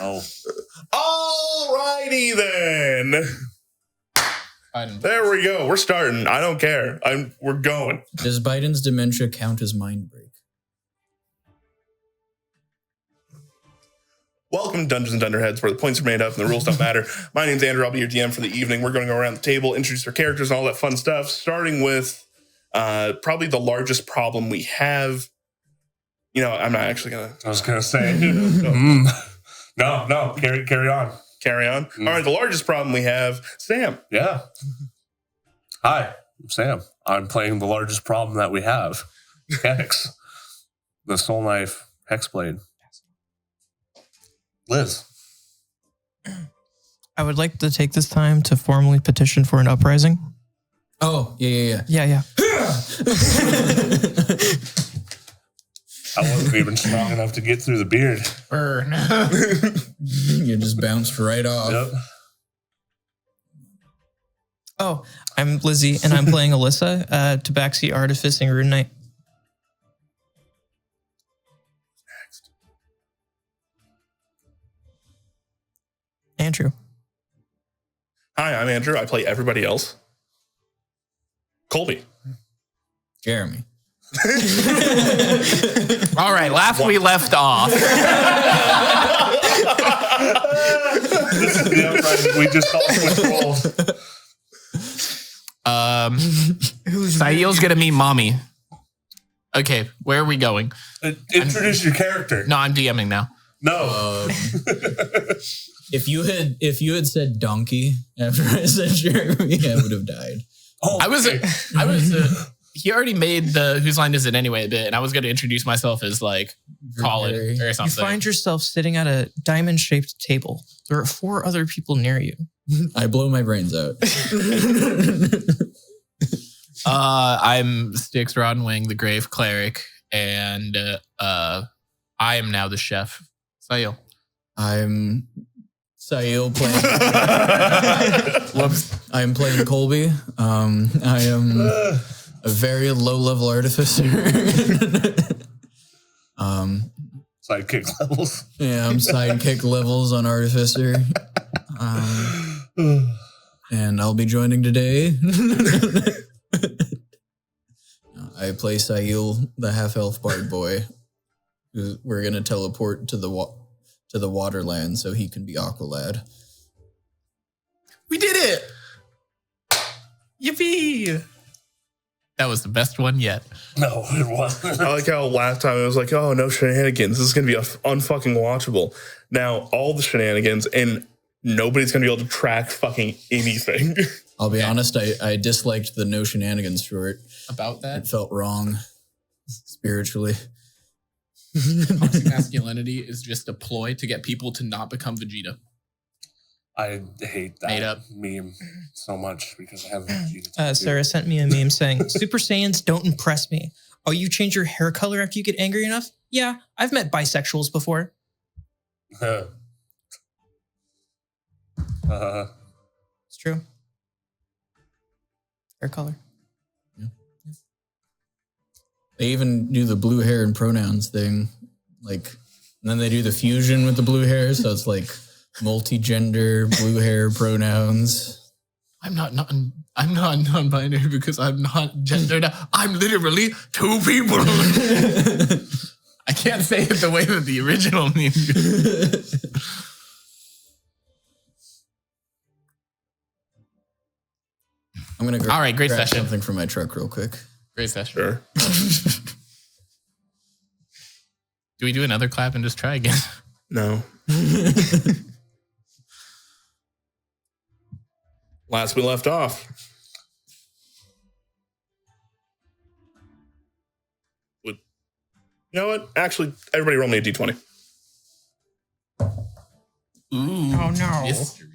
Oh. Alrighty then. There we go. We're starting. I don't care. We're going. Does Biden's dementia count as mind break? Welcome to Dungeons and Dunderheads, where the points are made up and the rules don't matter. My name's Andrew. I'll be your DM for the evening. We're going to go around the table, introduce our characters and all that fun stuff, starting with probably the largest problem we have. You know, I'm not actually going to... I was going to say... No, carry on. Carry on? All right, the largest problem we have, Sam. Yeah. Hi, I'm Sam. I'm playing the largest problem that we have. Hex. The Soul Knife Hexblade. Liz. I would like to take this time to formally petition for an uprising. Oh, yeah. Yeah. I wasn't even strong enough to get through the beard. Burn. You just bounced right off. Yep. Oh, I'm Lizzie, and I'm playing Alyssa, Tabaxi Artificing Rune Knight. Next. Andrew. Hi, I'm Andrew. I play everybody else. Colby. Jeremy. All right, last we left off. This is the uprising. We just all switched roles. Saiels gonna meet mommy. Okay, where are we going? Introduce your character. No, I'm DMing now. No. If you had said donkey after I said Jeremy, I would have died. Oh, I was he already made the whose line is it anyway bit, and I was going to introduce myself as like Colin or You something. find yourself sitting at a diamond-shaped table. There are 4 other people near you. I blow my brains out. I'm Styx Roddenwing, the Grave Cleric, and I am now the chef. Saiel. I'm Saiel playing. Whoops. I'm playing Colby. I am a very low-level artificer. Sidekick levels. Yeah, I'm sidekick levels on artificer. And I'll be joining today. I play Saiel, the half-elf bard boy. We're gonna teleport to the Waterland so he can be Aqualad. We did it! Yippee! That was the best one yet. No, it wasn't. I like how last time it was like, oh, no shenanigans. This is going to be unfucking watchable. Now, all the shenanigans, and nobody's going to be able to track fucking anything. I'll be honest, I disliked the no shenanigans short. About that? It felt wrong spiritually. Toxic masculinity is just a ploy to get people to not become Vegeta. I hate Made that up. meme so much because I haven't. Sarah sent me a meme saying, Super Saiyans don't impress me. Oh, you change your hair color after you get angry enough? Yeah, I've met bisexuals before. It's It's true. Hair color. They even do the blue hair and pronouns thing. Like, and then they do the fusion with the blue hair, so it's like multi-gender blue hair pronouns. I'm not non-binary because I'm not gendered. I'm literally 2 people. I can't say it the way that the original meme. I'm gonna All right, great grab session. something from my truck real quick. Great session. Sure. Do we do another clap and just try again? No. Last we left off. You know what? Actually, everybody roll me a d20. Ooh. Oh, no. Mystery.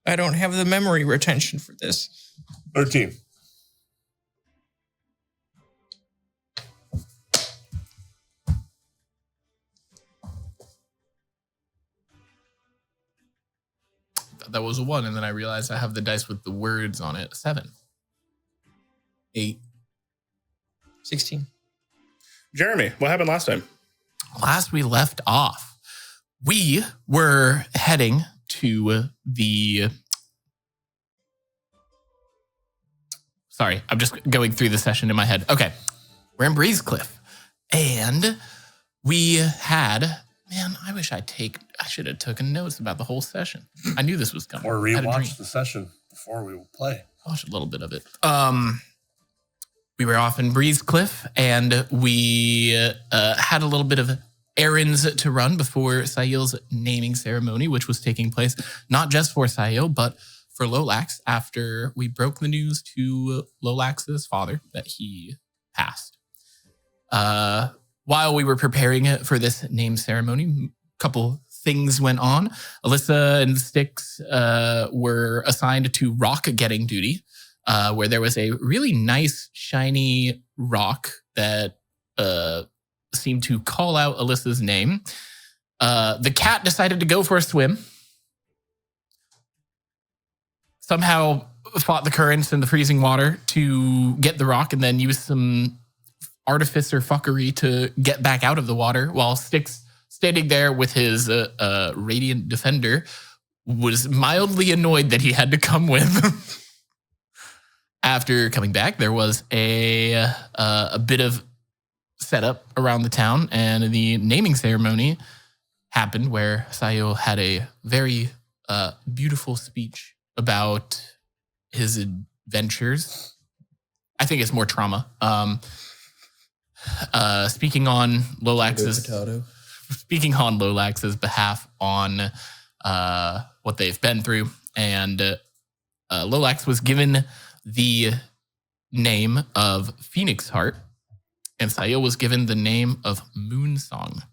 I don't have the memory retention for this. 13. That was a 1, and then I realized I have the dice with the words on it. 7. 8. 16. Jeremy, what happened last time? Last we left off, we were heading to the... Sorry, I'm just going through the session in my head. Okay, we're in Breezecliff, and we had... Man, I wish I should have taken notes about the whole session. I knew this was coming. Or rewatch the session before we will play. Watch a little bit of it. We were off in Breezecliff, and we had a little bit of errands to run before Saiels' naming ceremony, which was taking place not just for Saiel, but for Lolax after we broke the news to Lolax's father that he passed. While we were preparing for this name ceremony, a couple things went on. Alyssa and Styx were assigned to rock getting duty, where there was a really nice, shiny rock that seemed to call out Alyssa's name. The cat decided to go for a swim. Somehow fought the currents and the freezing water to get the rock and then used some artificer fuckery to get back out of the water, while Styx, standing there with his radiant defender, was mildly annoyed that he had to come with. After coming back, there was a bit of setup around the town, and the naming ceremony happened where Saiel had a very beautiful speech about his adventures. I think it's more trauma. Speaking on Lolax's behalf on what they've been through, and Lolax was given the name of Phoenix Heart, and Saiel was given the name of Moonsong.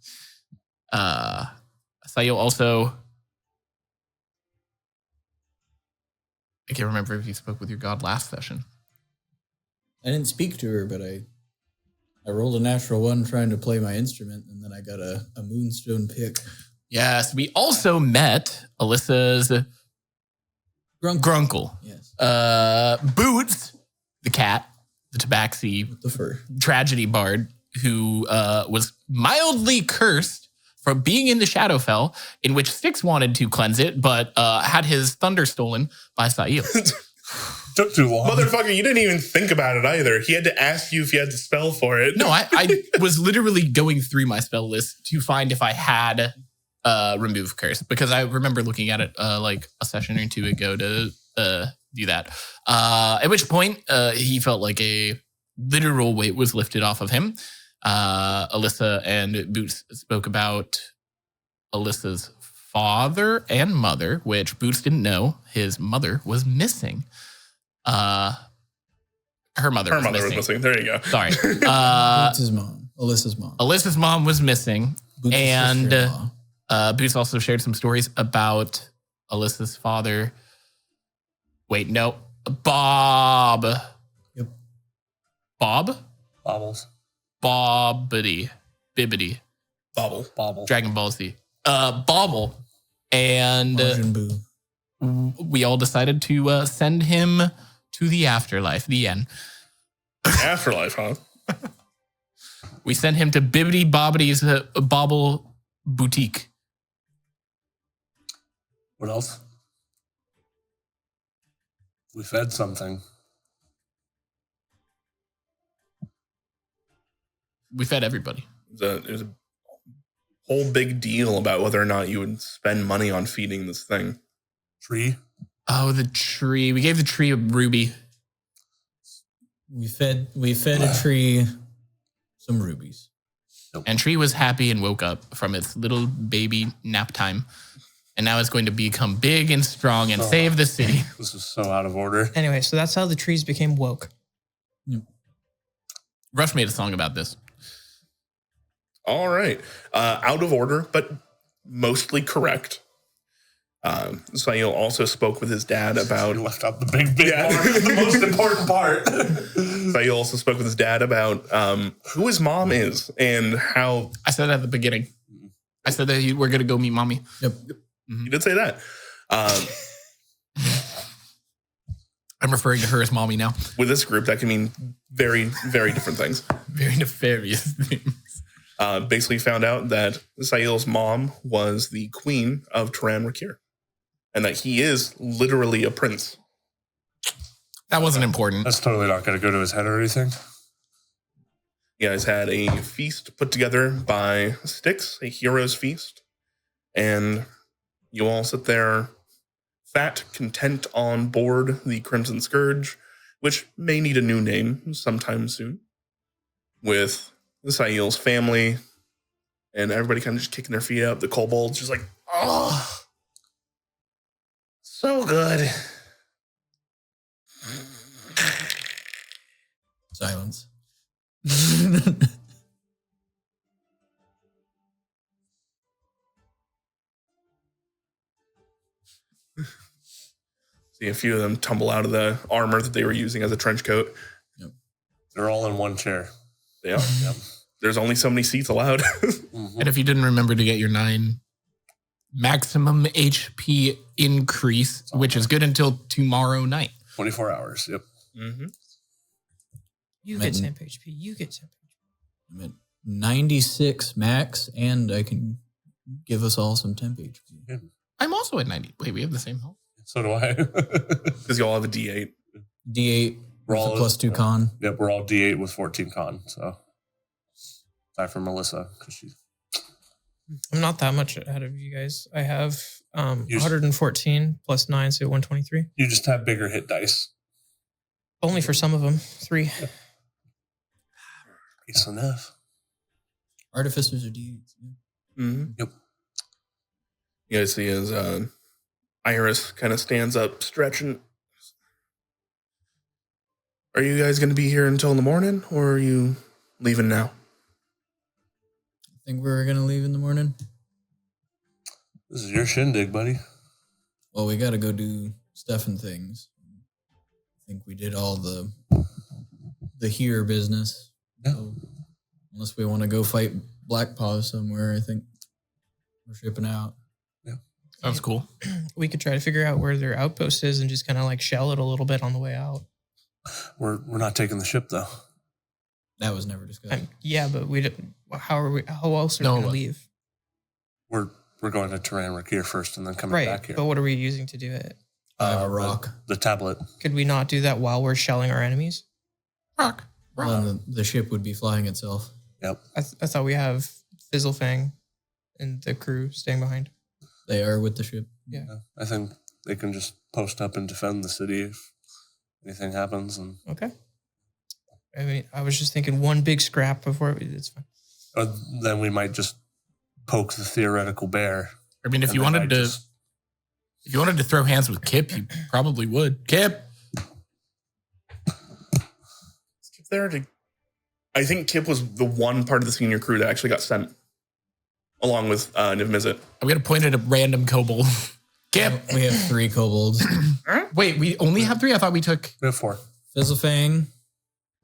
Saiel also, I can't remember if you spoke with your god last session. I didn't speak to her, but I rolled a natural 1 trying to play my instrument, and then I got a moonstone pick. Yes, we also met Alyssa's Grunkle. Yes. Boots, the cat, the tabaxi, The fur. tragedy bard, who was mildly cursed from being in the Shadowfell, in which Styx wanted to cleanse it, but had his thunder stolen by Saiel. Took too long. Motherfucker, you didn't even think about it either. He had to ask you if you had the spell for it. No, I was literally going through my spell list to find if I had remove curse, because I remember looking at it like a session or two ago to do that. At which point he felt like a literal weight was lifted off of him. Alyssa and Boots spoke about Alyssa's father and mother, which Boots didn't know. His mother was missing. Her mother was missing. There you go. Sorry. Boots' mom. Alyssa's mom. Alyssa's mom was missing. Boots' and sister-in-law. Boots also shared some stories about Alyssa's father. Wait, no. Bob. Yep. Bob? Bobbles. Bobbity. Bibbity. Bobble. Dragon Ball Z. Bobble. And Margin Boo. we all decided to send him to the afterlife. The end. Afterlife, huh? We sent him to Bibbity Bobbity's Bobble Boutique. What else? We fed something. We fed everybody. It was a whole big deal about whether or not you would spend money on feeding this thing. Tree. Oh, the tree. We gave the tree a ruby. We fed a tree some rubies. And tree was happy and woke up from its little baby nap time. And now it's going to become big and strong and save the city. This is so out of order. Anyway, so that's how the trees became woke. Rush made a song about this. All right. Out of order, but mostly correct. Saiel also spoke with his dad about... You left out the big part, the most important part. Saiel also spoke with his dad about who his mom is and how... I said that at the beginning. I said that we're going to go meet mommy. Yep. You did say that. I'm referring to her as mommy now. With this group, that can mean very, very different things. Very nefarious things. Basically found out that Saiels' mom was the queen of Teran Raquir, and that he is literally a prince. That wasn't important. That's totally not going to go to his head or anything. You guys had a feast put together by Styx, a hero's feast, and you all sit there fat, content on board the Crimson Scourge, which may need a new name sometime soon, with the Saiels family, and everybody kind of just kicking their feet up. The kobolds just like, oh, so good. Silence. See a few of them tumble out of the armor that they were using as a trench coat. Yep. They're all in one chair. They are. Yep. There's only so many seats allowed. And if you didn't remember to get your 9 maximum HP increase, which is good until tomorrow night. 24 hours. Yep. Mm-hmm. You get temp HP. You get temp HP. I'm at 96 max, and I can give us all some temp HP. I'm also at 90. Wait, we have the same health? So do I. Because you all have a D8. D8 We're with all a +2 con. Yep, we're all D8 with 14 con. So, aside from Melissa, because she's I'm not that much ahead of you guys. I have 114 plus 9, so 123. you just have bigger hit dice. Only for some of them. 3. It's enough. Artificers are D8s. Yeah. Mm-hmm. Yep. You guys see as Iris kind of stands up, stretching. Are you guys going to be here until in the morning, or are you leaving now? I think we're going to leave in the morning. This is your shindig, buddy. Well, we got to go do stuff and things. I think we did all the here business. Yeah. So, unless we want to go fight Black Paws somewhere, I think we're shipping out. Yeah. Sounds cool. We could try to figure out where their outpost is and just kind of like shell it a little bit on the way out. We're not taking the ship though. That was never discussed. Yeah, but we don't. How else are we going to leave? We're going to Teran Raquir first and then coming back here. But what are we using to do it? A rock. The tablet. Could we not do that while we're shelling our enemies? Rock. Well, the ship would be flying itself. Yep. I thought we have Fizzlefang and the crew staying behind. They are with the ship. Yeah. I think they can just post up and defend the city if anything happens. And Okay. I mean, I was just thinking one big scrap before it's fine. then we might just poke the theoretical bear. I mean, if you wanted to throw hands with Kip, you probably would. Kip. I think Kip was the one part of the senior crew that actually got sent, along with Niv Mizzet. I'm going to point at a random kobold. Kip. We have 3 kobolds. Wait, we only have 3? I thought we took... We have 4. Fizzlefang,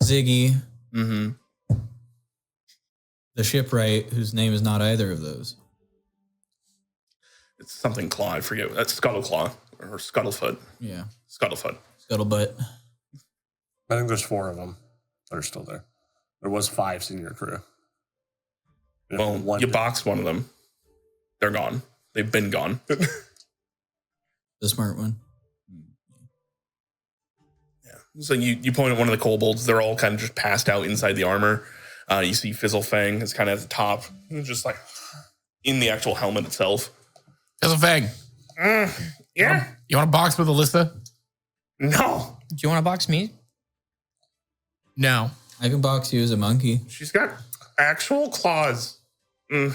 Ziggy, Mm-hmm. the shipwright, whose name is not either of those. It's something Claw, I forget. That's Scuttleclaw or Scuttlefoot. Yeah. Scuttlefoot. Scuttlebutt. I think there's 4 of them that are still there. There was 5 senior crew. Well, you boxed one of them. They're gone. They've been gone. The smart one. Yeah. So you point at one of the kobolds. They're all kind of just passed out inside the armor. You see Fizzlefang is kind of at the top, just like in the actual helmet itself. Fizzlefang. Yeah. You want to box with Alyssa? No. Do you want to box me? No. I can box you as a monkey. She's got actual claws. No.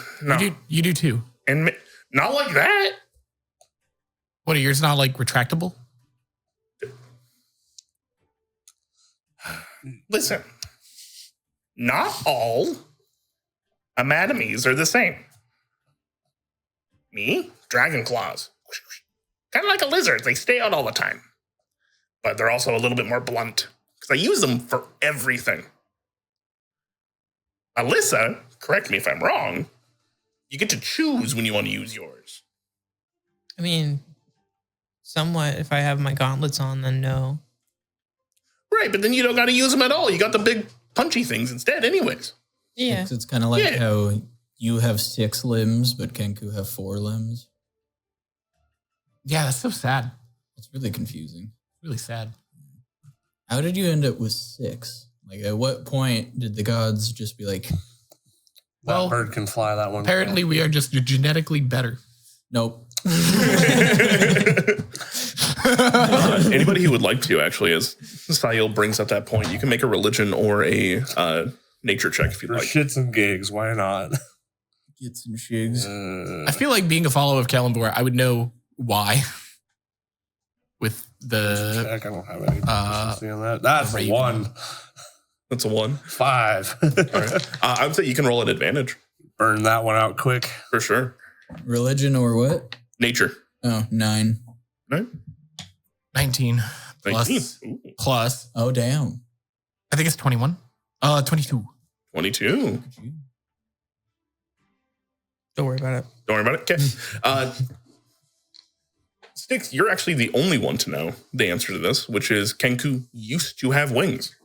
You do too. And not like that. What are yours not like retractable? Listen. Not all anatomies are the same. Me? Dragon claws. Kind of like a lizard. They stay out all the time. But they're also a little bit more blunt. Because I use them for everything. Alyssa, correct me if I'm wrong, you get to choose when you want to use yours. I mean, somewhat. If I have my gauntlets on, then no. Right, but then you don't got to use them at all. You got the big punchy things instead anyways. Yeah. It's kind of like how you have 6 limbs, but Kenku have 4 limbs. Yeah, that's so sad. It's really confusing. Really sad. How did you end up with 6? Like, at what point did the gods just be like, That bird can fly, that one. Apparently, we are just genetically better. nope. Anybody who would like to, actually, as Saiel brings up that point, you can make a religion or a nature check if you'd For like. shits and gigs, why not? Get some shigs. I feel like being a follower of Kalimdor, I would know why. With the Check, I don't have any proficiency on that. That's a Raven. 1. That's a 1. 5. All right. I would say you can roll an advantage Burn that one out quick. for sure. Religion or what? Nature. Oh, 9. Right? 19 plus, 19. Ooh. plus, Oh, damn. I think it's 21. 22. 22. Don't worry about it. Don't worry about it. Okay. Styx, you're actually the only one to know the answer to this, which is Kenku used to have wings.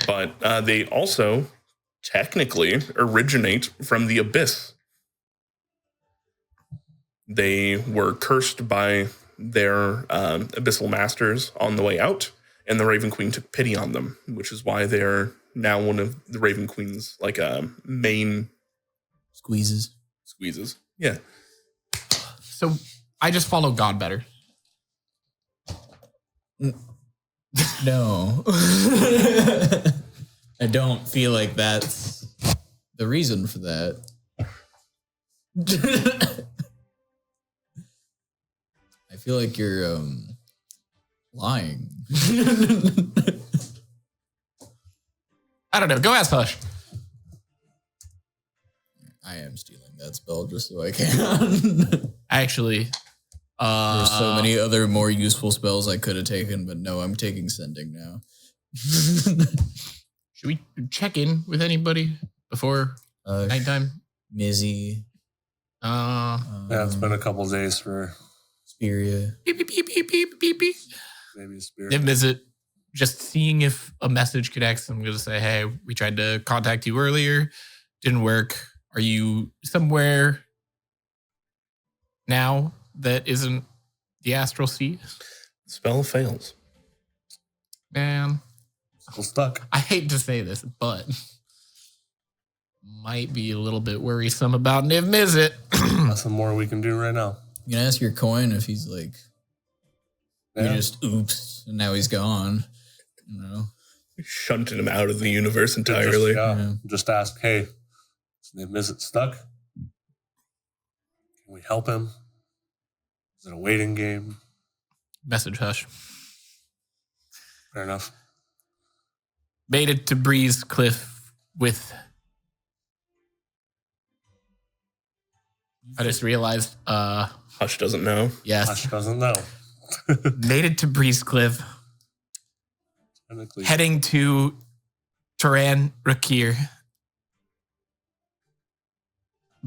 But they also technically originate from the abyss. They were cursed by their abyssal masters on the way out, and the Raven Queen took pity on them, which is why they're now one of the Raven Queen's main Squeezes. squeezes. Yeah. So I just follow God better. No. I don't feel like that's the reason for that. I feel like you're lying. I don't know. Go ask Hush. I am stealing that spell just so I can. Actually, There's so many other more useful spells I could have taken, but no, I'm taking sending now. should we check in with anybody before nighttime? Mizzy. Yeah, it's been a couple days for Spiria. Beep, beep, beep, beep, beep, beep, beep. maybe a spirit. Then visit, just seeing if a message connects. I'm going to say, hey, we tried to contact you earlier. Didn't work. Are you somewhere now that isn't the Astral Sea? Spell fails. Man, Still stuck. I hate to say this, but might be a little bit worrisome about Niv Mizzet. Nothing more we can do right now. You can ask your coin if he's like, Yeah. you just oops, and now he's gone. You know? Shunted him out of the universe entirely. Just ask, hey, is Niv Mizzet stuck? Can we help him? Is it a waiting game? Message Hush. Fair enough. Made it to Breeze Cliff with. I just realized, Hush doesn't know. yes. Hush doesn't know. Made it to Breeze Cliff, Technically, heading to Teran Raquir.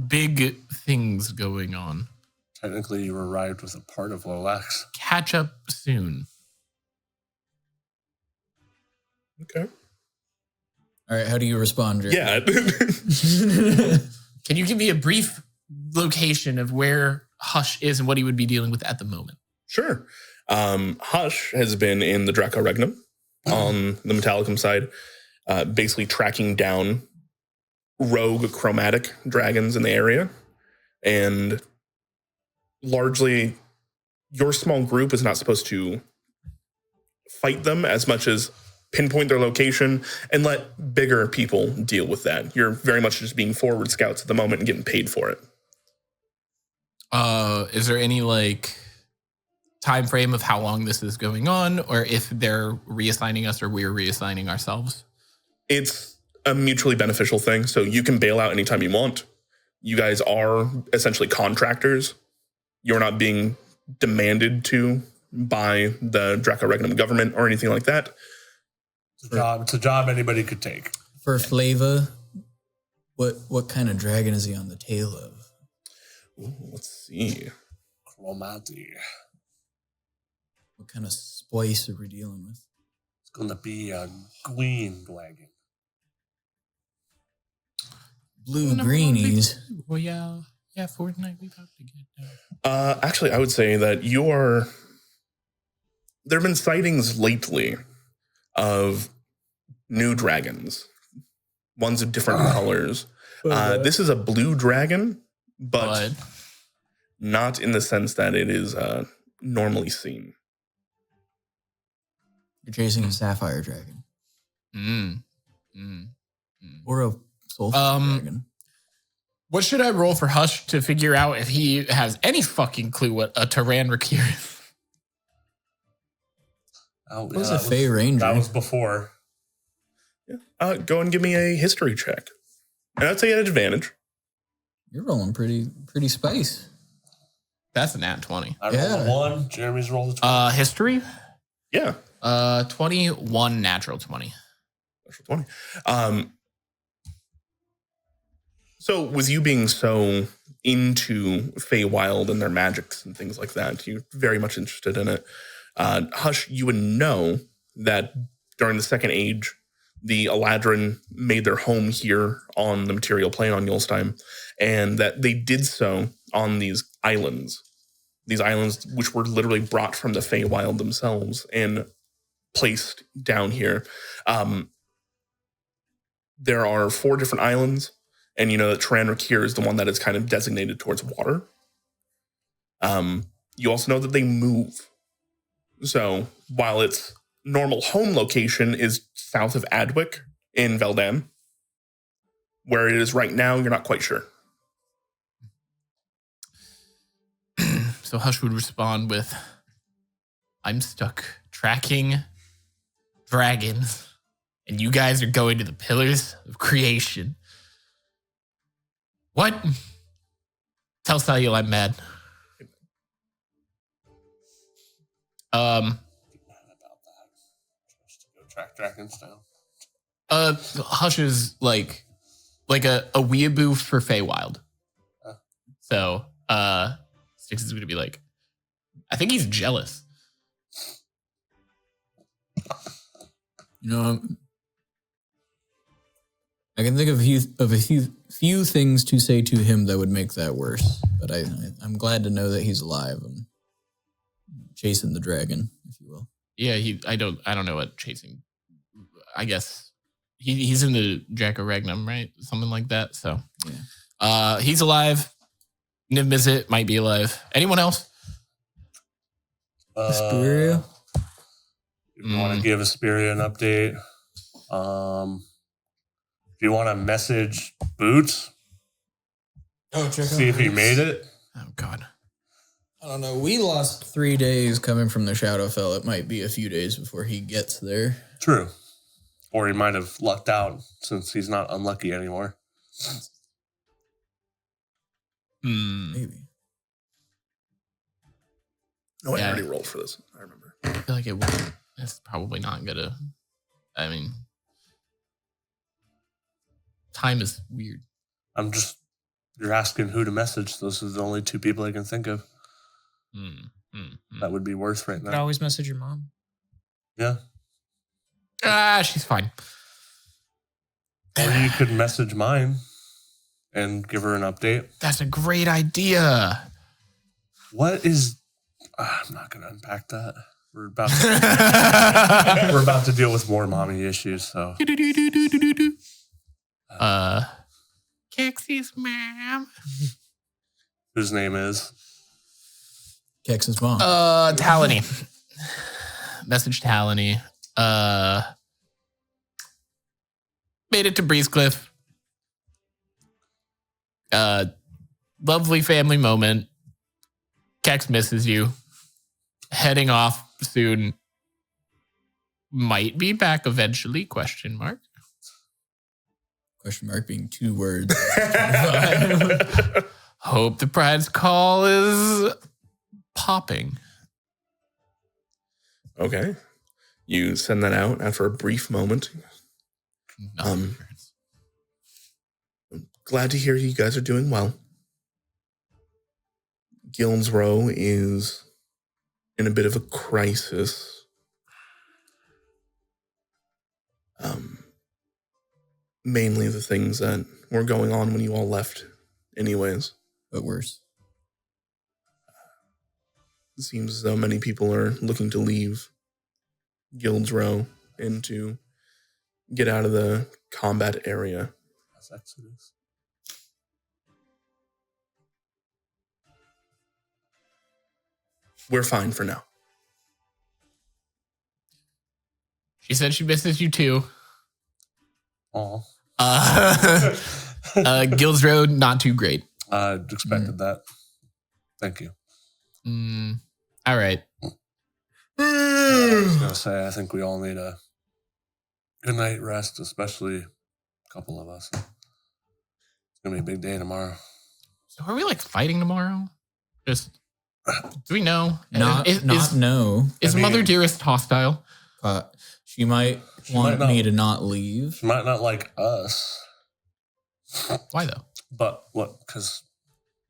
Big things going on. technically you arrived with a part of Lolax. Catch up soon. Okay. All right, how do you respond, Jerry? Yeah. Can you give me a brief location of where Hush is and what he would be dealing with at the moment? Sure. Hush has been in the Draco Regnum on the Metallicum side, basically tracking down rogue chromatic dragons in the area. And largely, your small group is not supposed to fight them as much as pinpoint their location and let bigger people deal with that. You're very much just being forward scouts at the moment and getting paid for it. Is there any like time frame of how long this is going on, or if they're reassigning us or we're reassigning ourselves? It's a mutually beneficial thing. So you can bail out anytime you want. You guys are essentially contractors. You're not being demanded to by the Draco Regnum government or anything like that. It's a job anybody could take. For Flava, what kind of dragon is he on the tail of? Ooh, let's see. Chromati. What kind of splice are we dealing with? It's going to be a green dragon. Blue greenies. Well, yeah, Fortnite. We have to get down. Actually, I would say that there have been sightings lately of new dragons, ones of different colors. This is a blue dragon, but not in the sense that it is normally seen. You're chasing a sapphire dragon. Or a sulfur dragon. What should I roll for Hush to figure out if he has any fucking clue what a Teran Raquir is? Oh, What was a Fey Ranger? That was before. Yeah. Go and give me a history check. And I'd say at advantage. You're rolling pretty spice. That's an nat 20. I rolled a 1. Jeremy's rolled a 20. History? Yeah. 21 natural 20. Natural 20. So with you being so into Feywild and their magics and things like that, you're very much interested in it. Hush, you would know that during the Second Age, the Eladrin made their home here on the material plane on Yulstein, and that they did so on these islands which were literally brought from the Feywild themselves and placed down here. There are 4 different islands, and you know that Teran Raquir is the one that is kind of designated towards water. You also know that they move. So while its normal home location is south of Adwick in Veldam, where it is right now, you're not quite sure. So Hush would respond with, I'm stuck tracking dragons, and you guys are going to the Pillars of Creation. What? Tell Saiel I'm mad. About that. Just to go track dragons down. Hush is like a weeaboo for Feywild. So, Styx is going to be like, I think he's jealous. You know, I can think of a few things to say to him that would make that worse. But I'm glad to know that he's alive and chasing the dragon, if you will. Yeah, I don't know what chasing. I guess he's in the Draco Regnum, right? Something like that. So, yeah. He's alive. Niv Mizzet might be alive. Anyone else? Asperia? You want to give Asperia an update? If you want to message Boots, see if he made it. Oh, God. I don't know. We lost 3 days coming from the Shadowfell. It might be a few days before he gets there. True. Or he might have lucked out since he's not unlucky anymore. Maybe. No, Yeah. I already rolled for this. I remember. I feel like it's probably not going to. I mean, time is weird. You're asking who to message. Those are the only 2 people I can think of. That would be worth right You could now. always message your mom. Yeah. She's fine. Or you could message mine and give her an update. That's a great idea. What is... I'm not going to unpack that. We're about to deal with more mommy issues, so... Kex's mom. Whose name is? Kex's mom. Talony. Message Talony. Made it to Breezecliff. Lovely family moment. Kex misses you. Heading off soon. Might be back eventually, question mark. Question mark being 2 words. Hope the pride's call is popping. Okay. You send that out after a brief moment. I'm glad to hear you guys are doing well. Gillen's Row is in a bit of a crisis. Mainly the things that were going on when you all left anyways. But worse. It seems as though many people are looking to leave Guild's Row and to get out of the combat area. That's Exodus. We're fine for now. She said she misses you too. Oh, Guilds Road, not too great. I expected that. Thank you. All right. I was gonna say, I think we all need a good night rest, especially a couple of us. It's gonna be a big day tomorrow. So are we like fighting tomorrow? Just do we know? No. Is Mother Dearest hostile? She might want me to not leave. She might not like us. Why though? But what? Because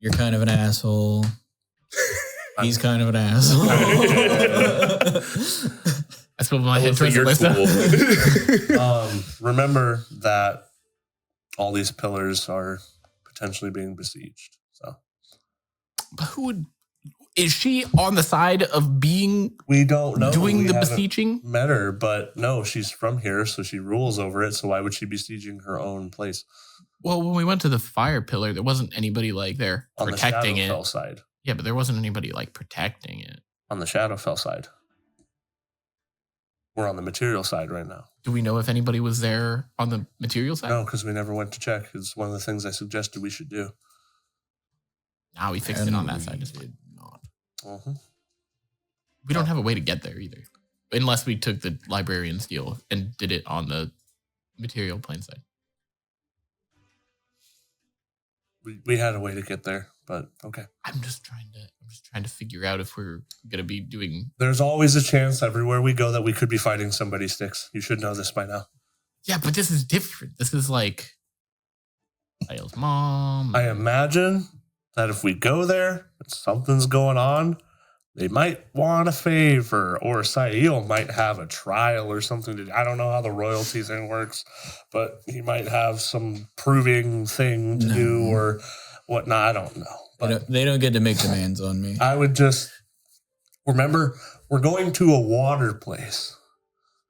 you're kind of an asshole. He's kind of an asshole. I spilled my head towards You're Alyssa. cool. remember that all these pillars are potentially being besieged. So, But who would? Is she on the side of being we don't know. doing We the haven't besieging? met her, but no, she's from here, so she rules over it. So why would she be sieging her own place? Well, when we went to the fire pillar, there wasn't anybody like there On protecting the it. Shadowfell side. Yeah, but there wasn't anybody like protecting it. On the Shadowfell side. We're on the material side right now. Do we know if anybody was there on the material side? No, because we never went to check. It's one of the things I suggested we should do. Now we fixed it on that side. Did not. Uh-huh. We don't have a way to get there either. Unless we took the librarian's deal and did it on the material plane side. We had a way to get there, but okay. I'm just trying to figure out if we're gonna be doing. There's always a chance everywhere we go that we could be fighting somebody, Sticks. You should know this by now. Yeah, but this is different. This is like Saiels' mom. I imagine that if we go there and something's going on, they might want a favor, or Saiel might have a trial or something. I don't know how the royalty thing works, but he might have some proving thing to do or whatnot. I don't know. But They don't get to make demands on me. I would just remember we're going to a water place,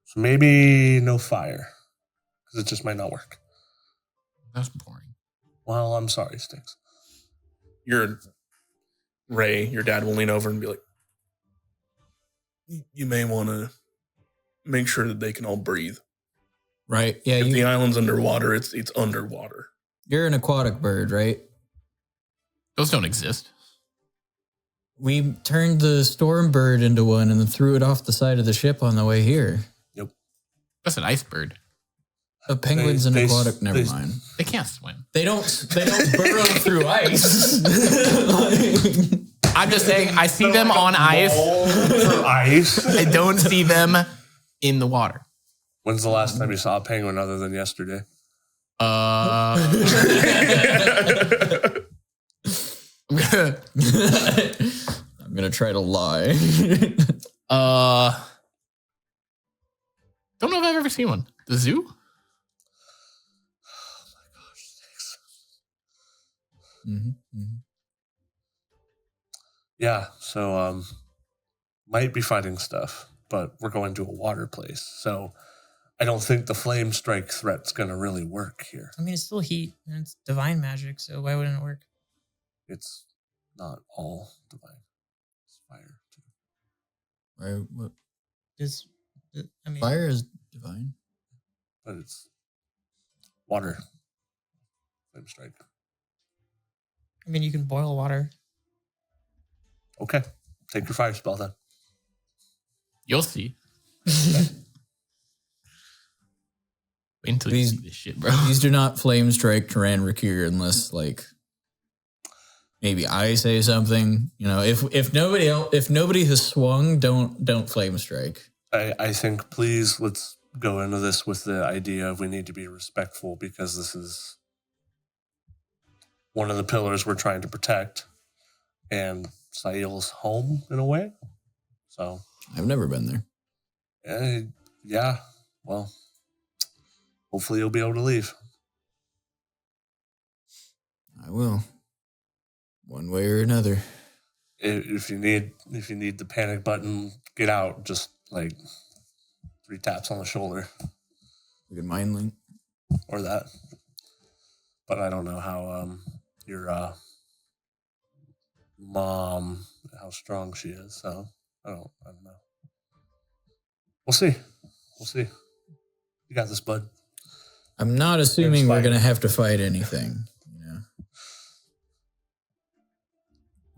so maybe no fire because it just might not work. That's boring. Well, I'm sorry, Sticks. Ray, your dad will lean over and be like, you may want to make sure that they can all breathe. Right? Yeah, If the island's underwater, it's underwater. you're an aquatic bird, right? Those don't exist. We turned the storm bird into one and then threw it off the side of the ship on the way here. That's an ice bird. A penguin's an aquatic. Never mind. They can't swim. They don't burrow through ice. I'm just saying, I see them on ice. For ice. I don't see them in the water. When's the last time you saw a penguin other than yesterday? I'm gonna try to lie. Don't know if I've ever seen one. The zoo? Yeah, so might be fighting stuff, but we're going to a water place. So I don't think the flame strike threat's going to really work here. I mean, it's still heat and it's divine magic, so why wouldn't it work? It's not all divine. It's fire too. Right, what? I mean, Fire is divine. But it's water. Flame strike. I mean, you can boil water. Okay. Take your fire spell then. You'll see. Wait until you see this shit, bro. These do not flame strike Teran Raquir unless, like, maybe I say something. You know, if nobody has swung, don't flame strike. I think please let's go into this with the idea of we need to be respectful because this is one of the pillars we're trying to protect and Saiel's home in a way. So I've never been there. Yeah. Well, hopefully you'll be able to leave. I will. One way or another. If you need the panic button, get out. Just like 3 taps on the shoulder We can mind link. or that. But I don't know how your mom, how strong she is. So I don't know. We'll see. You got this, bud. I'm not assuming we're going to have to fight anything.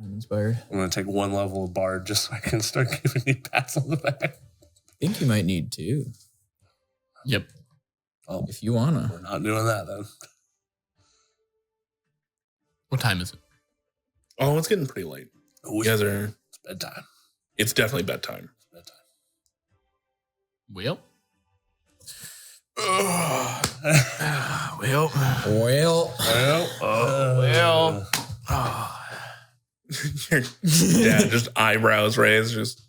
I'm inspired. I'm going to take 1 level of Bard just so I can start giving you pats on the back. I think you might need 2. Yep. Oh, If you want to. we're not doing that then. What time is it? Oh, it's getting pretty late. Oh, You guys are. it's bedtime. It's definitely bedtime. It's Well. Well. bedtime. Yeah, just eyebrows raised. Just,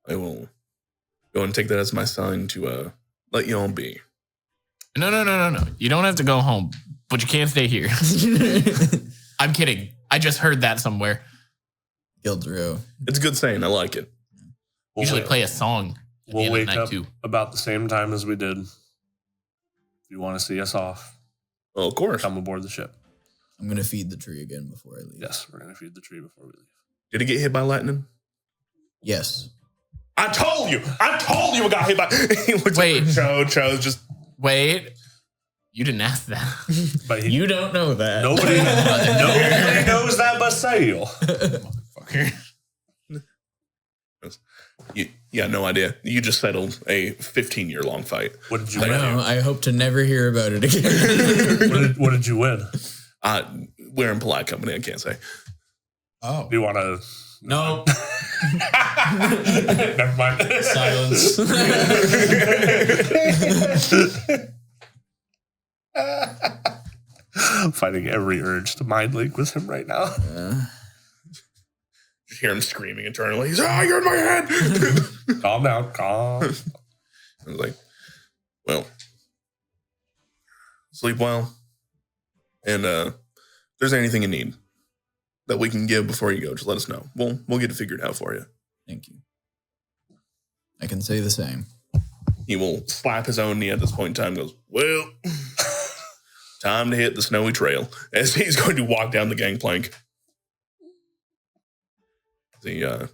I will go and take that as my sign to let you all be. No. You don't have to go home, but you can't stay here. I'm kidding. I just heard that somewhere. Gildro. It's a good saying. I like it. Usually play a song at the We'll end of wake the night up too. about the same time as we did. If you want to see us off, Well, of course. come aboard the ship. I'm going to feed the tree again before I leave. Yes, we're going to feed the tree before we leave. Did he get hit by lightning? Yes. I told you it got hit by. He looks Wait. over Cho's just. Wait. You didn't ask that. But You don't know that. nobody knows that but Saiel. Fucker. Yeah, no idea. You just settled a 15-year long fight. What did you I win? know. I hope to never hear about it again. What did you win? We're in polite company. I can't say. Oh. Do you want to? No. Never mind. Silence. I'm fighting every urge to mind link with him right now. Just hear him screaming internally. He's, you're in my head. Calm down. Calm. I was like, well, sleep well. And if there's anything you need that we can give before you go, just let us know. We'll get it figured out for you. Thank you. I can say the same. He will slap his own knee at this point in time and goes, well, time to hit the snowy trail. As he's going to walk down the gangplank. The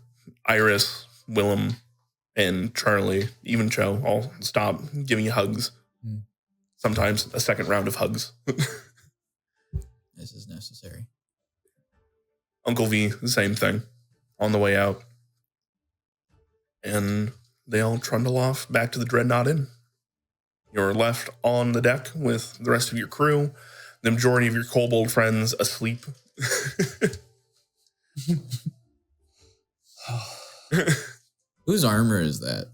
Iris, Willem, and Charlie, even Cho, all stop giving you hugs. Sometimes a second round of hugs. This is necessary. Uncle V, the same thing. On the way out. And they all trundle off back to the Dreadnought Inn. You're left on the deck with the rest of your crew. The majority of your kobold friends asleep. Whose armor is that?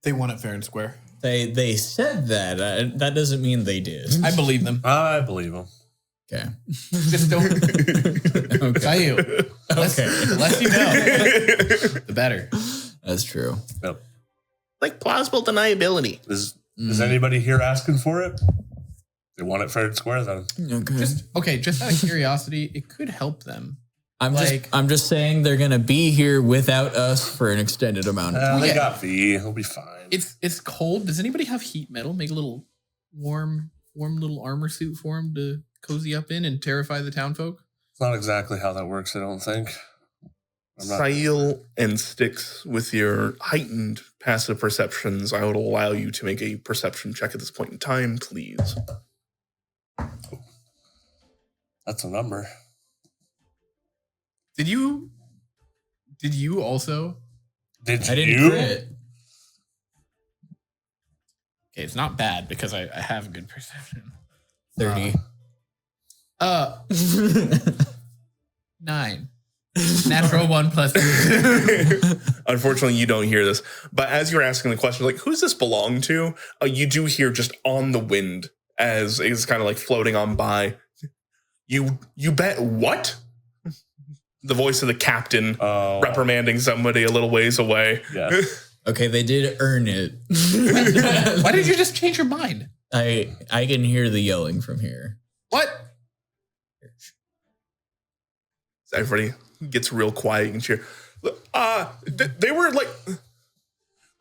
They won it fair and square. They said that. That doesn't mean they did. I believe them. I believe him. Okay. Just don't. Okay. Tell you. Okay. The less you know, the better. That's true. Yep. Like plausible deniability. Is anybody here asking for it? They want it fair and square then. Okay. Just out of curiosity, it could help them. I'm just saying they're gonna be here without us for an extended amount of time. They yeah. got V. He'll be fine. It's cold. Does anybody have heat metal? Make a little warm little armor suit for him to cozy up in and terrify the town folk? It's not exactly how that works, I don't think. Saiel and Styx, with your heightened passive perceptions, I would allow you to make a perception check at this point in time, please. That's a number. Did you also? Did I didn't you? crit. Okay, it's not bad because I have a good perception. 30. 9. Natural 1 plus 2. Unfortunately, you don't hear this. But as you're asking the question, like, who's this belong to? You do hear just on the wind as it's kind of like floating on by. You bet what? The voice of the captain reprimanding somebody a little ways away. Yeah. Okay, they did earn it. Why did you just change your mind? I can hear the yelling from here. What? Everybody gets real quiet and cheer. They were like,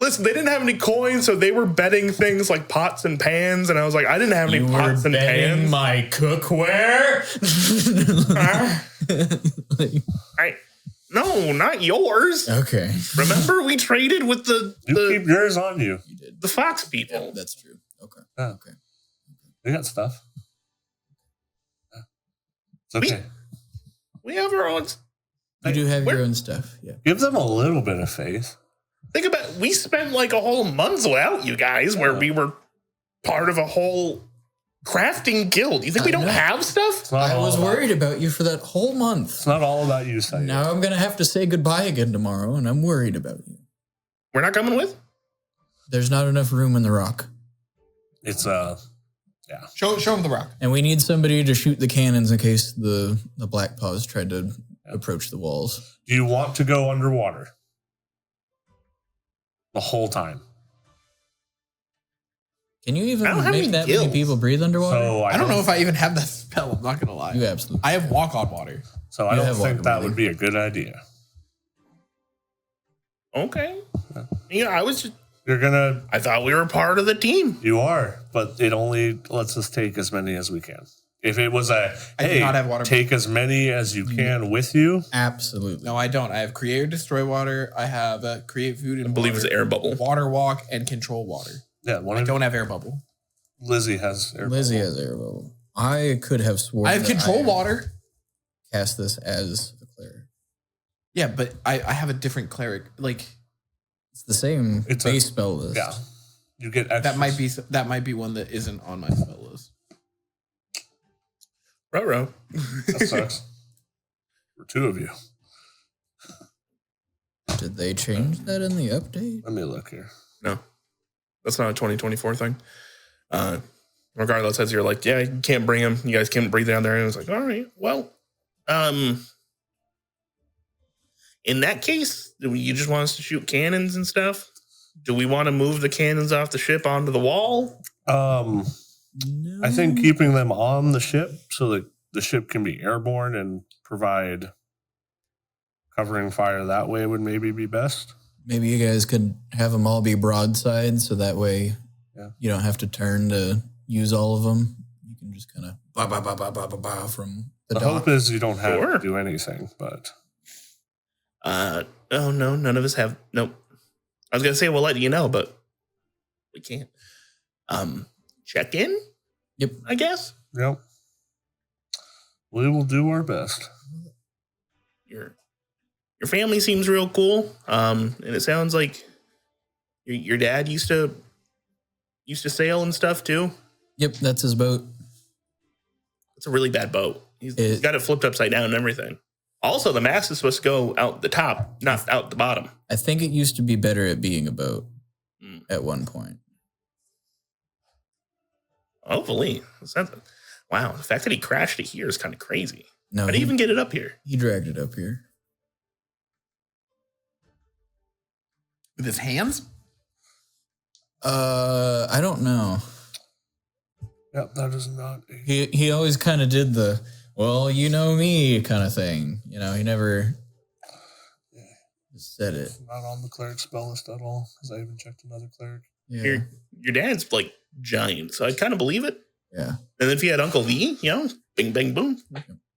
listen, they didn't have any coins, so they were betting things like pots and pans. And I was like, I didn't have any pots and pans. My cookware? No, not yours. Okay. Remember, we traded with You keep yours on you. You did. the Fox people. Yeah, that's true. Okay. Yeah. Okay. We got stuff. Yeah. It's okay. We have our own. You do have your own stuff. Yeah. Give them a little bit of faith. Think about it. We spent like a whole month without you guys, where we were part of a whole crafting guild. You think we don't have stuff? I was worried about you for that whole month. It's not all about you, Saiels. Now I'm going to have to say goodbye again tomorrow, and I'm worried about you. We're not coming with? There's not enough room in the rock. It's yeah. Show him the rock. And we need somebody to shoot the cannons in case the Black Paws tried to approach the walls. Do you want to go underwater the whole time? Can you even I don't have make any that gills. many people breathe underwater? So I don't know if I even have that spell. I'm not gonna lie. You absolutely. I have walk on water. So I You don't have think water that breathing. would be a good idea. Okay. Yeah, You're gonna. I thought we were part of the team. You are, but it only lets us take as many as we can. If it was I do not have water. take as many as you can with you. Absolutely. No, I don't. I have create or destroy water. I have create food and I believe water, it's air bubble. water walk, and control water. Yeah, one I of don't have air bubble. Lizzie has. Lizzie has air bubble. I could have sworn I have that control I water. Cast this as a cleric. Yeah, but I have a different cleric. Like It's the same It's base spell list. Yeah, you get extras. that might be one that isn't on my spell list. Ruh-roh. That sucks. For two of you. Did they change that in the update? Let me look here. No, that's not a 2024 thing. Regardless, as you're like, yeah, you can't bring him. You guys can't breathe down there. And it's like, all right, well, in that case, do you just want us to shoot cannons and stuff? Do we want to move the cannons off the ship onto the wall? No. I think keeping them on the ship so that the ship can be airborne and provide covering fire that way would maybe be best. Maybe you guys could have them all be broadside so that way you don't have to turn to use all of them. You can just kind of ba from the The dock. hope is you don't have Sure. to do anything, but Oh no, none of us have. Nope. I was gonna say we'll let you know, but we can't. Check in. Yep. I guess yep. We will do our best. your family seems real cool. And it sounds like your dad used to sail and stuff too. Yep, that's his boat. It's a really bad boat. He's got it flipped upside down and everything. Also, the mast is supposed to go out the top, not out the bottom. I think it used to be better at being a boat at one point. Hopefully. Wow, the fact that he crashed it here is kind of crazy. No, How did he even get it up here? he dragged it up here. With his hands? I don't know. Yep, that is not a He always kind of did the, well, you know me kind of thing. You know, he never said it. not on the cleric spell list at all, because I even checked another cleric. Yeah. Your dad's like giant, so I kind of believe it. Yeah. And if you had Uncle V, bing, bang, boom.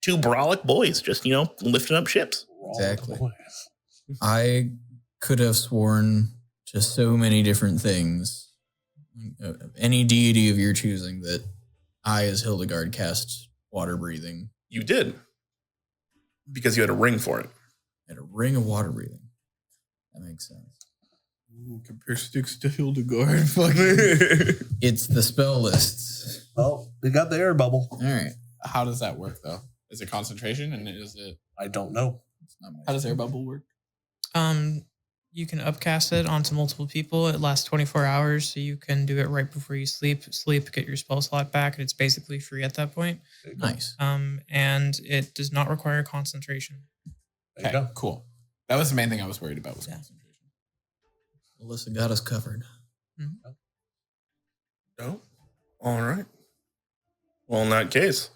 Two brolic boys just, lifting up ships. Exactly. Boys. I could have sworn to so many different things. Any deity of your choosing that I, as Hildegard, cast water breathing. You did. Because you had a ring for it. Had a ring of water breathing. That makes sense. Ooh, compare sticks to Hildegard. Fuck. It's the spell lists. Well, we got the air bubble. All right. How does that work though? Is it concentration and is it? I don't know. It's not my How does air bubble work? You can upcast it onto multiple people. It lasts 24 hours, so you can do it right before you sleep. Get your spell slot back, and it's basically free at that point. Nice. And it does not require concentration. There you go. Cool. That was the main thing I was worried about was concentration. Alyssa got us covered. Oh, all right. Well, in that case,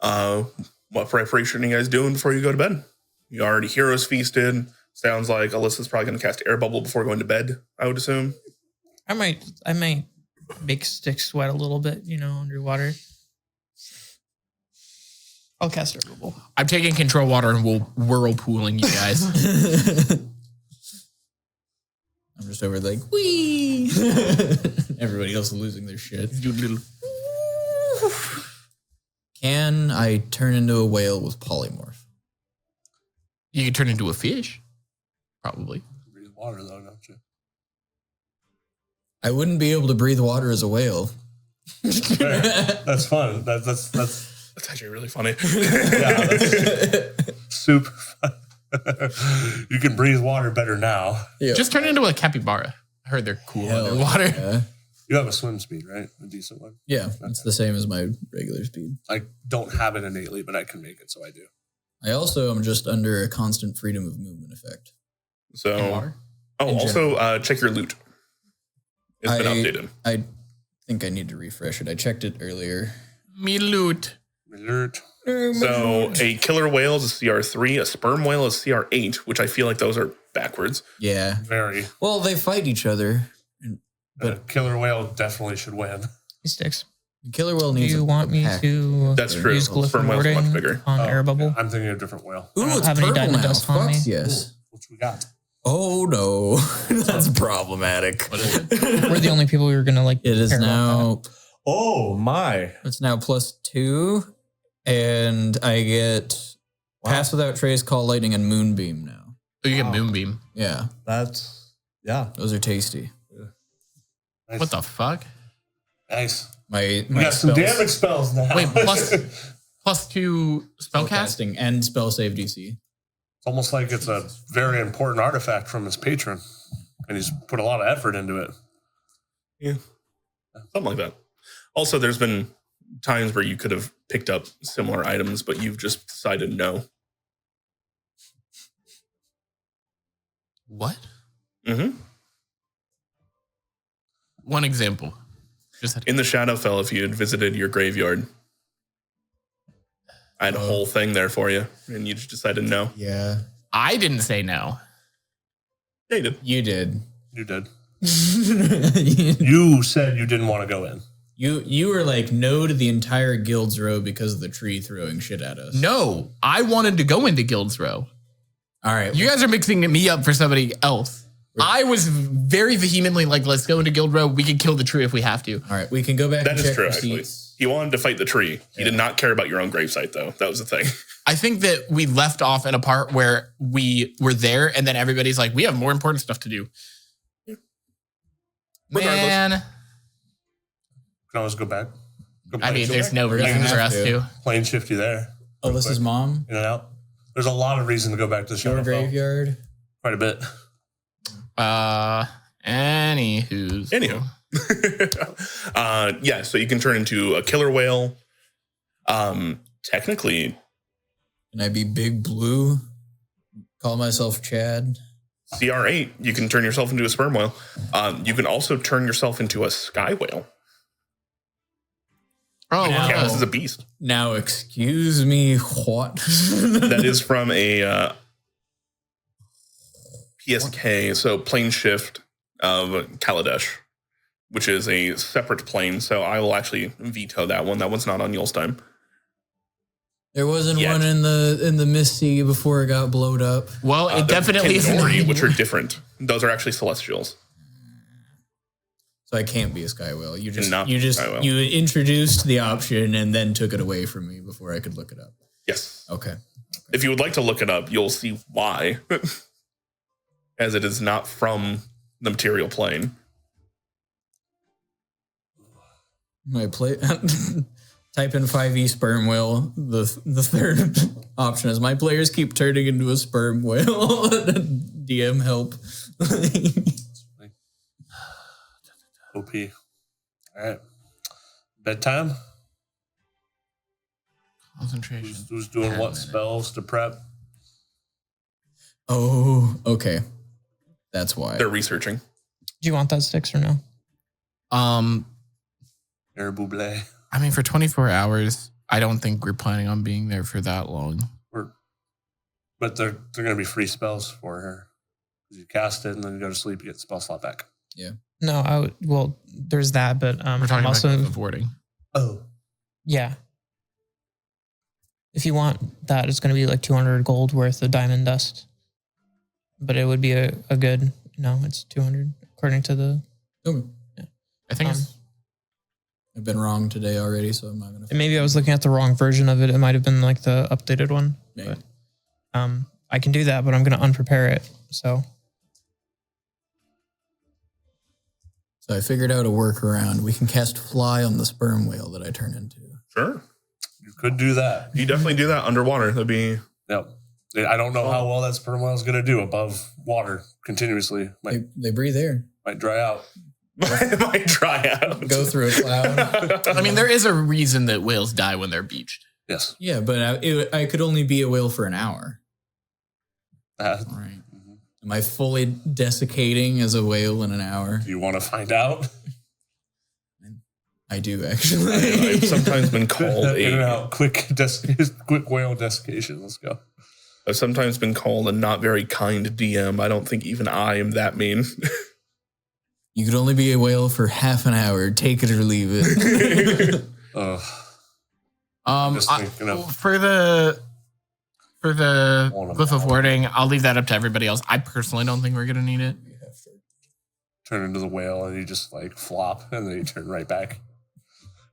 What preparation are you guys doing before you go to bed? You already heroes feasted. Sounds like Alyssa's probably going to cast air bubble before going to bed, I would assume. I might make Stick sweat a little bit, underwater. I'll cast air bubble. I'm taking control water and we'll whirlpooling you guys. I'm just over like, wee. Everybody else is losing their shit. You little. Can I turn into a whale with polymorph? You can turn into a fish, probably. Breathe water though, don't you? I wouldn't be able to breathe water as a whale. Fair. That's fun. That's That's actually really funny. yeah, that's super fun. You can breathe water better now. Yeah. Just turn into a capybara. I heard they're cool Hell underwater. Yeah. You have a swim speed, right? A decent one. Yeah, it's the same as my regular speed. I don't have it innately, but I can make it, so I do. I also am just under a constant freedom of movement effect. In So, water. also check your loot. It's been updated. I think I need to refresh it. I checked it earlier. Me loot. Alert. So a killer whale is a CR3, a sperm whale is CR8, which I feel like those are backwards. Yeah. Very. Well, they fight each other. But a killer whale definitely should win. He sticks. The killer whale Do needs you a want me pack. to That's true. use glyph Sperm whale's much warding bigger. on air bubble? Yeah, I'm thinking of a different whale. Ooh, I don't it's have any purple diamond now. dust on me. Fuck yes. What we got? Oh no, that's problematic. What is it? We're the only people who are gonna like. It is care about now. Oh my. It's now +2, and I get Pass Without Trace, Call Lightning, and Moonbeam now. Oh, you get moonbeam. Yeah, That's those are tasty. nice. What the fuck? Nice. My We got some spells- damage spells now. Wait, +2 spellcast? spellcasting and spell save DC. It's almost like it's a very important artifact from his patron, and he's put a lot of effort into it. Yeah. Something like that. Also, there's been times where you could have picked up similar items, but you've just decided no. What? Mm-hmm. One example. Just In the Shadowfell, if you had visited your graveyard, I had a whole thing there for you, and you just decided no. Yeah, I didn't say no. Yeah, you did. you did. You did. you You said you didn't want to go in. you were like no to the entire guild's row because of the tree throwing shit at us. No, I wanted to go into Guild's Row. All right, You guys are mixing me up for somebody else. I was very vehemently like, let's go into Guild Row. We can kill the tree if we have to. all right. We can go back. That and is check true, actually. receipts. He wanted to fight the tree. He did not care about your own gravesite, though. That was the thing. I think that we left off in a part where we were there and then everybody's like, we have more important stuff to do. Regardless. Man, Can always go back. Go I mean, plane there's shift. no We're gonna reason for have us to. to. Plane shift you there. Oh, this is mom. In and out. There's a lot of reason to go back to the Your Shadowfell. graveyard. Quite a bit. Anywho's. Anyhow. Yeah, so you can turn into a killer whale. Technically, Can I be Big Blue? Call myself Chad. CR8, you can turn yourself into a sperm whale. You can also turn yourself into a sky whale. Oh, Now- Yeah, wow. this is a beast. Now, excuse me, what? That is from a PSK, so plane shift of Kaladesh, which is a separate plane. So I will actually veto that one. That one's not on Yule's time. There wasn't Yet. one in the Mist Sea before it got blowed up. Well, it The definitely Kendori, isn't. which are different. Those are actually celestials. So I can't be a sky whale. You just Not sky whale. you introduced the option and then took it away from me before I could look it up. Yes. Okay. If you would like to look it up, you'll see why. As it is not from the material plane. My play type in 5e sperm whale. The third option is my players keep turning into a sperm whale. DM help. OP. All right. Bedtime? Concentration. Who's doing what spells to prep? Oh, okay. That's why. They're researching. Do you want that Sticks or no? Air Buble. I mean, for 24 hours, I don't think we're planning on being there for that long. But they're going to be free spells for her. You cast it and then you go to sleep, you get the spell slot back. Yeah. No, well, there's that, but We're talking also about avoiding. Oh. yeah. If you want that, it's going to be like 200 gold worth of diamond dust. But it would be a good, no, it's 200 according to the. Okay. Yeah. I think I've been wrong today already, so I'm not gonna. Maybe I was looking at the wrong version of it. It might have been like the updated one. Maybe. But, I can do that, but I'm going to unprepare it. So I figured out a workaround. We can cast fly on the sperm whale that I turn into. Sure. You could do that. You definitely do that underwater. That'd be... Yep. I don't know how well that sperm whale is going to do above water continuously. They breathe air. Might dry out. might dry out. Go through a cloud. I mean, there is a reason that whales die when they're beached. Yes. Yeah, but I could only be a whale for an hour. Right. Mm-hmm. Am I fully desiccating as a whale in an hour? Do you want to find out? I do, actually. I've sometimes been called In and out. Quick whale desiccation. Let's go. I've sometimes been called a not very kind DM. I don't think even I am that mean. You could only be a whale for half an hour. Take it or leave it. Just thinking of- For the glyph of warding, I'll leave that up to everybody else. I personally don't think we're gonna need it. Turn into the whale and you just like flop and then you turn right back.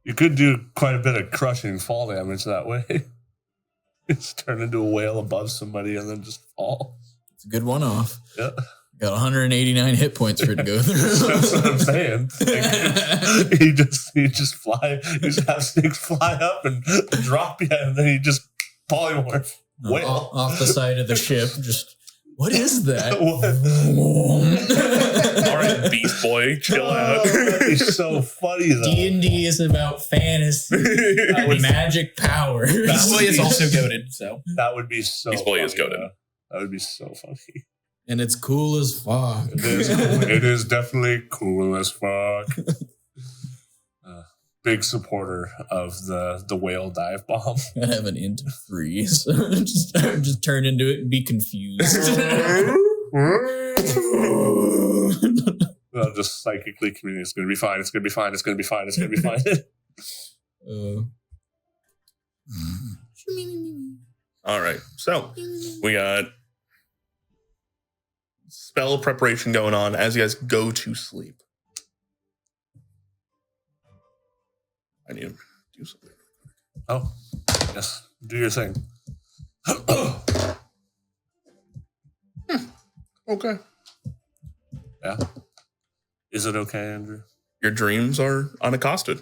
You could do quite a bit of crushing fall damage that way. Just turn into a whale above somebody and then just fall. It's a good one-off. Yeah. Got 189 hit points for it to go through. That's what I'm saying. Like, you just fly. You just have snakes fly up and drop you, and then you just polymorph. Whale. Off the side of the ship, just what is that? All right, Beast Boy, chill out. That'd be so funny though. D&D is about fantasy and magic power. Beast Boy is also goated, so. That would be so. Beast Boy funny, is goated. though. That would be so funny. And it's cool as fuck. It is. Cool. It is definitely cool as fuck. Big supporter of the whale dive bomb. I have an int of freeze. just turn into it and be confused. I'll just psychically communicate. It's gonna be fine. It's gonna be fine. It's gonna be fine. It's gonna be fine. All right, so we got spell preparation going on as you guys go to sleep. I need to do something. Oh, yes. Do your thing. Okay. Yeah. Is it okay, Andrew? Your dreams are unaccosted.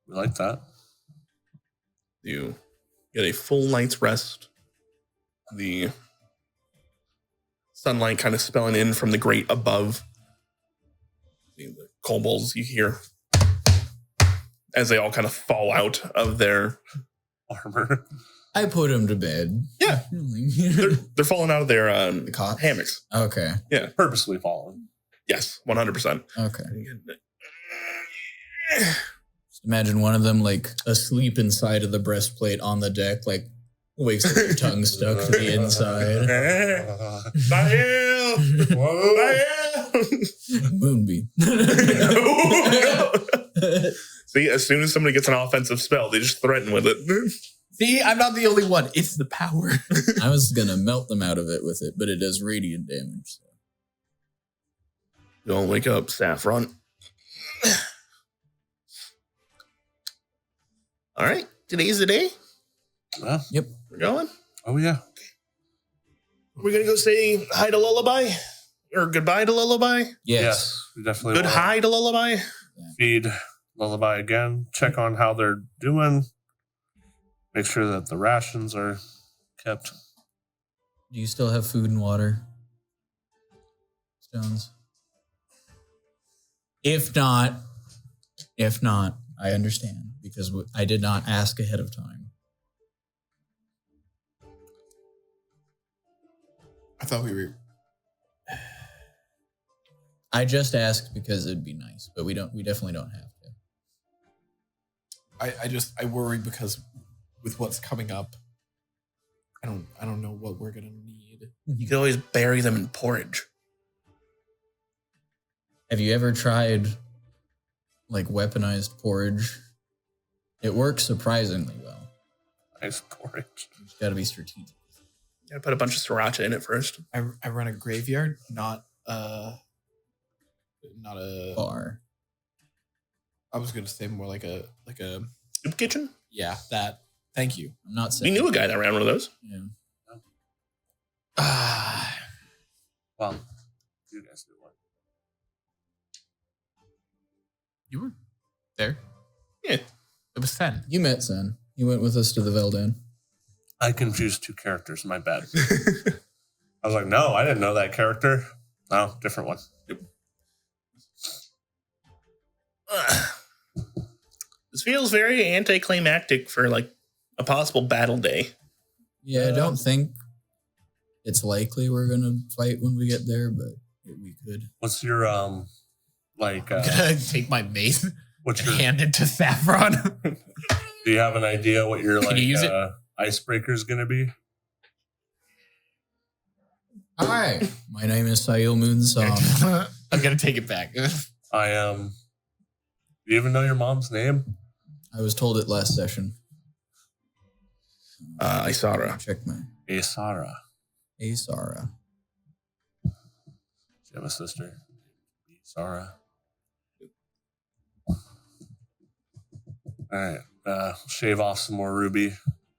We like that. You get a full night's rest. The sunlight kind of spelling in from the grate above. The kobolds you hear as they all kind of fall out of their Armor. I put him to bed. Yeah. they're falling out of their cots? hammocks. Okay. Purposely fallen. Yes, 100%. Okay. Just imagine one of them like asleep inside of the breastplate on the deck, like wakes up with their tongue stuck to the inside. Moonbeam. See, as soon as somebody gets an offensive spell, they just threaten with it. See, I'm not the only one. It's the power. I was gonna melt them out of it with it, but it does radiant damage. So. Don't wake up, Saffron. All right, today's the day. Yep. We're going. Oh, yeah. We're gonna go say hi to Lullaby, or goodbye to Lullaby. Yes. We definitely Good wanna hi to Lullaby. feed Lullaby again. Check on how they're doing. Make sure that the rations are kept. Do you still have food and water? Stones? If not, I understand because I did not ask ahead of time. I thought we were. I just asked because it'd be nice, but we definitely don't have to. I worry because with what's coming up, I don't know what we're gonna need. You could always bury them in porridge. Have you ever tried like weaponized porridge? It works surprisingly well. Nice porridge. You just gotta be strategic. You gotta put a bunch of sriracha in it first. I run a graveyard, not a Bar. I was gonna say more like a Soup kitchen? yeah, that. Thank you. I'm not We saying. knew a guy that ran one of those. Yeah. Well, you guys do one. You were there. Yeah. It was Sen. You met Sen. He went with us to the Veldan. I confused two characters. My bad. I was like, no, I didn't know that character. No, different one. Yep. This feels very anticlimactic for like a possible battle day. Yeah, I don't think it's likely we're gonna fight when we get there, but we could. What's your like? I'm gonna take my mace What's and your? hand it to Saffron. Do you have an idea what your Can like you use it? icebreaker is gonna be? Hi, my name is Saiel Moonsong. I'm gonna take it back. I am. Do you even know your mom's name? I was told it last session. Isara. Check my Asara. Asara. Do you have a sister? Asara. All right. Shave off some more ruby.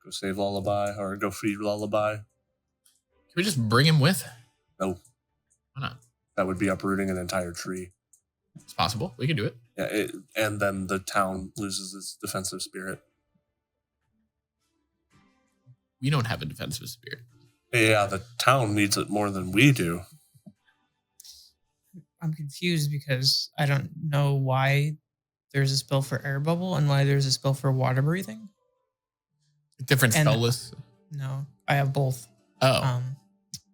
Go save Lullaby or go feed Lullaby. Can we just bring him with? No, Why not? that would be uprooting an entire tree. It's possible. We can do it. Yeah, and then the town loses its defensive spirit. We don't have a defensive spirit. Yeah, the town needs it more than we do. I'm confused because I don't know why there's a spell for air bubble and why there's a spell for water breathing. Different And- spell list. No, I have both. Oh.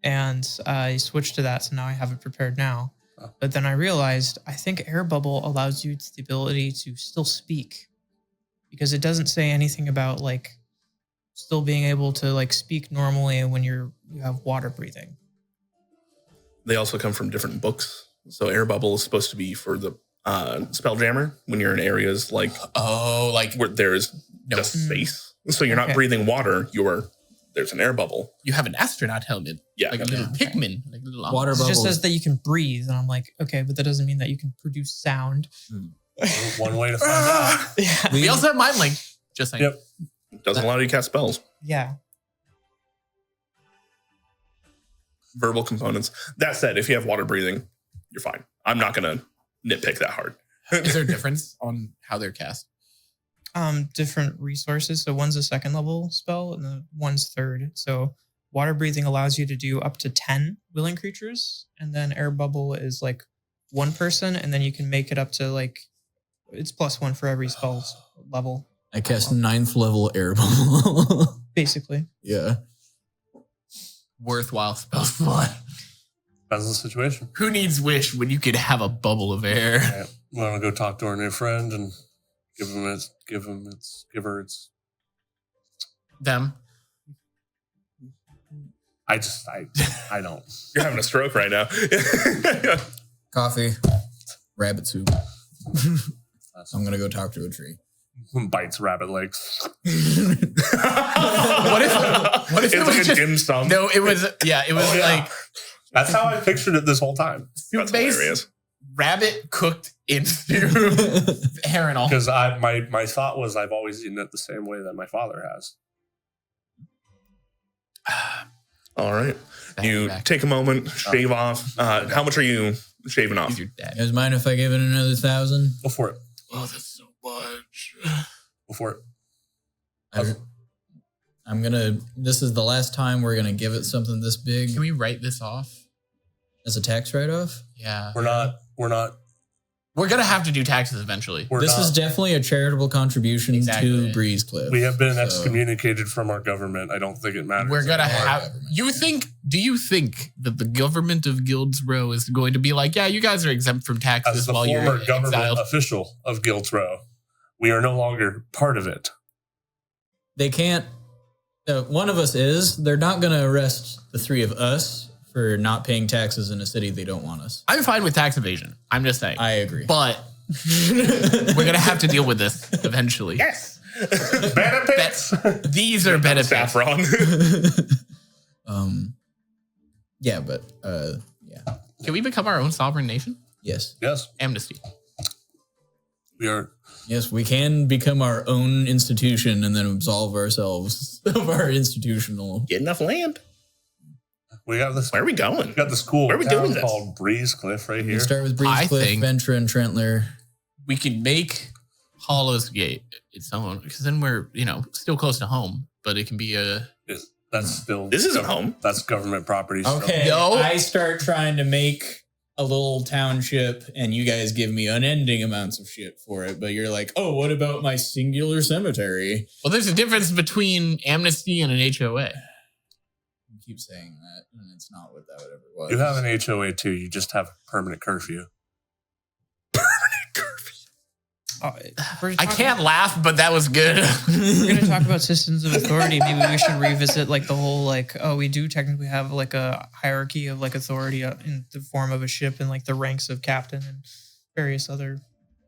And I switched to that, so now I have it prepared now. Oh. But then I realized I think air bubble allows you the ability to still speak, because it doesn't say anything about like still being able to like speak normally when you have water breathing. They also come from different books. So air bubble is supposed to be for the spelljammer when you're in areas like Oh, like where there is just space. So you're not Okay. breathing water. There's an air bubble. you have an astronaut helmet. Yeah. Like a little Pikmin. Like a little Water It just bubbles. says that you can breathe, and I'm like, okay, but that doesn't mean that you can produce sound. One way to find out. Yeah. We also have mind link. Just saying. Yep. Doesn't allow you to cast spells. Yeah. Verbal components. That said, if you have water breathing, you're fine. I'm not going to nitpick that hard. Is there a difference on how they're cast? Different resources. So one's a second level spell and the one's third. So water breathing allows you to do up to 10 willing creatures, and then air bubble is like one person, and then you can make it up to like it's +1 for every spell level, I cast 9th level air bubble. basically. Yeah. Worthwhile spell slot. Depends on the situation. Who needs wish when you could have a bubble of air? Yeah. Want to go talk to our new friend and give her its. Them. I don't. You're having a stroke right now. Coffee. Rabbit soup. I'm gonna go talk to a tree. Bites rabbit legs. What if It's it was like a just, dim sum. No, it was like That's how I pictured it this whole time. soup That's base hilarious. rabbit cooked into hair and all. Because my thought was I've always eaten it the same way that my father has. All right. Back You to back. take a moment, shave off. How much are you shaving off? He's your dad. You guys mind if I give it another 1,000? Go for it. Oh, that's so much. Go for it. I'm gonna. This is the last time we're gonna give it something this big Can we write this off? as a tax write-off. Yeah. We're not. We're gonna have to do taxes eventually. This is definitely a charitable contribution Exactly. to Breeze Cliff. We have been So- excommunicated from our government. I don't think it matters. We're gonna anymore. have. Do you think that the government of Guilds Row is going to be like, yeah, you guys are exempt from taxes As the while you're former government exiled? official of Guilds Row, we are no longer part of it. They can't. One of us is. They're not going to arrest the three of us for not paying taxes in a city they don't want us. I'm fine with tax evasion. I'm just saying. I agree. But we're going to have to deal with this eventually. Yes. Benefits. These are benefits. Saffron. Yeah, but yeah. Can we become our own sovereign nation? Yes. Yes, Amnesty. we are. Yes, we can become our own institution and then absolve ourselves of our institutional. Get enough land. We got this. Where are we going? We got this cool Where are we town doing this? called Breeze Cliff right We here. start with I Breeze Cliff, think- Ventura, and Trentler. We can make Hollow's Gate its own because then we're, still close to home, but it can be a. That's still. This isn't home. That's government property. still. Okay, Yo. I start trying to make a little township, and you guys give me unending amounts of shit for it. But you're like, oh, what about my singular cemetery? Well, there's a difference between amnesty and an HOA. You keep saying that, and it's not what that ever was. You have an HOA too. You just have permanent curfew. I can't laugh, but that was good. We're going to talk about systems of authority. Maybe we should revisit like the whole we do technically have like a hierarchy of like authority in the form of a ship and like the ranks of captain and various other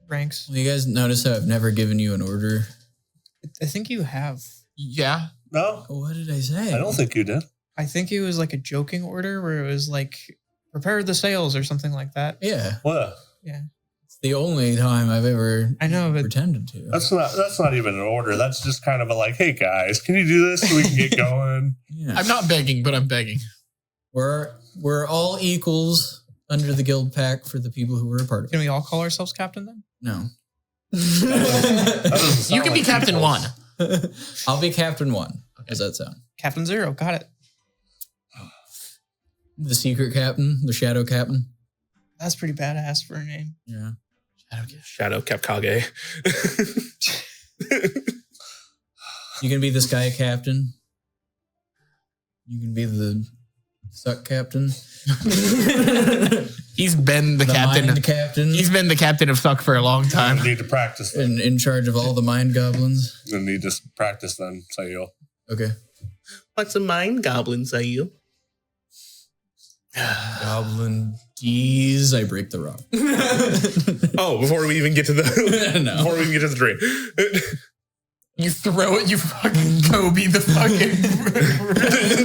ranks. Well, you guys notice how I've never given you an order? I think you have. Yeah. No, What did I say? I don't think you did. I think it was like a joking order where it was like prepare the sails or something like that. Yeah, What? Yeah. it's the only time I've ever I know, but pretended to. That's not even an order. That's just kind of a like, hey guys, can you do this so we can get going? Yeah. I'm not begging, but I'm begging. We're all equals under the guild pact for the people who were a part of it. can we all call ourselves captain then? No. That doesn't sound You can be like Captain equals. 1. I'll be Captain 1. How's that sound? Captain 0, got it. The secret captain, the shadow captain. That's pretty badass for a name. Yeah. Shadow Kepkage. You can be the sky captain. You can be the suck captain. He's been the captain. mind captain. He's been the captain of Suck for a long time. You need to practice. Then. in charge of all the mind goblins. You need to practice then, Saiel. Okay. What's a mind goblin, Saiel? Goblin D's. I break the rock. Oh, before we even get to the No. before we even get to the tree. You throw it, you fucking Kobe the fucking.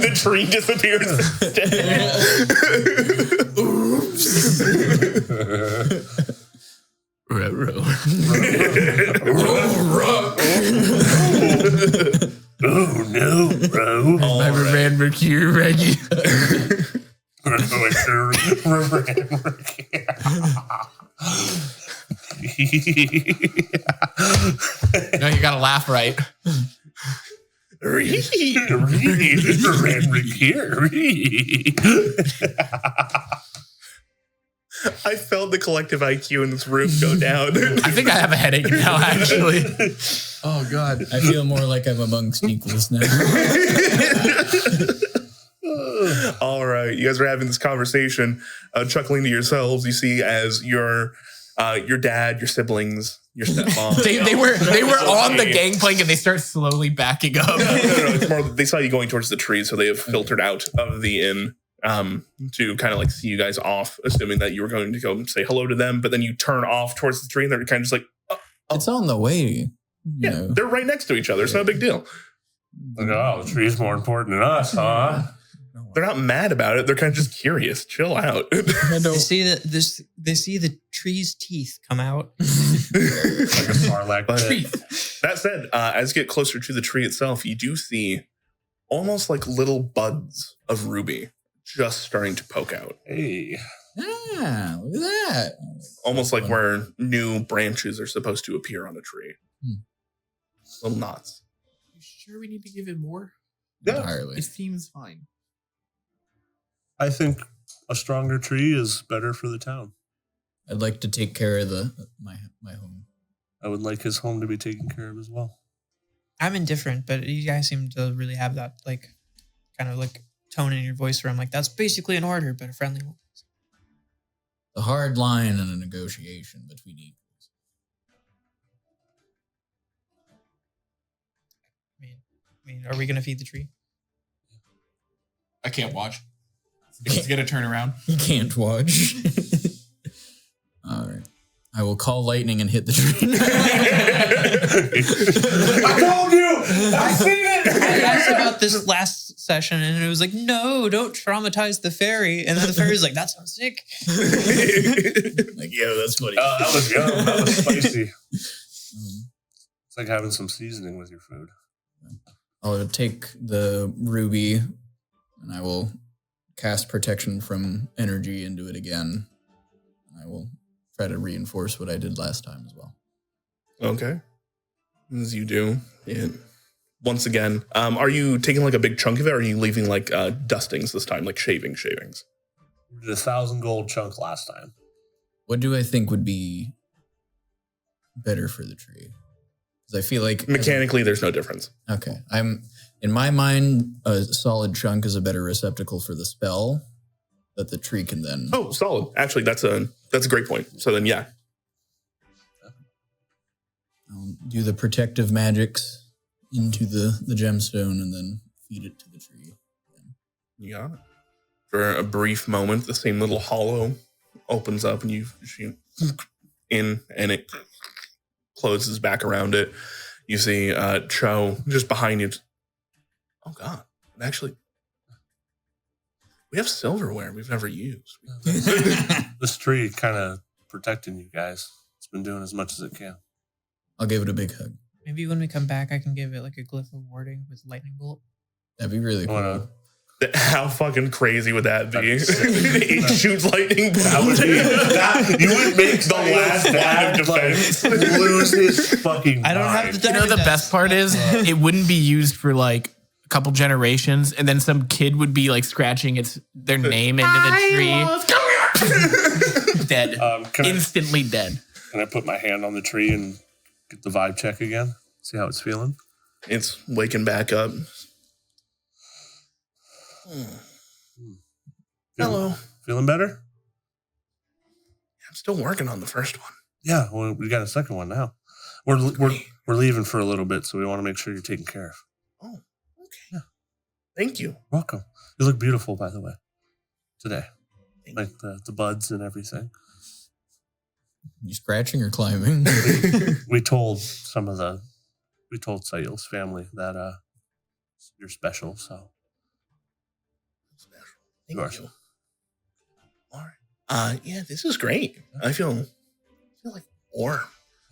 The tree disappears. Oh no, bro. My Teran Raquir, Reggie. No, you gotta laugh right. I felt the collective IQ in this room go down. I think I have a headache now, actually. Oh God. I feel more like I'm amongst equals now. All right, you guys are having this conversation, chuckling to yourselves. You see, as your dad, your siblings, your stepmom. They were on the gangplank and they start slowly backing up. No. It's more they saw you going towards the tree, so they have filtered out of the inn to kind of like see you guys off, assuming that you were going to go say hello to them. But then you turn off towards the tree, and they're kind of just like, It's on the way. You yeah, know. they're right next to each other. It's not a big deal. Like, oh, the tree's more important than us, huh? They're not mad about it. They're kind of just curious. Chill out. They see the tree's teeth come out. Like a Sarlacc But pit. that said, as you get closer to the tree itself, you do see almost like little buds of ruby just starting to poke out. Hey. Ah, look at that. Almost like where new branches are supposed to appear on a tree. Little knots. You sure we need to give it more? Entirely. It seems fine. I think a stronger tree is better for the town. I'd like to take care of my home. I would like his home to be taken care of as well. I'm indifferent, but you guys seem to really have that like kind of like tone in your voice where I'm like, that's basically an order, but a friendly one. The hard line in a negotiation between equals. mean, are we going to feed the tree? I can't watch. It's gonna turn around. You can't watch. All right. I will call lightning and hit the tree. I told you! I seen it! I asked about this last session and it was like, no, don't traumatize the fairy. And then the fairy's like, that sounds sick. Like, yeah, that's funny. That was yum. That was spicy. It's like having some seasoning with your food. I'll take the ruby and I will cast protection from energy into it again. I will try to reinforce what I did last time as well. Okay. As you do. And once again, are you taking like a big chunk of it or are you leaving like dustings this time, like shavings? We did 1,000 gold chunk last time. What do I think would be better for the tree? Because I feel like Mechanically, there's no difference. Okay. In my mind, a solid chunk is a better receptacle for the spell that the tree can then. Oh, solid. Actually, that's a great point. So then, yeah. I'll do the protective magics into the gemstone and then feed it to the tree. You got it. For a brief moment, the same little hollow opens up and you shoot in and it closes back around it. You see Cho just behind you. Oh, God. Actually, we have silverware we've never used. This tree kind of protecting you guys. It's been doing as much as it can. I'll give it a big hug. Maybe when we come back, I can give it like a glyph of warding with lightning bolt. That'd be really cool. How fucking crazy would that be? It shoots lightning. That would be you would make the last line of defense lose his fucking I don't mind. have to. You know, the best part is it wouldn't be used for like a couple generations, and then some kid would be like scratching their name into the tree. Dead. Instantly dead. Can I put my hand on the tree and get the vibe check again? See how it's feeling? It's waking back up. Hello. Feeling better? I'm still working on the first one. Yeah, well, we got a second one now. We're leaving for a little bit, so we want to make sure you're taken care of. Oh, okay. Yeah. Thank you. Welcome. You look beautiful, by the way, today. Like the buds and everything. You scratching or climbing? We told Saiels' family that you're special, so. Thank you. All right. Yeah, this is great. I feel like warm.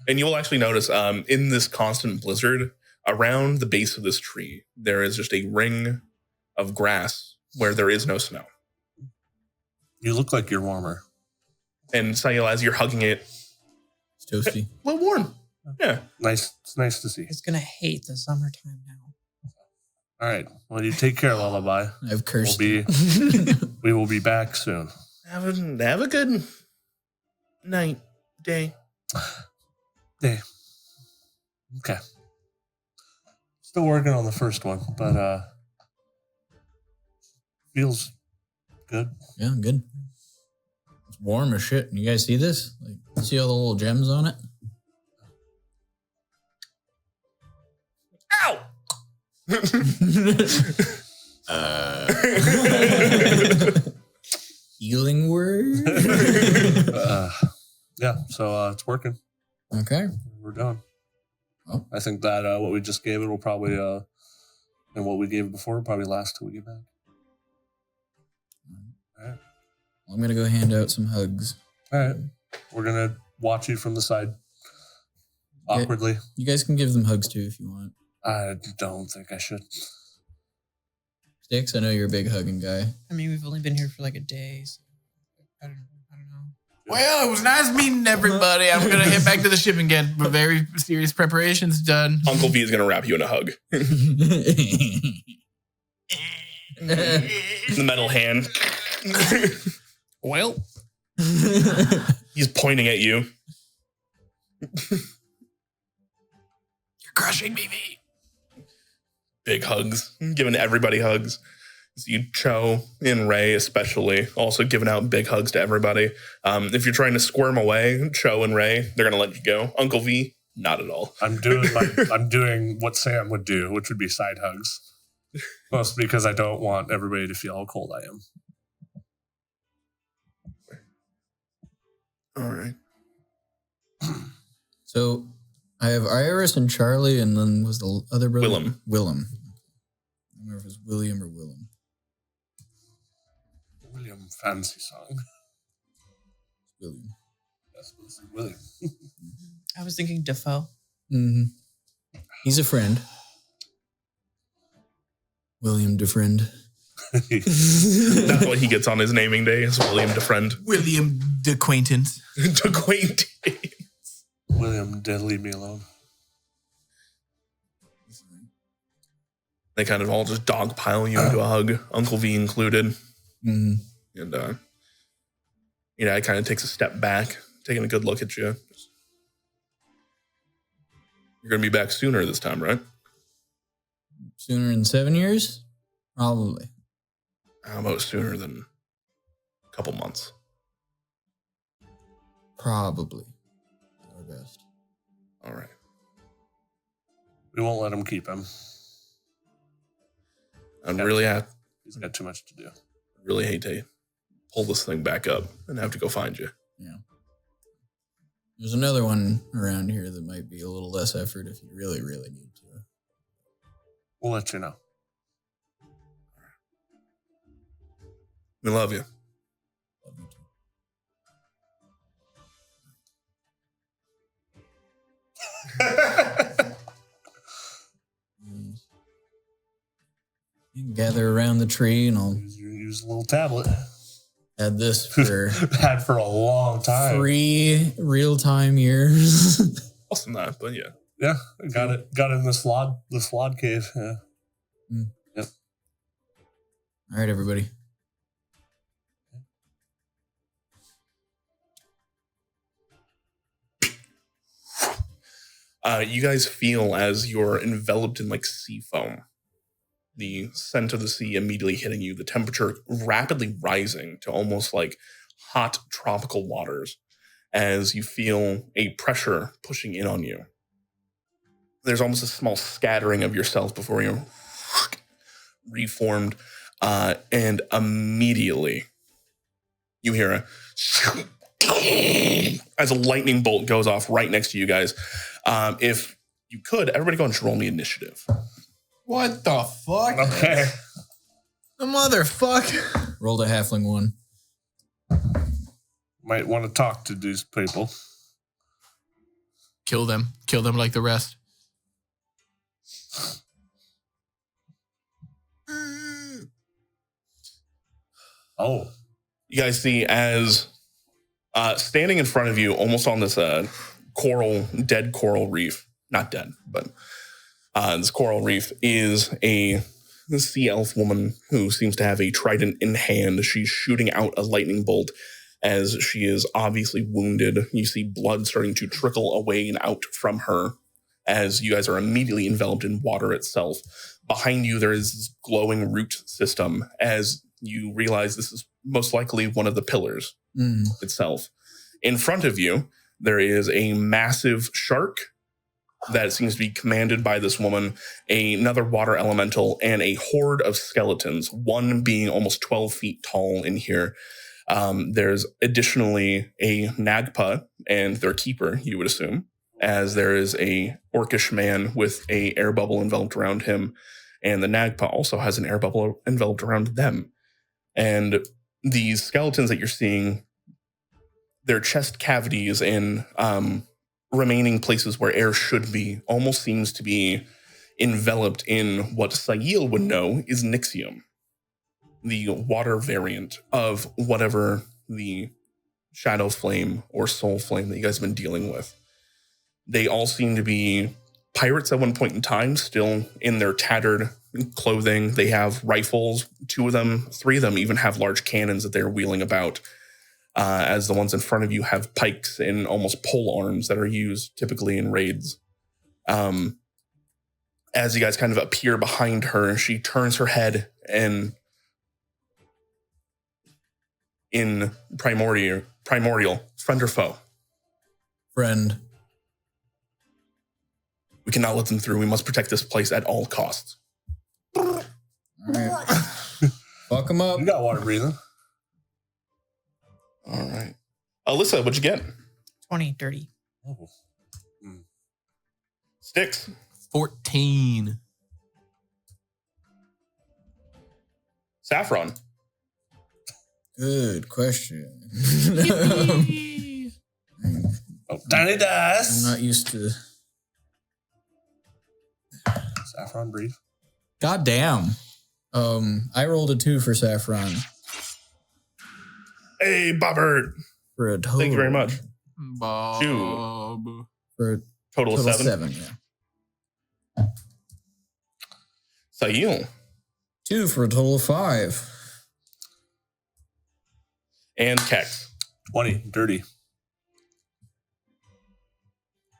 And you will actually notice in this constant blizzard, around the base of this tree, there is just a ring of grass where there is no snow. You look like you're warmer. And Saiel, as you're hugging it, It's toasty. a little warm. Yeah. Nice. It's nice to see. It's gonna hate the summertime now. All right. Well, you take care, Lullaby. I've cursed. We will be back soon. Have a good night, day. Day. Okay. Still working on the first one, but feels good. Yeah, good. It's warm as shit. You guys see this? Like, see all the little gems on it? Ow! Healing word? Yeah, so it's working. Okay. We're done. Oh. I think that what we just gave it will probably, and what we gave it before will probably last till we get back. All right. I'm going to go hand out some hugs. All right. We're going to watch you from the side. Awkwardly. You guys can give them hugs too if you want. I don't think I should. Sticks, I know you're a big hugging guy. I mean, we've only been here for like a day, so I don't know. Well, it was nice meeting everybody. I'm going to head back to the ship and get very serious preparations done. Uncle V is going to wrap you in a hug. The metal hand. Well, He's pointing at you. You're crushing me, V. Big hugs. Giving everybody hugs. You, Cho, and Ray especially, also giving out big hugs to everybody. If you're trying to squirm away, Cho and Ray, they're going to let you go. Uncle V, Not at all. I'm doing what Sam would do, which would be side hugs. Mostly because I don't want everybody to feel how cold I am. All right. So I have Iris and Charlie, and then was the other brother? Willem. Willem. I don't remember if it was William or Willem. William fancy song. William. Yes, it's William. I was thinking Defoe. Mm-hmm. He's a friend. William DeFriend. That's what he gets on his naming day is William DeFriend. William DeQuaintance. DeQuaint. William did leave me alone. They kind of all just dogpile you into a hug, Uncle V included. Mm-hmm. And, it kind of takes a step back, taking a good look at you. You're going to be back sooner this time, right? Sooner than 7 years? Probably. How about sooner than a couple months? Probably. Our best. All right. We won't let him keep him. He's got too much to do. Really hate to pull this thing back up and have to go find you. Yeah. There's another one around here that might be a little less effort if you really, really need to. We'll let you know. We love you. Love you too. You can gather around the tree and I'll Use a little tablet. add this for Had for a long time. 3 real-time years. Less than that, but yeah. Yeah, I got it. Got it in the slod cave. Yeah. Mm. Yep. All right, everybody. You guys feel as you're enveloped in like sea foam, the scent of the sea immediately hitting you, the temperature rapidly rising to almost like hot tropical waters as you feel a pressure pushing in on you. There's almost a small scattering of yourself before you're reformed, and immediately you hear as a lightning bolt goes off right next to you guys. If you could, everybody go and roll me initiative. What the fuck? Okay. The motherfucker. Rolled a halfling 1. Might want to talk to these people. Kill them like the rest. Oh. You guys see as standing in front of you, almost on this dead coral reef, not dead, but this coral reef is a sea elf woman who seems to have a trident in hand. She's shooting out a lightning bolt as she is obviously wounded. You see blood starting to trickle away and out from her as you guys are immediately enveloped in water itself. Behind you, there is this glowing root system as you realize this is most likely one of the pillars itself. In front of you, there is a massive shark that seems to be commanded by this woman, another water elemental, and a horde of skeletons, one being almost 12 feet tall in here. There's additionally a Nagpa and their keeper, you would assume, as there is a orcish man with a air bubble enveloped around him, and the Nagpa also has an air bubble enveloped around them. And these skeletons that you're seeing, their chest cavities and remaining places where air should be almost seems to be enveloped in what Saiel would know is Nixium, the water variant of whatever the shadow flame or soul flame that you guys have been dealing with. They all seem to be pirates at one point in time, still in their tattered clothing. They have rifles. 2 of them, 3 of them even have large cannons that they're wheeling about, as the ones in front of you have pikes and almost pole arms that are used typically in raids. As you guys kind of appear behind her, she turns her head and in primordial, friend or foe? Friend. We cannot let them through. We must protect this place at all costs. All right. Fuck them up. You got water breathing. All right. Alyssa, what'd you get? 20, dirty. Oh. Sticks. 14. Saffron. Good question. Oh, tiny I'm dice. not used to. Saffron breathe. God damn. I rolled a 2 for Saffron Hey, Bobbert. for a total. Thank you very much. Bob. For a Total of total 7. 7, yeah. Saiel. 2 for a total of 5. And Kex. 20, dirty.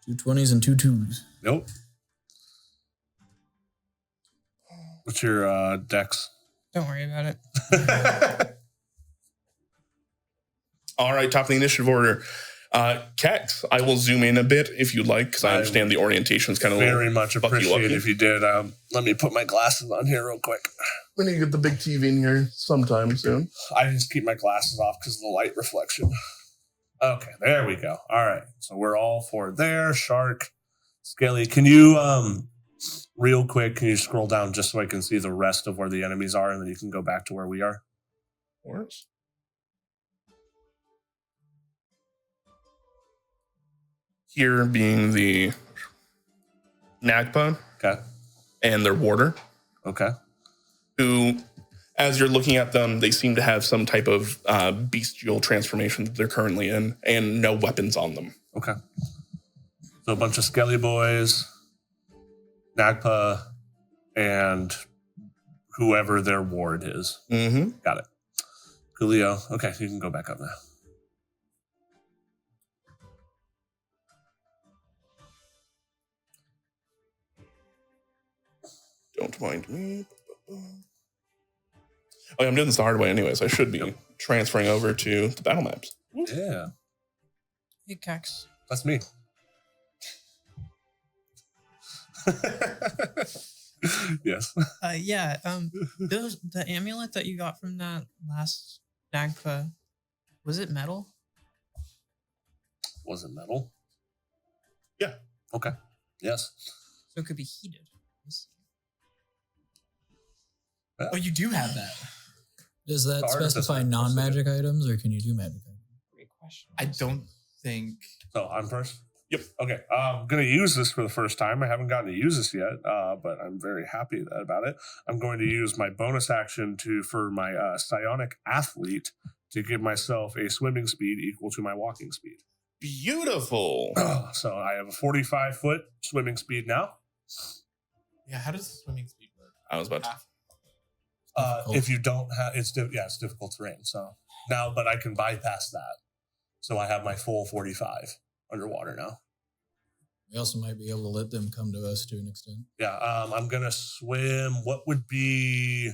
2 20s and 2 2s. Nope. What's your dex? Don't worry about it. All right, top of the initiative order. Kex, I will zoom in a bit if you'd like, because I understand the orientation is kind of Very much fuck you up appreciate here. if you did. Let me put my glasses on here real quick. We need to get the big TV in here sometime soon. I just keep my glasses off because of the light reflection. Okay, there we go. All right, so we're all for there. Shark, Skelly, can you real quick? Can you scroll down just so I can see the rest of where the enemies are, and then you can go back to where we are? Of course. Here being the Nagpa Okay. and their warder, Okay. who, as you're looking at them, they seem to have some type of bestial transformation that they're currently in, and no weapons on them. Okay. So a bunch of Skelly boys, Nagpa, and whoever their ward is. Mm-hmm. Got it. Coolio. Okay, you can go back up now. Don't mind me. Oh, I'm doing this the hard way anyways. I should be transferring over to the battle maps. Yeah, Hey, Kex. that's me. Yes. Yeah. The amulet that you got from that last Nagpa, was it metal? Was it metal? Yeah. Okay. Yes. So it could be heated. Let's see. Oh, you do have that. Does that The artificer specify person. non-magic items, or can you do magic items? Great question. I don't think. So I'm first. Yep. Okay. I'm going to use this for the first time. I haven't gotten to use this yet, but I'm very happy about it. I'm going to use my bonus action for my psionic athlete to give myself a swimming speed equal to my walking speed. Beautiful. So I have a 45-foot swimming speed now. Yeah, how does swimming speed work? I was about to. If you don't have, it's difficult terrain. So now, but I can bypass that. So I have my full 45 underwater now. We also might be able to let them come to us to an extent. Yeah, I'm gonna swim. What would be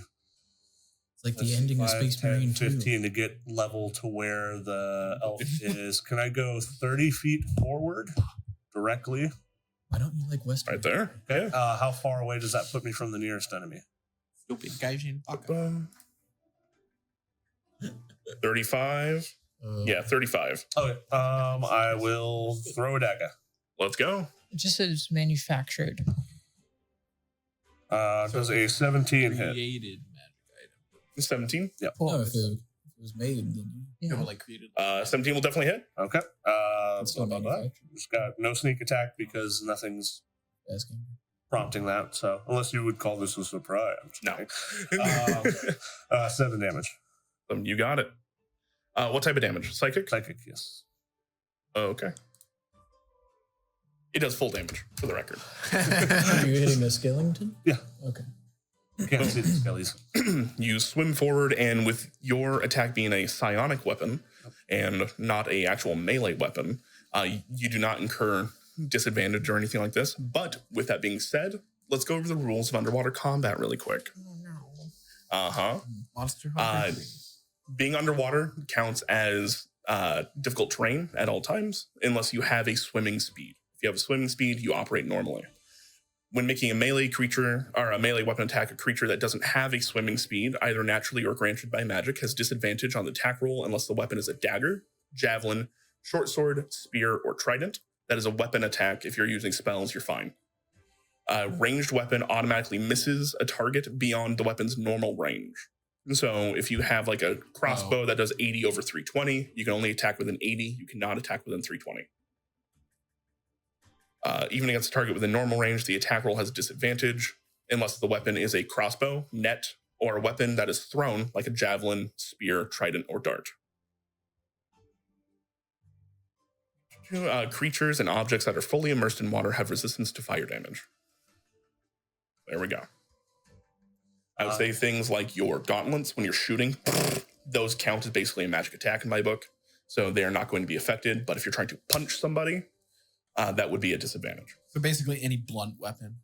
It's like let's the see, ending of 5, Space 10, Marine 2. 15 to get level to where the elf is? Can I go 30 feet forward directly? Why don't you like Western? Right there. Okay. How far away does that put me from the nearest enemy? Stupid Gaijin. Yeah. 35. Yeah, 35. Okay. I will throw a dagger. Let's go. It just says manufactured. Does a 17 hit? Created magic item. 17. Yep. No, if it was made, then Yeah, but like created. 17 will definitely hit. Okay. it's still Blah, blah, blah. manufactured. Just got no sneak attack because nothing's Asking. prompting that. So unless you would call this a surprise. No. 7 damage. You got it. What type of damage? Psychic? Psychic, yes. Oh, okay. It does full damage, for the record. Are you hitting a Skellington? Yeah. Okay. You can't see the skellies. You swim forward, and with your attack being a psionic weapon and not a actual melee weapon, you do not incur disadvantage or anything like this. But with that being said, let's go over the rules of underwater combat really quick. Oh no. Uh-huh. Monster Hunter 3. Being underwater counts as difficult terrain at all times, unless you have a swimming speed. If you have a swimming speed, you operate normally. when making a melee creature or a melee weapon attack, a creature that doesn't have a swimming speed, either naturally or granted by magic, has disadvantage on the attack roll unless the weapon is a dagger, javelin, short sword, spear, or trident. That is a weapon attack. If you're using spells, you're fine. Ranged weapon automatically misses a target beyond the weapon's normal range. And so if you have like a crossbow that does 80 over 320, you can only attack within 80. You cannot attack within 320. Even against a target within normal range, the attack roll has disadvantage unless the weapon is a crossbow, net, or a weapon that is thrown like a javelin, spear, trident, or dart. Creatures and objects that are fully immersed in water have resistance to fire damage. There we go. I would say things like your gauntlets, when you're shooting, those count as basically a magic attack in my book. So they are not going to be affected. But if you're trying to punch somebody, that would be a disadvantage. So basically any blunt weapon,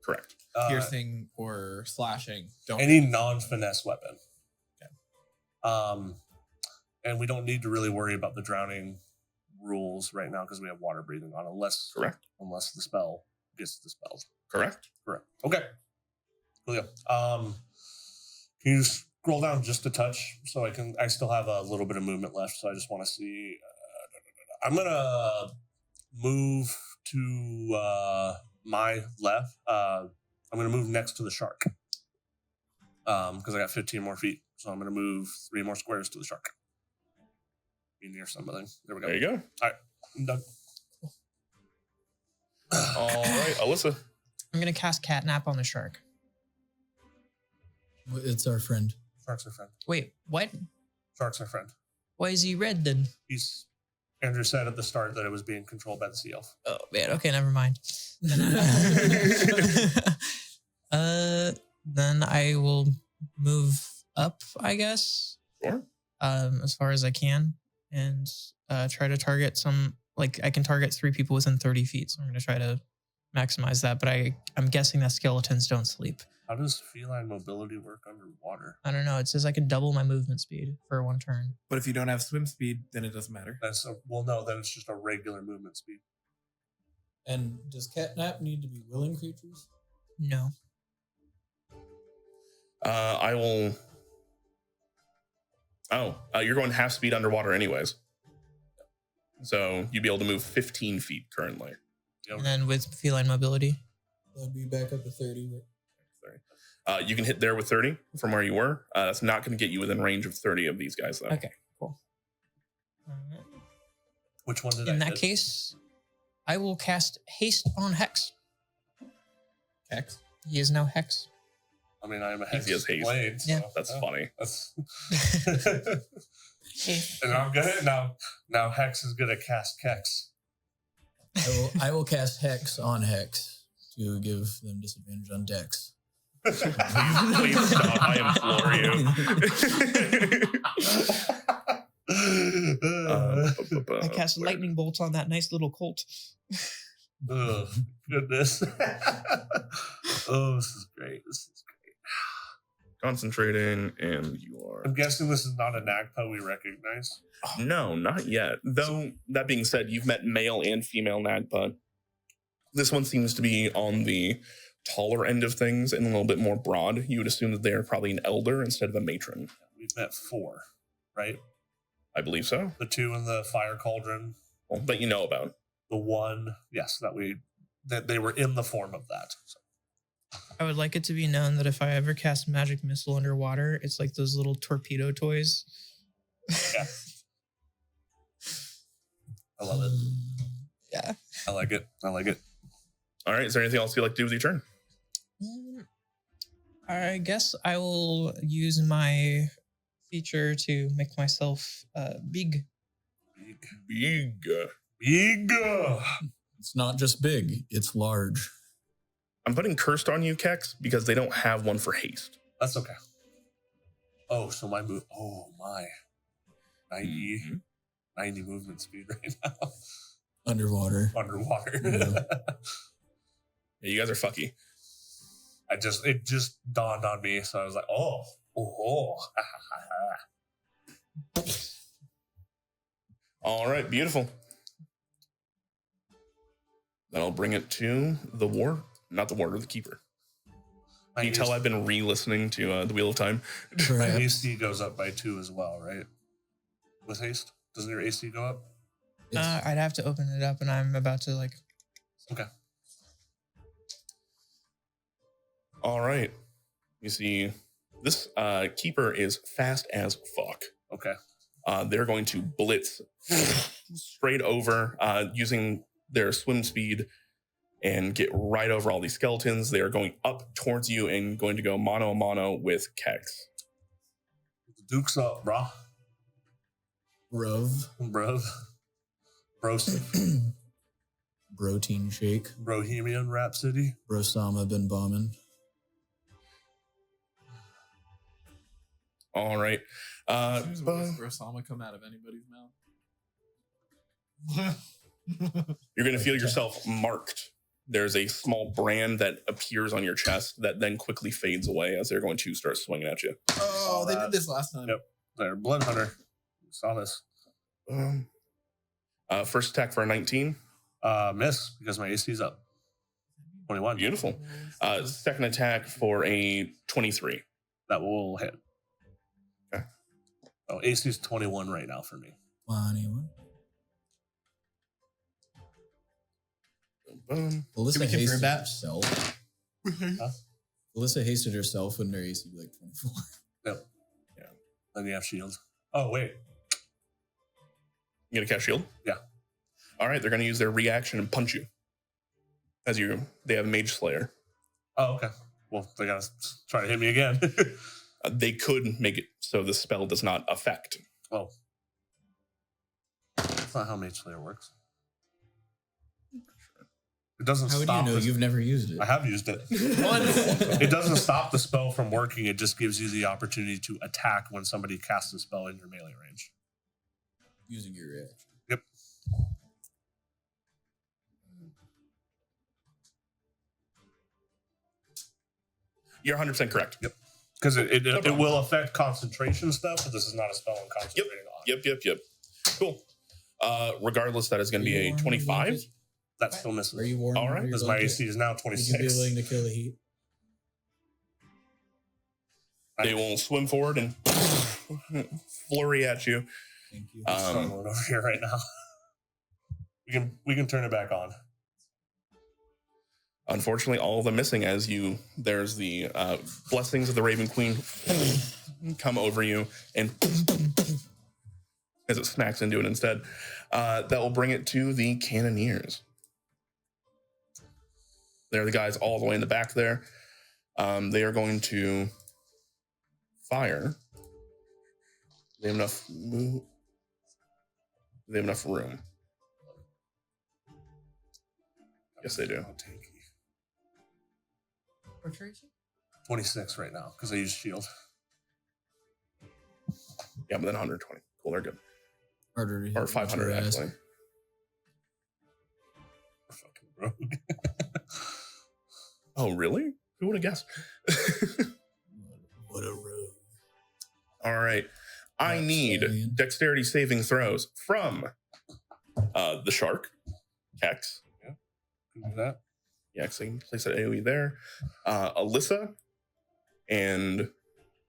Correct. piercing or slashing. Any non-finesse weapon. Okay. And we don't need to really worry about the drowning rules right now because we have water breathing on, unless the spell gets dispelled. Correct. Okay. Cool. Can you scroll down just a touch so I still have a little bit of movement left, so I just want to see. I'm gonna move to my left. I'm gonna move next to the shark because I got 15 more feet, so I'm gonna move 3 more squares to the shark. Be near something. There we go. There you go. All right, I'm done. All right, Alyssa. I'm gonna cast Catnap on the shark. It's our friend. Shark's our friend. Wait, what? Shark's our friend. Why is he red then? Andrew said at the start that it was being controlled by the sea elf. Oh man, okay, never mind. Then I will move up, I guess. Sure. As far as I can, and try to target I can target 3 people within 30 feet. So I'm gonna try to maximize that, but I'm guessing that skeletons don't sleep. How does feline mobility work underwater? I don't know. It says I can double my movement speed for 1 turn. But if you don't have swim speed, then it doesn't matter. No, then it's just a regular movement speed. And does catnap need to be willing creatures? No. I will. You're going half speed underwater anyways. So you'd be able to move 15 feet currently. Yep. And then with feline mobility? That'd be back up to 30. You can hit there with 30 from where you were. That's not going to get you within range of 30 of these guys, though. Okay, cool. Which one did In I that hit? case, I will cast Haste on Hex. Hex? He is now Hex. I mean, I'm a hex Easy as haste. blade, so Yeah. That's funny. That's and I'm gonna now Hex is gonna cast Kex. I will cast Hex on Hex to give them disadvantage on Dex. Please stop. I implore you. I cast Lightning Bolts on that nice little colt. Oh, goodness. Oh, this is great. Concentrating, and you are. I'm guessing this is not a Nagpa we recognize. No, not yet. Though, that being said, you've met male and female Nagpa. This one seems to be on the taller end of things and a little bit more broad. You would assume that they are probably an elder instead of a matron. We've met 4, right? I believe so. The 2 in the fire cauldron. Well, that you know about. The 1, yes, that they were in the form of that. So. I would like it to be known that if I ever cast Magic Missile underwater, it's like those little torpedo toys. Yeah. I love it. Yeah. I like it. All right. Is there anything else you'd like to do with your turn? I guess I will use my feature to make myself big. Big. It's not just big, it's large. I'm putting cursed on you, Kex, because they don't have one for haste. That's okay. Oh, so my move. Oh, my. 90 movement speed right now. Underwater. Underwater. Yeah, you guys are fucky. It just dawned on me, so I was like, oh. All right, beautiful. That'll bring it to the war not the warder, the keeper. My Can you tell I've been re-listening to the Wheel of Time? My Perhaps. AC goes up by 2 as well, right? With haste? Doesn't your AC go up? Yes. I'd have to open it up, and I'm about to like. Okay. All right. You see, this keeper is fast as fuck. Okay. They're going to blitz straight over using their swim speed and get right over all these skeletons. They are going up towards you and going to go mano a mano with Kex. Duke's up, brah. Bruv. Bruv. Bros. Protein shake. Bohemian Rhapsody. Brosama been bombing. All right. There's a worst Rosama come out of anybody's mouth. You're going to feel yourself marked. There's a small brand that appears on your chest that then quickly fades away as they're going to start swinging at you. Oh, they did this last time. Yep. There, Blood Hunter. Saw this. First attack for a 19. Miss because my AC's up. 21. Beautiful. Second attack for a 23. That will hit. Okay. Oh, AC's 21 right now for me. 21. Boom. Alyssa Can we confirm hasted that? herself. Huh? Alyssa hasted herself when her AC be like 24. Yep. Yeah. Then you have shield. Oh, wait. You gonna cast shield? Yeah. All right, they're gonna use their reaction and punch you. They have Mage Slayer. Oh, okay. Well, they gotta try to hit me again. They could make it so the spell does not affect. Oh. That's not how Mage Slayer works. It doesn't How would stop. you know? the- You've never used it. I have used it. It doesn't stop the spell from working. It just gives you the opportunity to attack when somebody casts a spell in your melee range. Using your reaction. Yep. You're 100% correct. Yep. Because it problem. will affect concentration stuff, but this is not a spell I'm concentrating on. Yep. Cool. Regardless, that is going to be a 25. That still misses. Are you warned? All right, Because my AC is now Would you be 26. willing to kill the heat? They will swim forward and flurry at you. Thank you. I'm struggling over here right now. We can turn it back on. Unfortunately, all of them missing as there's the blessings of the Raven Queen come over you and as it smacks into it instead. That will bring it to the Cannoneers. They're the guys all the way in the back there. They are going to fire. They have enough room. Yes, they do. 26 right now because I used shield. Yeah, but then 120. Cool, they're good. Harder to hit Or 500 your ass. actually. Fucking rogue. Oh, really? Who would have guessed? What a rogue. All right. I That's need alien. dexterity saving throws from the shark, Kex. Can do that. Yeah, because I can place that AoE there. Alyssa and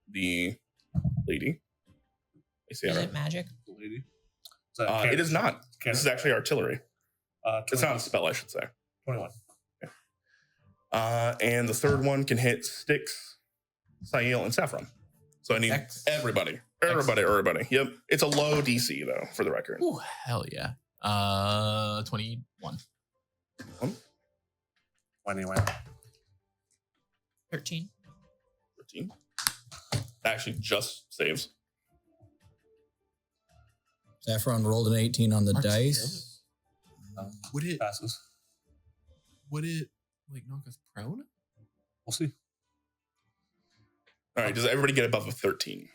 the lady. Is it magic? The lady. Is that It is not. cannon? This is actually artillery. It's not a 21. spell, I should say. 21. And the third one can hit Styx, Saiel, and Saffron. So I need X. everybody. Everybody. Yep. It's a low DC, though, for the record. Ooh, hell yeah. 21. Anyway. 13. 13. Actually, just saves. Saffron rolled an 18 on the dice. Would it Passes. like knock us prone? We'll see. All right. Does everybody get above a 13?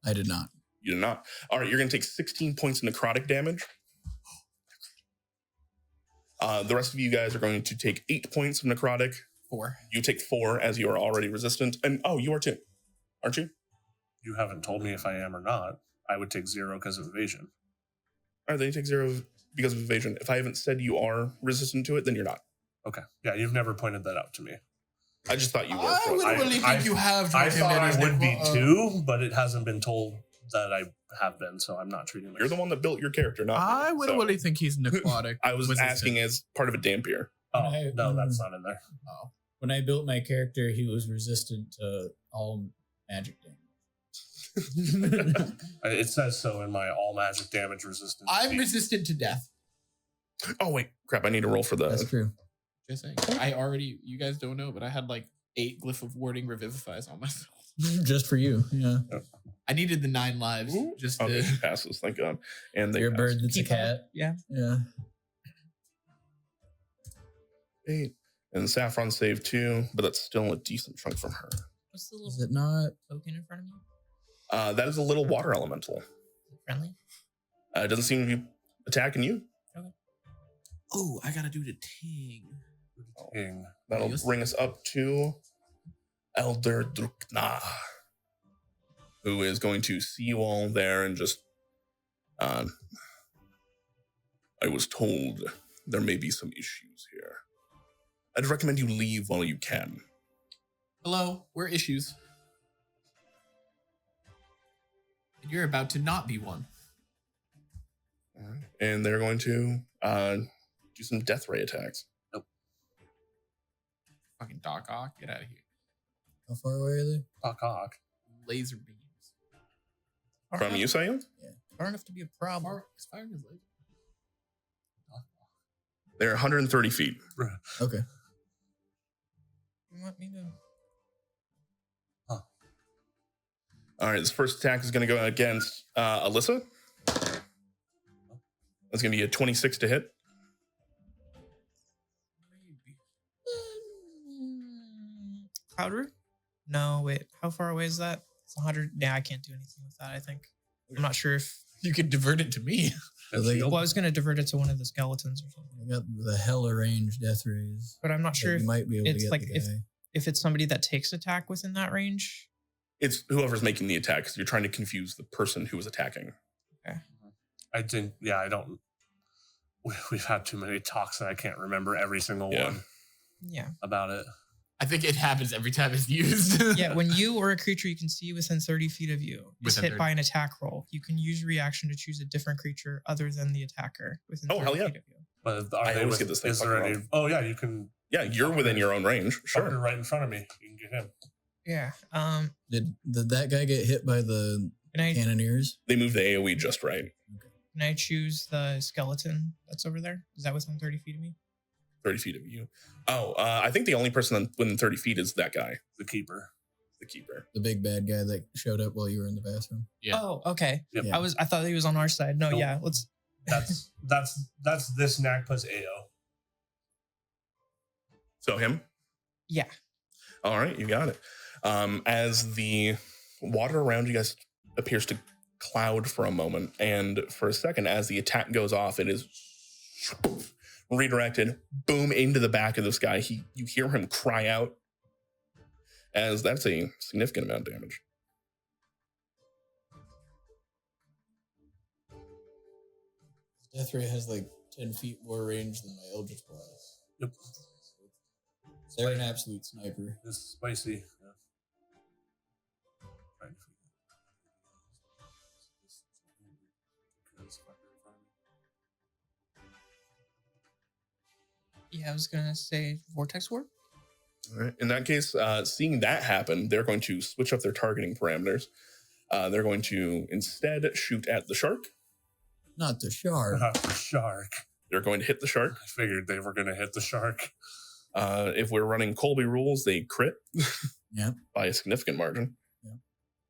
I did not. You do not. All right. You're going to take 16 points of necrotic damage. The rest of you guys are going to take 8 points of necrotic. 4. You take 4 as you are already resistant. And you are too. Aren't you? You haven't told me if I am or not. I would take 0 because of evasion. All right. Then you take 0 because of evasion. If I haven't said you are resistant to it, then you're not. Okay. Yeah, you've never pointed that out to me. I just thought you were. I would really think you have. I told him thought that I he's would be Nick- too, but it hasn't been told that I have been, so I'm not treating You're the one that built your character, not me. I would So, really think he's aquatic. I was resistant. asking as part of a dampier. Oh, no, that's not in there. Oh. When I built my character, he was resistant to all magic damage. It says so in my all magic damage resistance. I'm sheet. resistant to death. Oh wait, crap! I need to roll for That's the. true. Just saying. I already, you guys don't know, but I had like 8 glyph of warding revivifies on myself. Just for you, yeah. I needed the 9 lives Ooh. just Okay, to. he passes. Thank God. And they You're a pass. bird that's a Keep cat. Yeah. Yeah. 8. And Saffron saved 2, but that's still a decent chunk from her. What's the Is little it not? token in front of me? That is a little water elemental. Friendly? It doesn't seem to be attacking you. Oh, I gotta do the ting. King. That'll Yes. bring us up to Elder Drukna, who is going to see you all there and just. I was told there may be some issues here. I'd recommend you leave while you can. Hello, we're issues. And you're about to not be one. And they're going to do some death ray attacks. Fucking Doc Ock, get out of here. How far away are they? Cock. Laser beams. From you, Saiels? Far enough to be a problem. Is firing his laser? They're 130 feet. Okay. You want me to? All right, this first attack is going to go against Alyssa. That's going to be a 26 to hit. Powder? No, wait. How far away is that? It's 100. Yeah, I can't do anything with that, I think. I'm not sure if. You could divert it to me. So they, Well, I was going to divert it to one of the skeletons or something. they got the hella range death rays. But I'm not sure You if, might be able to it's get like the guy. if it's somebody that takes attack within that range. It's whoever's making the attack, because you're trying to confuse the person who was attacking. I didn't. Yeah, I don't. We've had too many talks that I can't remember every single Yeah. one Yeah. about it. I think it happens every time it's used. Yeah, when you or a creature you can see within 30 feet of you is Within hit 30. by an attack roll, you can use reaction to choose a different creature other than the attacker within Oh, 30 hell yeah. feet of you. But are I they always with, get this thing is there fucking any? wrong. Oh yeah, you can. Yeah, you're within your own range. Sure. Sure. Right in front of me. You can get him. Yeah. Did that guy get hit by the Can cannoneers? They move the AoE just right. I choose the skeleton that's over there? Is that within 30 feet of me? 30 feet of you. Oh, I think the only person within 30 feet is that guy, The keeper. the keeper. The big bad guy that showed up while you were in the bathroom? Yeah. Oh, okay. Yep. Yeah. I thought he was on our side. No, Nope. yeah. Let's. That's this Nagpa's AO. So him? Yeah. All right, you got it. As the water around you guys appears to cloud for a moment, and for a second, as the attack goes off, it is redirected, boom, into the back of this guy. You hear him cry out, as that's a significant amount of damage. Death ray has like 10 feet more range than my Eldritch Blast. Yep. They're an absolute sniper. It's spicy. Yeah. Right. Yeah, I was going to say Vortex Warp. All right. In that case, seeing that happen, they're going to switch up their targeting parameters. They're going to instead shoot at the shark. Not the shark. Not the shark. They're going to hit the shark. I figured they were going to hit the shark. If we're running Colby rules, they crit Yeah. by a significant margin.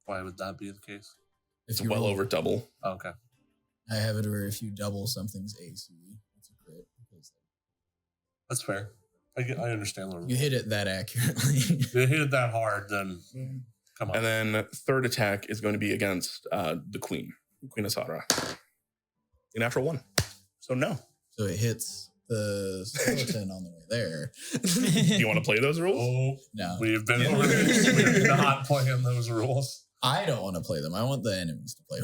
Why would that be the case? It's If you well roll- over double. Okay. I have it where if you double something's AC, it's a crit. Because That's fair. I understand the you rule. hit it that accurately. If you hit it that hard, then come on. And then third attack is going to be against the Queen Asara. A natural 1. So no. So it hits the skeleton on the way there. Do you want to play those rules? Oh, No. we're not playing those rules. I don't want to play them. I want the enemies to play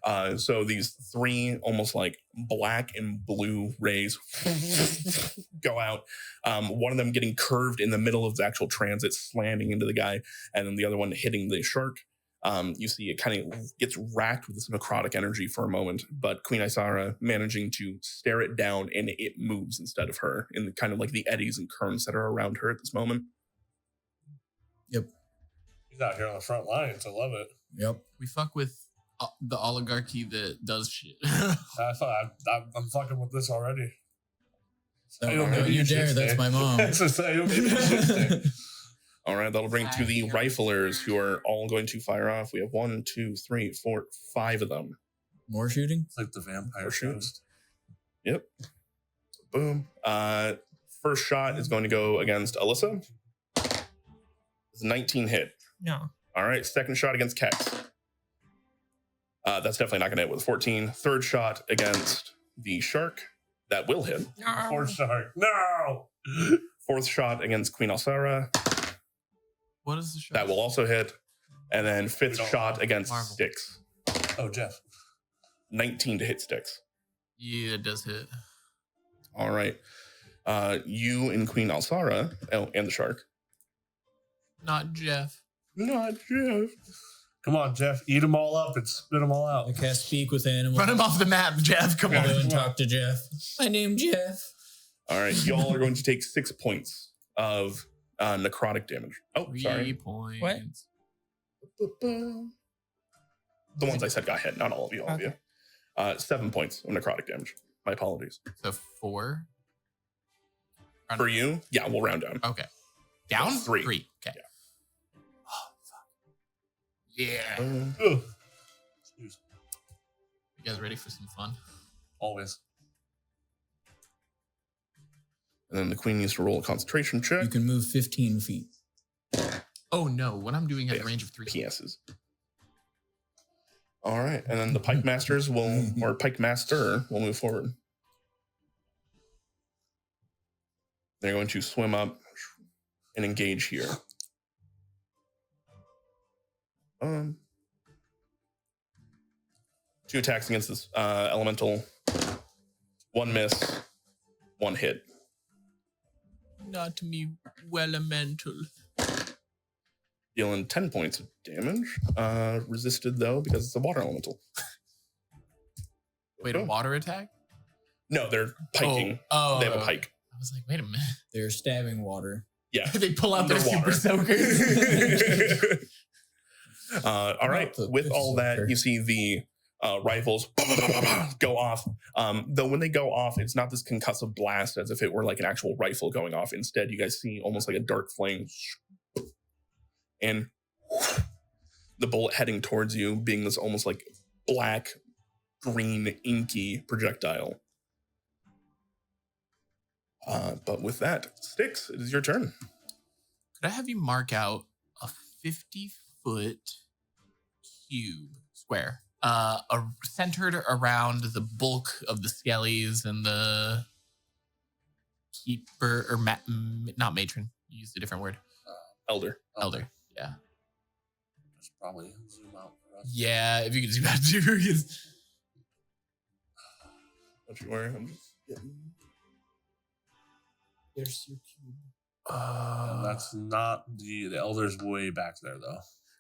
them. So these 3 almost like black and blue rays go out. One of them getting curved in the middle of the actual transit, slamming into the guy, and then the other one hitting the shark. You see it kind of gets racked with this necrotic energy for a moment, but Queen Isara managing to stare it down, and it moves instead of her in the kind of like the eddies and currents that are around her at this moment. Yep. He's out here on the front lines. I love it. Yep. We fuck with the oligarchy that does shit. I'm fucking with this already. Don't you dare. That's my mom. All right, that'll bring to the riflers, who are all going to fire off. We have 1, 2, 3, 4, 5 of them. More shooting? It's like the vampire More shooting. shows. Yep. Boom. First shot is going to go against Alyssa. It's a 19 hit. No. All right, second shot against Kex. That's definitely not going to hit with a 14. Third shot against the shark. That will hit. Poor shark. No! Fourth shot against Queen Alsara. What is the show? That will also hit. And then fifth don't shot against Marvel. Styx. Oh, Jeff. 19 to hit Styx. Yeah, it does hit. All right. You and Queen Alsara, and the shark. Not Jeff. Not Jeff. Come on, Jeff. Eat them all up and spit them all out. I cast speak with animals. Run him off the map, Jeff. Come Go on. and talk to Jeff. My name Jeff. All right. Y'all are going to take 6 points of necrotic damage. Oh, 3 sorry. points. What? The ones I said got hit, not all of you. All of you. 7 points of necrotic damage. My apologies. So 4. For you, yeah, we'll round down. Okay. Down? 3. 3. Okay. Yeah. Oh, fuck. Yeah. Ugh. Snooze. You guys ready for some fun? Always. And then the queen needs to roll a concentration check. You can move 15 feet. Oh no, what I'm doing at Yeah. a range of 3. PSs. All right, and then the pike masters or pike master will move forward. They're going to swim up and engage here. 2 attacks against this elemental. 1 miss, 1 hit. Not me, elemental. Dealing 10 points of damage. Resisted though because it's a water elemental. Wait, a water attack? No, they're piking. Oh, They have a pike. I was like, wait a minute. They're stabbing water. Yeah. They pull out their They're super water. soakers. All right. With all that, you see the rifles go off. Though when they go off, it's not this concussive blast as if it were like an actual rifle going off. Instead, you guys see almost like a dark flame. And the bullet heading towards you being this almost like black, green, inky projectile. But with that, Styx, it is your turn. Could I have you mark out a 50-foot square, centered around the bulk of the skellies and the keeper, or not matron, you used a different word. Elder. Elder, yeah. Just probably zoom out for us. Yeah, if you could zoom out too. because- Don't you worry. I'm just getting... There's your cube. That's not the elder's way back there, though.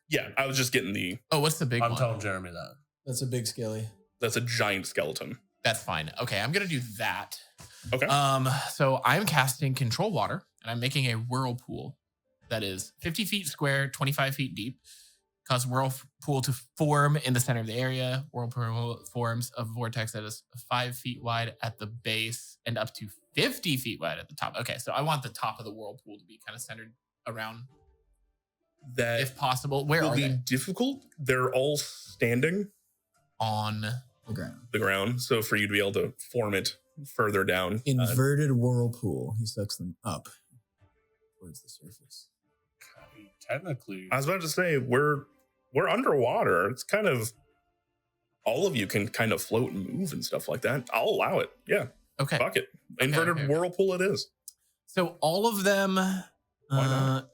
Yeah, I was just getting the... Oh, what's the big I'm one? telling Jeremy that. That's a big skelly. That's a giant skeleton. That's fine. Okay, I'm gonna do that. Okay. So I'm casting Control Water, and I'm making a whirlpool that is 50 feet square, 25 feet deep. Cause whirlpool to form in the center of the area. Whirlpool forms a vortex that is 5 feet wide at the base and up to 50 feet wide at the top. Okay, so I want the top of the whirlpool to be kind of centered around, That if possible. Where will are be they? difficult. They're all standing On. The ground. the ground, so for you to be able to form it further down. Inverted whirlpool. He sucks them up towards the surface. Technically, I was about to say we're underwater. It's kind of all of you can kind of float and move and stuff like that. I'll allow it. Yeah, Okay. fuck it. Inverted okay. whirlpool it is. So all of them. not?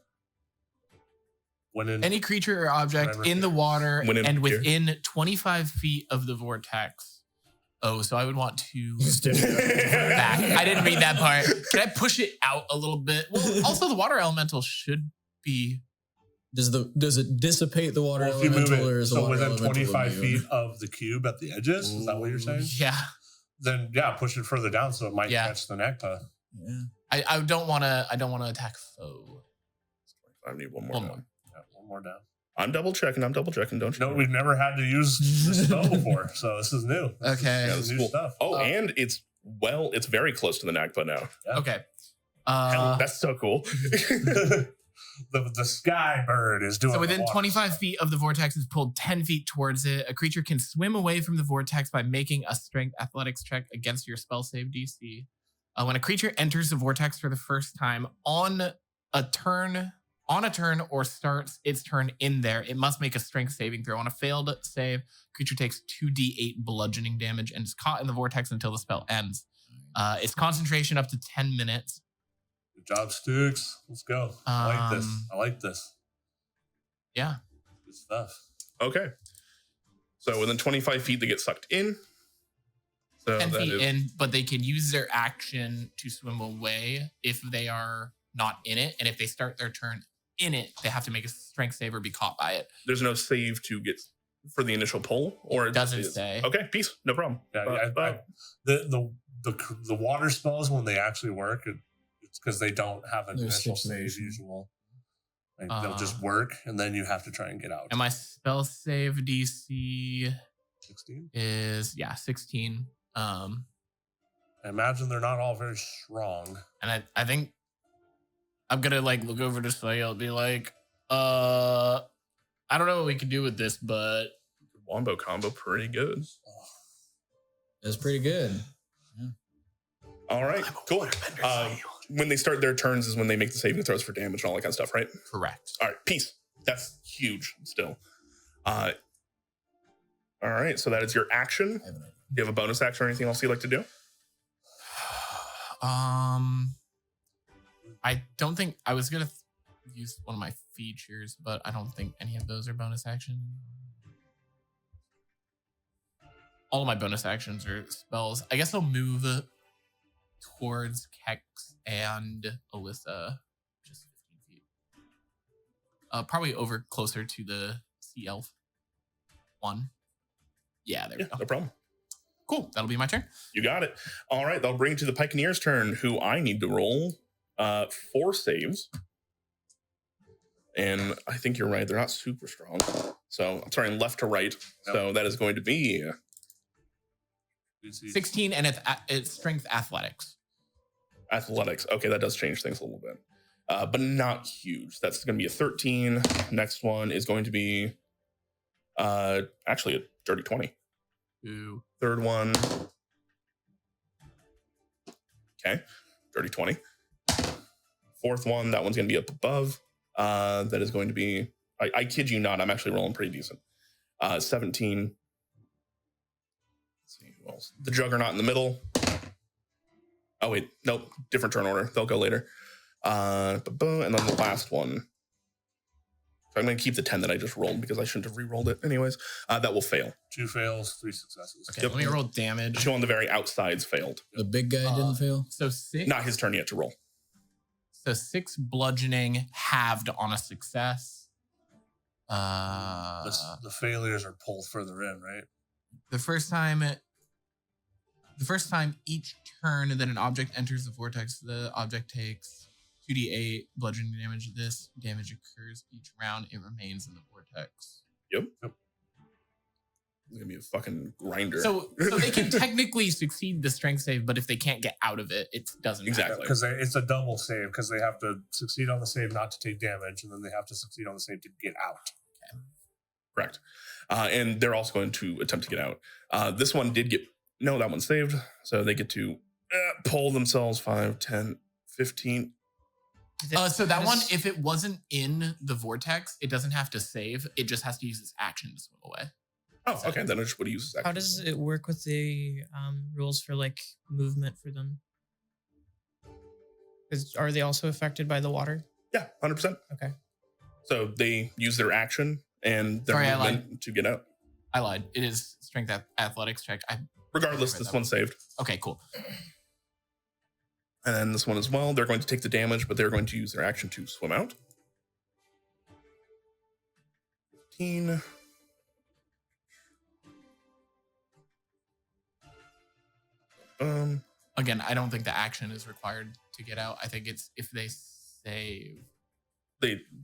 when in Any creature or object in the water When in and here. within 25 feet of the vortex. Oh, so I would want to back. I didn't read that part. Can I push it out a little bit? Well, also the water elemental should be. Does it dissipate the water Well, if you move elemental, or it is the so water within elemental 25 immune? feet of the cube at the edges, is that what you're saying? Yeah. Then yeah, push it further down so it might Yeah. catch the Necta. Yeah. I don't want to attack foe. I need one more. One down. more. Yeah, one more down. I'm double checking. Don't you? No, we've never had to use this spell before, so this is new. Okay. This is new cool. stuff. Oh, and it's very close to the Nakpa now. Okay. That's so cool. The sky bird is doing. So the within water. 25 feet of the vortex is pulled 10 feet towards it. A creature can swim away from the vortex by making a strength athletics check against your spell save DC. When a creature enters the vortex for the first time on a turn or starts its turn in there, it must make a strength saving throw. On a failed save, creature takes 2d8 bludgeoning damage and is caught in the vortex until the spell ends. Its concentration up to 10 minutes. Good job, Sticks. Let's go. I like this. Yeah. Good stuff. Okay. So within 25 feet, they get sucked in. So 10 that feet is- in, but they can use their action to swim away if they are not in it. And if they start their turn in it, they have to make a strength save or be caught by it. there's no save to get for the initial pull, or It doesn't is- say. Okay, peace, no problem. Yeah, the water spells when they actually work, it's because they don't have an There's initial save situation. usual. Like, they'll just work, and then you have to try and get out. And my spell save DC 16. is 16. I imagine they're not all very strong. And I think I'm gonna look over to Saiel and be like, I don't know what we can do with this, but Wombo combo, pretty good. That's pretty good. All right, cool. When they start their turns is when they make the saving throws for damage and all that kind of stuff, right? correct. All right, peace. That's huge still. All right, so that is your action. I have an idea. Do you have a bonus action or anything else you'd like to do? I don't think I was gonna use one of my features, but I don't think any of those are bonus action. All of my bonus actions are spells. I guess I'll move towards Kex and Alyssa, just 15 feet. Probably over closer to the sea elf one. Yeah, there we Yeah, go. no problem. Cool. That'll be my turn. You got it. All right, they'll bring it to the Pikeneer's turn, who I need to roll 4 saves. And I think you're right, they're not super strong. So I'm sorry, left to right. So that is going to be 16, and it's strength athletics. athletics. Okay, that does change things a little bit. But not huge. That's going to be a 13. Next one is going to be actually a dirty 20. Ooh. Third one. Okay, dirty 20. Fourth one, that one's going to be up above. That is going to be, I kid you not, I'm actually rolling pretty decent. 17. Let's see who else. The Juggernaut in the middle. Oh, wait, nope, different turn order. They'll go later. And then the last one. So I'm going to keep the 10 that I just rolled because I shouldn't have re-rolled it anyways. That will fail. 2 fails, 3 successes. Okay, let me roll damage. 2 on the very outsides failed. The big guy didn't fail. So 6. Not his turn yet to roll. So 6 bludgeoning halved on a success. The failures are pulled further in, right? The first time each turn that an object enters the vortex, the object takes 2d8 bludgeoning damage. This damage occurs each round it remains in the vortex. Yep. It's gonna be a fucking grinder. So they can technically succeed the strength save, but if they can't get out of it, it doesn't Exactly. matter. Because it's a double save, because they have to succeed on the save not to take damage, and then they have to succeed on the save to get out. Correct. And they're also going to attempt to get out. This one did get, no, that one's saved. So they get to pull themselves 5, 10, 15. So that one, if it wasn't in the vortex, it doesn't have to save. It just has to use its action to swim away. Oh, okay. Then I just would use How does it work with the rules for movement for them? Are they also affected by the water? Yeah, 100%. Okay. So they use their action and their Sorry, I movement to get out. I lied. It is strength athletics check. Regardless, Right, this that one's saved. Okay, cool. And then this one as well. They're going to take the damage, but they're going to use their action to swim out. 15. Again, I don't think the action is required to get out. I think it's if they save.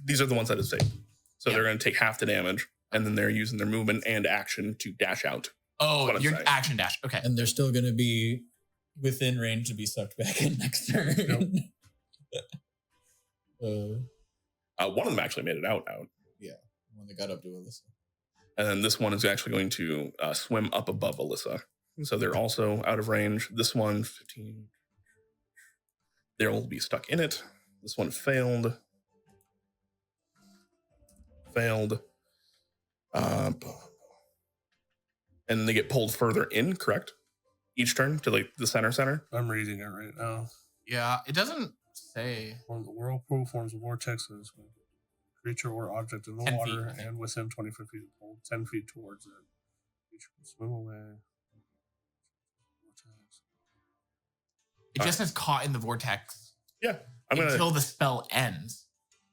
These are the ones that have saved. So Yeah. they're going to take half the damage, and then they're using their movement and action to dash out. Oh, what I'm your saying. action dash. Okay. And they're still going to be within range to be sucked back in next turn. One of them actually made it out. Yeah, when they got up to Alyssa. And then this one is actually going to swim up above Alyssa. So they're also out of range. This one, 15. They'll be stuck in it. This one failed. And they get pulled further in, correct? Each turn to like the center. I'm reading it right now. Yeah, it doesn't say. One of the whirlpool forms of vortexes. Creature or object in the 10 water feet. and within 25 feet, pulled 10 feet towards it. Creature can swim away. Vortex. It just says caught in the vortex Yeah. until the spell ends.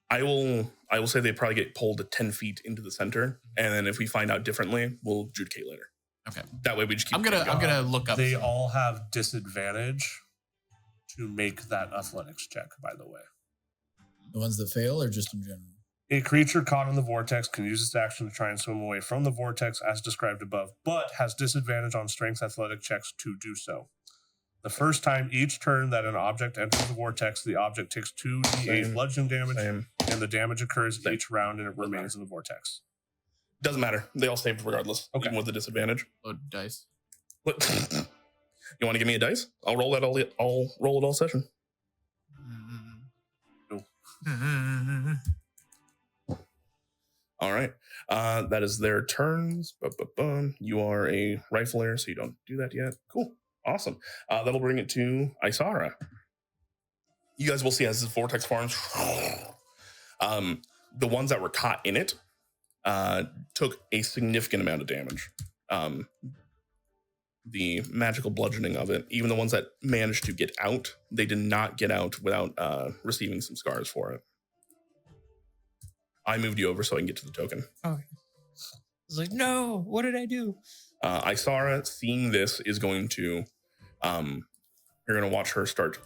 I will say they probably get pulled 10 feet into the center. And then if we find out differently, we'll adjudicate later. Okay. That way we just keep I'm gonna look up. They all have disadvantage to make that athletics check, by the way. The ones that fail or just in general? A creature caught in the vortex can use its action to try and swim away from the vortex as described above, but has disadvantage on strength athletic checks to do so. The first time each turn that an object enters the vortex, the object takes 2d8 bludgeoning damage, and the damage occurs each round and it remains in the vortex. Doesn't matter. They all saved regardless, Okay. even with the disadvantage. Load dice. What? You want to give me a dice? I'll roll that I'll roll it all session. All right. That is their turns. You are a rifler, so you don't do that yet. Cool. Awesome. That'll bring it to Isara. You guys will see as this vortex forms. The ones that were caught in it took a significant amount of damage. The magical bludgeoning of it, even the ones that managed to get out, they did not get out without receiving some scars for it. I moved you over so I can get to the token. Okay. I was like, no, what did I do? Isara, seeing this, is going to, you're going to watch her start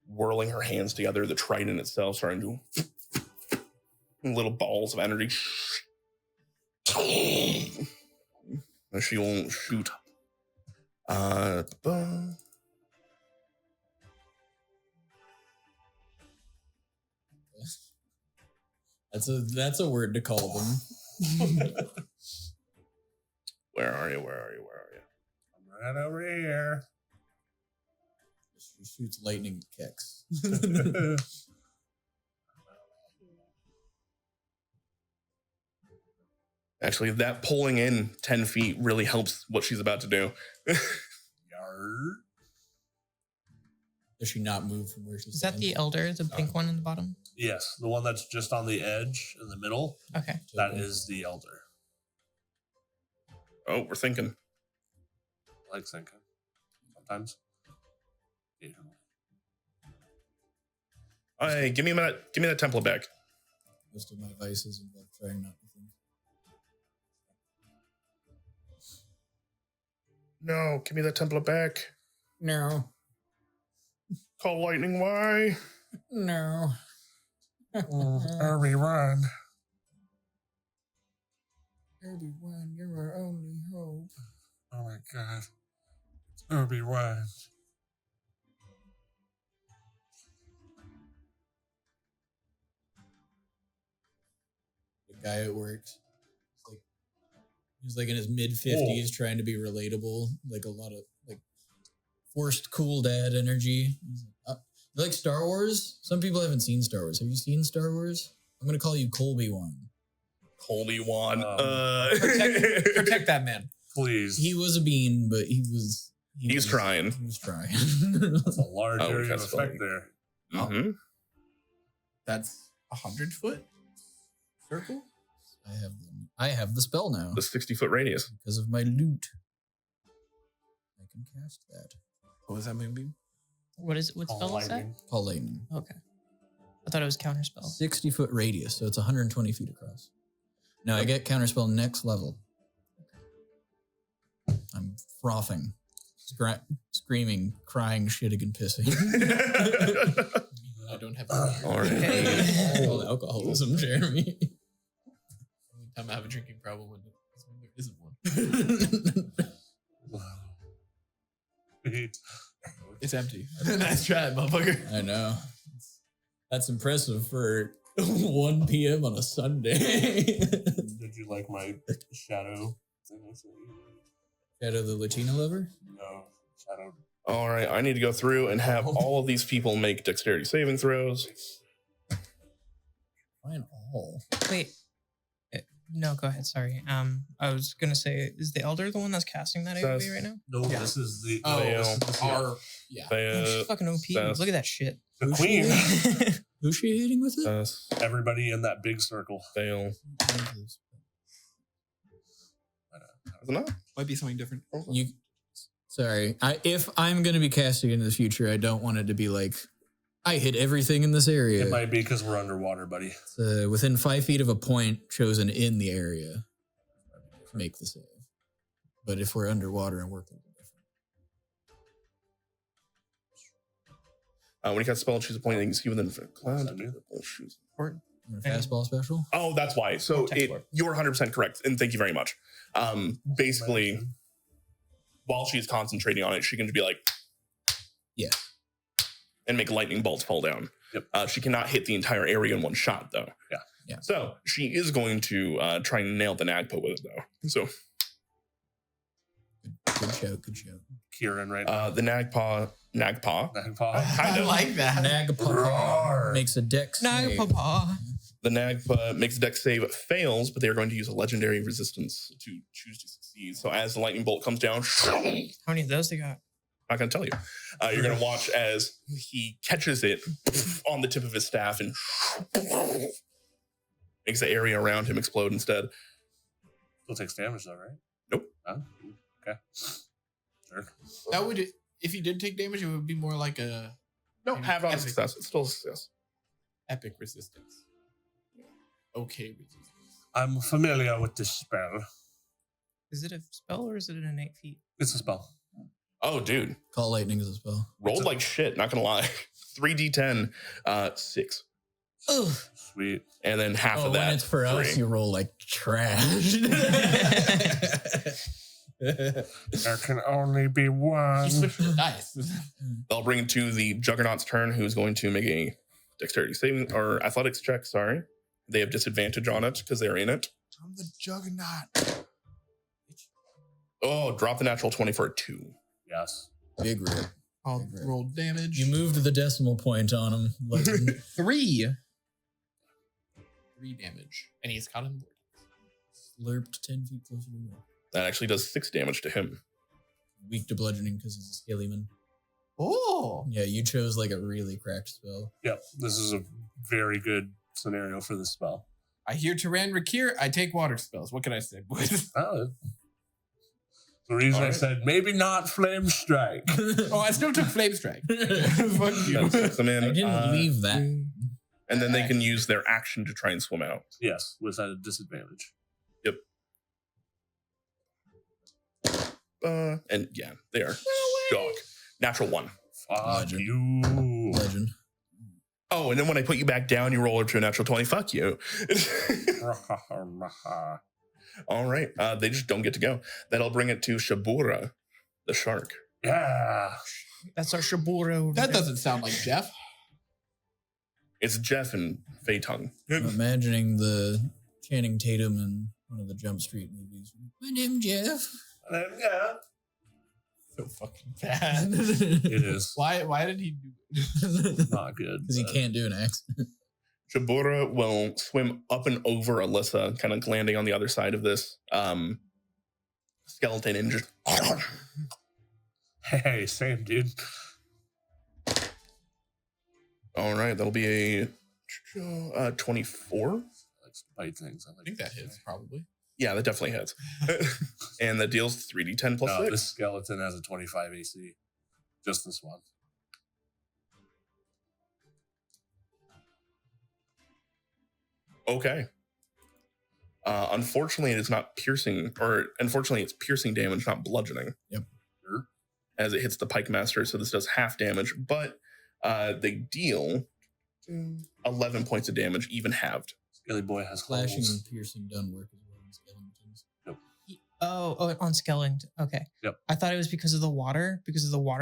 whirling her hands together, the trident itself starting to little balls of energy. And she will shoot. That's a word to call them. Where are you? I'm right over here. She shoots lightning kicks. Actually, that pulling in 10 feet really helps what she's about to do. Yarr. Does she not move from where she's Is that the elder, the pink one in the bottom? Yes, the one that's just on the edge in the middle. Okay. That is the elder. Oh, we're thinking. I like thinking. Sometimes. Occasionally. Hey, give me that template back. Most of my vices involve trying not to think. No, give me that template back. No. Call lightning, why? No. Hurry, run. Everyone, you're our only hope. Oh my god. Hurry, run. The guy at work, he's like in his mid-50s, trying to be relatable, like a lot of like forced cool dad energy. He's like, you like Star Wars? Some people haven't seen Star Wars. Have you seen Star Wars? I'm gonna call you Colby One. Colby one. Protect that man. Please. He was a bean, but he's trying. He was trying. That's a large Oh, area of that's effect funny. there. Mm-hmm. That's 100 foot. Circle? I have the spell now The 60-foot radius. because of my loot. I can cast that. What was that movie? What spell is that? Lightning. Call Lightning. Okay. I thought it was counterspell. 60-foot radius, so it's 120 feet across. Now I get counterspell next level. I'm frothing, screaming, crying, shitting, and pissing. I don't have All right. All alcoholism, Jeremy. Only time I have a drinking problem when there isn't one. It's empty. Nice try, motherfucker. I know. That's impressive for 1 p.m. on a Sunday. Did you like my shadow thing? Shadow the Latina lover? No, shadow. All right. I need to go through and have all of these people make dexterity saving throws. Fine, all. Wait. No, go ahead. Sorry. I was gonna say, is the elder the one that's casting that Says- AoE right now? No, this is the Oh, Fail. yeah. Oh, she's fucking OP. Says- Look at that shit. the queen. Who's she hitting with it? Everybody in that big circle. Fail. Is it not? Might be something different. Sorry. If I'm going to be casting in the future, I don't want it to be like, I hit everything in this area. It might be because we're underwater, buddy. It's, within 5 feet of a point chosen in the area. Make the save. But if we're underwater and working different. When you cast a spell, choose a point that you can see within a cloud. Fastball special? Oh, that's why. So Text word. you're 100% correct, and thank you very much. Basically, while she's concentrating on it, she can just be like, Yeah. and make lightning bolts fall down. Yep. She cannot hit the entire area in one shot, though. Yeah. So she is going to try and nail the Nagpa with it, though. So Good shout, good shout. Kieran right now. the Nagpa. Nagpaw. I like that. Nagpa makes a dex No, save. papa. The Nagpa makes a dex save, fails, but they are going to use a legendary resistance to choose to succeed. So as the lightning bolt comes down, How many of those they got? not going to tell you. You're going to watch as he catches it on the tip of his staff and makes the area around him explode instead. Still takes damage though, right? Nope. Huh? Okay. Sure. That would, if he did take damage, it would be more like a No, have on Epic. success. It's still a success. epic resistance. Okay, resistance. I'm familiar with this spell. Is it a spell or is it an innate feat? It's a spell. Oh, dude. Call lightning as a spell. Rolled like shit, not going to lie. 3d10, 6. Ugh. Sweet. And then half of that. When it's for us, 3. you roll like trash. There can only be one. You switched the dice. They'll bring it to the Juggernaut's turn, who's going to make a dexterity saving or athletics check. Sorry. They have disadvantage on it because they're in it. I'm the Juggernaut. Oh, drop the natural 20 for a 2. Yes. Big rip. I'll roll damage. You moved the decimal point on him. Legend. 3. 3 damage. And he's caught in the Slurped 10 feet closer to me. That actually does 6 damage to him. Weak to bludgeoning because he's a scalyman. Oh. Yeah, you chose like a really cracked spell. Yep. This is a very good scenario for this spell. I hear Teran Raquir. I take water spells. What can I say, boys? Oh. The reason I Alright. said maybe not flame strike. Oh, I still took Flame Strike. Fuck you. That takes them in. I didn't leave that. And then they can use their action to try and swim out. Yes, with a disadvantage. And yeah, they are shock. Natural 1. Fuck Legend. you. Legend. Oh, and then when I put you back down, you roll up to a natural 20. Fuck you. All right. They just don't get to go. That'll bring it to Shabura, the shark. Yeah. That's our Shabura over That there. doesn't sound like Jeff. It's Jeff and Fei Tung. I'm imagining the Channing Tatum in one of the Jump Street movies. My name's Jeff. Yeah. So fucking bad. It is Why did he do it? not good. Because he but- can't do an accent. Shabura will swim up and over Alyssa, kind of landing on the other side of this skeleton and just... Hey, same dude. All right, that'll be a 24. likes to bite things. I think that hits probably. Yeah, that definitely hits. And that deals 3d10 plus No, 6. this skeleton has a 25 AC. Just this one. Okay. Unfortunately, it is not piercing, or unfortunately, it's piercing damage, not bludgeoning. Yep. Sure. As it hits the pike master, so this does half damage, but they deal 11 points of damage, even halved. Skelly boy has Slashing holes. and piercing done work as well in skeletons. Oh, on Skellington. Okay. Yep. I thought it was because of the water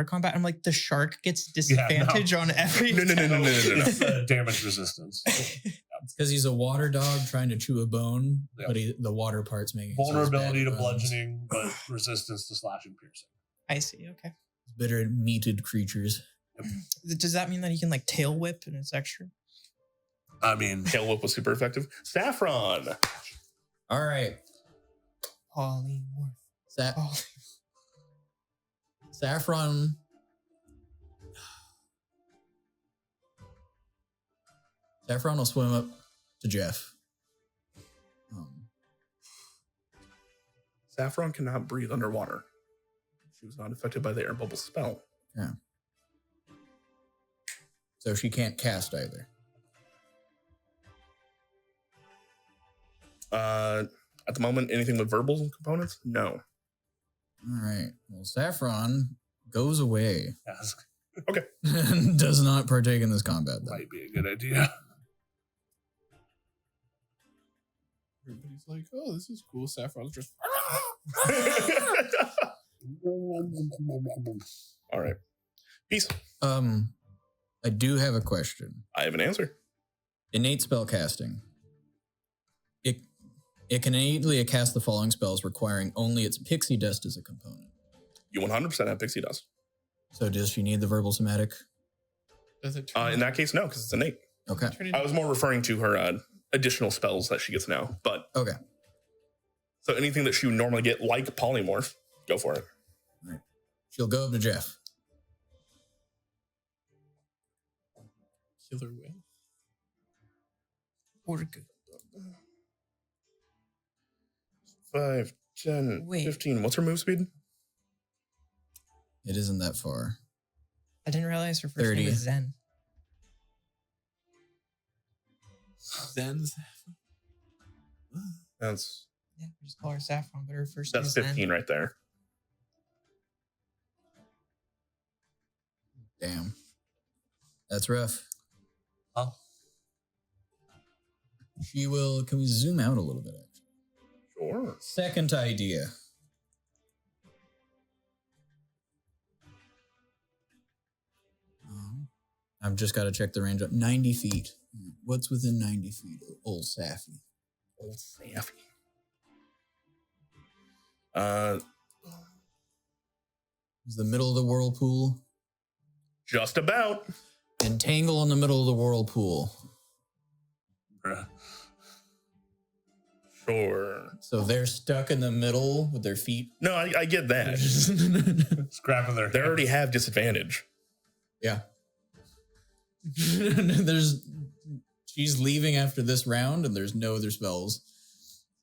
combat. I'm like, the shark gets disadvantage on every. No. It's damage resistance. It's because he's a water dog trying to chew a bone, Yep. but the water part's making it so it's Vulnerability bad to bones. bludgeoning, but resistance to slashing piercing. I see. Okay. Bitter meated creatures. Does that mean that he can like tail whip and it's extra? I mean, Tail whip was super effective. Saffron. All right. Polymorph. Saffron. Saffron will swim up to Jeff. Saffron cannot breathe underwater. She was not affected by the air bubble spell. Yeah. So she can't cast either. At the moment, anything with verbal components? No. All right. Well, Saffron goes away ask and does not partake in this combat. Then. might be a good idea. Everybody's like, oh, this is cool. Saffron's just. All right. Peace. I do have a question. I have an answer. Innate spell casting. It can innately cast the following spells requiring only its pixie dust as a component. You 100% have pixie dust. So does she need the verbal somatic? Does it In that case, no, because it's innate. Okay. I was more referring to her additional spells that she gets now. But Okay. so anything that she would normally get, like polymorph, go for it. All right. She'll go up to Jeff. Killer whale. Or good. 5, 10, Wait. 15. What's her move speed? It isn't that far. I didn't realize her first 30. name was Zen. Zen's. That's Yeah, we just call her Saffron, but her first name that's is Zen. 15 right there. Damn. That's rough. Oh, She will. Can we zoom out a little bit? Actually? Sure. Second idea. I've just got to check the range up. 90 feet. What's within 90 feet? Old Saffy. Old Saffy. Is the middle of the whirlpool? Just about. Entangle in the middle of the whirlpool. bruh. Sure. So they're stuck in the middle with their feet. No, I get that. It's grabbing their They hand. already have disadvantage. Yeah. She's leaving after this round and there's no other spells.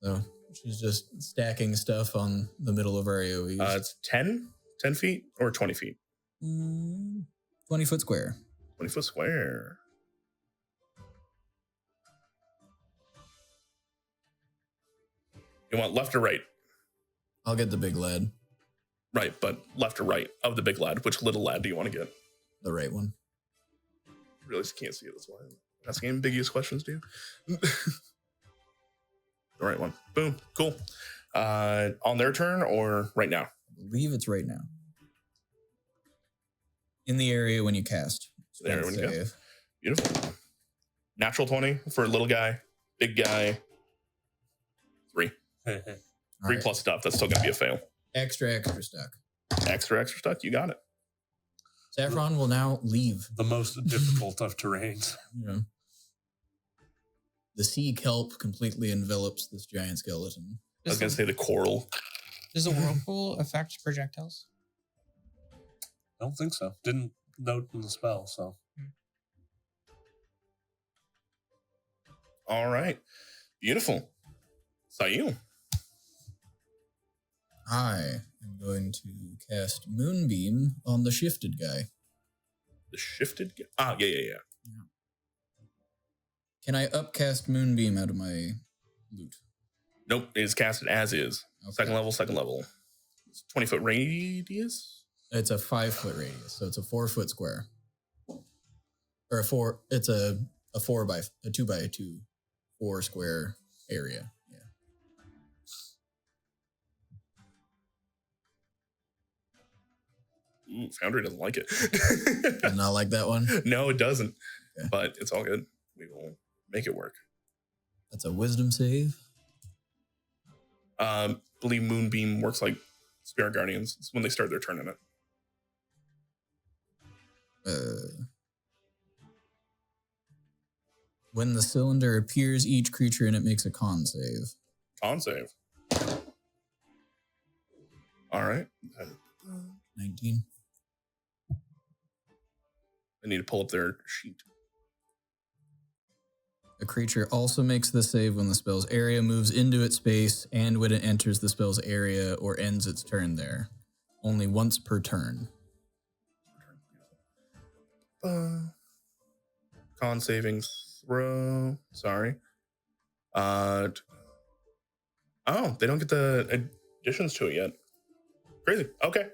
So she's just stacking stuff on the middle of our AoEs. It's 10 feet or 20 feet? 20 foot square. 20 foot square. You want left or right? I'll get the big lad, Right, but left or right of the big lad. Which little lad do you want to get? the right one. Really can't see it. That's why I'm asking ambiguous questions, dude. The right one. Boom. Cool. On their turn or right now? I believe it's right now. In the area when you cast. There when you Save. go. Beautiful. Natural 20 for a little guy. Big guy. 3. All 3 right. plus stuff. That's still going to be a fail. Extra stuck. Extra stuff. You got it. Saffron will now leave. The most difficult of terrains. You know, the sea kelp completely envelops this giant skeleton. I was going to say the coral. Does the whirlpool affect projectiles? I don't think so. Didn't note in the spell, so. All right. Beautiful. Saiel. I am going to cast Moonbeam on the shifted guy. The shifted. Yeah. Can I upcast Moonbeam out of my loot? Nope. It is casted as is. Okay. Second level. It's 20-foot radius. It's a 5-foot radius, so it's a 4-foot square. Or it's a 2x2 4 square area. Yeah. Ooh, Foundry doesn't like it. Does not like that one. No, it doesn't. Okay. But it's all good. We will make it work. That's a wisdom save. Believe Moonbeam works like Spirit Guardians. It's when they start their turn in it. When the cylinder appears, each creature in it makes a con save. Con save. All right. 19. I need to pull up their sheet. A creature also makes the save when the spell's area moves into its space and when it enters the spell's area or ends its turn there. Only once per turn. Con saving throw. Sorry. Oh, they don't get the additions to it yet. Crazy. Okay.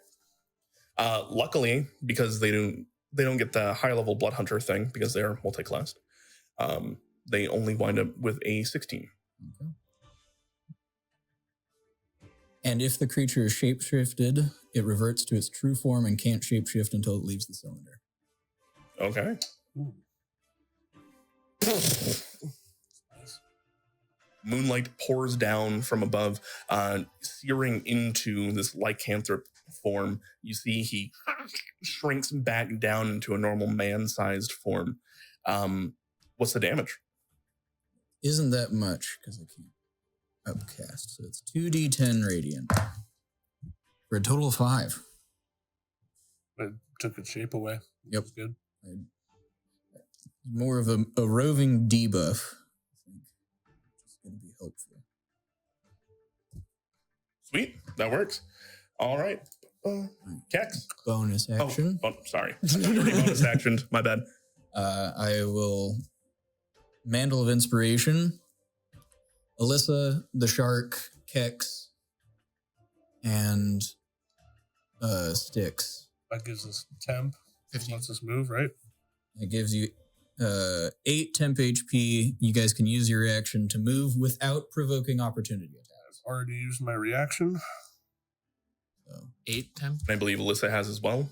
Luckily, because they don't get the high level blood hunter thing because they're multi-classed. They only wind up with a 16. Okay. And if the creature is shapeshifted, it reverts to its true form and can't shapeshift until it leaves the cylinder. Okay. Moonlight pours down from above, searing into this lycanthrope form. You see he shrinks back down into a normal man-sized form. What's the damage? Isn't that much, because I can't upcast. So it's 2d10 radiant. For a total of 5. It took its shape away. Yep. That's good. More of a roving debuff. I think it's going to be helpful. Sweet. That works. All right. Kex. Bonus action. Oh, sorry. Already bonus actioned. My bad. I will Mantle of Inspiration, Alyssa, the Shark, Kex, and Styx. That gives us temp. 15. Lets us move, right? It gives you 8 temp HP. You guys can use your reaction to move without provoking opportunity attacks. I've already used my reaction. So 8, 10. I believe Alyssa has as well.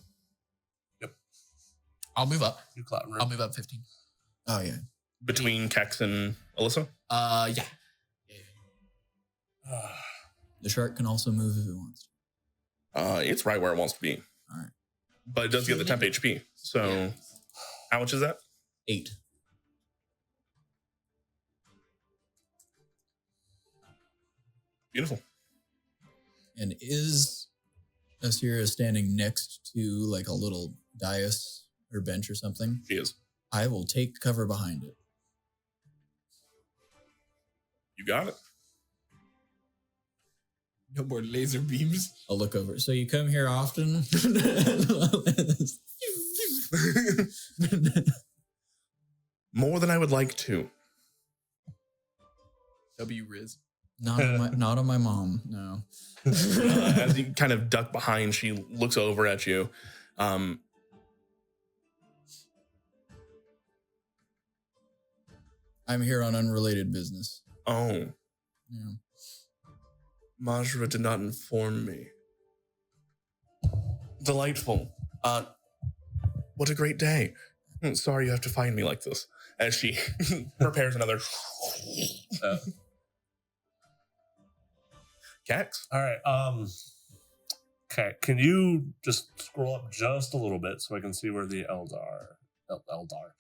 I'll move up. You cloud room. I'll move up 15. Oh yeah. Between Kex and Alyssa? Yeah. The shark can also move if it wants to. It's right where it wants to be. All right. But it does get the temp HP. So how much is that? 8. Beautiful. And is Asira standing next to like a little dais or bench or something? She is. I will take cover behind it. You got it. No more laser beams. I'll look over. So you come here often? More than I would like to. W Riz. Not on my mom, no. As you kind of duck behind, she looks over at you. I'm here on unrelated business. Oh, Yeah. Majra did not inform me. Delightful. What a great day. Sorry you have to find me like this. As she prepares another. Kex? All right. Okay. Can you just scroll up just a little bit so I can see where the Eldar? The Eldari.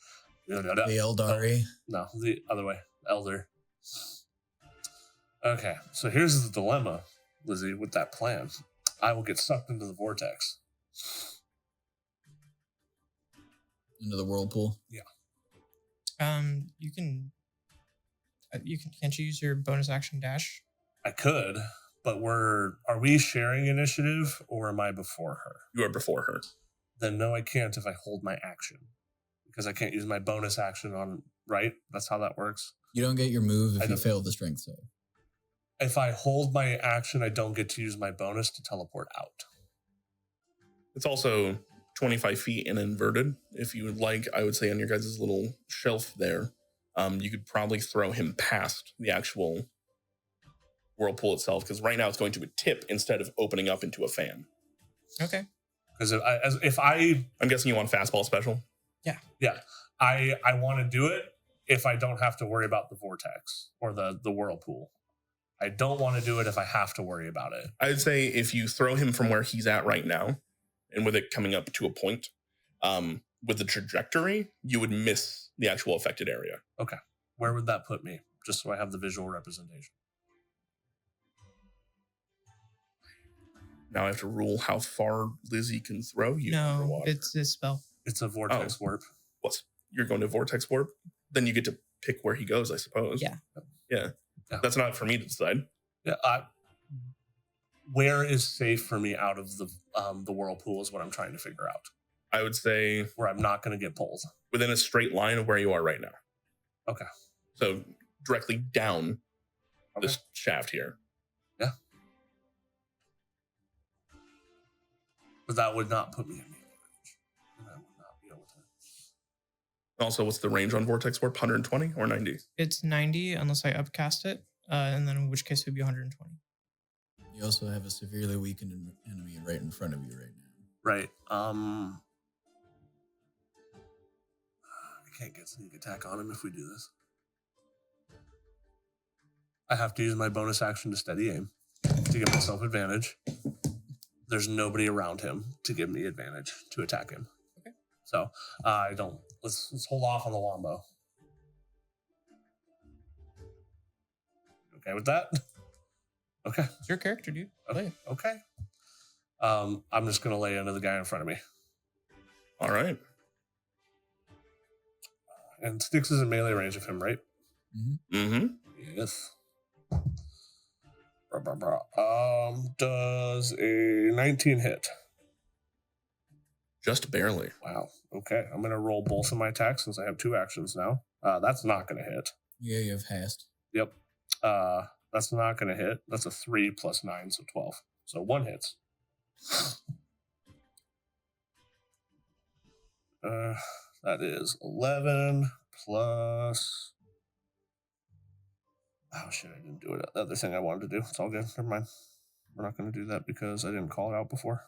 No, the other way. Elder. Okay. So here's the dilemma, Lizzie, with that plan. I will get sucked into the vortex. Into the whirlpool. You can. Can't you use your bonus action dash? I could, but are we sharing initiative or am I before her? You are before her. Then no, I can't if I hold my action. Because I can't use my bonus action on, right? That's how that works. You don't get your move if you fail the strength save. If I hold my action, I don't get to use my bonus to teleport out. It's also 25 feet and inverted. If you would like, I would say on your guys' little shelf there, you could probably throw him past the actual whirlpool itself, because right now it's going to a tip instead of opening up into a fan. Okay. Because I'm guessing you want fastball special? Yeah. I want to do it if I don't have to worry about the vortex or the whirlpool. I don't want to do it if I have to worry about it. I'd say if you throw him from where he's at right now, and with it coming up to a point, with the trajectory, you would miss the actual affected area. Okay. Where would that put me? Just so I have the visual representation. Now I have to rule how far Lizzie can throw you underwater. It's a spell. It's a vortex warp. You're going to vortex warp? Then you get to pick where he goes, I suppose. Yeah. That's not for me to decide. Yeah. Where is safe for me out of the whirlpool is what I'm trying to figure out. I would say where I'm not going to get pulled. Within a straight line of where you are right now. Okay. So directly down this shaft here. Yeah. But that would not put me in melee range. And I would not be able to. Also, what's the range on Vortex Warp? 120 or 90? It's 90 unless I upcast it. And then in which case it would be 120. You also have a severely weakened enemy right in front of you right now. Right. I can't get sneak attack on him if we do this. I have to use my bonus action to steady aim to give myself advantage. There's nobody around him to give me advantage to attack him. Okay. So I don't. Let's hold off on the longbow. Okay with that? Okay. It's your character, dude. Play it. Okay. I'm just gonna lay into the guy in front of me. All right. And Styx is in melee range of him, right? Mm-hmm. Mm-hmm. Yes. Does a 19 hit? Just barely. Wow. Okay. I'm gonna roll both of my attacks since I have 2 actions now. That's not gonna hit. Yeah, you have haste. Yep. That's not gonna hit. That's a 3 plus 9, so 12. So 1 hits. That is 11 plus. Oh shit! I didn't do it. The other thing I wanted to do. It's all good. Never mind. We're not going to do that because I didn't call it out before.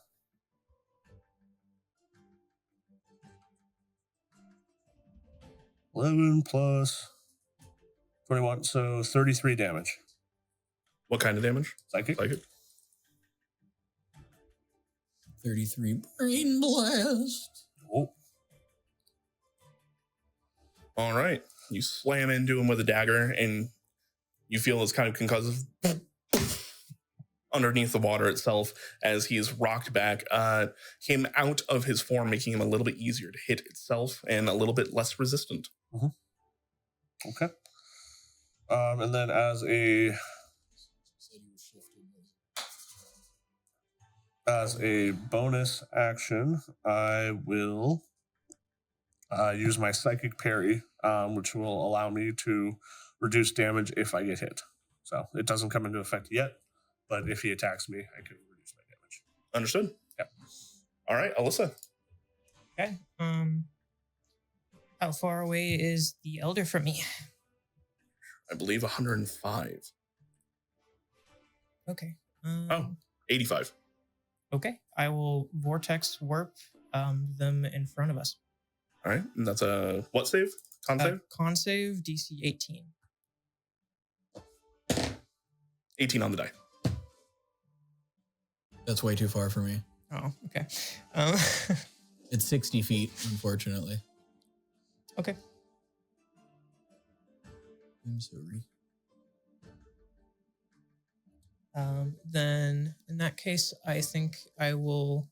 $11 plus 21, so 33 damage. What kind of damage? Psychic. 33 brain blast. Oh. All right. You slam into him with a dagger, and you feel this kind of concussive underneath the water itself as he is rocked back. Came out of his form, making him a little bit easier to hit itself and a little bit less resistant. Mm-hmm. Okay. And then as a bonus action, I will use my psychic parry, which will allow me to reduce damage if I get hit. So it doesn't come into effect yet, but if he attacks me, I can reduce my damage. Understood. Yep. All right, Alyssa. Okay. How far away is the elder from me? I believe 105. Okay. 85. Okay. I will vortex warp them in front of us. All right. And that's a what save? Con save? Con save, DC 18. 18 on the die. That's way too far for me. Oh, okay. It's 60 feet, unfortunately. Okay. I'm sorry. Then in that case, I think I will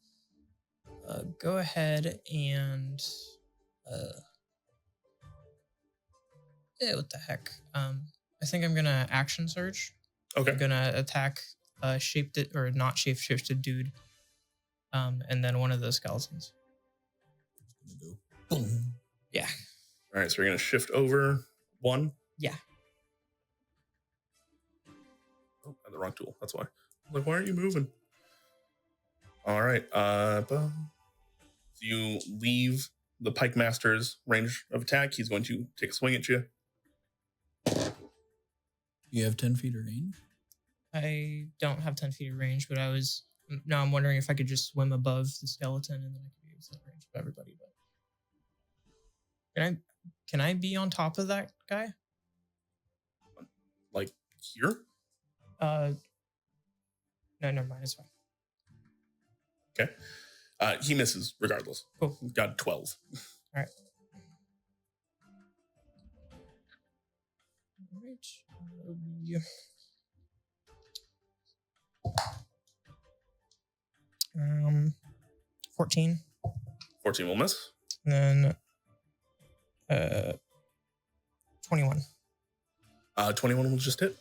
go ahead and what the heck? I think I'm gonna action surge. Okay. I'm gonna attack shaped it or not shaped-shifted dude. And then one of the skeletons. Go boom. Yeah. All right, so we're gonna shift over 1. Yeah. Oh, I had the wrong tool. That's why. Like, why aren't you moving? All right. So you leave the Pike Master's range of attack. He's going to take a swing at you. You have 10 feet of range? I don't have 10 feet of range, but I'm wondering if I could just swim above the skeleton and then I could be within range of everybody. But can I be on top of that guy? Like here? No, never mind. It's fine. Okay. He misses regardless. Cool. Got 12. All right. Yeah. 14. 14 will miss. And then 21. 21 will just hit.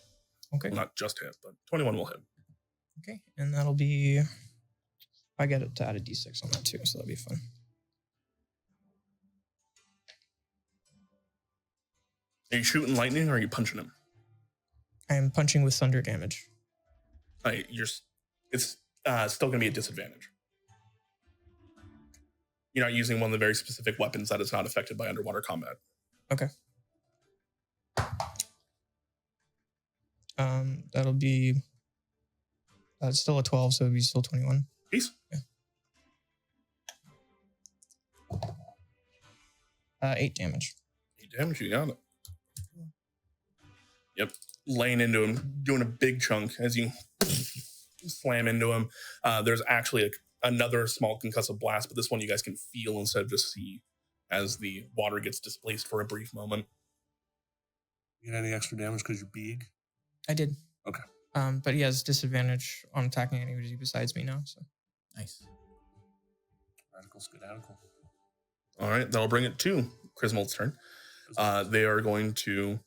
Okay. Well, not just hit, but 21 will hit. Okay. And that'll be, I get it to add a d6 on that too, so that'll be fun. Are you shooting lightning or are you punching him? I am punching with thunder damage. It's still going to be a disadvantage. You're not using one of the very specific weapons that is not affected by underwater combat. Okay. That'll be it's still a 12, so it'll be still 21. Peace. Yeah. 8 damage. 8 damage, you got it. Yep. Laying into him, doing a big chunk as you slam into him. There's actually another small concussive blast, but this one you guys can feel instead of just see as the water gets displaced for a brief moment. You get any extra damage because you're big? I did. Okay. But he has disadvantage on attacking anybody besides me now. So Nice. Radical skedaddle. All right, that'll bring it to Crismold's turn. They are going to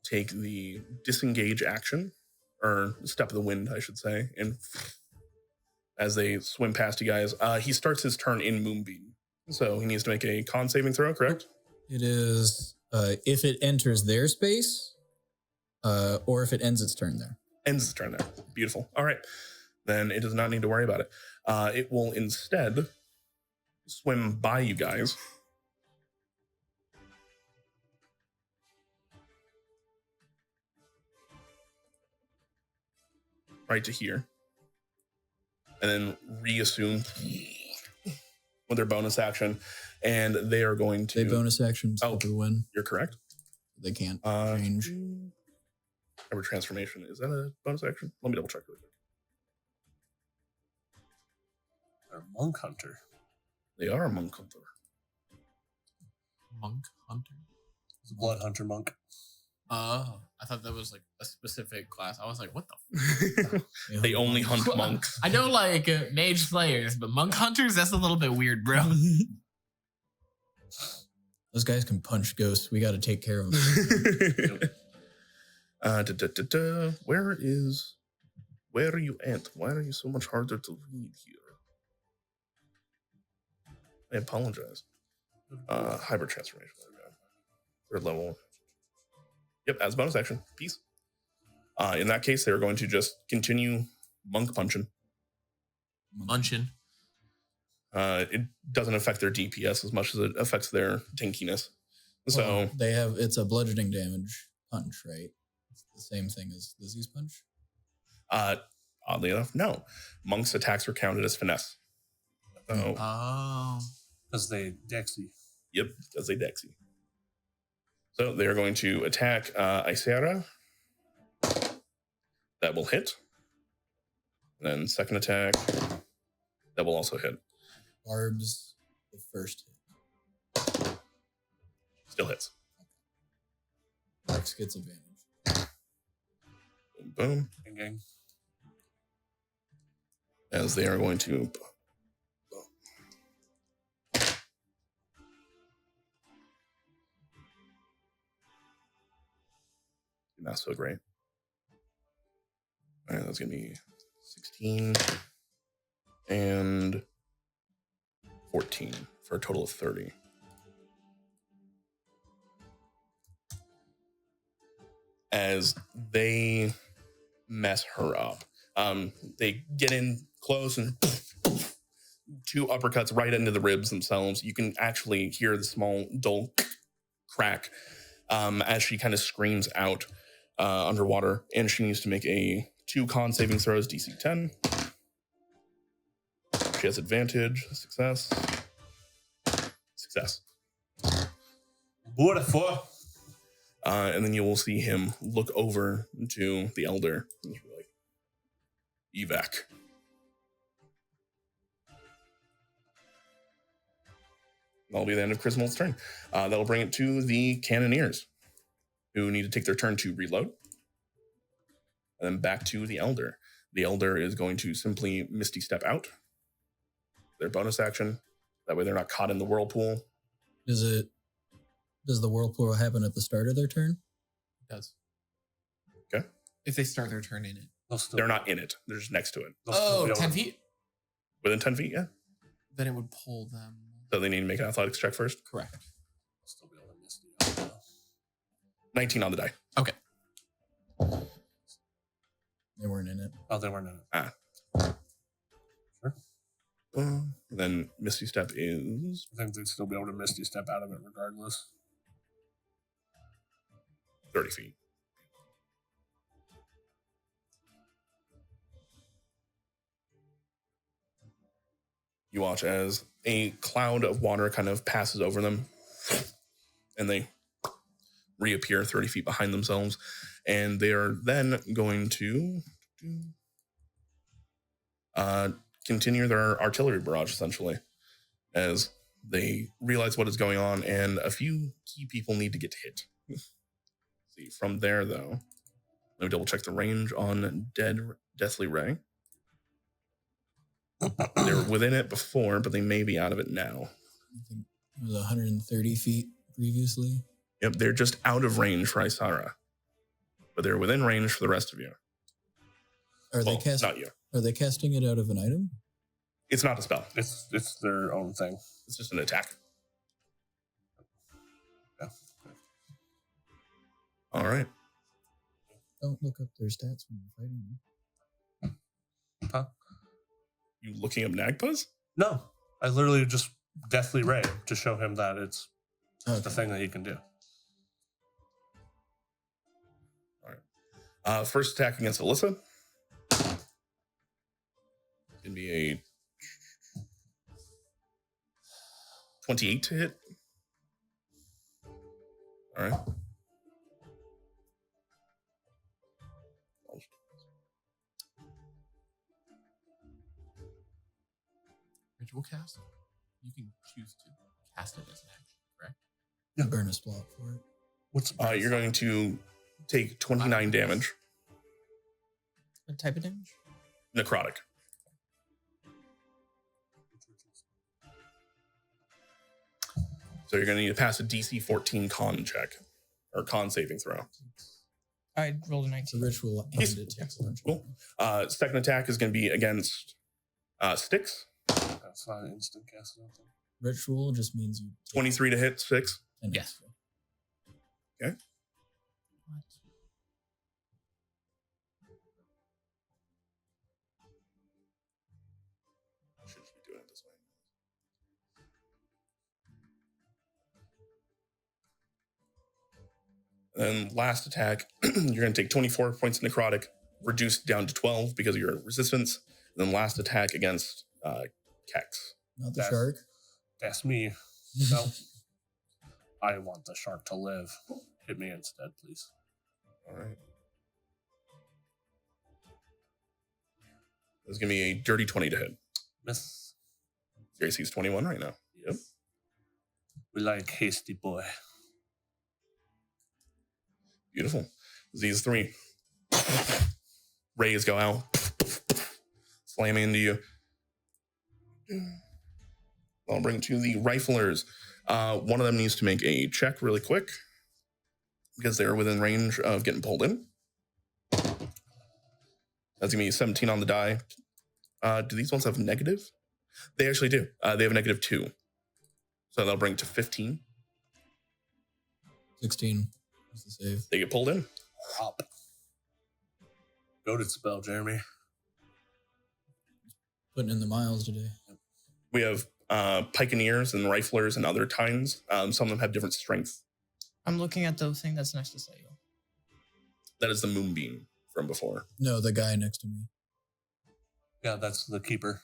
take the disengage action, or step of the wind, I should say, and as they swim past you guys, he starts his turn in Moonbeam. So he needs to make a con saving throw, correct? It is if it enters their space, or if it ends its turn there. Ends its turn there. Beautiful. All right. Then it does not need to worry about it. It will instead swim by you guys. Right to here. And then reassume with their bonus action. And they are going to... They bonus action, step of the wind. You're correct. They can't change. Ever transformation. Is that a bonus action? Let me double check really quick. They're monk hunter. They are a monk hunter. Monk hunter. It's a blood hunter monk. Oh, I thought that was like a specific class. I was like, what the? They only hunt monks. I know like mage slayers, but monk hunters, that's a little bit weird, bro. Those guys can punch ghosts. We got to take care of them. Where are you at? Why are you so much harder to read here? I apologize. Hybrid transformation. Third level. Yep, as bonus action. Peace. In that case, they're going to just continue monk punching. Munchin. It doesn't affect their DPS as much as it affects their tankiness. So well, they have it's a bludgeoning damage punch, right? It's the same thing as Lizzie's punch. Oddly enough, no. Monks' attacks are counted as finesse. Oh. Because they Dexy. Yep, because they Dexy. So they are going to attack Isera. That will hit. And then second attack. That will also hit. Barb's the first hit. Still hits. Rex gets advantage. Boom, boom. Gang, gang. As they are going to... not so great. All right, that's going to be 16 and 14 for a total of 30. As they mess her up, they get in close and 2 uppercuts right into the ribs themselves. You can actually hear the small dull crack as she kind of screams out underwater, and she needs to make a 2 con saving throws, DC 10. She has advantage. Success. Beautiful. And then you will see him look over to the elder and he'll be like, evac. That'll be the end of Chris Mold's turn. That'll bring it to the cannoneers, who need to take their turn to reload. And then back to the elder. The elder is going to simply Misty Step out. Their bonus action. That way they're not caught in the whirlpool. Does the whirlpool happen at the start of their turn? It does. Okay. If they start their turn in it. They're not in it. They're just next to it. Oh, 10 feet? Within 10 feet, yeah. Then it would pull them. So they need to make an athletics check first. Correct. Still be able to miss the 19 on the die. Okay. They weren't in it. Oh, they weren't in it. Sure. Then Misty Step is I think they'd still be able to Misty Step out of it regardless. 30 feet. You watch as a cloud of water kind of passes over them, and they reappear 30 feet behind themselves, and they are then going to continue their artillery barrage, essentially, as they realize what is going on, and a few key people need to get hit. See, from there, though, let me double check the range on Deathly Ray. They were within it before, but they may be out of it now. I think it was 130 feet previously. Yep, they're just out of range for Isara, but they're within range for the rest of you. Are Well, they not you. Are they casting it out of an item? It's not a spell. It's their own thing. It's just an attack. Yeah. All right. Don't look up their stats when you're fighting them. Huh? You looking up Nagpuz? No, I literally just Deathly Ray to show him that it's the thing that he can do. All right. First attack against Alyssa. It's going to be a 28 to hit. All right. Ritual cast? You can choose to cast it as an action, correct? Yeah. Burn a spot for it. What's You're going to take 29 damage. What type of damage? Necrotic. So you're going to need to pass a DC 14 con check. Or con saving throw. I rolled a It's a 19. ritual and it takes a bunch. Cool. Second attack is going to be against Styx. That's not an instant cast. I don't think. Ritual just means you take 23 to hit, 6. 10 Yes. extra. Okay. What? Should just be doing it this way. Then last attack, you're going to take 24 points of necrotic, reduced down to 12 because of your resistance. And then last attack against Kex. Not the That's- shark. That's me. No. I want the shark to live. Hit me instead, please. All right. It's going to be a dirty 20 to hit. Miss. Your AC is 21 right now. Yep. We like hasty boy. Beautiful. These 3 rays go out, slamming into you. I'll bring to the riflers. One of them needs to make a check really quick. because they're within range of getting pulled in. That's gonna be 17 on the die. Do these ones have negative? They actually do. They have a -2. So they'll bring it to 15. 16 is the save. They get pulled in. Up. Goated spell, Jeremy. Putting in the miles today. We have pikeneers and riflers and other tines. Some of them have different strength. I'm looking at the thing that's next to Saiel. That is the moonbeam from before. No, the guy next to me. Yeah, that's the keeper.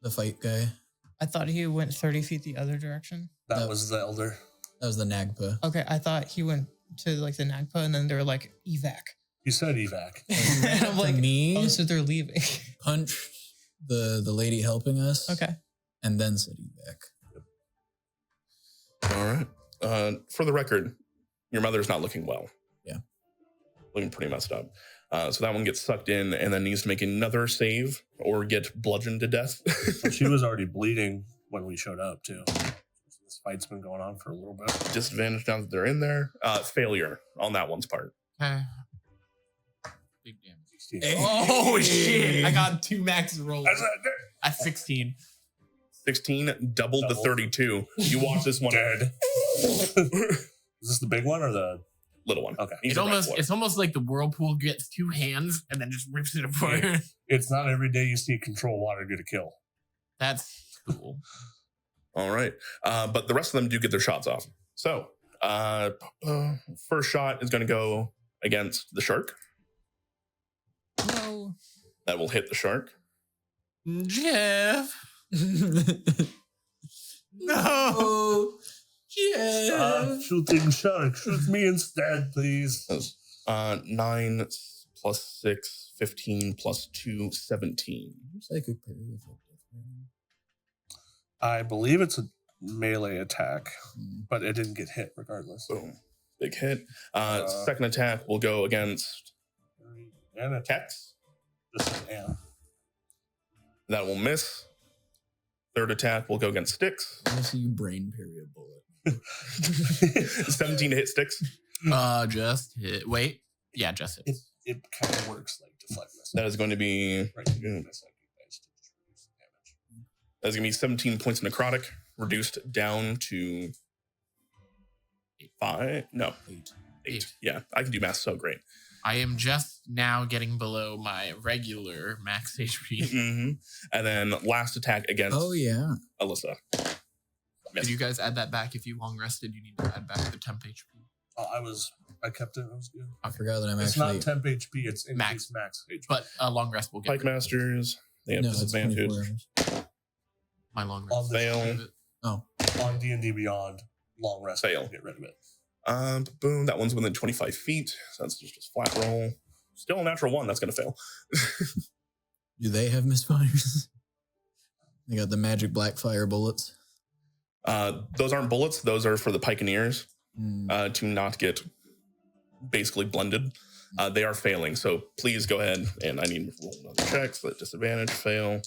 The fight guy. I thought he went 30 feet the other direction. That That- was the elder. That was the Nagpa. Okay, I thought he went to like the Nagpa and then they were like evac. You said evac. And I'm like, me, oh, so they're leaving. punched the lady helping us. Okay. And then said evac. All right. For the record, your mother's not looking well. Yeah. Looking pretty messed up. So that one gets sucked in and then needs to make another save or get bludgeoned to death. She was already bleeding when we showed up, too. This fight's been going on for a little bit. Disadvantage now that they're in there. Failure on that one's part. Okay. Big damage. 16. Oh shit! I got 2 max rolls at 16. 16 doubled to Double. 32. You watch this one. Dead. Is this the big one or the Little one. Okay. He's It's a almost wrestler. it's almost like the whirlpool gets 2 hands and then just rips it apart. Yeah. It's not every day you see control water get a kill. That's cool. All right. But the rest of them do get their shots off. So, first shot is going to go against the shark. No. That will hit the shark. Jeff. No. Oh, yeah. Shooting shark. Shoot me instead, please. 9 plus 6, 15 plus 2, 17. Psychic parry effective. I believe it's a melee attack, but it didn't get hit regardless. Boom. Big hit. Second attack will go against And a Tex. This is Anna. That will miss. Third attack will go against Sticks. I see you brain parry a bullet. 17 to hit Sticks. Just hit. Wait. Yeah, just hit. It kind of works like deflect missiles. That is going to be Right, you can miss like you guys to just reduce the damage. that's going to be 17 points of necrotic, reduced down to 5. No, 8. Yeah, I can do math so great. I am just now getting below my regular max HP. hmm And then last attack against Oh, yeah. Alyssa. Did you guys add that back? If you long rested, you need to add back the temp HP. Oh, I kept it. That was good. I forgot that I'm It's actually. not temp HP. It's Max. increased max HP. But a long rest will get Pike rid of it. Masters, they have No, it's 24 disadvantage. hours. My long On rest. the- Fail. Oh, on D&D Beyond, long rest. Fail. Get rid of it. Boom, that one's within 25 feet. So that's just a flat roll. Still a natural 1, that's going to fail. do they have misfires? They got the magic black fire bullets. Those aren't bullets, those are for the pikeneers Mm, to not get basically blended. They are failing, so please go ahead and I need to roll another check. So that disadvantage, fail.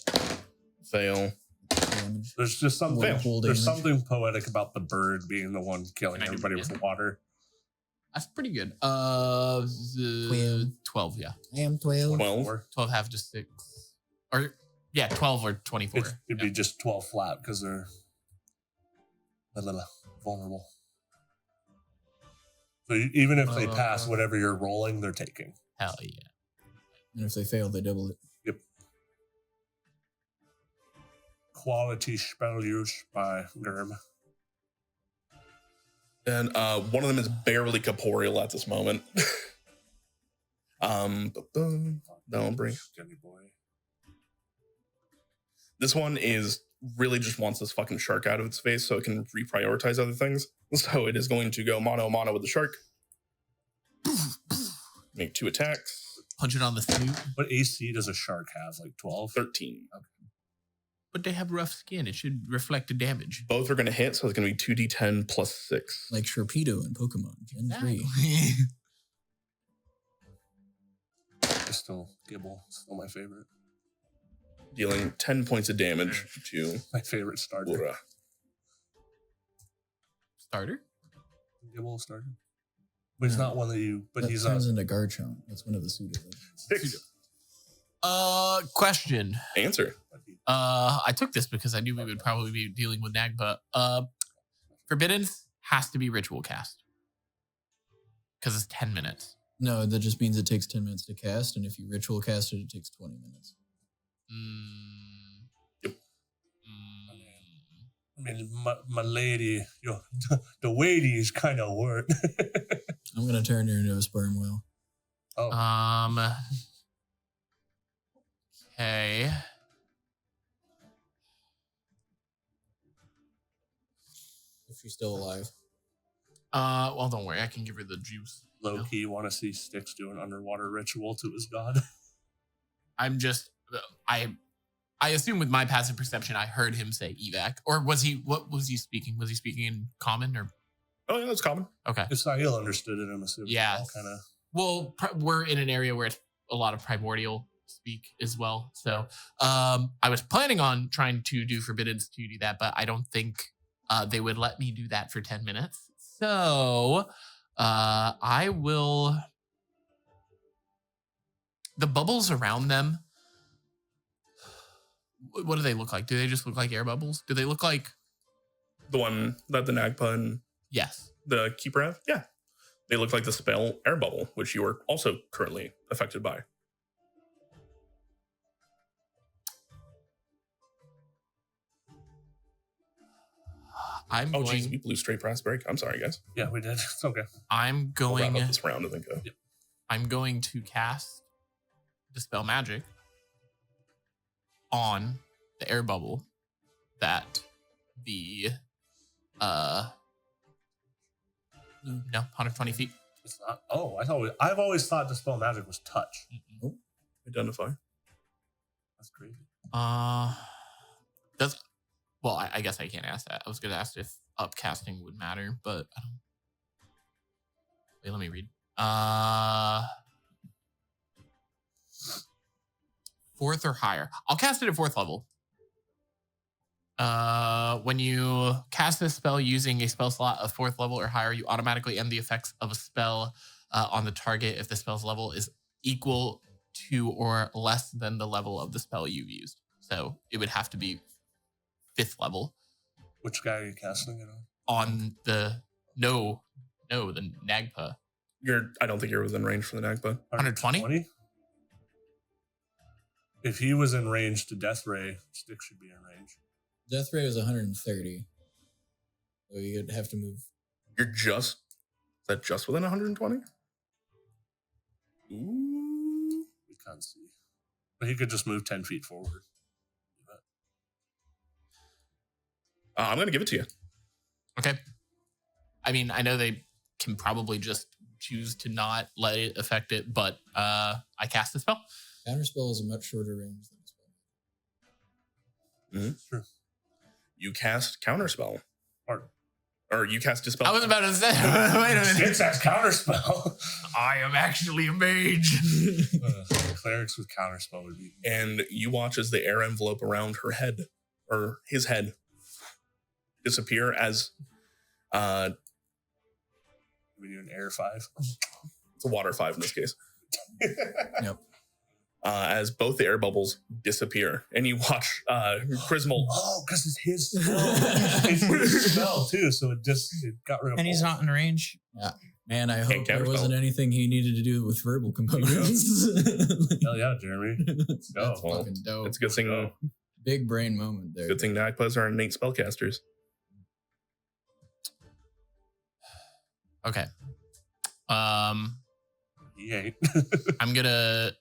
damage. There's just something. Whirlpool There's damage. something poetic about the bird being the one killing Can I do everybody it? with water. That's pretty good. 12. 12, yeah. I am 12. 12. 12 half to 6. Or, yeah, 12 or 24. It'd be just 12 flat because they're a little vulnerable. So even if they pass whatever you're rolling, they're taking. Hell yeah. And if they fail, they double it. Quality spell use by Germ. And one of them is barely corporeal at this moment. That'll bring. Steady boy. This one is really just wants this fucking shark out of its face so it can reprioritize other things. So it is going to go mono with the shark. Make 2 attacks. Punch it on the snoot. What AC does a shark have? Like 12? 13. But they have rough skin. It should reflect the damage. Both are going to hit, so it's going to be 2d10 plus 6. Like Sharpedo in Pokemon Gen 3. It's still Gibble. Still my favorite. Dealing 10 points of damage to My favorite starter. Laura. Starter? Gibble starter. But he's not one that you. But that he's turns into Garchomp. That's one of the pseudo. 6. Question. Answer. I took this because I knew we would probably be dealing with Nagpa. Forbidden has to be ritual cast because it's 10 minutes. No, that just means it takes 10 minutes to cast, and if you ritual cast it, it takes 20 minutes. Yep. I mean, my lady, the weighty is kind of work. I'm gonna turn her into a sperm whale. Oh. Okay. If she's still alive. Well, don't worry. I can give her the juice. Low key, want to see Styx do an underwater ritual to his god. I'm just, I assume with my passive perception, I heard him say evac. Or was he, what was he speaking? Was he speaking in common or? Oh, yeah, that's common. Okay. If Saiel understood it, I'm assuming. Yeah. Kind of. Well, we're in an area where it's a lot of primordial speak as well. So I was planning on trying to do forbiddens to do that, but I don't think they would let me do that for 10 minutes. So I will. The bubbles around them, what do they look like? Do they just look like air bubbles? Do they look like? The one that the Nagpa and Yes. the Keeper have? Yeah. They look like the spell Air Bubble, which you are also currently affected by. I'm Oh, going. geez, we blew straight past break. I'm sorry, guys. Yeah, we did. It's okay. I'm We'll wrap going. up this round and then go. I'm going to cast Dispel Magic on the air bubble that the no 120 feet. It's not. Oh, I've always thought Dispel Magic was touch. Identify. That's crazy. Does well? I guess I can't ask that. I was gonna ask if upcasting would matter, but I don't. Wait, let me read. Fourth or higher. I'll cast it at 4th level. When you cast this spell using a spell slot of 4th level or higher, you automatically end the effects of a spell on the target if the spell's level is equal to or less than the level of the spell you've used. So it would have to be 5th level. Which guy are you casting it on? On the the Nagpa. I don't think you're within range for the Nagpa. 120? If he was in range to Death Ray, Styx should be in range. Death ray is 130. So you'd have to move. You're just. Is that just within 120? Ooh. We can't see. But he could just move 10 feet forward. I'm going to give it to you. Okay. I mean, I know they can probably just choose to not let it affect it, but I cast the spell. Counterspell is a much shorter range than spell. Mm-hmm. Sure. You cast Counterspell. Or you cast Dispel. I was about to say, wait a minute. Styx has Counterspell. I am actually a mage. Clerics with Counterspell would be. And you watch as the air envelope around her head, or his head, disappear as We do an air 5. it's a water 5 in this case. Yep. As both the air bubbles disappear, and you watch Chrismal. Oh, because it's his spell. It's his spell too, so it got rid of. And he's not in range. Yeah. Man, I hope there counterspell. wasn't anything he needed to do with verbal components. Hell yeah, Jeremy. That's Go. fucking dope. It's a good thing. Big brain moment there. Good thing Nagpas are innate spellcasters. Okay. He ain't. I'm gonna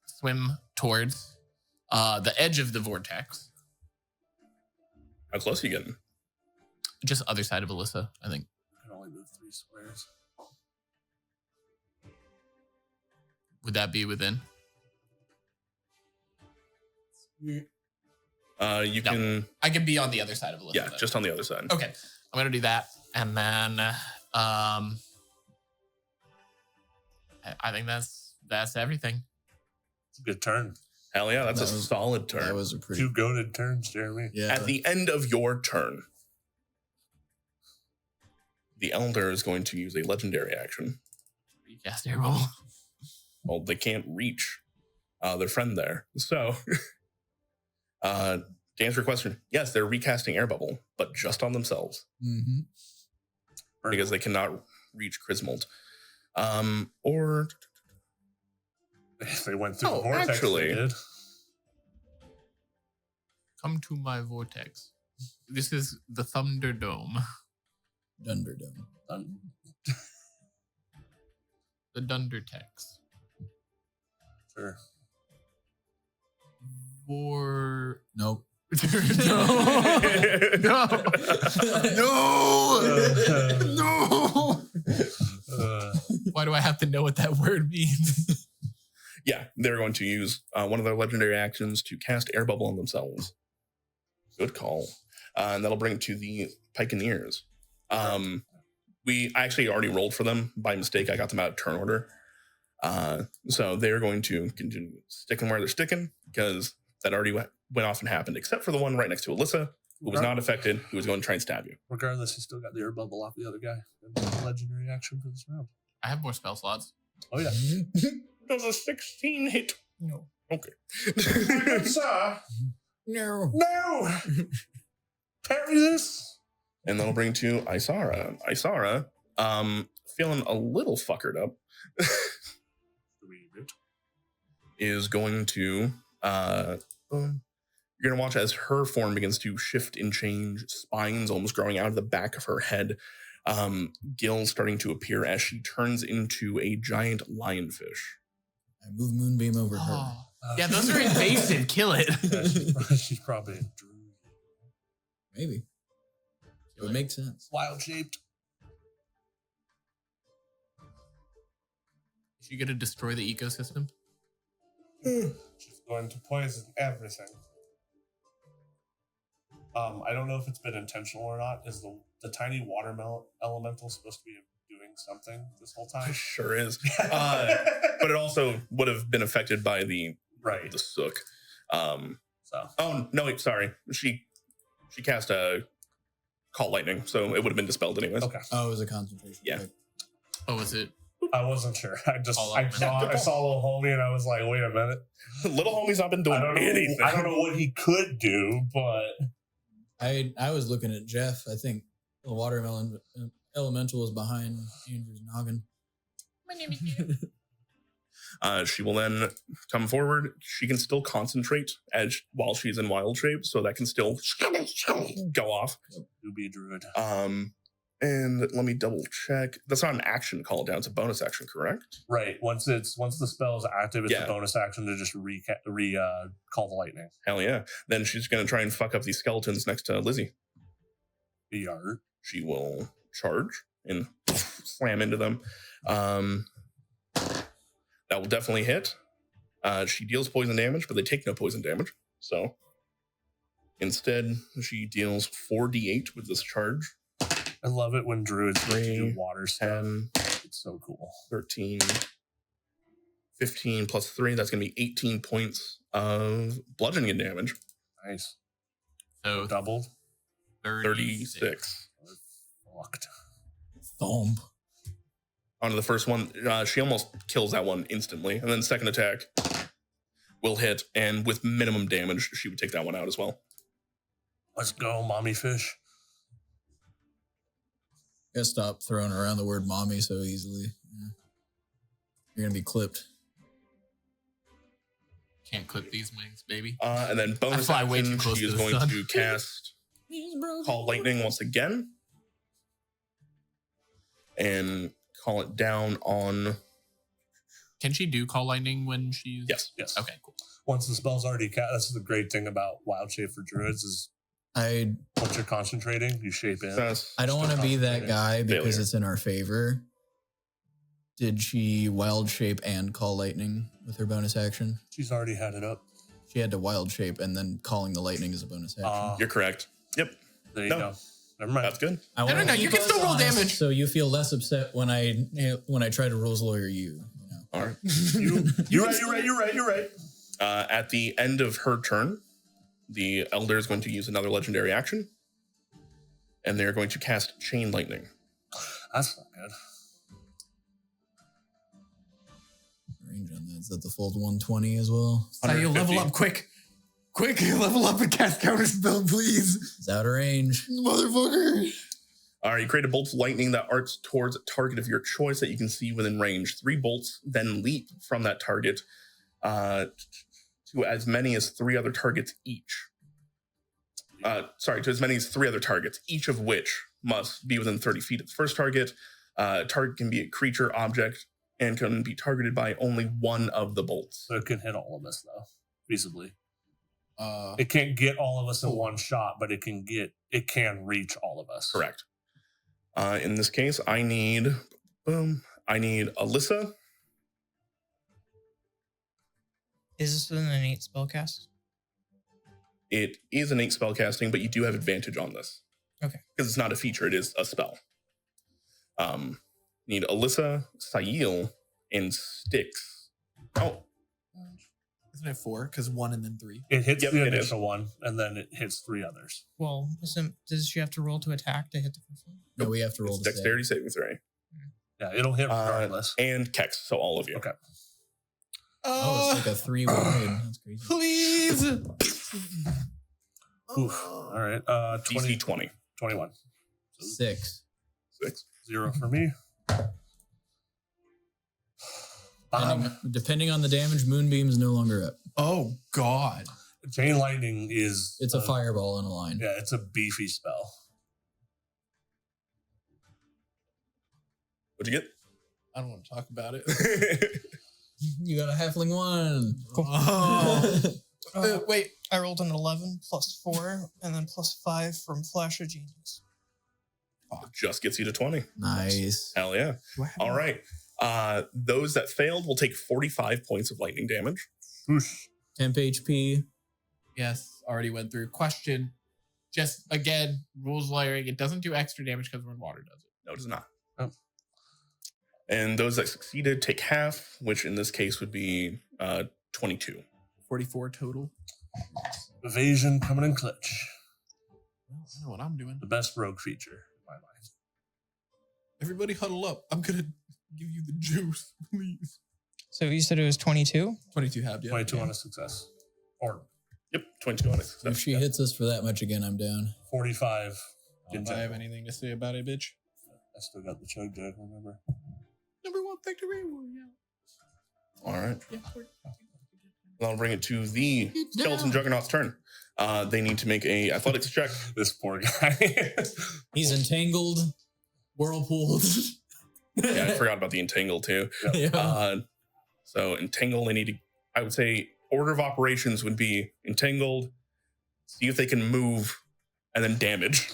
swim towards the edge of the vortex. How close are you getting? Just other side of Alyssa, I think. I can only move 3 squares. Would that be within? You No. can. I could be on the other side of Alyssa. Yeah, then. just on the other side. Okay. I'm gonna do that, and then I think that's everything. It's a good turn. Hell yeah, that's That a was- solid turn. That was a pretty. 2 goated turns, Jeremy. Yeah. At the end of your turn, The Elder is going to use a legendary action. Recast air bubble. Well, they can't reach their friend there. So, to answer your question, yes, they're recasting air bubble, but just on themselves because they cannot reach Griswold. Or if they went through the Oh, vortex, actually- they did. Come to my vortex. This is the Thunderdome. Dunderdome. The Dundertex. Sure. Or Nope. no. No. No. Why do I have to know what that word means? yeah, they're going to use one of their legendary actions to cast air bubble on themselves. Good call. And that'll bring it to the Pikeneers. I actually already rolled for them by mistake. I got them out of turn order. So they're going to continue sticking where they're sticking because that already went off and happened, except for the one right next to Alyssa, who was not affected, who was going to try and stab you. Regardless, he still got the air bubble off the other guy. Legendary action for this round. I have more spell slots. Oh, yeah. Does a 16 hit? No. Okay. Sir, No. no! Parry this! And that'll bring to Isara. Isara, feeling a little fuckered up, is going to you're gonna watch as her form begins to shift and change, spines almost growing out of the back of her head, gills starting to appear as she turns into a giant lionfish. I move Moonbeam over her. Oh. Yeah, those are invasive. Kill it. Yeah, she's probably a druid. Maybe. It would make sense. Wild shaped. Is she gonna destroy the ecosystem? She's going to poison everything. I don't know if it's been intentional or not. Is the tiny watermelon elemental supposed to be doing something this whole time? Sure is. But it also would have been affected by the sook. So. Oh no, wait, sorry. She cast a call lightning, so it would have been dispelled anyways. Okay. Oh, it was a concentration. Yeah. Okay. Oh, is it? I wasn't sure. I saw elemental. little homie and I was like, wait a minute. Little homie's not been doing anything. I don't know what he could do, but I was looking at Jeff. I think the watermelon elemental was behind Andrew's noggin. My name is She will then come forward. She can still concentrate while she's in wild shape, so that can still go off. you be druid. And let me double check. That's not an action call down; it's a bonus action, correct? Right. Once the spell is active, it's Yeah. a bonus action to just call the lightning. Hell yeah! Then she's gonna try and fuck up these skeletons next to Lizzie. BR. She will charge and slam into them. That will definitely hit. She deals poison damage, but they take no poison damage. So instead, she deals 4d8 with this charge. I love it when druids get to do 3, water stuff. 10, It's so cool. 13, 15 plus 3. That's going to be 18 points of bludgeoning damage. Nice. So Doubled. 36. Fucked. Thump. On the first one, she almost kills that one instantly. And then second attack will hit. And with minimum damage, she would take that one out as well. Let's go, mommy fish. Gotta stop throwing around the word mommy so easily. Yeah. You're gonna be clipped. can't clip these wings, baby. And then bonus fly way action, too close she is to the going sun. to cast Call Lightning once again. And call it down on... Can she do call lightning when she's? Yes. Yes. Okay, cool. Once the spell's already cast, that's the great thing about wild shape for druids is I once you're concentrating, you shape in. I don't want to be that guy because Failure. it's in our favor. Did she wild shape and call lightning with her bonus action? She's already had it up. She had to wild shape and then calling the lightning is a bonus action. You're correct. Yep. There you No. go. Never mind. That's good. I wanna no, you keep can still us roll honest damage. So you feel less upset when I try to rules lawyer you. know? All right. You're right. At the end of her turn, the Elder is going to use another legendary action. And they're going to cast Chain Lightning. That's not good. Range on that. Is that the full 120 as well? Sael, level up quick. Quick, level up and cast counter spell, please. It's out of range. Motherfucker. All right, you create a bolt of lightning that arcs towards a target of your choice that you can see within range. 3 bolts then leap from that target to as many as 3 other targets each. To as many as 3 other targets, each of which must be within 30 feet of the first target. Target can be a creature, object, and can be targeted by only one of the bolts. So it can hit all of us, though, feasibly. It can't get all of us in one shot, but it can reach all of us. Correct. In this case, I need Alyssa. Is this an innate spellcast? It is innate spellcasting, but you do have advantage on this. Okay. Because it's not a feature, it is a spell. Need Alyssa, Saiel, and Styx. Oh, Isn't it 4? Because 1 and then 3. It hits Yep, the it is. initial one, and then it hits 3 others. Well, does she have to roll to attack to hit the first one? No, we have to roll it's the save. dexterity saving throw. Yeah, it'll hit regardless. And Kex, so all of you. Okay. Oh, it's like a 3 wide. That's crazy. Please. Oof. All right. DC 20. 21. 6. 6. 0 for me. Depending on the damage, Moonbeam is no longer up. Oh, God. Chain lightning is It's a fireball in a line. Yeah, it's a beefy spell. What'd you get? I don't want to talk about it. You got a halfling 1. Oh. Wait. I rolled an 11 plus 4 and then plus 5 from Flash of Genius. Just gets you to 20. Nice. Hell yeah. All right. Those that failed will take 45 points of lightning damage. Whoosh. Temp HP. Yes, already went through. Question. Just, again, rules layering. It doesn't do extra damage because we're in water, does it? No, it does not. Oh. And those that succeeded take half, which in this case would be 22. 44 total. Evasion coming in clutch. Well, I know what I'm doing. The best rogue feature in my mind. Everybody huddle up. I'm going to give you the juice, please. So you said it was 22? 22 have, yeah. 22 on a success. Or Yep, 22 on it. If she hits us for that much again, I'm down. 45. If I have anything to say about it, bitch. I still got the chug jug, remember? Number 1 victory. Yeah. All right. Yeah. I'll bring it to the skeleton juggernaut's turn. They need to make a athletics check. This poor guy. He's entangled. Whirlpooled. Yeah, I forgot about the entangle too. Yeah. So entangle, they need to, I would say order of operations would be entangled, see if they can move, and then damage.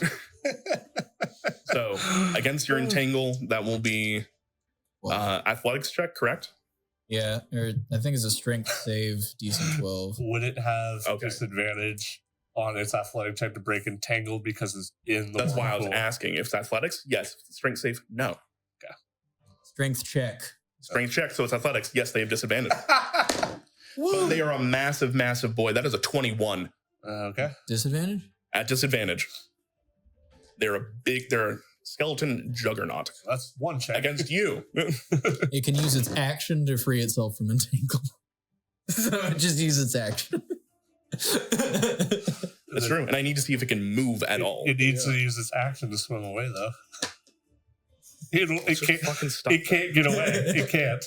So against your entangle, that will be athletics check, correct? Yeah, or I think it's a strength save, DC 12. Would it have disadvantage on its athletic check to break entangled because it's in the That's why I was whirlpool? asking. If it's athletics, yes. Strength save, no. Strength check. Strength check, so it's athletics. Yes, they have disadvantage. But they are a massive, massive boy. That is a 21 Okay. Disadvantage? at disadvantage. They're a skeleton juggernaut That's one check. against you. It can use its action to free itself from entangle. So it just use its action. That's true. And I need to see if it can move at all. It needs to use its action to swim away, though. It can't get away. It can't.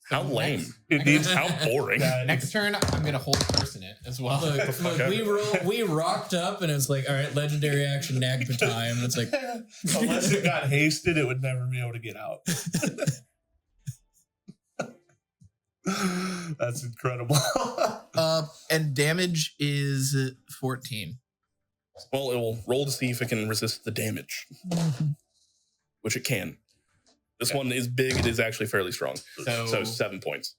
How lame. It needs How boring. Next turn, I'm going to hold person it as well. Look, we rocked up and it's like, all right, legendary action, Nagpa time. It's like, Unless it got hasted, it would never be able to get out. That's incredible. And damage is 14. Well, it will roll to see if it can resist the damage, which it can. This one is big. It is actually fairly strong. So 7 points.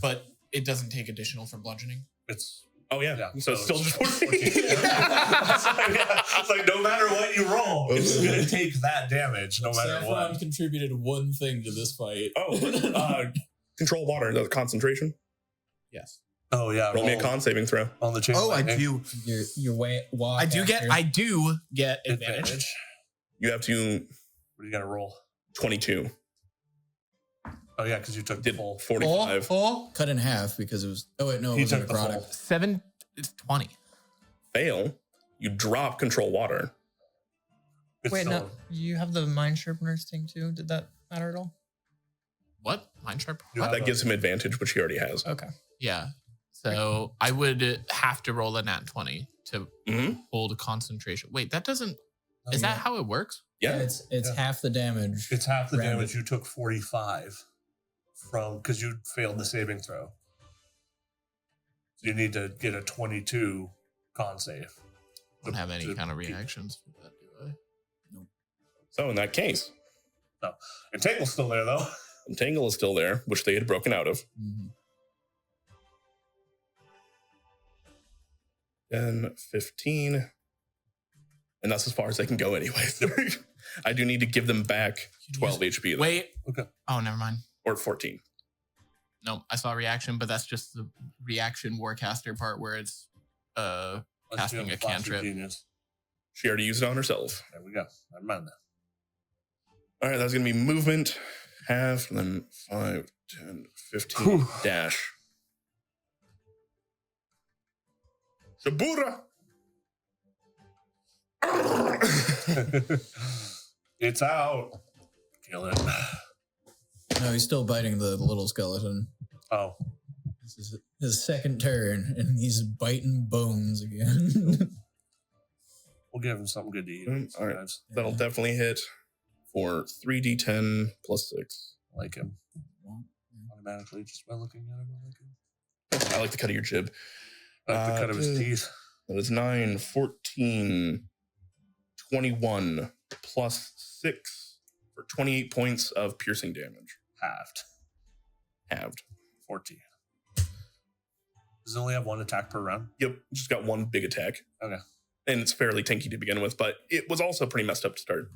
But it doesn't take additional from bludgeoning. It's Oh, yeah. So it's still just 14. It's like no matter what you roll, it's going to take that damage no matter Saffron what. contributed one thing to this fight. Control water. The concentration. Yes. Oh, yeah. Roll me a con saving throw. On the chain. Oh, I lightning. do. Your way walk. I do get advantage. You have to What do you got to roll? 22. Oh yeah, because you took Did full. 45. Cut in half because it was. Oh wait, no, it He was took the necrotic. full. 7 is 20. Fail. You drop control water. It's Wait, still- no, you have the mind sharpeners thing too. Did that matter at all? What? Mind sharp? You What? have That gives him advantage, which he already has. Okay. Yeah. So I would have to roll a nat 20 to Mm-hmm. hold a concentration. Wait, that doesn't. Is that how it works? Yeah. It's Yeah. half the damage. It's half the Rounded. damage. You took 45 from because you failed the saving throw. So you need to get a 22 con save. I don't have any To kind of keep- reactions for that, do I? So in that case, Entangle's still there though. Entangle is still there, which they had broken out of. Mhm. 10, 15. And that's as far as they can go anyway. I do need to give them back 12 HP. though. Wait. Okay. Oh, never mind. Or 14. No, I saw a reaction, but that's just the reaction warcaster part where it's Let's Casting do a Flash of cantrip. Genius. She already used it on herself. There we go. Never mind that. All right, that's going to be movement, half, and then 5, 10, 15, dash. Sabura! It's out. Kill it. No, he's still biting the little skeleton. Oh, This is his second turn, and he's biting bones again. we'll give him something good to eat. All right. Guys. That'll definitely hit for 3d10 plus 6. I like him. Automatically, just by looking at him, I like him. I like the cut of your jib. I like the cut of his two. teeth. That is 9, 14, 21 plus 6 for 28 points of piercing damage. Halved. Halved. 14. Does it only have one attack per round? Yep, just got one big attack. Okay. And it's fairly tanky to begin with, but it was also pretty messed up to start.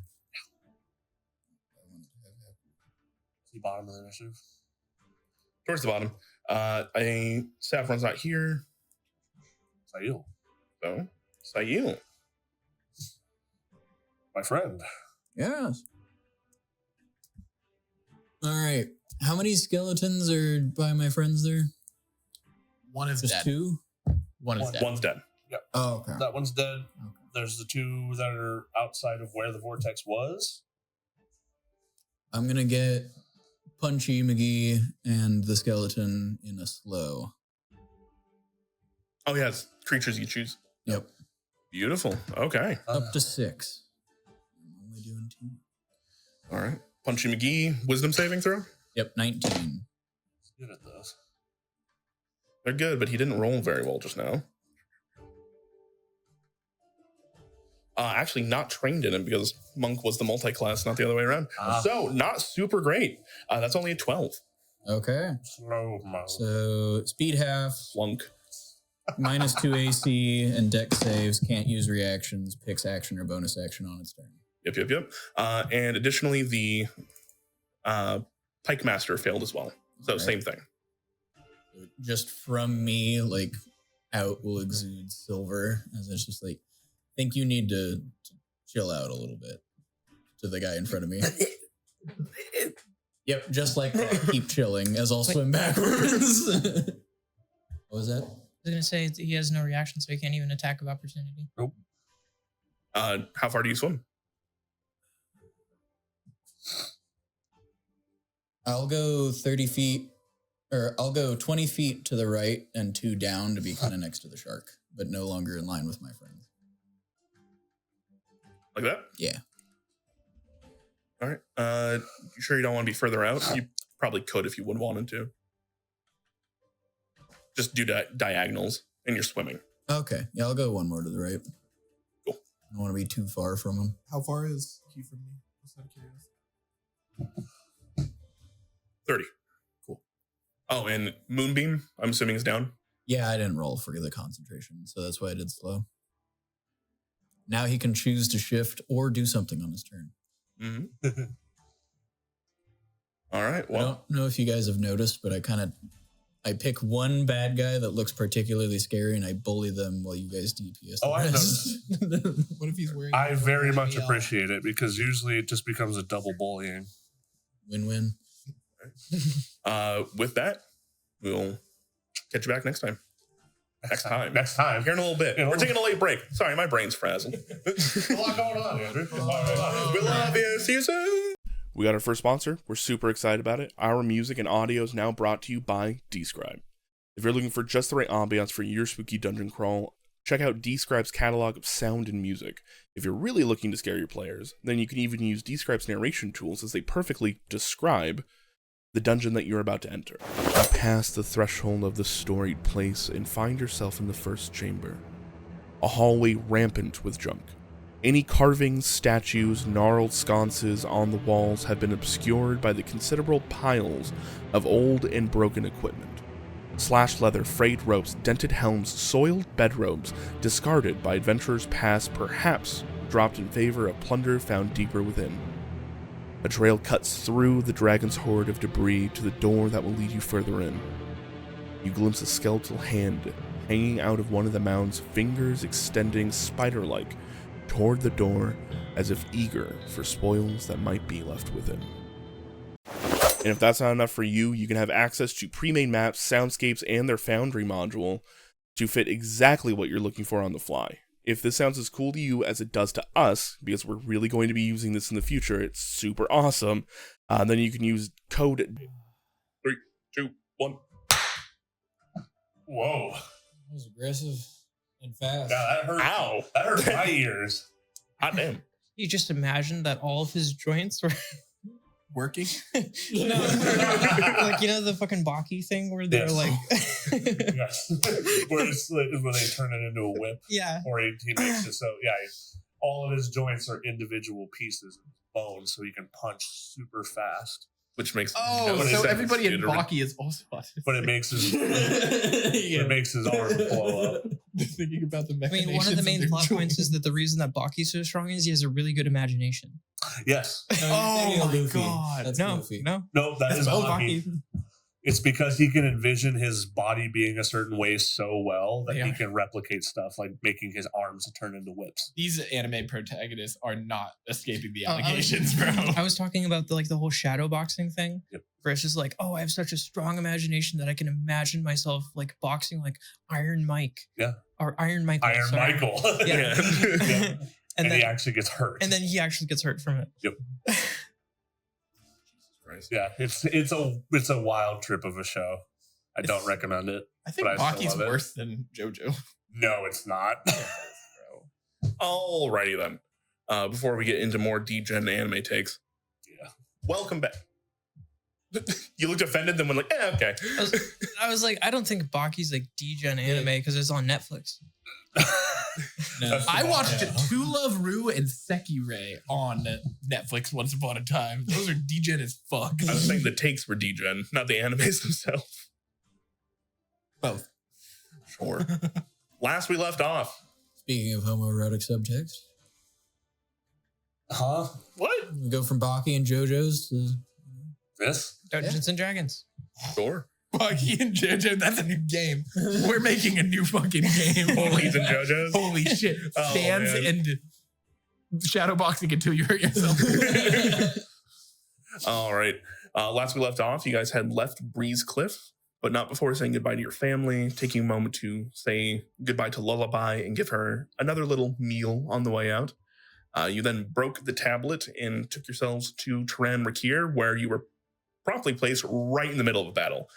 The bottom of the initiative. Towards the bottom. A Saffron's not here. Saiel, So, Saiel. my friend. Yes. All right. How many skeletons are by my friends there? one is Just dead. two? One is dead. One's dead. Oh, okay. That one's dead. Okay. There's the two that are outside of where the vortex was. I'm going to get Punchy McGee and the skeleton in a slow. Oh, yeah, it's creatures you choose. Yep. Beautiful. Okay. Up to 6. I'm only doing 2. All right. Punchy McGee, wisdom saving throw? Yep, 19. He's good at those. They're good, but he didn't roll very well just now. Actually, not trained in it because Monk was the multi-class, not the other way around. Ah. So, not super great. That's only a 12. Okay. Slow mo. So speed half, Flunk. minus 2 AC, and deck saves, can't use reactions, picks action or bonus action on its turn. Yep. And additionally, the Pike Master failed as well. So, All right. same thing. Just from me, like, out will exude silver, as it's just like, think you need to chill out a little bit to the guy in front of me. Yep, just like that. Keep chilling as I'll swim backwards. What was that? I was gonna say he has no reaction, so he can't even attack of opportunity. How far do you swim? I'll go 30 feet, or I'll go 20 feet to the right and 2 down to be kind of next to the shark, but no longer in line with my friends. Like that? Yeah. All right. You sure you don't want to be further out? You probably could if you would wanted to. Just do diagonals and you're swimming. Okay. Yeah, I'll go one more to the right. Cool. I don't want to be too far from him. How far is he from me? Just out of curiosity. 30. Cool. Oh, and Moonbeam, I'm assuming, is down. Yeah, I didn't roll for the concentration, so that's why I did slow. Now he can choose to shift or do something on his turn. Mm-hmm. All right. I Well, don't know if you guys have noticed, but I I pick one bad guy that looks particularly scary and I bully them while you guys DPS. Oh, I know. What if he's wearing? I very much appreciate it because usually it just becomes a double bullying. Win-win. With that, we'll catch you back next time. Next time. Here in a little bit. We're taking a late break. Sorry, my brain's frazzled. A lot going on, Andrew. We love you. See you soon. We got our first sponsor. We're super excited about it. Our music and audio is now brought to you by dSCRYB. If you're looking for just the right ambiance for your spooky dungeon crawl, check out dSCRYB's catalog of sound and music. If you're really looking to scare your players, then you can even use dSCRYB's narration tools as they perfectly describe the dungeon that you're about to enter. You pass the threshold of the storied place and find yourself in the first chamber. A hallway rampant with junk. Any carvings, statues, gnarled sconces on the walls have been obscured by the considerable piles of old and broken equipment. Slashed leather, frayed ropes, dented helms, soiled bedrobes, discarded by adventurers past, perhaps dropped in favor of plunder found deeper within. A trail cuts through the dragon's hoard of debris to the door that will lead you further in. You glimpse a skeletal hand hanging out of one of the mound's fingers, extending spider-like toward the door as if eager for spoils that might be left within. And if that's not enough for you, you can have access to pre-made maps, soundscapes, and their Foundry module to fit exactly what you're looking for on the fly. If this sounds as cool to you as it does to us, because we're really going to be using this in the future, it's super awesome, then you can use code 3, 2, 1. Whoa. That was aggressive and fast. Yeah, that hurt. Ow. That hurt my ears. Hot damn. You just imagine that all of his joints were Working? like the fucking Baki thing where they're Yes. like Yes. where they turn it into a whip. yeah. Or he makes it so, yeah, all of his joints are individual pieces of bone so he can punch super fast. Which makes Oh, no so sense. everybody in Dude, Baki is also autistic. But it makes his it makes his arm blow up. Thinking about the I mean, machinations one of the main their plot points joints. is that the reason that Baki's so strong is he has a really good imagination. Yes. Oh my god. That's no, Luffy. no. No, that is Oh, Baki. It's because he can envision his body being a certain way so well that he Yeah. can replicate stuff like making his arms turn into whips. These anime protagonists are not escaping the Oh, I was- allegations, bro. I was talking about the whole shadow boxing thing. Yep. Where it's just like, oh, I have such a strong imagination that I can imagine myself like boxing like Iron Mike. Yeah. Or Iron Michael. Iron sorry. Michael. Yeah. Yeah. and And then he actually gets hurt. and then he actually gets hurt from it. Christ. Yeah, it's a wild trip of a show. I don't recommend it. I think But I still Baki's love it. worse than JoJo. No, it's not. Alrighty then. Before we get into more degen anime takes, Yeah. welcome back. You looked offended, then went like, okay. I was like, I don't think Baki's like degen anime because it's on Netflix. No. I watched Yeah. To Love Ru and Sekirei on Netflix once upon a time. Those are degen as fuck. I was saying the takes were degen, not the animes themselves. Both. Sure. Last we left off. Speaking of homoerotic subtext, Huh? What? we go from Baki and JoJo's to This? Dungeons and Dragons. Sure. Baki and JoJo, that's a new game. We're making a new fucking game. Bolies and JoJo's? Holy shit. Oh, Stands man. and shadowboxing until you hurt yourself. All right. Last we left off, you guys had left Breeze Cliff, but not before saying goodbye to your family, taking a moment to say goodbye to Lullaby and give her another little meal on the way out. You then broke the tablet and took yourselves to Teran Raquir, where you were promptly placed right in the middle of a battle.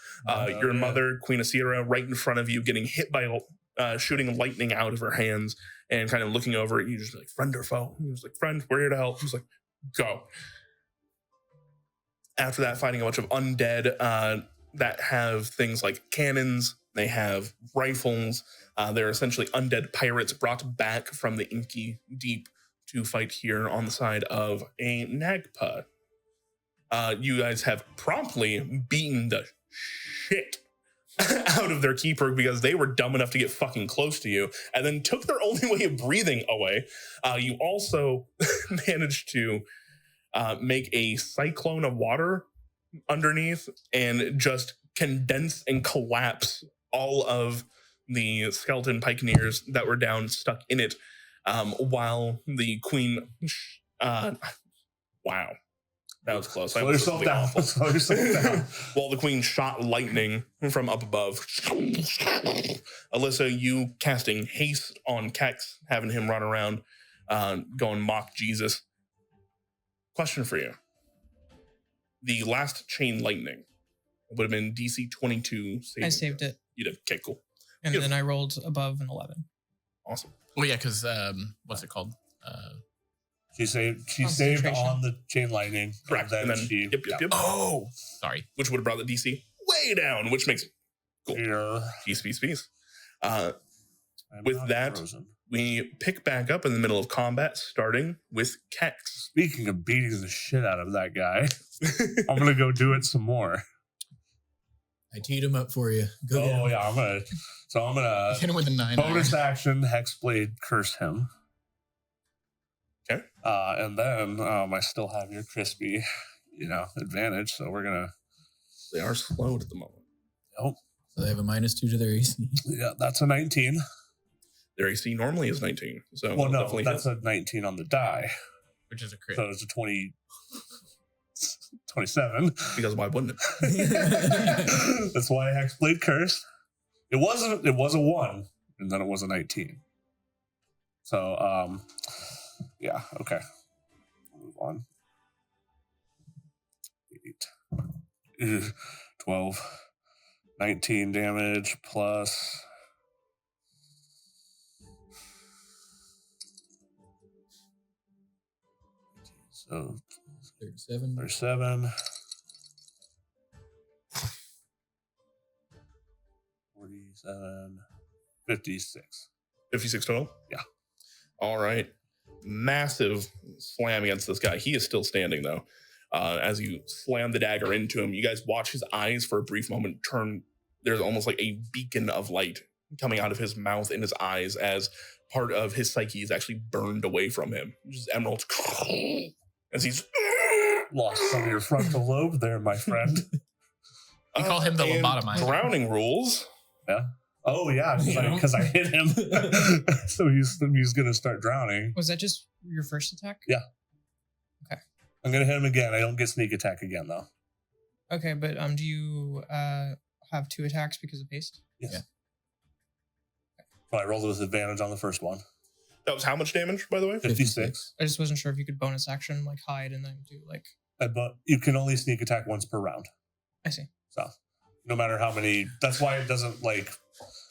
Your mother, Queen Asira, right in front of you, getting hit by shooting lightning out of her hands and kind of looking over at you, just like, friend or foe? He was like, friend, we're here to help. He was like, go. After that, fighting a bunch of undead that have things like cannons. They have rifles. They're essentially undead pirates brought back from the inky deep to fight here on the side of a Nagpa. You guys have promptly beaten the shit out of their keeper because they were dumb enough to get fucking close to you and then took their only way of breathing away. You also managed to make a cyclone of water underneath and just condense and collapse all of the skeleton pikeneers that were down, stuck in it, while the queen. Wow, that was close. Slow yourself down. Slow yourself down. While the queen shot lightning from up above. Alyssa, you casting haste on Kex, having him run around, going mock Jesus. Question for you. The last chain lightning would have been DC 22. I saved it. You did. Okay, cool. And Beautiful. then I rolled above an 11. Awesome. Well, yeah, because what's it called? She saved Concentration. on the chain lightning. Correct. And then she. Yep. Oh, Sorry. which would have brought the DC way down, which makes cool. Yeah. Peace. I'm With not that- frozen. We pick back up in the middle of combat, starting with Kex. Speaking of beating the shit out of that guy, I'm gonna go do it some more. I teed him up for you. Go get Oh him. yeah, I'm gonna Hit him with a 9. bonus action Hexblade curse him. Okay. And then I still have your crispy, advantage. So we're gonna. They are slowed at the moment. Oh So they have a -2 to their AC. yeah, that's a 19. Their AC normally is 19. So Well, no, definitely that's hit. a 19 on the die. Which is a crit. So it's a 27. Because why wouldn't it? That's why Hexblade curse. It was a 1, and then it was a 19. So yeah, okay. Move on. 8, 12, 19 damage plus. So 37. 37. 47. 56. 56 total? Yeah. All right. Massive slam against this guy. He is still standing, though. As you slam the dagger into him, you guys watch his eyes for a brief moment turn. There's almost like a beacon of light coming out of his mouth and his eyes as part of his psyche is actually burned away from him. Just emeralds. As he's Lost some of your frontal lobe there, my friend. We call him the and lobotomizer. Drowning rules. Yeah. Oh yeah, because I hit him. So he's gonna start drowning. Was that just your first attack? Yeah. Okay. I'm gonna hit him again. I don't get sneak attack again though. Okay, but do you have 2 attacks because of haste? Yes. Yeah. Well, I rolled with advantage on the first one. That was how much damage, by the way? 56. I just wasn't sure if you could bonus action like hide and then do like. But you can only sneak attack once per round. I see. So no matter how many, that's why it doesn't like.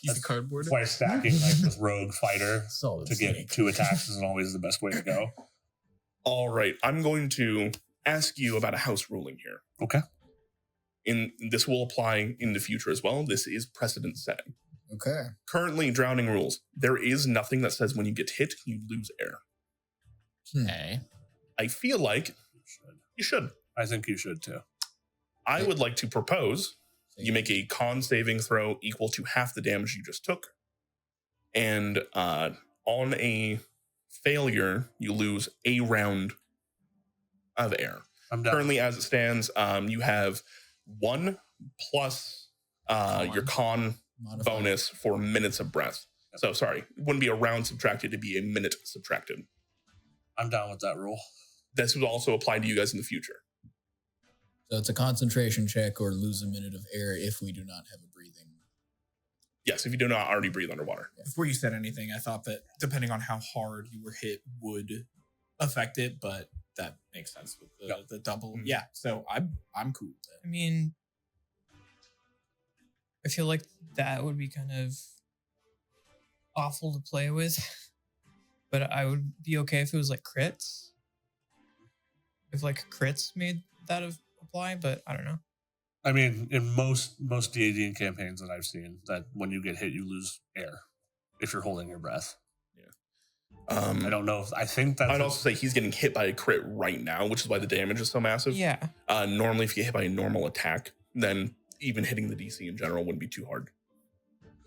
He's the cardboard. That's why stacking like with rogue fighter Solid to get snake. 2 attacks isn't always the best way to go. All right. I'm going to ask you about a house ruling here. Okay. And this will apply in the future as well. This is precedent setting. Okay. Currently, drowning rules. There is nothing that says when you get hit, you lose air. Okay. I feel like you should. I think you should too. I would like to propose you make a con saving throw equal to half the damage you just took. And on a failure, you lose a round of air. I'm done. Currently, as it stands, you have 1 plus your con Modified. bonus for minutes of breath. So, sorry, it wouldn't be a round subtracted, it'd be a minute subtracted. I'm down with that rule. This would also apply to you guys in the future. So it's a concentration check or lose a minute of air if we do not have a breathing. Yes, if you do not already breathe underwater. Before you said anything, I thought that depending on how hard you were hit would affect it, but that makes sense with the double. Mhm. Yeah, so I'm cool with that. I mean, I feel like that would be kind of awful to play with, but I would be okay if it was like crits. If like crits made that apply, but I don't know. I mean, in most D&D campaigns that I've seen, that when you get hit, you lose air if you're holding your breath. I don't know. I think that's. I'd also say he's getting hit by a crit right now, which is why the damage is so massive. Yeah. Normally, if you get hit by a normal attack, then even hitting the DC in general wouldn't be too hard.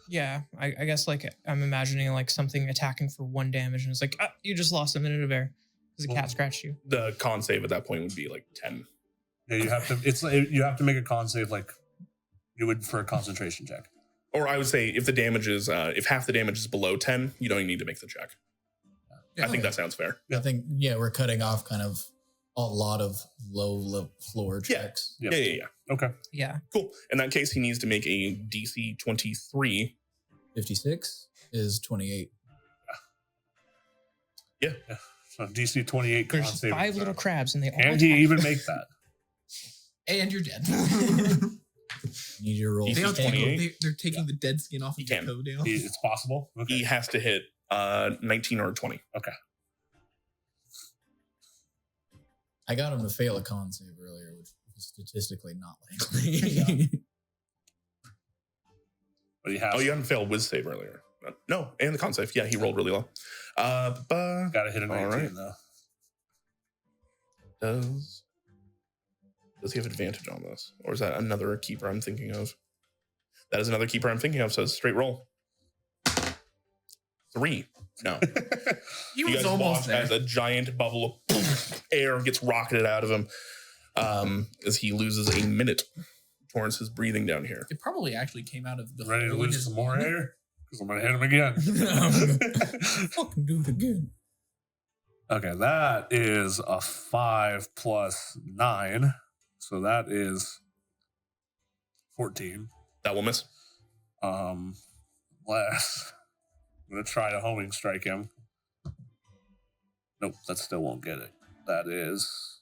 Yeah. I guess like I'm imagining like something attacking for 1 damage and it's like, you just lost a minute of air because a cat scratched you. The con save at that point would be like 10. Yeah, you have to. It's like you have to make a con save like, You would for a concentration check. Or I would say if the damage is if half the damage is below 10, you don't even need to make the check. I think that sounds fair. I think, we're cutting off kind of a lot of low floor checks. Yep. Yeah. Okay. Yeah. Cool. In that case, he needs to make a DC 23. 56 is 28. Yeah. So DC 28 con There's saving 5 throw. little crabs and they all Can he attack. even make that? And you're dead. Need your roll. He's They don't take, 28? they're taking the dead skin off He of the can. toe down. It's possible. Okay. He has to hit 19 or 20. Okay. I got him to fail a con save earlier, which was statistically not likely. But he has Oh, you hadn't failed whiz save earlier. No, and the con save. Yeah, he rolled really low. got to hit a 19 All right. though. Does he have advantage on this? Or is that another keeper I'm thinking of? That is another keeper I'm thinking of, so it's straight roll. 3. No. He You was guys almost watch there. as a giant bubble of air gets rocketed out of him as he loses a minute towards his breathing down here. It probably actually came out of the Ready to hole in lose his some more lung. air? Because I'm going to hit him again. Fucking do it again. Okay, that is a 5 plus 9. So that is 14. That will miss. Last. I'm going to try to homing strike him. Nope, that still won't get it. That is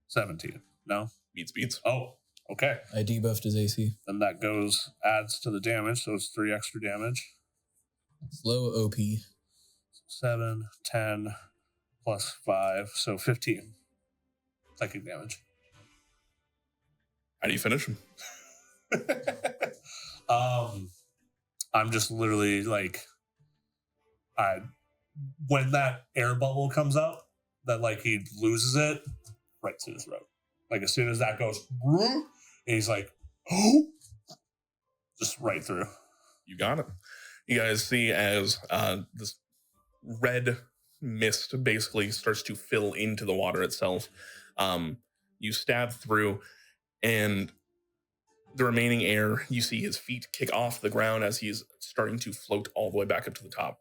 17. No? Beats. Oh, okay. I debuffed his AC. Then that adds to the damage, so it's 3 extra damage. Slow OP. 7, 10, plus 5, so 15 psychic damage. How do you finish him? I'm just literally like, when that air bubble comes up, that like he loses it right to the throat. Like as soon as that goes, and he's like, oh, just right through. You got it. You guys see as this red mist basically starts to fill into the water itself. You stab through, and the remaining air, you see his feet kick off the ground as he's starting to float all the way back up to the top.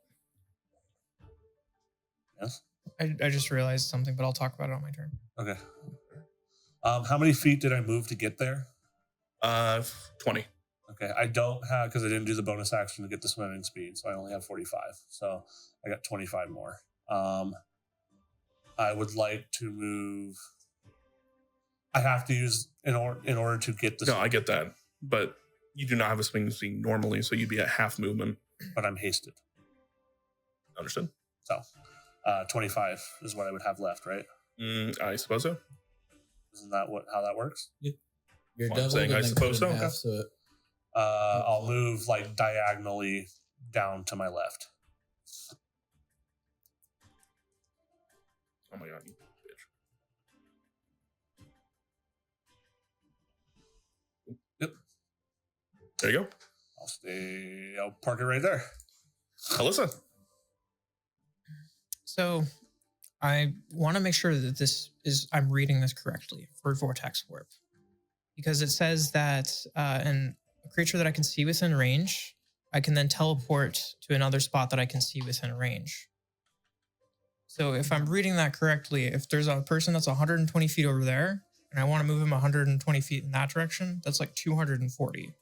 Yes. I just realized something, but I'll talk about it on my turn. Okay. How many feet did I move to get there? 20. Okay, I don't have, because I didn't do the bonus action to get the swimming speed, so I only have 45. So I got 25 more. I would like to move. I have to use in order to get the. No, I get that, but you do not have a swing speed normally, so you'd be at half movement. But I'm hasted. Understood? So 25 is what I would have left, right? I suppose so. Isn't that how that works? You're Well, I'm doubled saying and I then suppose cut in so. half, so I'll move like diagonally down to my left. Oh my god, you bitch. Yep. There you go. I'll park it right there. Alyssa. So I want to make sure that I'm reading this correctly for Vortex Warp. Because it says that a creature that I can see within range, I can then teleport to another spot that I can see within range. So if I'm reading that correctly, if there's a person that's 120 feet over there, and I want to move him 120 feet in that direction, that's like 240.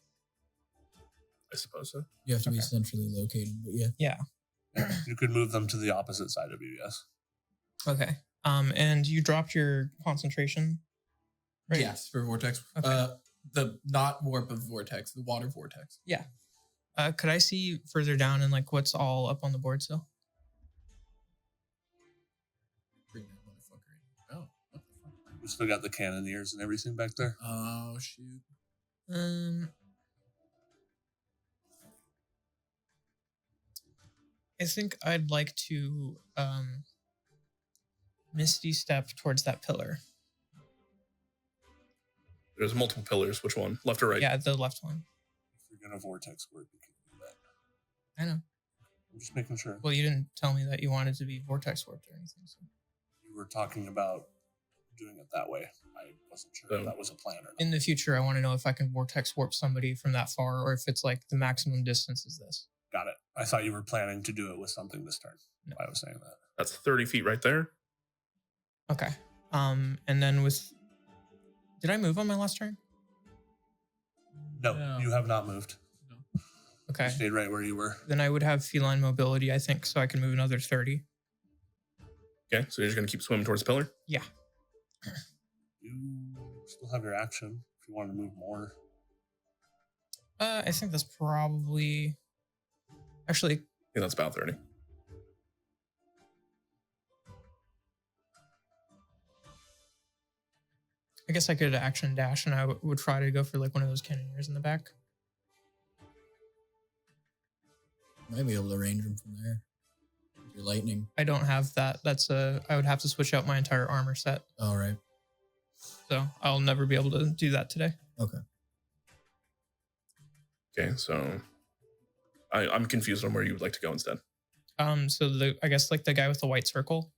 I suppose so. you have to be Okay. centrally located. But yeah, You could move them to the opposite side of you, yes. Okay. And you dropped your concentration, right? Yes, for vortex. Okay. The not warp of vortex, the water vortex. Could I see further down and like what's all up on the board still? Bring that motherfucker in. Oh, what the fuck? We still got the cannoneers and everything back there. Oh shoot. I think I'd like to Misty step towards that pillar. There's multiple pillars. Which one? Left or right? Yeah, the left one. If you're gonna vortex work, you can do that. I know. I'm just making sure. Well, you didn't tell me that you wanted to be vortex warped or anything. So. You were talking about doing it that way. I wasn't sure So- if that was a plan or not. In the future, I want to know if I can vortex warp somebody from that far, or if it's like the maximum distance is this. Got it. I thought you were planning to do it with something this turn. No. I was saying that. That's 30 feet right there. Okay. And then did I move on my last turn? No, No. you have not moved. Okay. You stayed right where you were. Then I would have feline mobility, I think, so I can move another 30. Okay, so you're just going to keep swimming towards the pillar? Yeah. You still have your action if you want to move more. I think that's probably actually I think that's about 30. I guess I could action dash and I would try to go for like one of those cannoneers in the back. Might be able to range him from there. With your lightning. I don't have that. I would have to switch out my entire armor set. All right. So I'll never be able to do that today. Okay. Okay, so I'm confused on where you would like to go instead. So I guess like the guy with the white circle.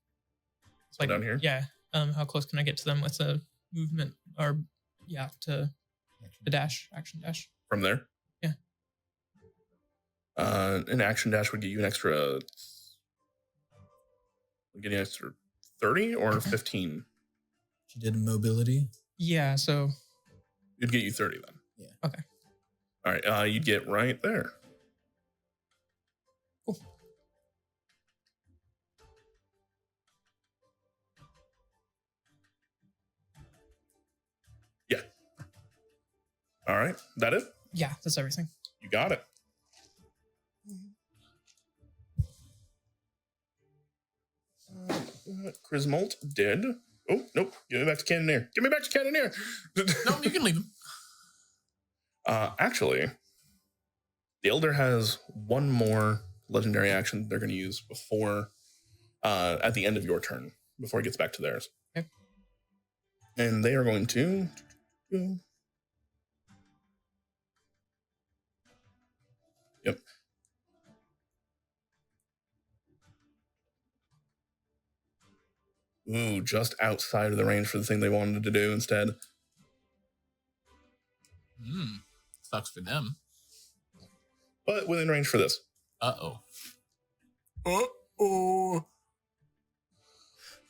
So down here? Yeah. How close can I get to them with a movement or to the dash, action dash? From there? Yeah. An action dash would get you an extra... Would get you an extra 30 or 15? She did mobility. Yeah, so It'd get you 30 then. Yeah. Okay. All right, you'd get right there. Cool. Yeah. All right, that it? yeah, that's everything. You got it. Grismolt did. Oh, nope. Give me back to Cannoneer. Give me back to Cannoneer. No, you can leave them. Actually, the Elder has one more legendary action they're going to use before, at the end of your turn, before it gets back to theirs. Okay. And they are going to... Yep. Ooh, just outside of the range for the thing they wanted to do instead. Sucks for them. But within range for this. Uh-oh.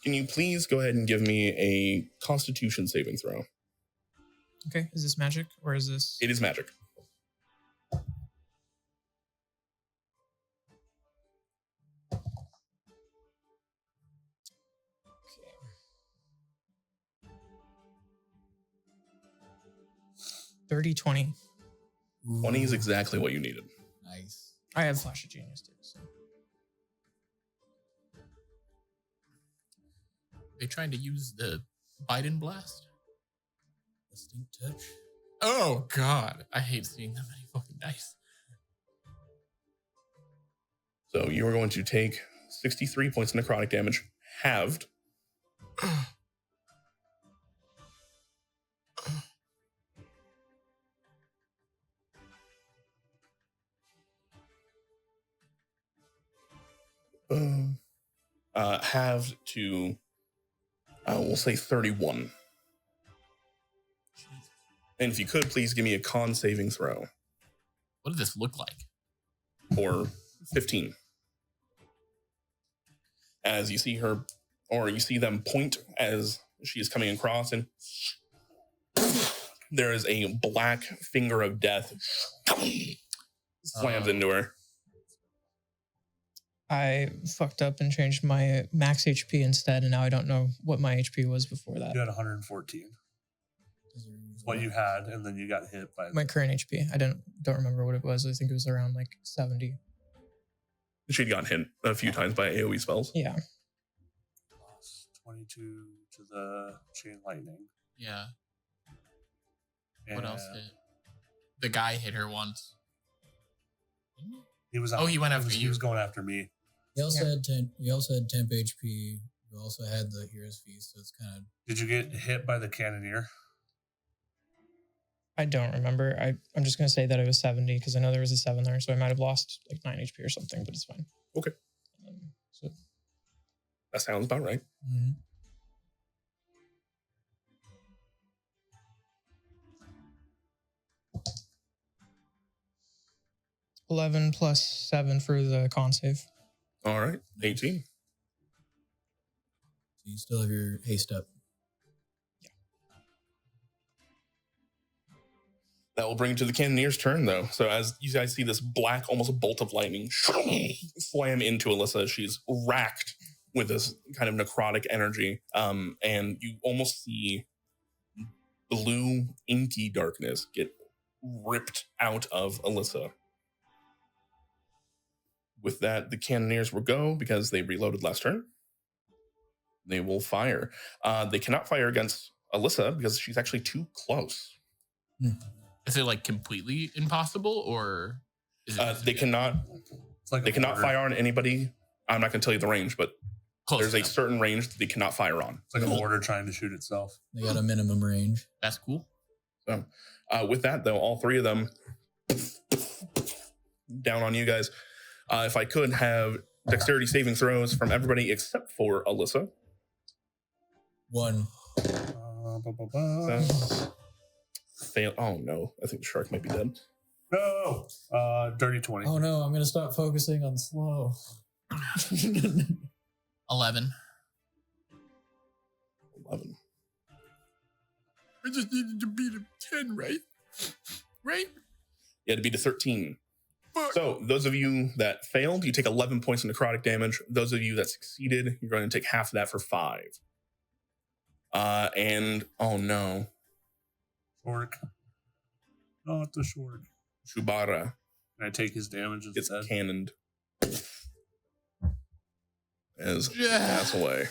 Can you please go ahead and give me a Constitution saving throw? Okay, is this magic or is this? It is magic. Okay. 30, 20. 20 is exactly what you needed. Nice. I have Flash of Genius too. So. They trying to use the Biden blast? Distinct touch. Oh, God. I hate seeing that many fucking dice. So you are going to take 63 points of necrotic damage, halved. Halved to, we'll say 31. And if you could, please give me a con saving throw. What did this look like? Or 15. As you see her, or you see them point as she is coming across, and there is a black finger of death slams into her. I fucked up and changed my max HP instead, and now I don't know what my HP was before that. You had 114. What you had, and then you got hit by My current HP. I don't remember what it was. I think it was around like 70. She'd gotten hit a few times by AoE spells. Yeah. plus 22 to the chain lightning. Yeah. And What else hit? The guy hit her once. He was. Oh, he went after He you. was going after me. You also had 10. You also had temp HP. You also had the Hero's Feast, so it's kind of. Did you get hit by the cannoneer? I don't remember. I'm just going to say that it was 70 because I know there was a 7 there, so I might have lost like 9 HP or something, but it's fine. Okay. So That sounds about right. Mm-hmm. 11 plus 7 for the con save. All right, 18. So you still have your haste up. That will bring it to the Cannoneer's turn, though. So as you guys see this black, almost bolt of lightning slam into Alyssa, she's racked with this kind of necrotic energy. And you almost see blue, inky darkness get ripped out of Alyssa. With that, the Cannoneers will go because they reloaded last turn. They will fire. They cannot fire against Alyssa because she's actually too close. Is it like completely impossible, or is it they cannot? It's like They cannot fire on anybody. I'm not going to tell you the range, but close there's a enough? certain range that they cannot fire on. It's like a mortar trying to shoot itself. They got a minimum range. That's cool. So, with that, though, all three of them down on you guys. If I could have dexterity saving throws from everybody except for Alyssa. 1. Fail. Oh no, I think the shark might be dead. No, dirty 20. Oh no, I'm gonna stop focusing on slow. 11. 11. I just needed to beat a 10, right? Right? You had to beat a 13. So those of you that failed, you take 11 points of necrotic damage. Those of you that succeeded, you're going to take half of that for 5. And oh no, Shork. Not the Shork. Shubara Can I take his damage gets instead? cannoned as Yeah. pass away.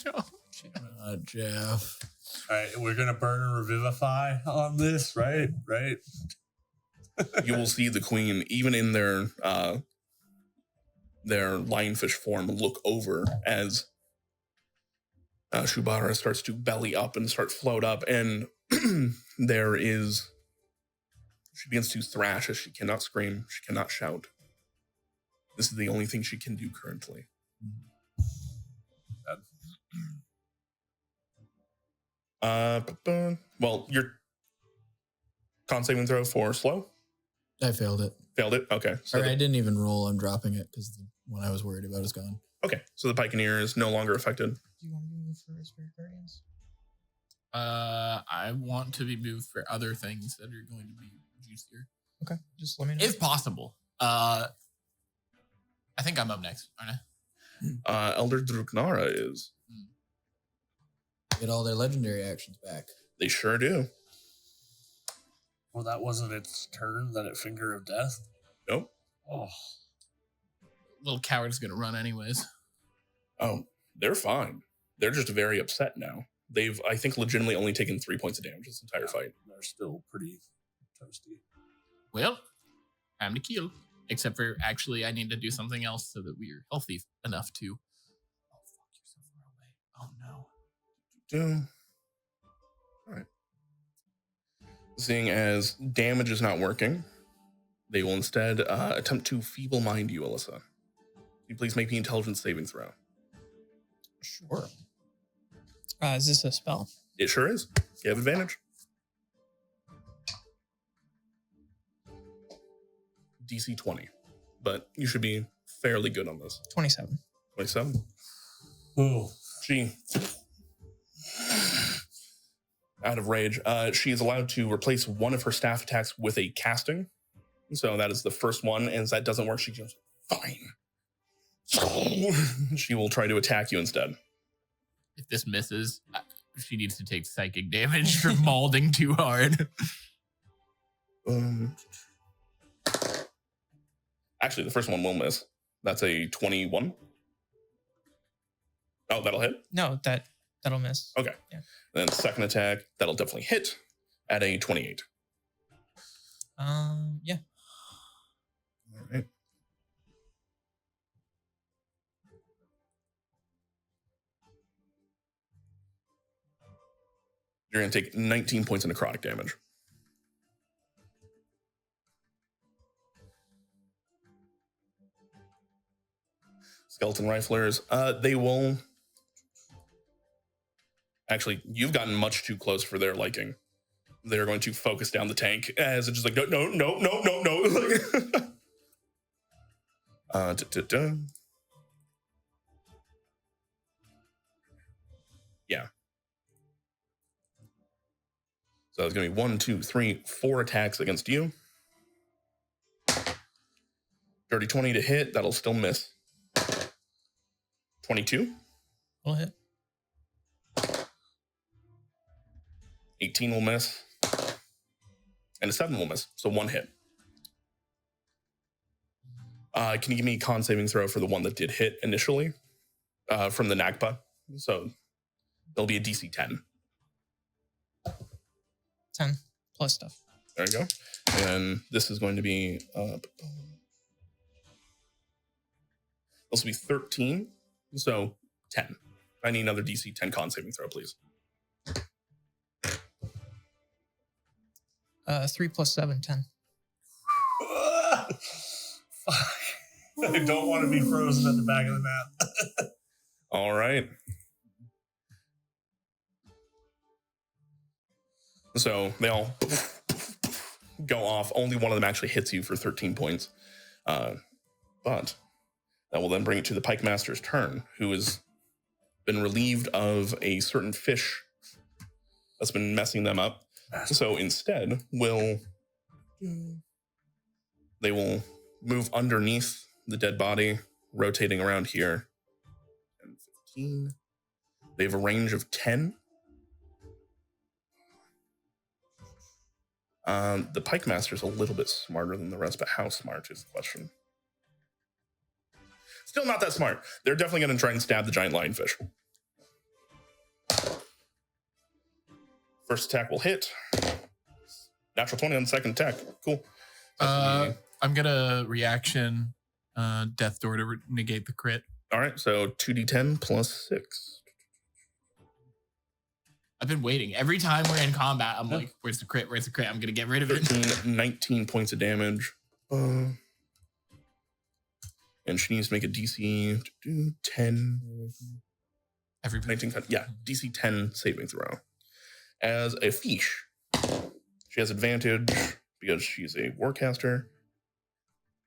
No. Jeff. All right, we're gonna burn and revivify on this, right? Right. You will see the queen, even in their lionfish form, look over as Shubara starts to belly up and start float up, and she begins to thrash as she cannot scream, she cannot shout. This is the only thing she can do currently. Well, your con saving throw for slow I failed it. failed it. Okay, so Or I didn't even roll. I'm dropping it because the one I was worried about is gone. okay, so the Pikeneer is no longer affected. Do you want to move for Spirit Guardians? I want to be moved for other things that are going to be juicier, Okay, just let me know. if possible. I think I'm up next, aren't I? Elder Druknara is. Get all their legendary actions back. They sure do. Well, that wasn't its turn. That it Finger of Death. Nope. Oh, Little coward's gonna run anyways. Oh, they're fine. They're just very upset now. They've, I think, legitimately only taken 3 points of damage this entire fight. they're still pretty toasty. Well, time to kill. Except for actually, I need to do something else so that we are healthy enough to. Oh fuck! You're so far away. Oh no. All right. Seeing as damage is not working, they will instead attempt to feeble mind you, Alyssa. Can you please make the intelligence saving throw? Sure. Is this a spell? It sure is. You have advantage. DC 20, but you should be fairly good on this. 27. 27. Oh, She, out of rage, she is allowed to replace one of her staff attacks with a casting. So that is the first one, and as that doesn't work, she goes, fine. She will try to attack you instead. If this misses, she needs to take psychic damage for mauling too hard. Actually, the first one will miss. That's a 21. Oh, that'll hit? No, that'll miss. Okay. Yeah. Then second attack, that'll definitely hit at a 28. Yeah. All right. You're going to take 19 points of necrotic damage. Skeleton riflers, they will... Actually, you've gotten much too close for their liking. They're going to focus down the tank as it's just like, no. Da, da, da. Yeah. So it's going to be 1, 2, 3, 4 attacks against you. Dirty 20 to hit. That'll still miss. 22. Will hit. 18 will miss. And a 7 will miss. So 1 hit. Can you give me a con saving throw for the one that did hit initially from the Nagpa? So there'll be a DC 10. 10 plus stuff. There you go. And this is going to be this will be 13. So 10. I need another DC 10 con saving throw, please. 3 plus 7, 10. Fuck. I don't want to be frozen at the back of the map. All right. So they all go off. Only one of them actually hits you for 13 points. But that will then bring it to the Pike Master's turn, who has been relieved of a certain fish that's been messing them up. So instead, they will move underneath the dead body, rotating around here. 10, 15. They have a range of 10. The Pike Master's a little bit smarter than the rest, but how smart is the question? Still not that smart. They're definitely going to try and stab the giant lionfish. First attack will hit. Natural 20 on the second attack. Cool. I'm gonna reaction Death Door to negate the crit. All right, so 2d10 plus 6. I've been waiting. Every time we're in combat, I'm like, where's the crit? Where's the crit? I'm gonna get rid of it. 13, 19 points of damage. And she needs to make a DC 10. Every 19, yeah, DC 10 saving throw. As a fish, she has advantage because she's a warcaster.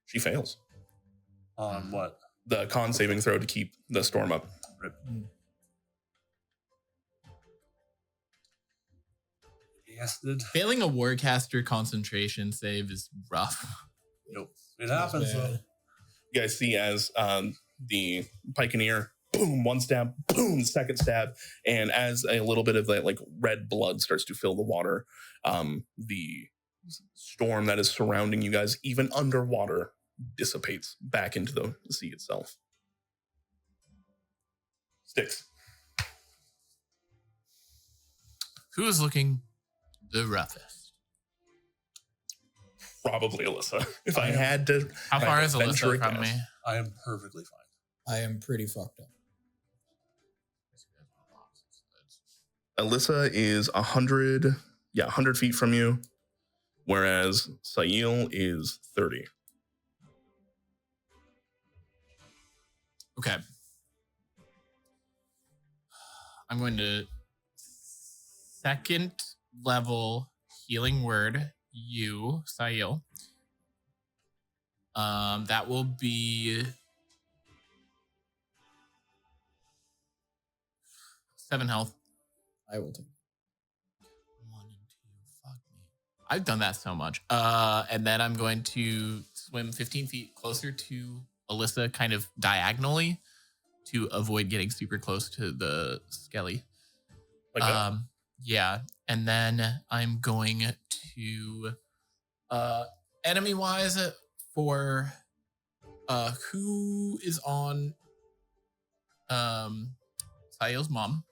She fails. On what? The con saving throw to keep the storm up. Yes, dude. Failing a warcaster concentration save is rough. Nope. It happens though. You guys see as the Pikeneer, boom, one stab, boom, second stab, and as a little bit of that like red blood starts to fill the water, the storm that is surrounding you guys, even underwater, dissipates back into the sea itself. Sticks. Who is looking the roughest? Probably Alyssa. If I had to. How far is venture Alyssa a from me? guess. I am perfectly fine. I am pretty fucked up. Alyssa is 100 feet from you, whereas Saiel is 30. Okay. I'm going to second level healing word you, Saiel. That will be 7 health. I will take. 1 and 2. Fuck me. I've done that so much. And then I'm going to swim 15 feet closer to Alyssa, kind of diagonally, to avoid getting super close to the skelly. Like that? Yeah. And then I'm going to enemy wise for who is on Saiel's mom.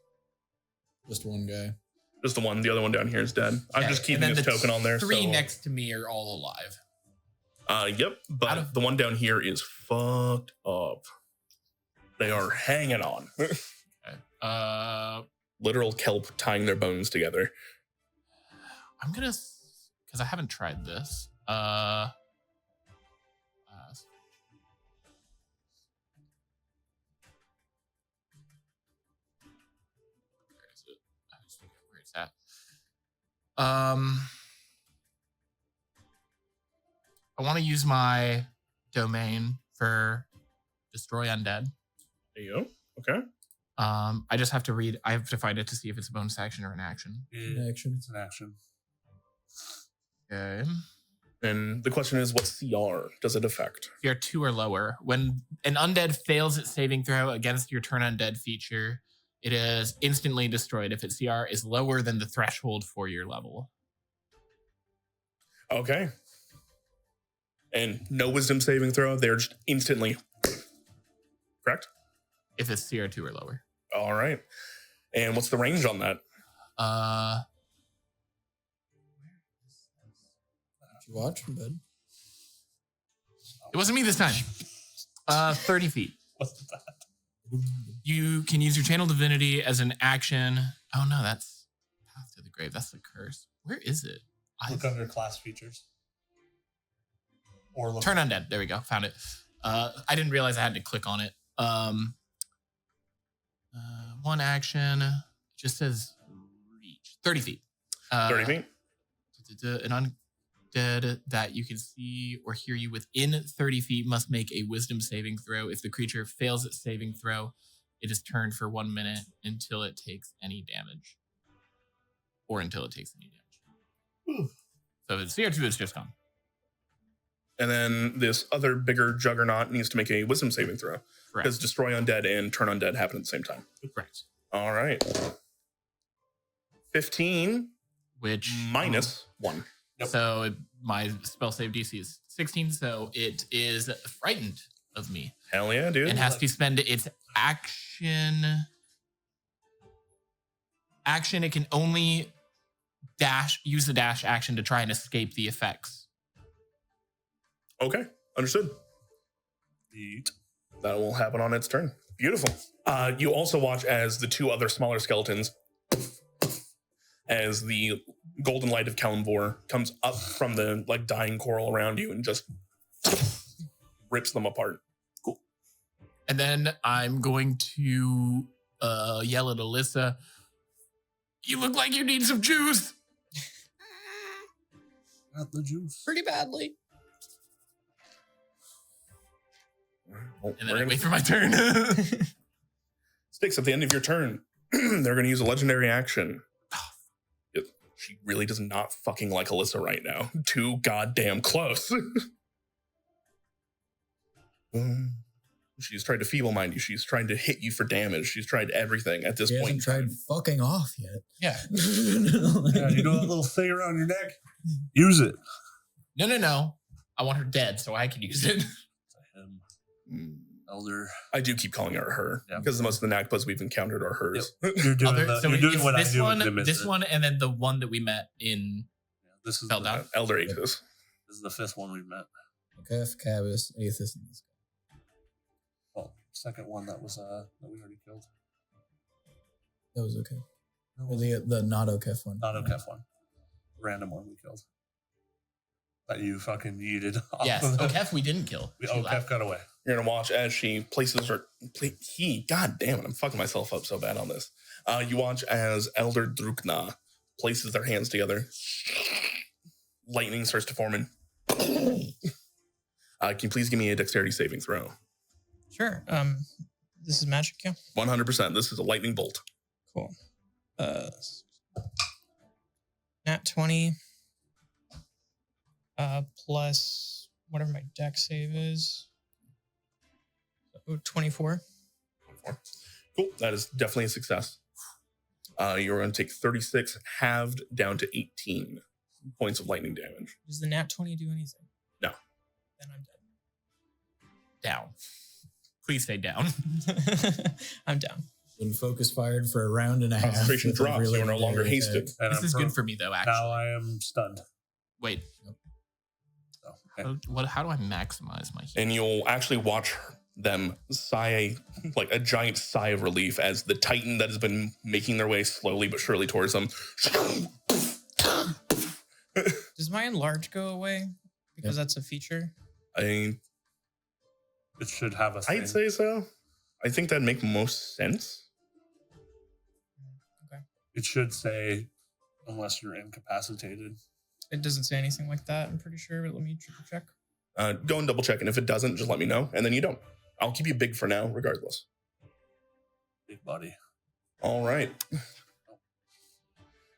Just one guy. Just the one. The other one down here is dead. I'm just keeping this token on there. 3 so. next to me are all alive. Yep. But the one down here is fucked up. They are hanging on. Okay. Literal kelp tying their bones together. I'm gonna, because I haven't tried this. Where is it? I just forget where it's at. I want to use my domain for Destroy Undead. There you go. Okay. I just have to read. I have to find it to see if it's a bonus action or an action. Action. It's an action. Okay. And the question is, what CR does it affect? If you're 2 or lower, when an undead fails its saving throw against your turn undead feature, it is instantly destroyed if its CR is lower than the threshold for your level. Okay. And no wisdom saving throw. They're just instantly. Correct? If it's CR 2 or lower. All right. And what's the range on that? Did you watch, bud? It wasn't me this time. 30 feet. What's that? You can use your channel divinity as an action. Oh no, that's Path to the Grave. That's the curse. Where is it? Look under class features. Or look. Turn undead. There we go. Found it. I didn't realize I had to click on it. One action. It just says reach. 30 feet. 30 feet? An undead that you can see or hear you within 30 feet must make a wisdom saving throw. If the creature fails its saving throw, it is turned for 1 minute until it takes any damage. Or until it takes any damage. So if it's CR2, it's just gone. And then this other bigger juggernaut needs to make a wisdom saving throw. Correct. Because destroy undead and turn undead happen at the same time. Correct. All right. 15 Which minus 1. Yep. So my spell save DC is 16, so it is frightened of me Hell yeah, dude. and has to spend its action. It can only use the dash action to try and escape the effects. Okay, understood. Eat. That will happen on its turn. Beautiful. You also watch as the 2 other smaller skeletons, as the golden light of Kalimvor comes up from the dying coral around you and just rips them apart. Cool. And then I'm going to yell at Alyssa, "You look like you need some juice." Got the juice. Pretty badly. Well, And then I wait for my turn. Sticks, at the end of your turn, they're going to use a legendary action. She really does not fucking like Alyssa right now. Too goddamn close. She's tried to feeble mind you. She's trying to hit you for damage. She's tried everything at this He point. hasn't tried fucking off yet. Yeah. Yeah, you know that little thing around your neck? Use it. No. I want her dead so I can use it. Elder. I do keep calling her Yeah. because most of the Nakpas we've encountered are hers. You're doing, you're doing it's what I this do one, with Nimbus. this one, and then the one that we met in This is Fell the, down. Elder Aegis. This is the 5th one we've met. Kef, Cabus, Aethys, and this guy. Well, second one that was that we already killed. That was okay. No, Or the not Okef one. not Okef one. Random one we killed. That you fucking yeeted off. yes, of the- Okef we didn't kill. She Okef left. got away. You're going to watch as she places her... God damn it, I'm fucking myself up so bad on this. You watch as Elder Drukna places their hands together. Lightning starts to form in. Can you please give me a dexterity saving throw? Sure. This is magic, yeah. 100%. This is a lightning bolt. Cool. Nat 20. Plus whatever my dex save is. 24. Cool. That is definitely a success. You're going to take 36 halved down to 18 points of lightning damage. Does the nat 20 do anything? No. Then I'm Down. Please say down. dead. I'm down. Been focus fired for a round and a half. Concentration with a drops. You are no legendary longer attack. hasted. And This I'm is prone. good for me though, actually. Now I am stunned. Wait, So, okay. how do I maximize my heat? And you'll actually watch them sigh, like a giant sigh of relief as the Titan that has been making their way slowly but surely towards them. Does my enlarge go away? Because that's a feature. I'd It should have a thing. say so. I think that'd make most sense. Okay. It should say, unless you're incapacitated. It doesn't say anything like that, I'm pretty sure, but let me triple check. Go and double check, and if it doesn't, just let me know, and then you don't. I'll keep you big for now, regardless. Big buddy. All right.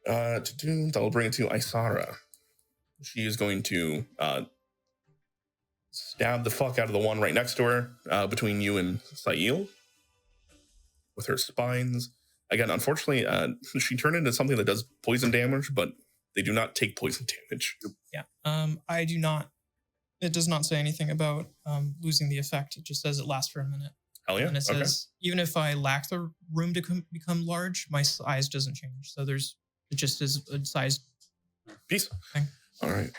That'll bring it to Isara. She is going to stab the fuck out of the one right next to her, between you and Saiel, with her spines. Again, unfortunately, she turned into something that does poison damage, but they do not take poison damage. Yeah. I do not. It does not say anything about losing the effect. It just says it lasts for a minute. Hell yeah. And it says, even if I lack the room to become large, my size doesn't change. So it just is a size. Peace. Thing. All right.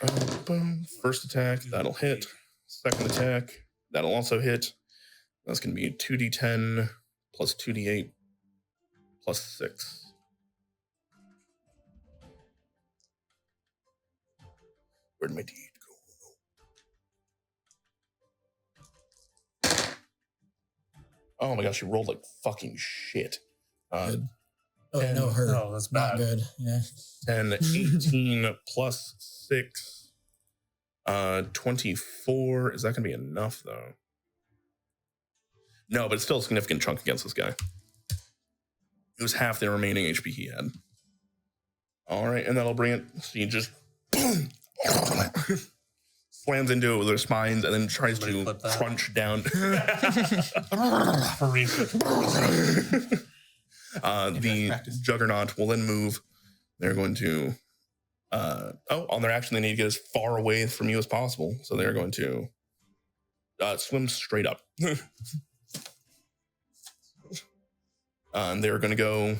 Boom. First attack, that'll hit. Second attack, that'll also hit. That's going to be 2d10 plus 2d8 plus 6. Where'd my deed go? Oh my gosh, you rolled like fucking shit. Good. Oh, 10, no, her. No, that's bad. Not good. Yeah. 10, 18 plus 6. 24. Is that going to be enough, though? No, but it's still a significant chunk against this guy. It was half the remaining HP he had. All right, and that'll bring it. So you just slams into it with her spines and then tries to crunch down. The Juggernaut will then move. They're going to... on their action, they need to get as far away from you as possible. So they're going to swim straight up. And they're going to go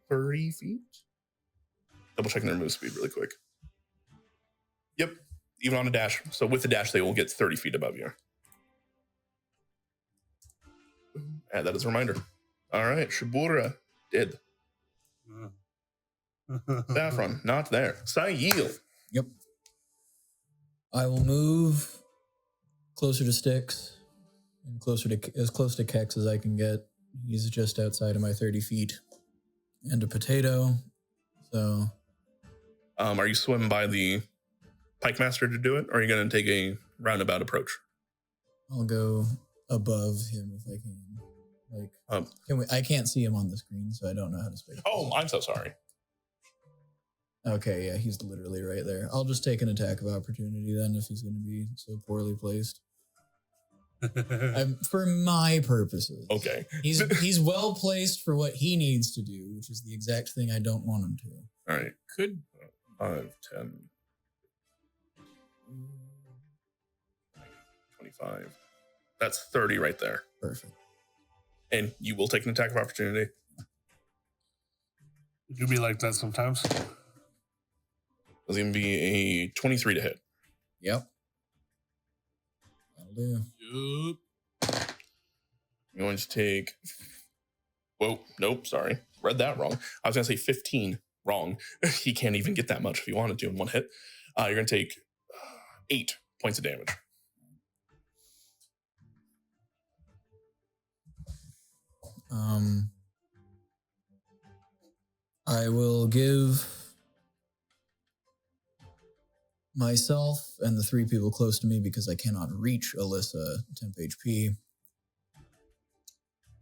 30 feet. Double checking their move speed really quick. Yep, even on a dash. So with the dash, they will get 30 feet above you. Add that as a reminder. All right, Shibura dead. Saffron, not there. Saiel. Yep. I will move closer to Styx and as close to Kex as I can get. He's just outside of my 30 feet. And a potato. So. Are you swimming by the Pike Master to do it, or are you going to take a roundabout approach? I'll go above him if I can. I can't see him on the screen, so I don't know how to space. Oh, I'm so sorry. Okay, yeah, he's literally right there. I'll just take an attack of opportunity then if he's going to be so poorly placed. For my purposes. Okay. He's well placed for what he needs to do, which is the exact thing I don't want him to. All right. Could 5, 10, 25. That's 30 right there. Perfect. And you will take an attack of opportunity. You be like that sometimes. It's going to be a 23 to hit. Yep. That'll do. Yep. I'm going to take... Whoa, nope, sorry. Read that wrong. I was going to say 15. Wrong. He can't even get that much if he wanted to in one hit. You're going to take 8 points of damage. I will give myself and the 3 people close to me, because I cannot reach Alyssa, temp HP.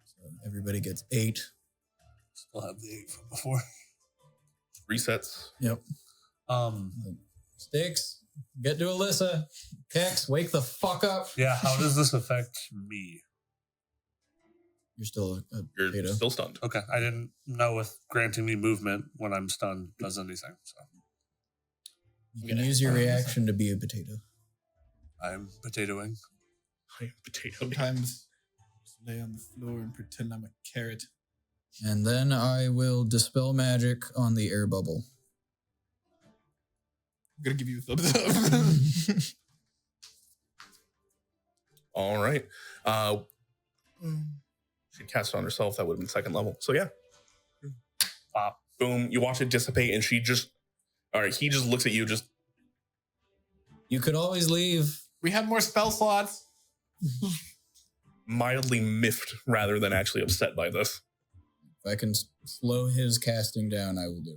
So everybody gets 8. Still have the 8 from before. Resets. Yep. Styx, get to Alyssa. Kex, wake the fuck up. Yeah, how does this affect me? You're still You're potato. still stunned. Okay, I didn't know if granting me movement when I'm stunned does anything. So You can use your reaction to be a potato. I'm potatoing. I am potato. Sometimes just lay on the floor and pretend I'm a carrot. And then I will dispel magic on the air bubble. I'm gonna give you a thumbs up. All right. She cast it on herself. That would have been second level. So yeah. Pop. Boom. You watch it dissipate, and he just looks at you, just... You could always leave. We have more spell slots. mildly miffed rather than actually upset by this. If I can slow his casting down, I will do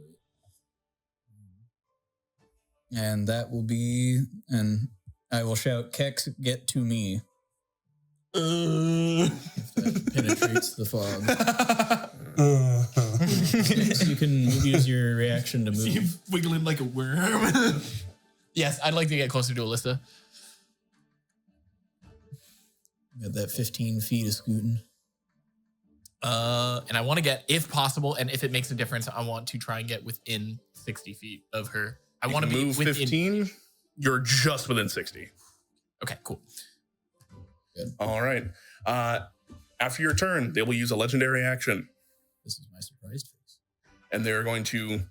it. And that will be, and I will shout, Kex, get to me. If that penetrates the fog. So you can use your reaction to See you move. wiggling like a worm. Yes, I'd like to get closer to Alyssa. Got that 15 feet of scooting. And I want to get, if possible, and if it makes a difference, I want to try and get within 60 feet of her. I want to be move within 15. You're just within 60. Okay, cool. All right. After your turn, they will use a legendary action, This is my surprised face. and they're going to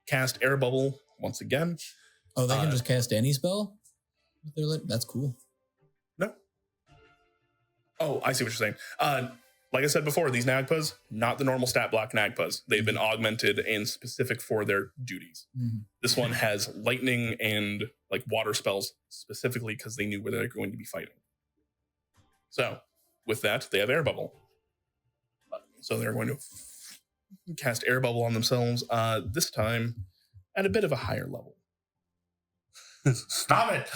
cast Air Bubble once again. Oh, they can just cast any spell? That's cool. No. Oh, I see what you're saying. Like I said before, these Nagpas, not the normal stat block Nagpas. They've been augmented and specific for their duties. Mm-hmm. This one has lightning and like water spells specifically because they knew where they're going to be fighting. So with that, they have Air Bubble. So they're going to cast Air Bubble on themselves, this time at a bit of a higher level. Stop it!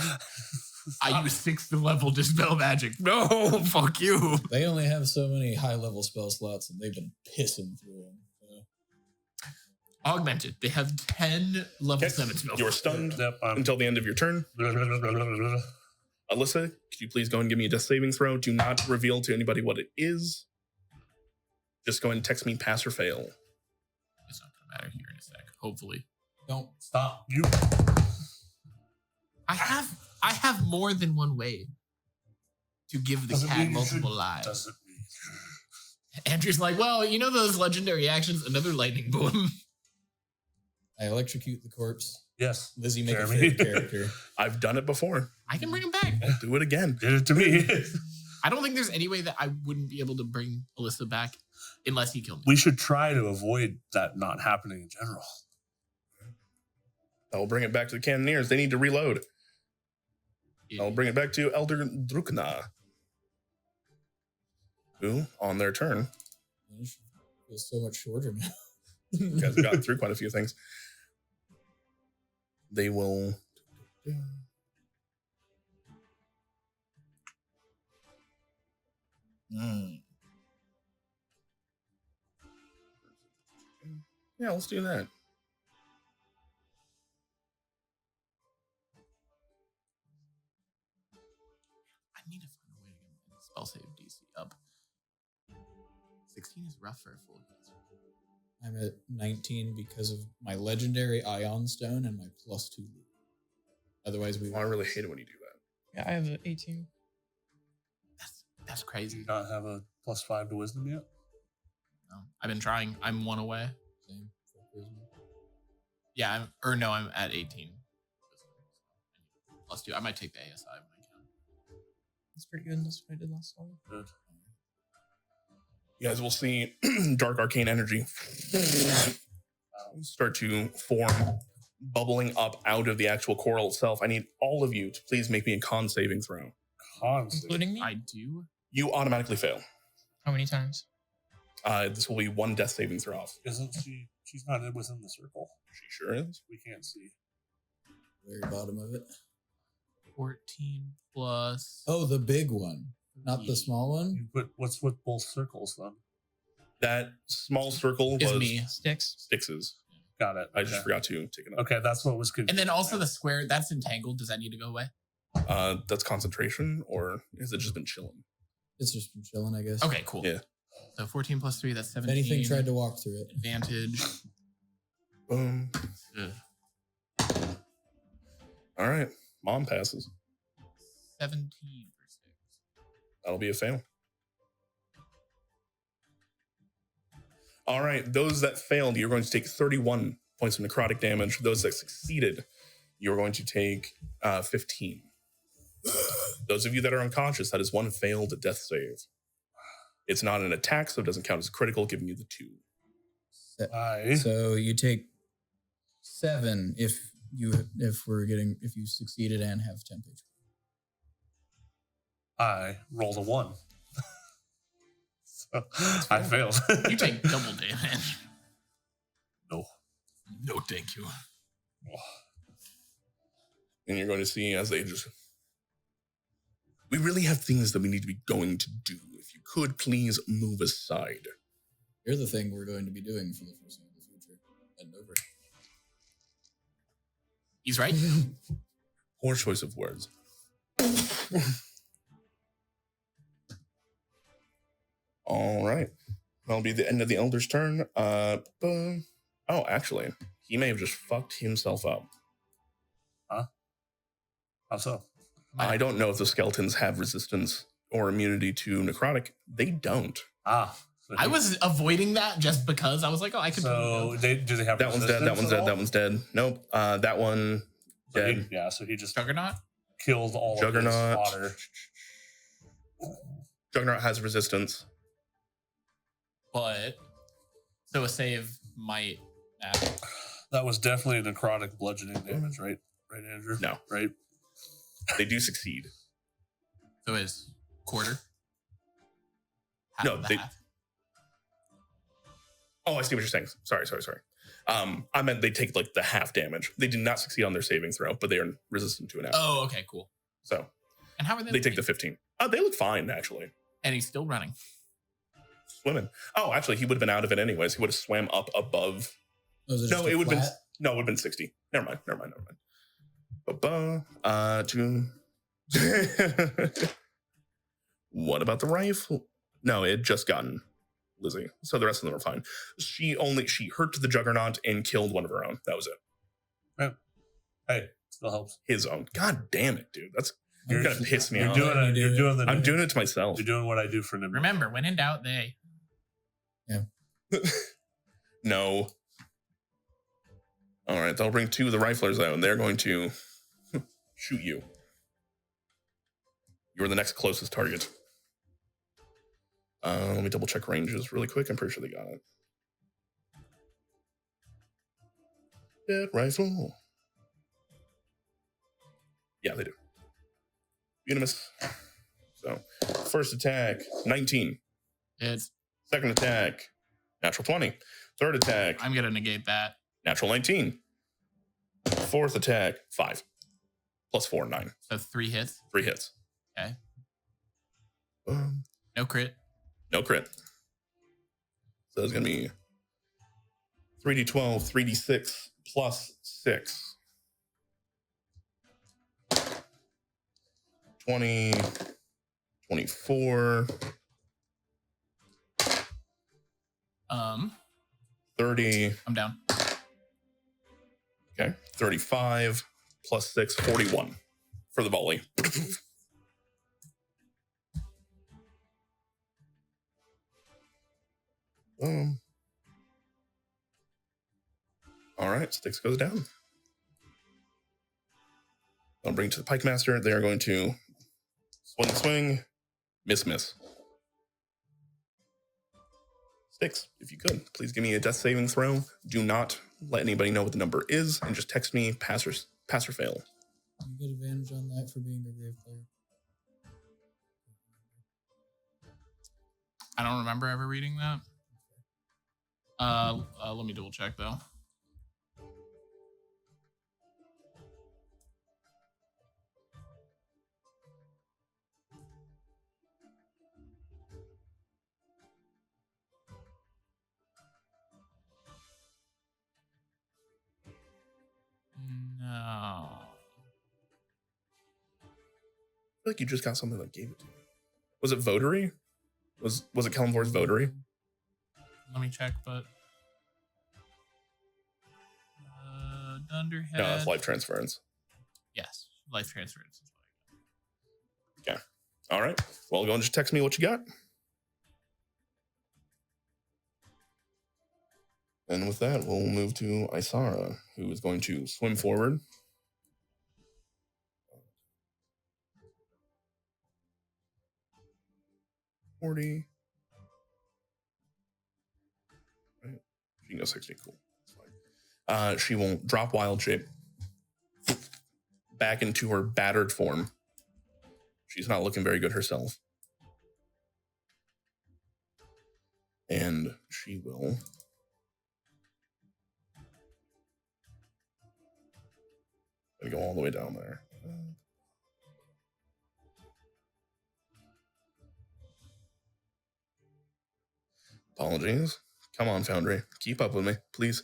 I use 6th level Dispel Magic. No, fuck you. They only have so many high-level spell slots, and they've been pissing through them. So. Augmented. They have 10 level Okay. 7 spells. You are stunned Yep, until the end of your turn. Alyssa, could you please go and give me a death saving throw? Do not reveal to anybody what it is. Just go and text me pass or fail. It's not going to matter here in a sec. Hopefully. Don't. Stop. You. I have more than one way to give the Doesn't cat mean you multiple should- lives. Doesn't mean. Andrew's like, well, you know those legendary actions? Another lightning boom. I electrocute the corpse. Yes. Lizzie, make Jeremy. a favorite character. I've done it before. I can bring him back. Do it again. Did it to me. I don't think there's any way that I wouldn't be able to bring Alyssa back unless he killed me. We should try to avoid that not happening in general. I'll bring it back to the Cannoneers. They need to reload. I'll bring it back to Elder Drukna, who, on their turn, It feels so much shorter now. you guys have gotten through quite a few things. They will. Yeah, let's do that. I need to find a way to get my spell save DC up. 16 is rough for a full caster. I'm at 19 because of my legendary Ion Stone and my +2. Otherwise, we. Oh, I really hate it when you do that. Yeah, I have an 18. That's Do crazy. you not have a +5 to wisdom yet? No, I've been trying. I'm 1 away. Same for Charisma. Yeah, I'm at 18. +2. I might take the ASI when I can. That's pretty good. That's what I did last time. Good. You guys will see dark arcane energy start to form, bubbling up out of the actual coral itself. I need all of you to please make me a con saving throw. Including me? I do. You automatically fail. How many times? This will be 1 death saving throw off. Isn't she? She's not within the circle. She sure is. We can't see. Very bottom of it. 14 plus. Oh, the big one, not the small one. You put what's with both circles then? That small circle Is was me. Sticks. Stix's. Got it. I just Okay. forgot to take it up. Okay, that's what was confusing. And then also the square, that's entangled. Does that need to go away? That's concentration, or has it just been chilling? It's just from chilling, I guess. Okay, cool. Yeah. So 14 plus 3, that's If 17. anything tried to walk through it. Advantage. Boom. Ugh. All right. Mom passes. 17 for 6. That'll be a fail. All right. Those that failed, you're going to take 31 points of necrotic damage. Those that succeeded, you're going to take 15. Those of you that are unconscious, that is 1 failed death save. It's not an attack, so it doesn't count as critical, giving you the 2. So you take 7 if you succeeded and have temp HP. I rolled a 1. So I failed. You take double damage. No. No, thank you. And you're going to see as they just... We really have things that we need to be going to do. If you could, please move aside. You're the thing we're going to be doing for the foreseeable future. And over. He's right. Poor choice of words. All right. That'll be the end of the Elder's turn. Oh, actually, he may have just fucked himself up. Huh? How so? I don't know if the skeletons have resistance or immunity to necrotic. They don't. Ah. So I was avoiding that just because I was like, oh, I could. So do they have that one's dead. That one's dead. That one's dead. Nope. That one so dead. So he just Juggernaut? killed all Juggernaut. of his fodder. Juggernaut has resistance. But so a save might matter. That was definitely a necrotic bludgeoning damage, right? Right, Andrew? No. Right? They do succeed. So is quarter. Half No, of the they- half. Oh, I see what you're saying. Sorry. I meant they take like the half damage. They did not succeed on their saving throw, but they are resistant to an F. Oh, okay, cool. So And how are they? they take the 15. They look fine, actually. And he's still running. Swimming. Oh, actually, he would have been out of it anyways. He would have swam up above. Was No, it would have been flat? no, it would have been 60. Never mind. What about the rifle? No, it had just gotten Lizzie. So the rest of them are fine. She hurt the Juggernaut and killed one of her own. That was it. Hey, still helps. His own. God damn it, dude. That's You're gonna piss me You're off. I'm doing it to myself. You're doing what I do for Nimble. Remember, when in doubt, they. No. All right, they'll bring two of the riflers out, and they're going to shoot you. You're the next closest target. Let me double check ranges really quick. I'm pretty sure they got it. Dead rifle. Yeah, they do. Unanimous. So, first attack, 19. It's. Second attack, natural 20. Third attack, I'm gonna negate that. natural 19. Fourth attack, 5. Plus 4, 9. So 3 hits. 3 hits. Okay. No crit. No crit. So it's going to be 3d12, 3d6, plus 6. 20, 24, 30. I'm down. Okay. 35, plus 6, 41 for the volley. All right, Styx goes down. I'll bring it to the Pike Master. They are going to swing, miss. Styx, if you could, please give me a death saving throw. Do not let anybody know what the number is, and just text me pass or fail. You get advantage on that for being a grave player. I don't remember ever reading that. Let me double check though. No. I feel like you just got something that gave it to you. Was it Votary? Was it Kellenvor's Votary? Let me check, but Dunderhead. No, that's life transference. Yes, life transference. Okay. All right. Well, go and just text me what you got. And with that, we'll move to Isara, who is going to swim forward. Right. She can go 60. Cool. That's fine. She will drop wild shape back into her battered form. She's not looking very good herself. And she will Gotta go all the way down there. Apologies. Come on, Foundry. Keep up with me, please.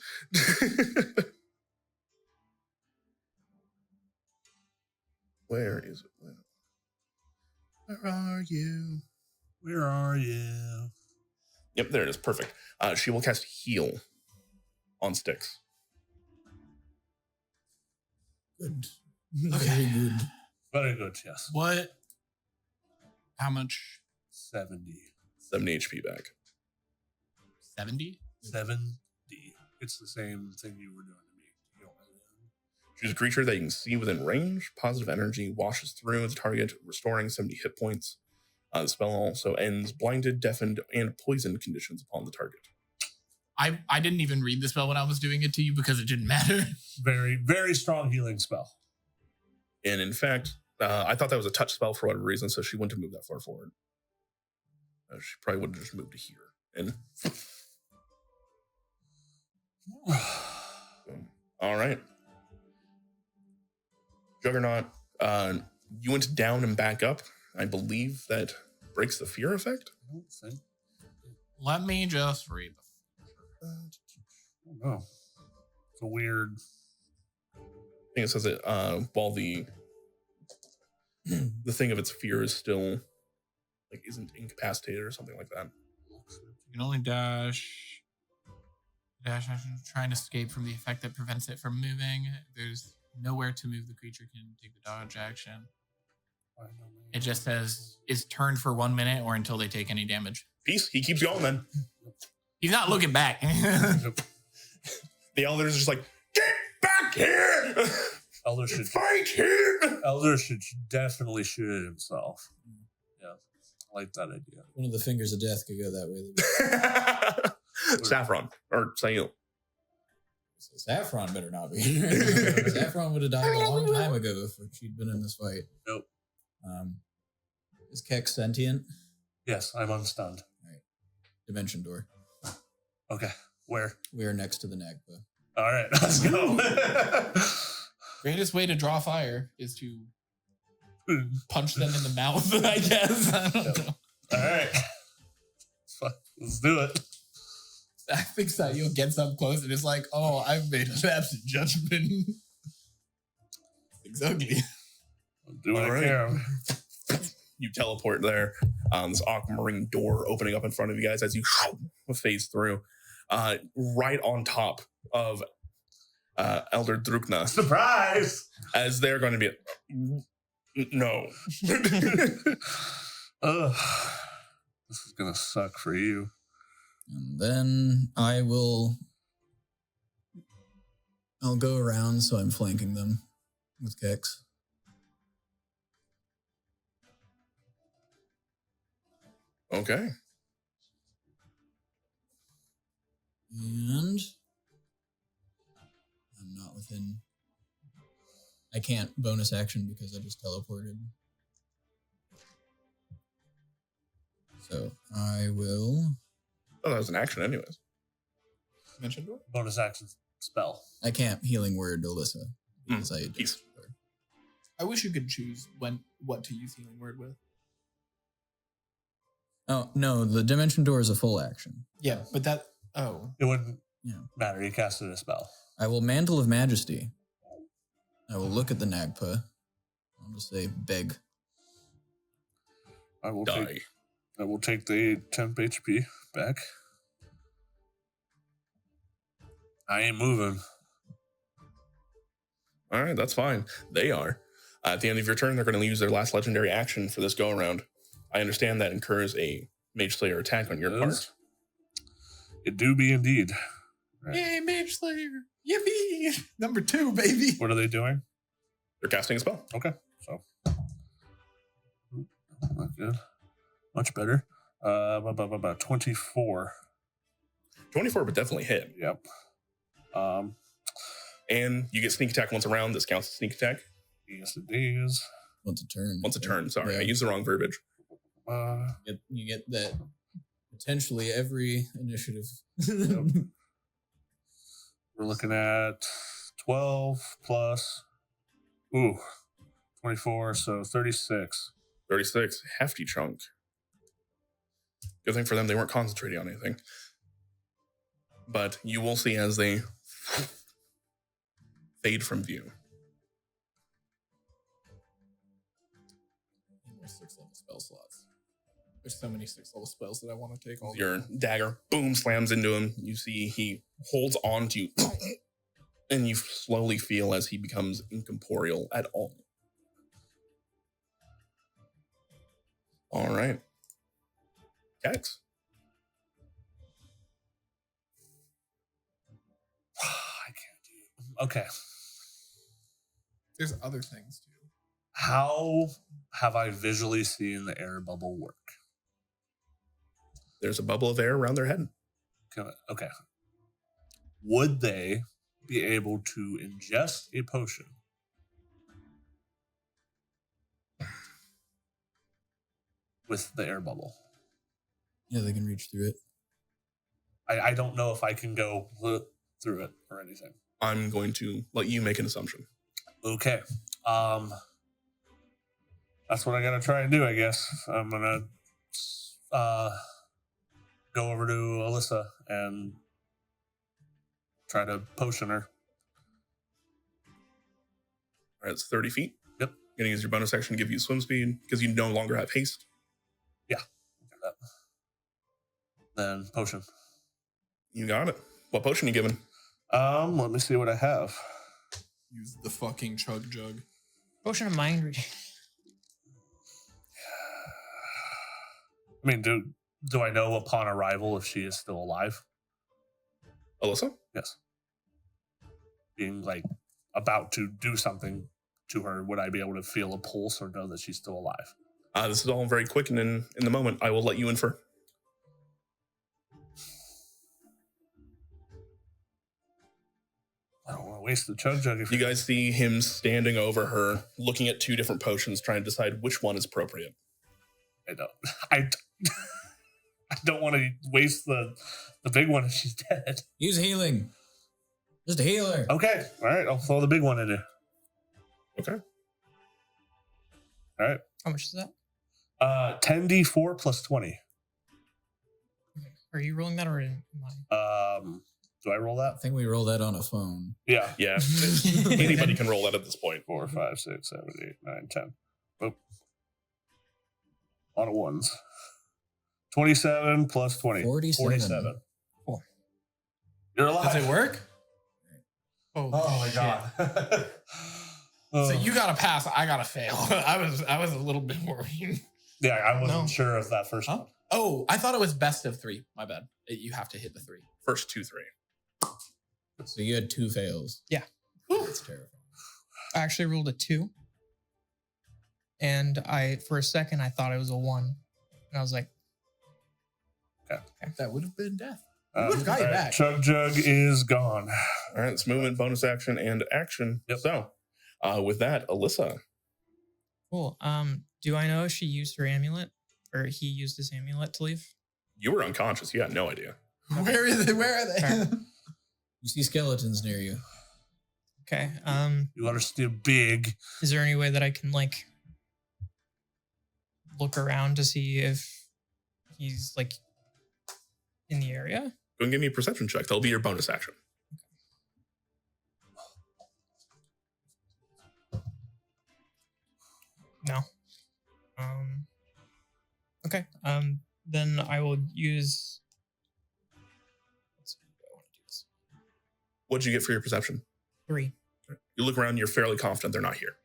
Where is it? Where are you? Where are you? Yep, there it is. Perfect. She will cast Heal on Sticks. Good. Very good. Very good, yes. What? How much? 70. 70 HP back. 70? 70. It's the same thing you were doing to me. You know, Choose a creature that you can see within range. Positive energy washes through the target, restoring 70 hit points. The spell also ends blinded, deafened, and poisoned conditions upon the target. I didn't even read the spell when I was doing it to you because it didn't matter. Very, very strong healing spell. And in fact, I thought that was a touch spell for whatever reason, so she wouldn't have moved that far forward. She probably would have just moved to here. And all right. Juggernaut, you went down and back up. I believe that breaks the fear effect. I don't think. Let me just read the Oh, it's a weird. I think it says it while the thing of its fear is still like isn't incapacitated or something like that. You can only dash action, try and escape from the effect that prevents it from moving. There's nowhere to move. The creature can take the dodge action. It just says is turned for 1 minute or until they take any damage. Peace. He keeps going then. He's not looking back. The elders are just like, get back here! Elder should Fight here! Elder should definitely shoot it himself. Yeah, I like that idea. One of the fingers of death could go that way. Saffron or Saiel. Saffron better not be. Saffron would have died a long time ago if she'd been in this fight. Nope. Is Keck sentient? Yes, I'm unstunned. All right. Dimension door. Okay, where? We are next to the Nagpa. All right, let's go. Greatest way to draw fire is to punch them in the mouth, I guess. I don't know. All right, let's do it. I think Saiel gets up close and is like, oh, I've made an absent judgment. It's ugly. I'll do what All I right. can. You teleport there. This aquamarine door opening up in front of you guys as you phase through. Right on top of Elder Drukna. Surprise! As they're going to be... No. Ugh. This is going to suck for you. And then I'll go around so I'm flanking them with Kex. Okay. And I'm not within. I can't bonus action because I just teleported. So I will. Oh, that was an action anyways. Mention door? Bonus action spell. I can't healing word Alyssa because I Peace. I wish you could choose what to use healing word with. Oh no, the dimension door is a full action. Yeah, but that. Oh. It wouldn't Yeah. matter. You casted a spell. I will Mantle of Majesty. I will look at the Nagpa. I'll just say beg. I will Die. take the temp HP back. I ain't moving. All right, that's fine. They are. At the end of your turn, they're going to use their last legendary action for this go-around. I understand that incurs a Mage Slayer attack on your part. It do be indeed. Right. Yay, Mage Slayer. Yippee. Number 2, baby. What are they doing? They're casting a spell. Okay, so not good. Much better. 24. 24 would definitely hit. Yep. And you get sneak attack once around. This counts as sneak attack. Yes, it is. Once a turn. Once a turn. Sorry, Yeah. I used the wrong verbiage. You get that potentially every initiative. Yep. We're looking at 12 plus Ooh, 24, so 36. 36, hefty chunk. Good thing for them, they weren't concentrating on anything. But you will see as they fade from view. More 6-level spell slots. There's so many 6-level spells that I want to take. All Your dagger, boom, slams into him. You see he holds on to you. And you slowly feel as he becomes incorporeal at all. All right. Cax. I can't do. Okay. There's other things too. How have I visually seen the air bubble work? There's a bubble of air around their head. Okay. Would they be able to ingest a potion with the air bubble? Yeah, they can reach through it. I don't know if I can go through it or anything. I'm going to let you make an assumption. Okay. That's what I gotta try and do, I guess. I'm gonna go over to Alyssa and try to potion her. All right, it's 30 feet. Yep. You're going to use your bonus action to give you swim speed because you no longer have haste. Yeah. Do that. Then potion. You got it. What potion are you giving? Let me see what I have. Use the fucking chug jug. Potion of mind reading. I mean, do I know upon arrival if she is still alive? Alyssa? Yes. Being like about to do something to her, would I be able to feel a pulse or know that she's still alive? This is all very quick and in the moment. I will let you infer. I don't want to waste the chug jug. If You guys see him standing over her, looking at 2 different potions, trying to decide which one is appropriate. I don't. I don't want to waste the big one if she's dead. Use healing. Just a healer. Okay. All right. I'll throw the big one in there. Okay. All right. How much is that? 10d4 plus 20. Are you rolling that or am I? Do I roll I that? think we roll that on a phone. Yeah. Yeah. Anybody can roll that at this point. 4, 5, 6, 7, 8, 9, 10. Boop. On a ones. 27 plus 20. 47. Cool. You're alive. Does it work? Oh my shit. god. So you got to pass. I got to fail. I was a little bit worried. Yeah, I wasn't No. sure of that first Huh? one. Oh, I thought it was best of 3. My bad. You have to hit the 3. First 2, 3. So you had 2 fails. Yeah. That's terrifying. I actually rolled a 2. And for a second, I thought it was a 1. And I was like, That would have been death. Would've got you all right, back. Chug Jug is gone. All right, it's movement, bonus action, and action. Yep. So, with that, Alyssa. cool. Do I know if she used her amulet or he used his amulet to leave? You were unconscious. You had no idea. Where are they? Where are they? Fair. You see skeletons near you. Okay. You understand big. Is there any way that I can like look around to see if he's like in the area? Go and give me a perception check. That'll be your bonus action. No. Okay. Then I will use. Let's see what I want to do this. What'd you get for your perception? 3. You look around, you're fairly confident they're not here.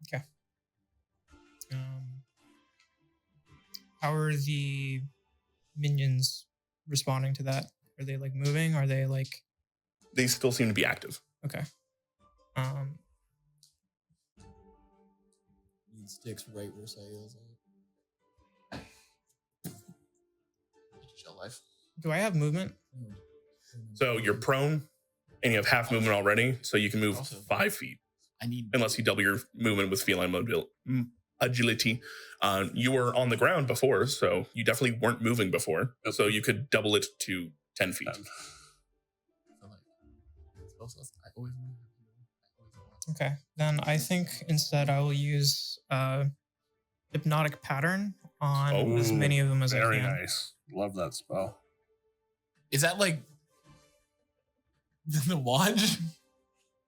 Okay. How are the minions responding to that? Are they like moving? Are they like They still seem to be active. okay? Need sticks right where Saiels are. Chill life. Do I have movement? So you're prone, and you have half movement already, so you can move Also- 5 feet, I need. unless you double your movement with feline agility. You were on the ground before, so you definitely weren't moving before. So you could double it to 10 feet. I always want. Okay, then I think instead I will use hypnotic pattern on as many of them as I can. Very nice. Love that spell. Is that like the watch?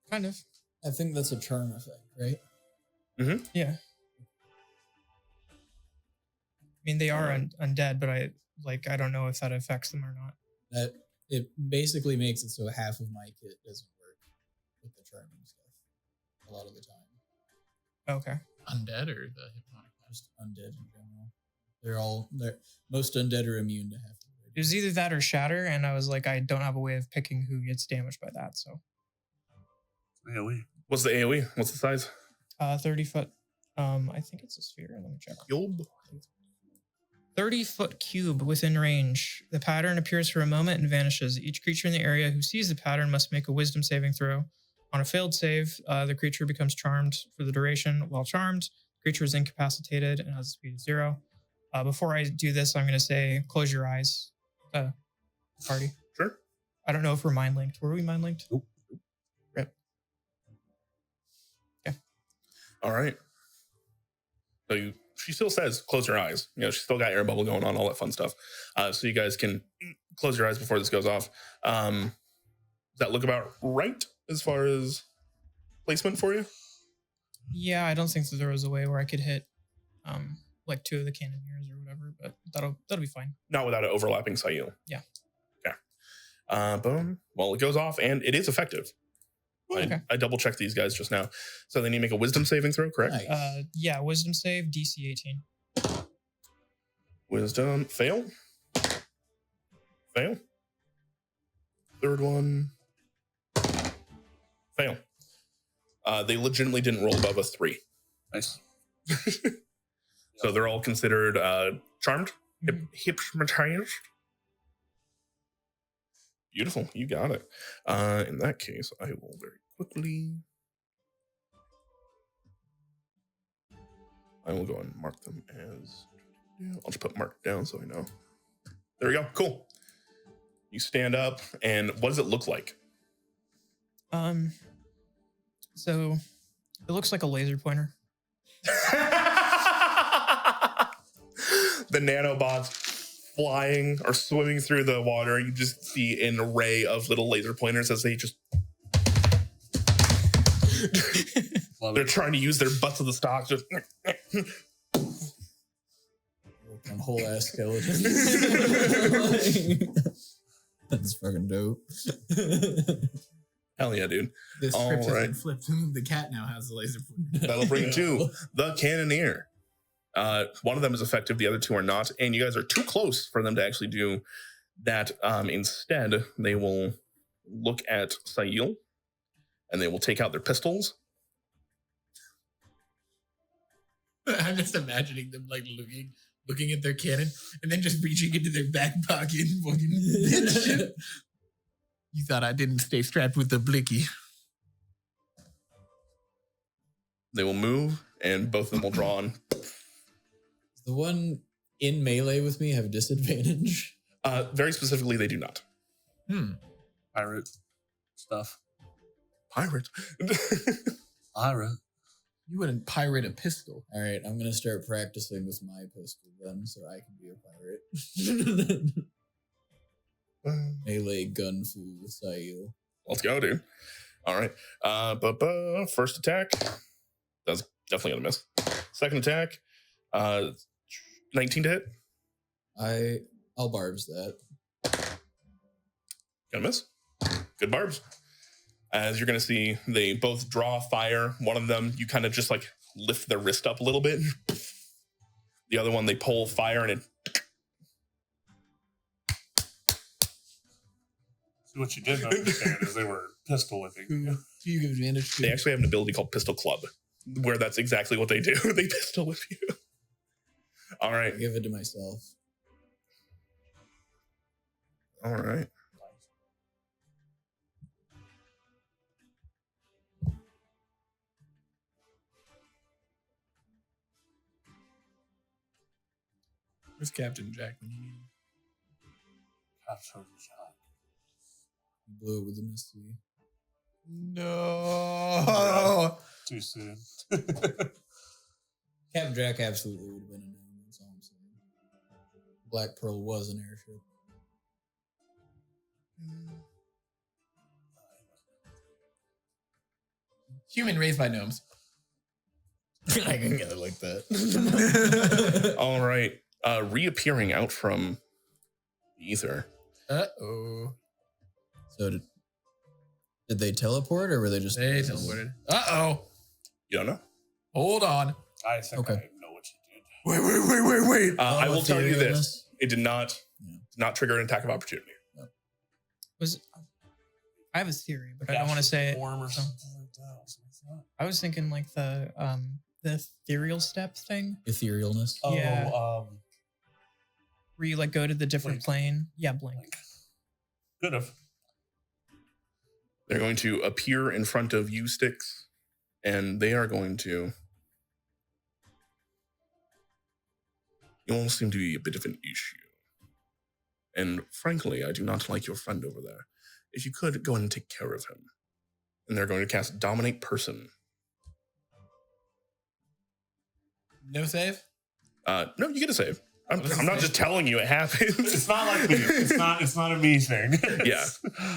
Kind of. I think that's a charm effect, right? Yeah. I mean, they are undead, but I don't know if that affects them or not. That it basically makes it so half of my kit doesn't work with the charming stuff a lot of the time. Okay. Undead or the hypnotic? Just undead in general. Most undead are immune to half of It was either that or shatter, and I was like, I don't have a way of picking who gets damaged by that. So AoE. What's the AoE? What's the size? 30 foot. I think it's a sphere. Let me check. Cube? 30-foot cube within range. The pattern appears for a moment and vanishes. Each creature in the area who sees the pattern must make a wisdom saving throw. On a failed save, the creature becomes charmed for the duration. While charmed, the creature is incapacitated and has a speed of 0. Before I do this, I'm going to say, close your eyes. Party. Sure. I don't know if we're mind linked. Were we mind linked? Nope. Rip. Okay. All right. So she still says, close your eyes. You know, she's still got air bubble going on, all that fun stuff. So you guys can close your eyes before this goes off. Does that look about right as far as placement for you? Yeah, I don't think that there was a way where I could hit like 2 of the cannoneers or whatever, but that'll be fine. Not without an overlapping Saiel. Yeah. Okay. Boom. Well, it goes off and it is effective. Okay. I double checked these guys just now. So they need to make a wisdom saving throw, correct? Nice. Yeah, wisdom save, DC 18. Wisdom, fail. Fail. Third one. Fail. They legitimately didn't roll above a 3. Nice. So they're all considered charmed, hypnotized. Beautiful, you got it. In that case, I will very quickly. I will go and mark them as. I'll just put mark down so I know. There we go. Cool. You stand up, and what does it look like? So it looks like a laser pointer. The nanobots flying or swimming through the water. You just see an array of little laser pointers as they just. They're trying to use their butts of the stock. Just. On whole ass skeleton. That's fucking dope. Hell yeah, dude. This All script has right. been flipped. The cat now has the laser pointer. That'll bring 2. The Cannoneer. One of them is effective. The other 2 are not. And you guys are too close for them to actually do that. Instead, they will look at Saiel and they will take out their pistols. I'm just imagining them like looking at their cannon and then just reaching into their back pocket and fucking. You thought I didn't stay strapped with the blicky. They will move and both of them will draw on. The one in melee with me have disadvantage. Very specifically, they do not. Pirate stuff. Pirate. Pirate. You wouldn't pirate a pistol. All right, I'm gonna start practicing with my pistol then, so I can be a pirate. Melee gun fu with Saiel. Let's go, dude. All right. First attack. That's definitely gonna miss. Second attack. 19 to hit. I'll barbs that. Gonna miss. Good barbs. As you're gonna see, they both draw fire. One of them, you kind of just like lift their wrist up a little bit. The other one, they pull fire and it. See, what you didn't understand is they were pistol whipping. Do you give advantage to? They actually have an ability called Pistol Club, where that's exactly what they do. They pistol whip you. All right. I give it to myself. All right. Where's Captain Jack when you need him? Capture the shot. Blew it with a misty. No. Too soon. Captain Jack absolutely would have been a gnome. That's all I'm saying. Black Pearl was an airship. Human raised by gnomes. I can get it like that. All right. Reappearing out from the ether. Uh-oh. So did they teleport or were they just... They teleported. Uh-oh. You don't know? Hold on. I think Okay. I know what you did. Wait. I will tell you Etherealness? this. It did not trigger an attack of opportunity. I have a theory, but I don't want to say it. Form or so- something like that. That's what I thought. I was thinking like the ethereal step thing, Etherealness. Oh, Yeah. Where you like go to the different Blink. plane. Yeah, blink. Could have. They're going to appear in front of you, Sticks, and they are going to... You all seem to be a bit of an issue. And frankly, I do not like your friend over there. If you could, go and take care of him. And they're going to cast Dominate Person. No save? No, you get a save. I'm What does it not say? just telling you it happens. It's not like me. It's not a me thing. Yeah,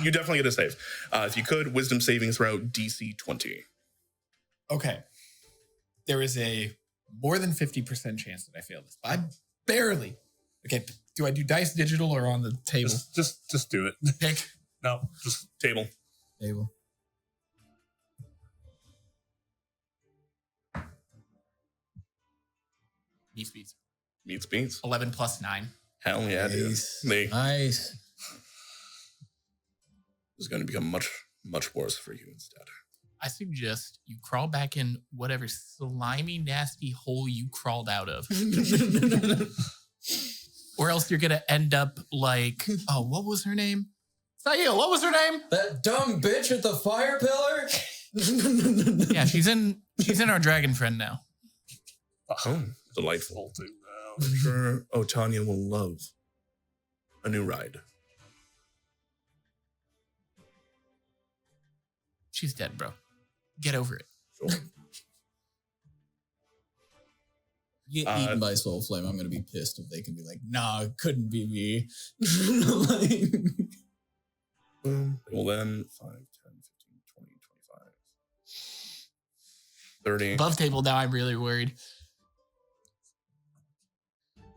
you definitely get a save. If you could, Wisdom saving throw DC 20. Okay. There is a more than 50% chance that I fail this. I barely. Okay, do I do dice digital or on the table? Just do it. Pick. No, just Table. Table. Beats. Beats. 11 plus 9. Hell yeah, Nice. dude. This Nice. is going to become much, much worse for you instead. I suggest you crawl back in whatever slimy, nasty hole you crawled out of. Or else you're going to end up like, oh, what was her name? Saiel, what was her name? That dumb bitch at the fire pillar? Yeah, she's in our dragon friend now. Oh, delightful. bolting now. I'm sure Tanya will love a new ride. She's dead, bro. Get over it. Sure. Get eaten by Soul Flame. I'm going to be pissed if they can be like, nah, it couldn't be me. Well then, 5, 10, 15, 20, 25, 30. Above table now, I'm really worried.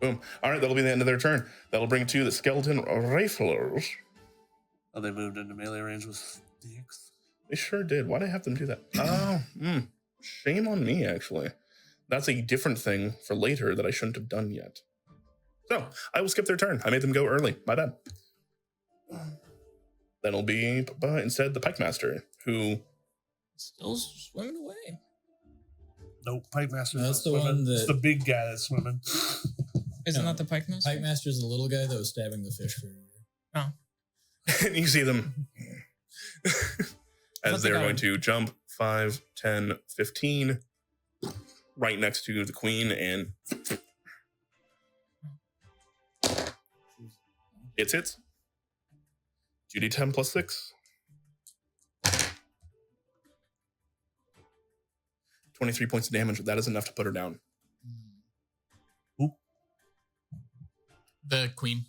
Boom. All right, that'll be the end of their turn. That'll bring to the skeleton riflers. Oh, they moved into melee range with Sticks. They sure did. Why did I have them do that? Shame on me, actually. That's a different thing for later that I shouldn't have done yet. So, I will skip their turn. I made them go early. My bad. Then it'll be instead the Pike Master, who... Still swimming away. Nope, Pike Master's That's not the swimming. one that- It's the big guy that's swimming. Isn't No. that the pike master? Pike Master's the little guy that was stabbing the fish for a year. and you see them as What's they're the guy? going to jump 5, 10, 15 right next to the queen, and it hits. 2d10 plus 6. 23 points of damage. That is enough to put her down. The queen.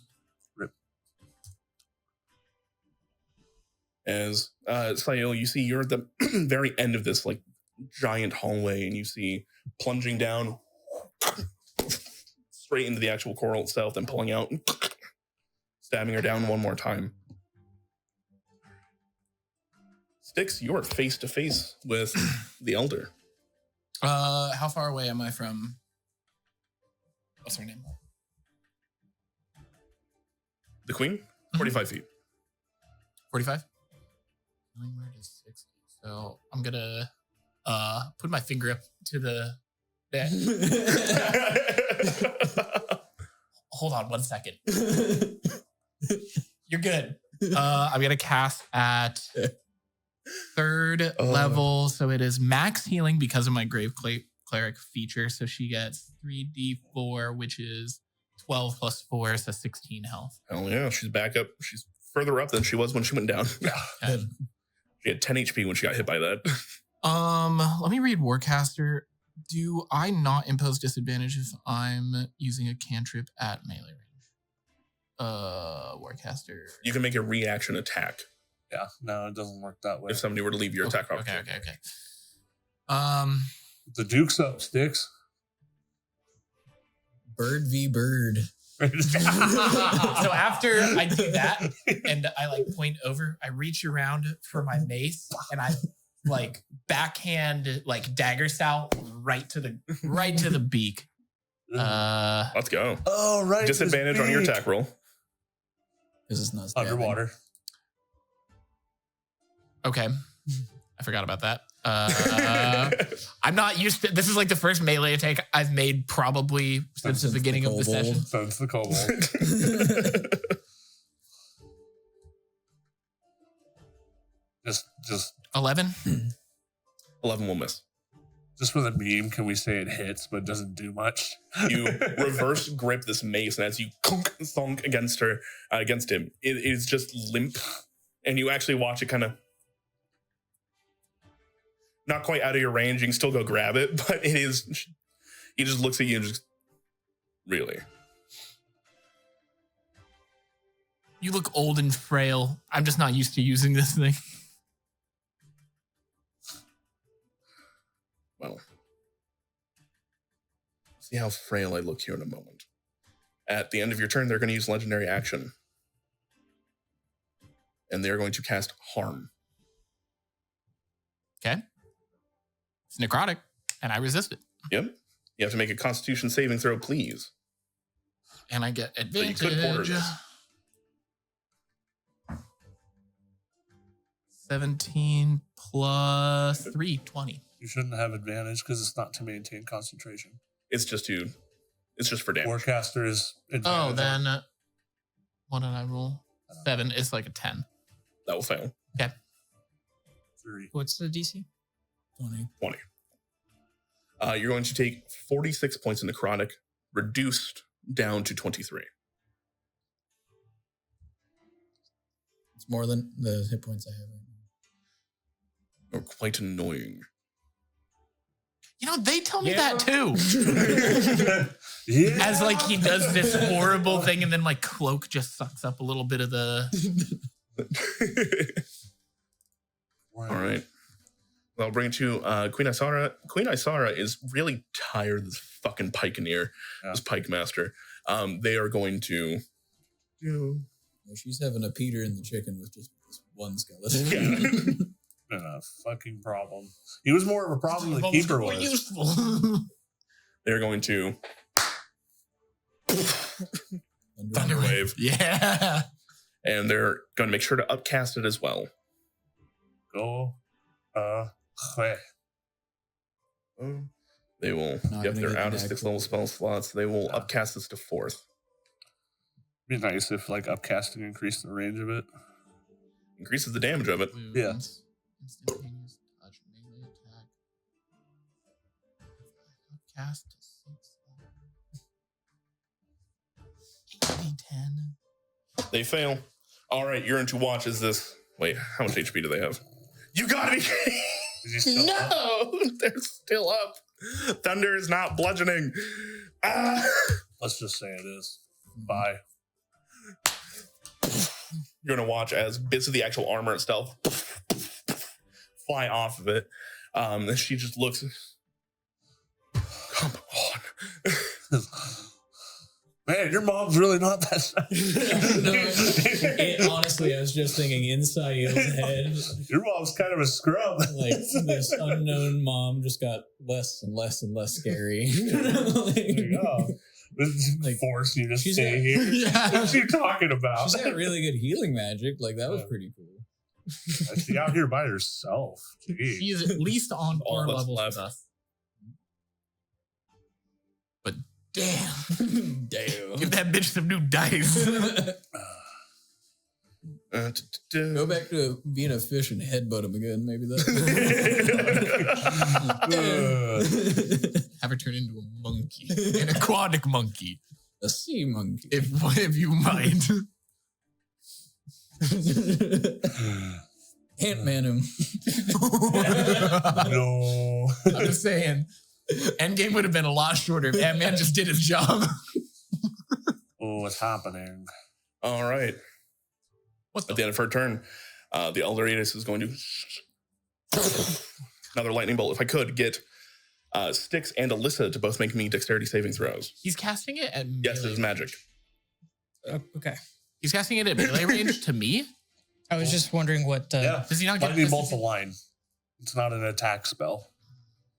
As Saiel, you see you're at the very end of this like giant hallway, and you see plunging down straight into the actual coral itself, then pulling out, stabbing her down one more time. Styx, you are face to face with the Elder. How far away am I from... What's her name? The Queen, 45 feet. 45? Where does 60? So I'm gonna put my finger up to the net. Hold on 1 second. You're good. I'm gonna cast at third level, so it is max healing because of my grave cleric feature. So she gets 3d4, which is 12 plus 4, so 16 health. Hell yeah, she's back up. She's further up than she was when she went down. Okay. She had 10 HP when she got hit by that. Let me read Warcaster. Do I not impose disadvantage if I'm using a cantrip at melee range? Warcaster. You can make a reaction attack Yeah, no, it doesn't work that way. if somebody were to leave your attack off. Okay. The Duke's up, Sticks. Bird v. bird. So after I do that and I like point over, I reach around for my mace and I like backhand like dagger style right to the beak. Let's go. Oh, right. Disadvantage on your attack roll. Because it's not stabbing. Underwater. Okay. I forgot about that. I'm not used to this. Is like the first melee attack I've made probably since the beginning of the session. Since the kobold. just 11. 11 will miss. Just for the meme, can we say it hits but doesn't do much? You reverse grip this mace, and as you thunk against him, it is just limp, and you actually watch it kind of not quite out of your range. You can still go grab it, but it is. He just looks at you and just really. You look old and frail. I'm just not used to using this thing. Well, see how frail I look here in a moment. At the end of your turn, they're going to use legendary action. And they're going to cast Harm. Okay. It's necrotic, and I resist it. Yep. You have to make a Constitution saving throw, please. And I get So you advantage. could quarter this. 17 plus 3, 20. You shouldn't have advantage because it's not to maintain concentration. It's just for damage. Forecaster is advantage. Oh, then what did I roll? 7. It's like a 10. That will fail. Okay. 3. What's the DC? 20. You're going to take 46 points of necrotic, reduced down to 23. It's more than the hit points I have right now. You're quite annoying. You know, they tell me that too. Yeah. As like he does this horrible thing and then like Cloak just sucks up a little bit of the... All right. I'll bring it to Queen Isara. Queen Isara is really tired of this fucking pikeneer, this pike master. They are going to... Well, she's having a Peter and the chicken with just this one skeleton. Yeah. Been a fucking problem. He was more of a problem than the keeper was. Useful. They're going to... Thunderwave. Yeah. And they're going to make sure to upcast it as well. Go. They will... Not Yep, gonna they're get out of the 6 actual- level spell slots. They will upcast this to 4th. Be nice if like upcasting increased the range of it. Increases the damage of it. Yeah. Instantaneous touch, melee attack. Cast to 6. 10. They fail. All right, you're into watch as this... Wait, how much HP do they have? You gotta be kidding! Is he still up? No! They're still up. Thunder is not bludgeoning. Ah! Let's just say it is. Bye. You're gonna watch as bits of the actual armor itself fly off of it. She just looks. Come on. Man, your mom's really not that Honestly, I was just thinking in Saiels' head, Your mom's kind of a scrub. like this unknown mom just got less and less and less scary. There you go. Like, Force you to she's stay got- here. Yeah. What's you talking about? She's got really good healing magic. Like that was pretty cool. She's out here by herself. Jeez. She is at least on All par that's levels left. with us. But damn. Damn. Give that bitch some new dice. Go back to being a fish and headbutt him again. Maybe that. Have her turn into a monkey. An aquatic monkey. A sea monkey. If you mind. Ant-Man him. No. I'm just saying, Endgame would have been a lot shorter if Ant-Man just did his job. Oh, what's happening? All right. At the end of her turn, the Eldorius is going to another lightning bolt. If I could get Styx and Alyssa to both make me dexterity saving throws. He's casting it at melee. Yes, there's magic. Okay. He's casting it at melee range to me. I was just wondering what. Yeah. Does he not get? Lightning bolt's a line. It's not an attack spell.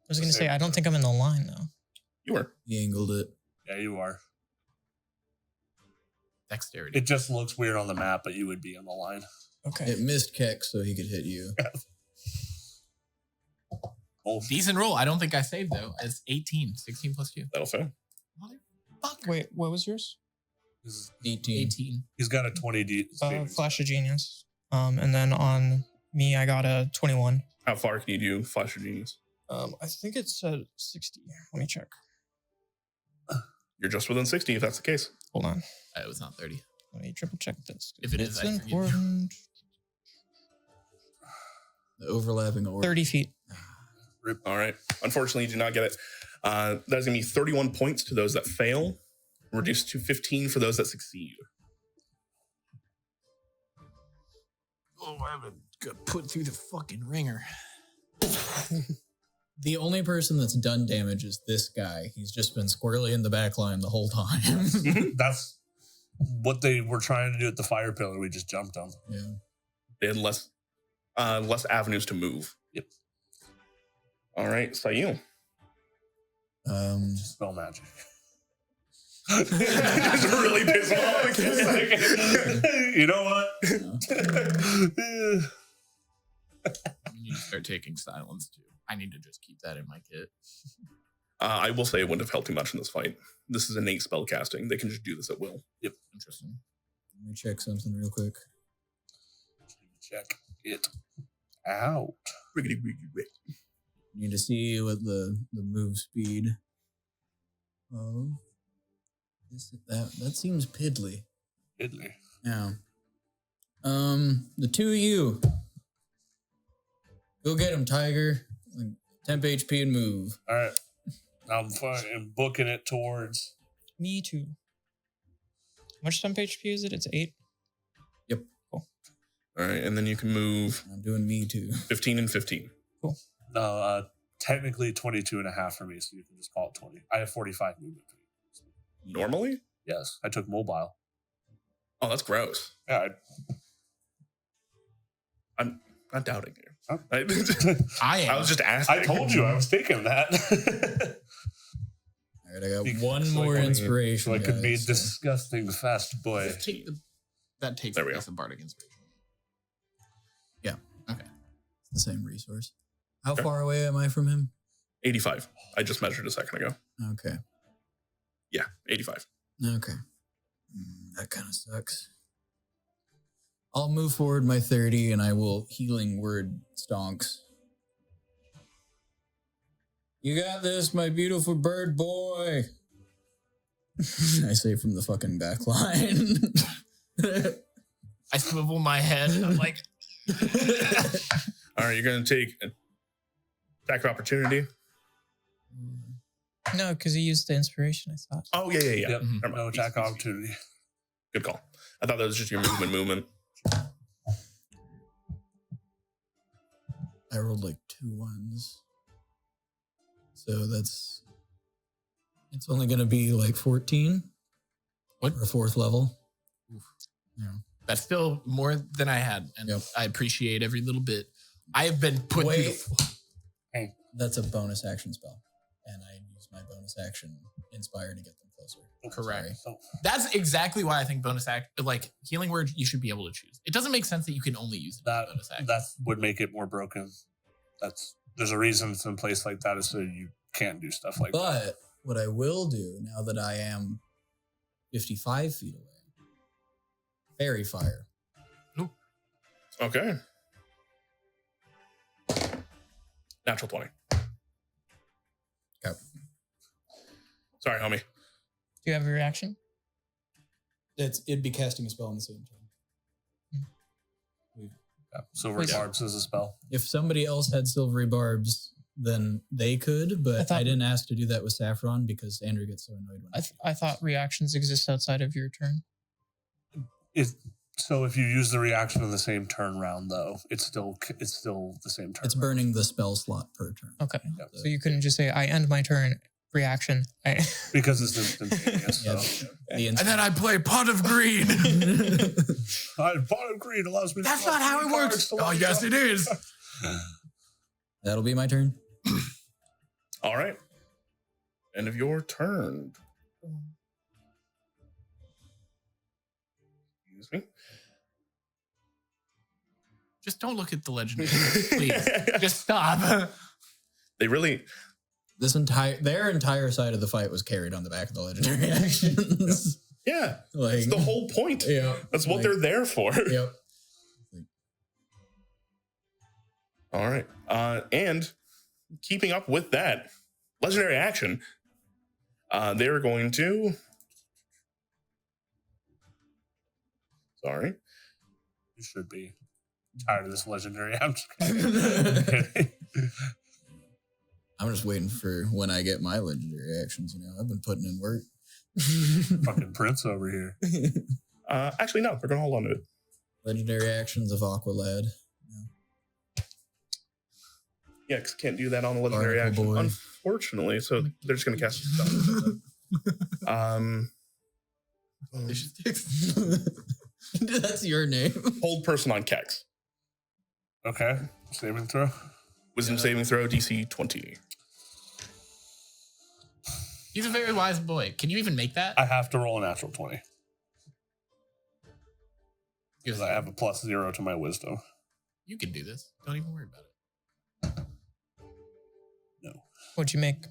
I was going to say, I don't think I'm in the line though. You were. He angled it. Yeah, you are. Dexterity. It just looks weird on the map, but you would be in the line. Okay. It missed Keck, so he could hit you. Oh, Decent roll. I don't think I saved though. It's 18. 16 plus 2. That'll fail. Motherfucker. Wait, what was yours? this is- 18. 18. he's got a 20D. Flash of Genius. And then on me, I got a 21. How far can you do Flash of Genius? I think it's 60. Let me check. You're just within 60 if that's the case. Hold on. It was not 30. Let me triple check this. If it is, It's I forgive you. important. The overlapping orb. 30 feet. All right. Unfortunately, you do not get it. That's going to be 31 points to those that fail, reduced to 15 for those that succeed. Oh, I haven't got put through the fucking ringer. The only person that's done damage is this guy. He's just been squarely in the back line the whole time. That's what they were trying to do at the fire pillar. We just jumped on. Yeah. They had less avenues to move. Yep. All right, Saiel. Spell magic. Just really piss off. You know what? You need to start taking silence too. I need to just keep that in my kit. I will say it wouldn't have helped too much in this fight. This is innate spell casting. They can just do this at will. Yep. Interesting. Let me check something real quick. Check it out. Need to see what the move speed. Oh, that seems piddly. Diddly. Yeah. The two of you, go get him, Tiger. Temp HP and move. All right. I'm fucking booking it towards. Me too. How much temp HP is it? It's 8. Yep. All right, and then you can move I'm doing me too. 15 and 15. No, technically 22 and a half for me, so you can just call it 20. I have 45 movement. Normally? Yes, I took mobile. Oh, that's gross. Yeah, I'm not doubting you. Huh? I am. I was just asking. I told you I was thinking that. All right, I got Because, one like, more when- inspiration. So I could be a guys. disgusting fast boy. That takes There we place of Bardic Inspiration. The same resource. How Okay. far away am I from him? 85. I just measured a second ago. Okay. Yeah, 85. Okay. That kind of sucks. I'll move forward my 30 and I will healing word stonks. You got this, my beautiful bird boy. I say from the fucking back line. I swivel my head and I'm like, All right, you're going to take an attack of opportunity. No, because he used the inspiration, I thought. Oh, yeah. Yep. Never mind. No attack opportunity. Good call. I thought that was just your movement. I rolled like 2 ones. So it's only going to be like 14. What? For a 4th level. Yeah. that's still more than I had. And Yep. I appreciate every little bit. I have been put Wait. through. That's a bonus action spell. And I use my bonus action inspire to get them closer. Correct. Sorry. That's exactly why I think bonus act, like healing word, you should be able to choose. It doesn't make sense that you can only use it as That a bonus action. that would make it more broken. There's a reason it's in place like that is so you can't do stuff like that. But what I will do now that I am 55 feet away, fairy fire. Okay. Natural 20. Okay. Sorry, homie. Do you have a reaction? It'd be casting a spell in the same time. Yeah, silvery Wait, barbs is a spell. If somebody else had silvery barbs, then they could, but I didn't ask to do that with Saffron because Andrew gets so annoyed when I thought reactions exist outside of your turn. So if you use the reaction in the same turn round, though, it's still the same turn. it's burning the spell slot per turn. Okay. Yep. So you couldn't just say, I end my turn, reaction. Because it's instantaneous. Yeah, So. And then I play Pot of Green. Bottom green allows me to That's draw not how 3 it works. cards to Oh, line yes, up. it is. That'll be my turn. All right. End of your turn. Excuse me. Just don't look at the legendary. Please. Just stop. They really, Their entire side of the fight was carried on the back of the legendary actions. yeah, Like that's the whole point. yeah, That's what like, they're there for. Yep. All right. And keeping up with that legendary action, they're going to. Sorry. You should be tired of this legendary. I'm just kidding. I'm just waiting for when I get my legendary actions. You know, I've been putting in work. Fucking Prince over here. Actually, no, they're going to hold on to it. Legendary actions of Aqualad. Yeah, because can't do that on a legendary Barnacle action, boy. unfortunately. So they're just going to cast a spell. That's your name. Hold person on Kex. Okay. Saving throw. Wisdom saving throw, DC 20. He's a very wise boy. Can you even make that? I have to roll a natural 20. Give Because us- I have a +0 to my wisdom. You can do this. Don't even worry about it. No. What'd you make?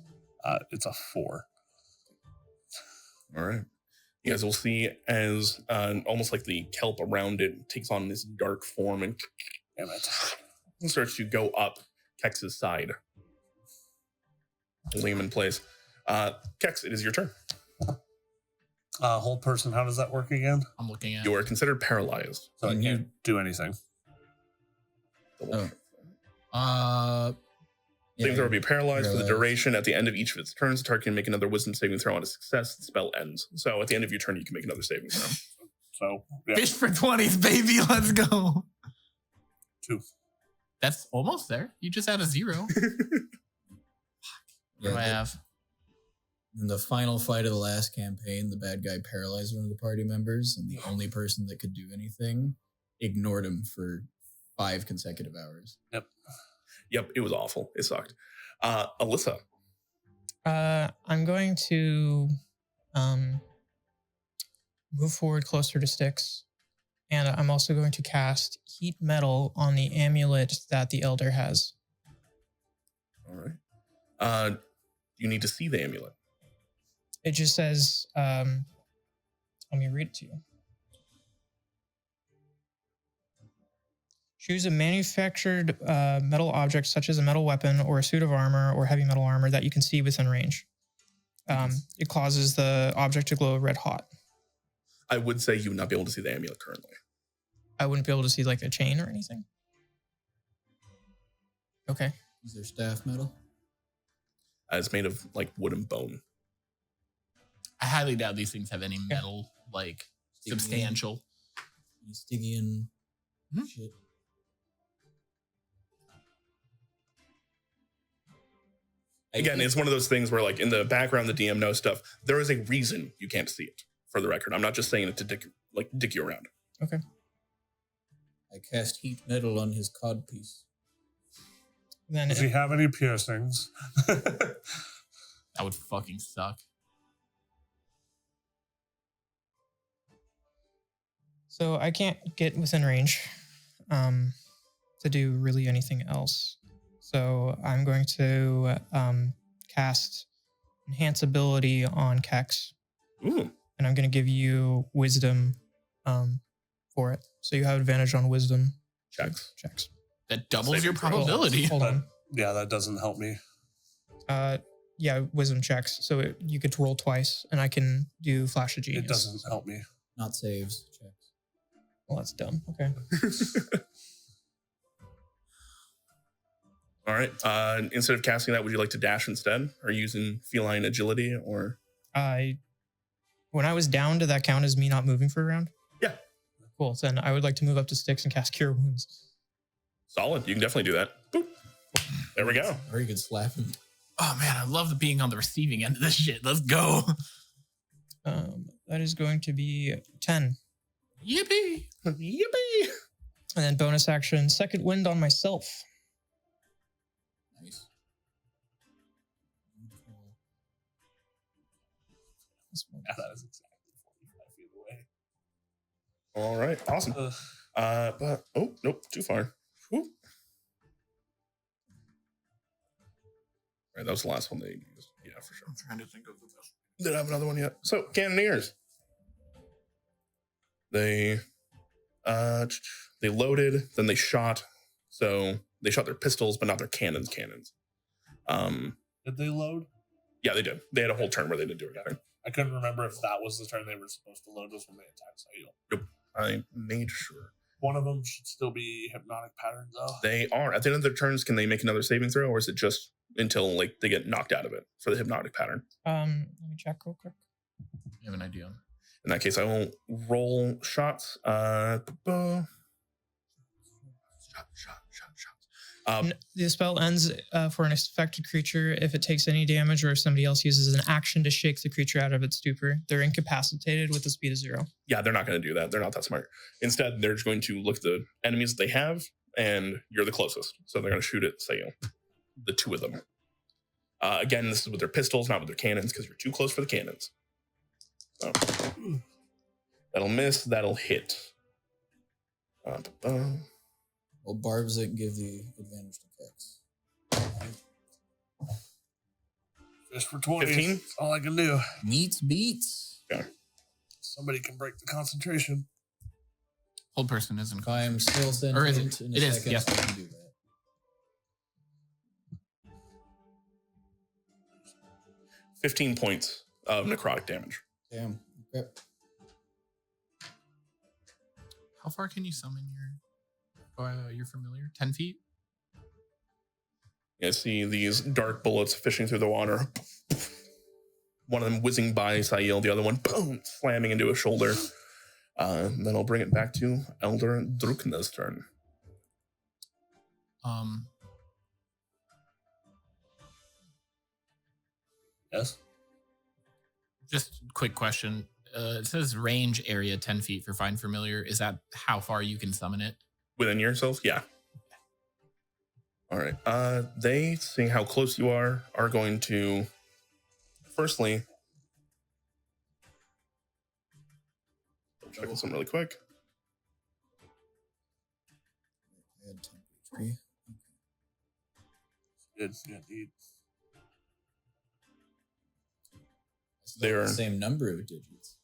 It's a 4. All right. You guys will see as almost like the kelp around it takes on this dark form and Damn it. starts to go up Kex's side, holding him in place. Kex, it is your turn. Hold person, how does that work again? I'm looking at You are considered paralyzed. So I Can can't do anything. Saving throw will be paralyzed for the Paralyzed. duration. At the end of each of its turns, the target can make another wisdom saving throw on a success. The spell ends. So at the end of your turn, you can make another saving throw. So, yeah. fish for 20s, baby. Let's go. 2. That's almost there. You just had a 0. What do I have? In the final fight of the last campaign, the bad guy paralyzed one of the party members, and the only person that could do anything ignored him for 5 consecutive hours. Yep, it was awful. It sucked. Alyssa. I'm going to move forward closer to Styx. And I'm also going to cast Heat Metal on the amulet that the Elder has. All right. You need to see the amulet. It just says, let me read it to you. Choose a manufactured metal object such as a metal weapon or a suit of armor or heavy metal armor that you can see within range. It causes the object to glow red hot. I would say you would not be able to see the amulet currently. I wouldn't be able to see like a chain or anything. Okay. Is there staff metal? It's made of like wood and bone. I highly doubt these things have any metal, like, Sticky. substantial. Any Stygian shit? Again, it's one of those things where, like, in the background, the DM knows stuff. There is a reason you can't see it. For the record, I'm not just saying it to dick you around. Okay. I cast heat metal on his codpiece. Then Does he have any piercings? That would fucking suck. so I can't get within range to do really anything else. So I'm going to cast Enhance Ability on Kex. Ooh. And I'm going to give you Wisdom for it. So you have advantage on Wisdom Checks. checks. That doubles your Saving throw. probability. Hold on. Yeah, that doesn't help me. Yeah, Wisdom checks. So you get to roll twice, and I can do Flash of Genius. It doesn't help me. Not saves. Checks. Well, that's dumb. Okay. All right. Instead of casting that, would you like to dash instead? Or using feline agility? Or When I was down, did that count as me not moving for a round? Yeah. Cool. So then I would like to move up to Styx and cast Cure Wounds. Solid. You can definitely do that. Boop. There we go. Or you could slap him. Oh man, I love being on the receiving end of this shit. Let's go. That is going to be 10. Yippee. Yippee. And then bonus action, second wind on myself. Nice. Yeah, that is exactly 45 feet away. All right. Awesome. But oh nope, too far. Whoop. All right, that was the last one they used. Yeah, for sure. I'm trying to think of the best. Didn't have another one yet. So cannoneers. They loaded, then they shot. So they shot their pistols, but not their cannons. Did they load? Yeah, they did. They had a whole turn where they didn't do anything. I couldn't remember if that was the turn they were supposed to load was when they attacked Saiel. Nope. I made sure. One of them should still be hypnotic patterns, though. They are. At the end of their turns, can they make another saving throw, or is it just until like they get knocked out of it for the hypnotic pattern? Let me check real quick. You have an idea? In that case, I will roll shots. Shot. The spell ends for an affected creature if it takes any damage or if somebody else uses an action to shake the creature out of its stupor. They're incapacitated with a speed of 0. Yeah, they're not going to do that. They're not that smart. Instead, they're just going to look at the enemies that they have, and you're the closest. So they're going to shoot at Saiel. The two of them. Again, this is with their pistols, not with their cannons, because you're too close for the cannons. So, that'll miss. That'll hit. Well, barbs that give the advantage to kicks. Just for 20. 15? That's all I can do. Meets beats. Okay. Somebody can break the concentration. Whole person isn't. If I am still Or is sentient it? in It a is, second, yes. I can do that. 15 points of necrotic damage. Damn. Okay. How far can you summon your familiar? 10 feet? You see these dark bullets fishing through the water. One of them whizzing by Saiel, the other one, boom, slamming into his shoulder. Then I'll bring it back to Elder Drukna's turn. Yes? Just quick question. It says range area 10 feet for Find Familiar. Is that how far you can summon it? Within yourself? Yeah. All right. They, seeing how close you are going to, firstly, check something really quick. I had 10 HP. Good. Yeah, indeed. They're The same number of digits.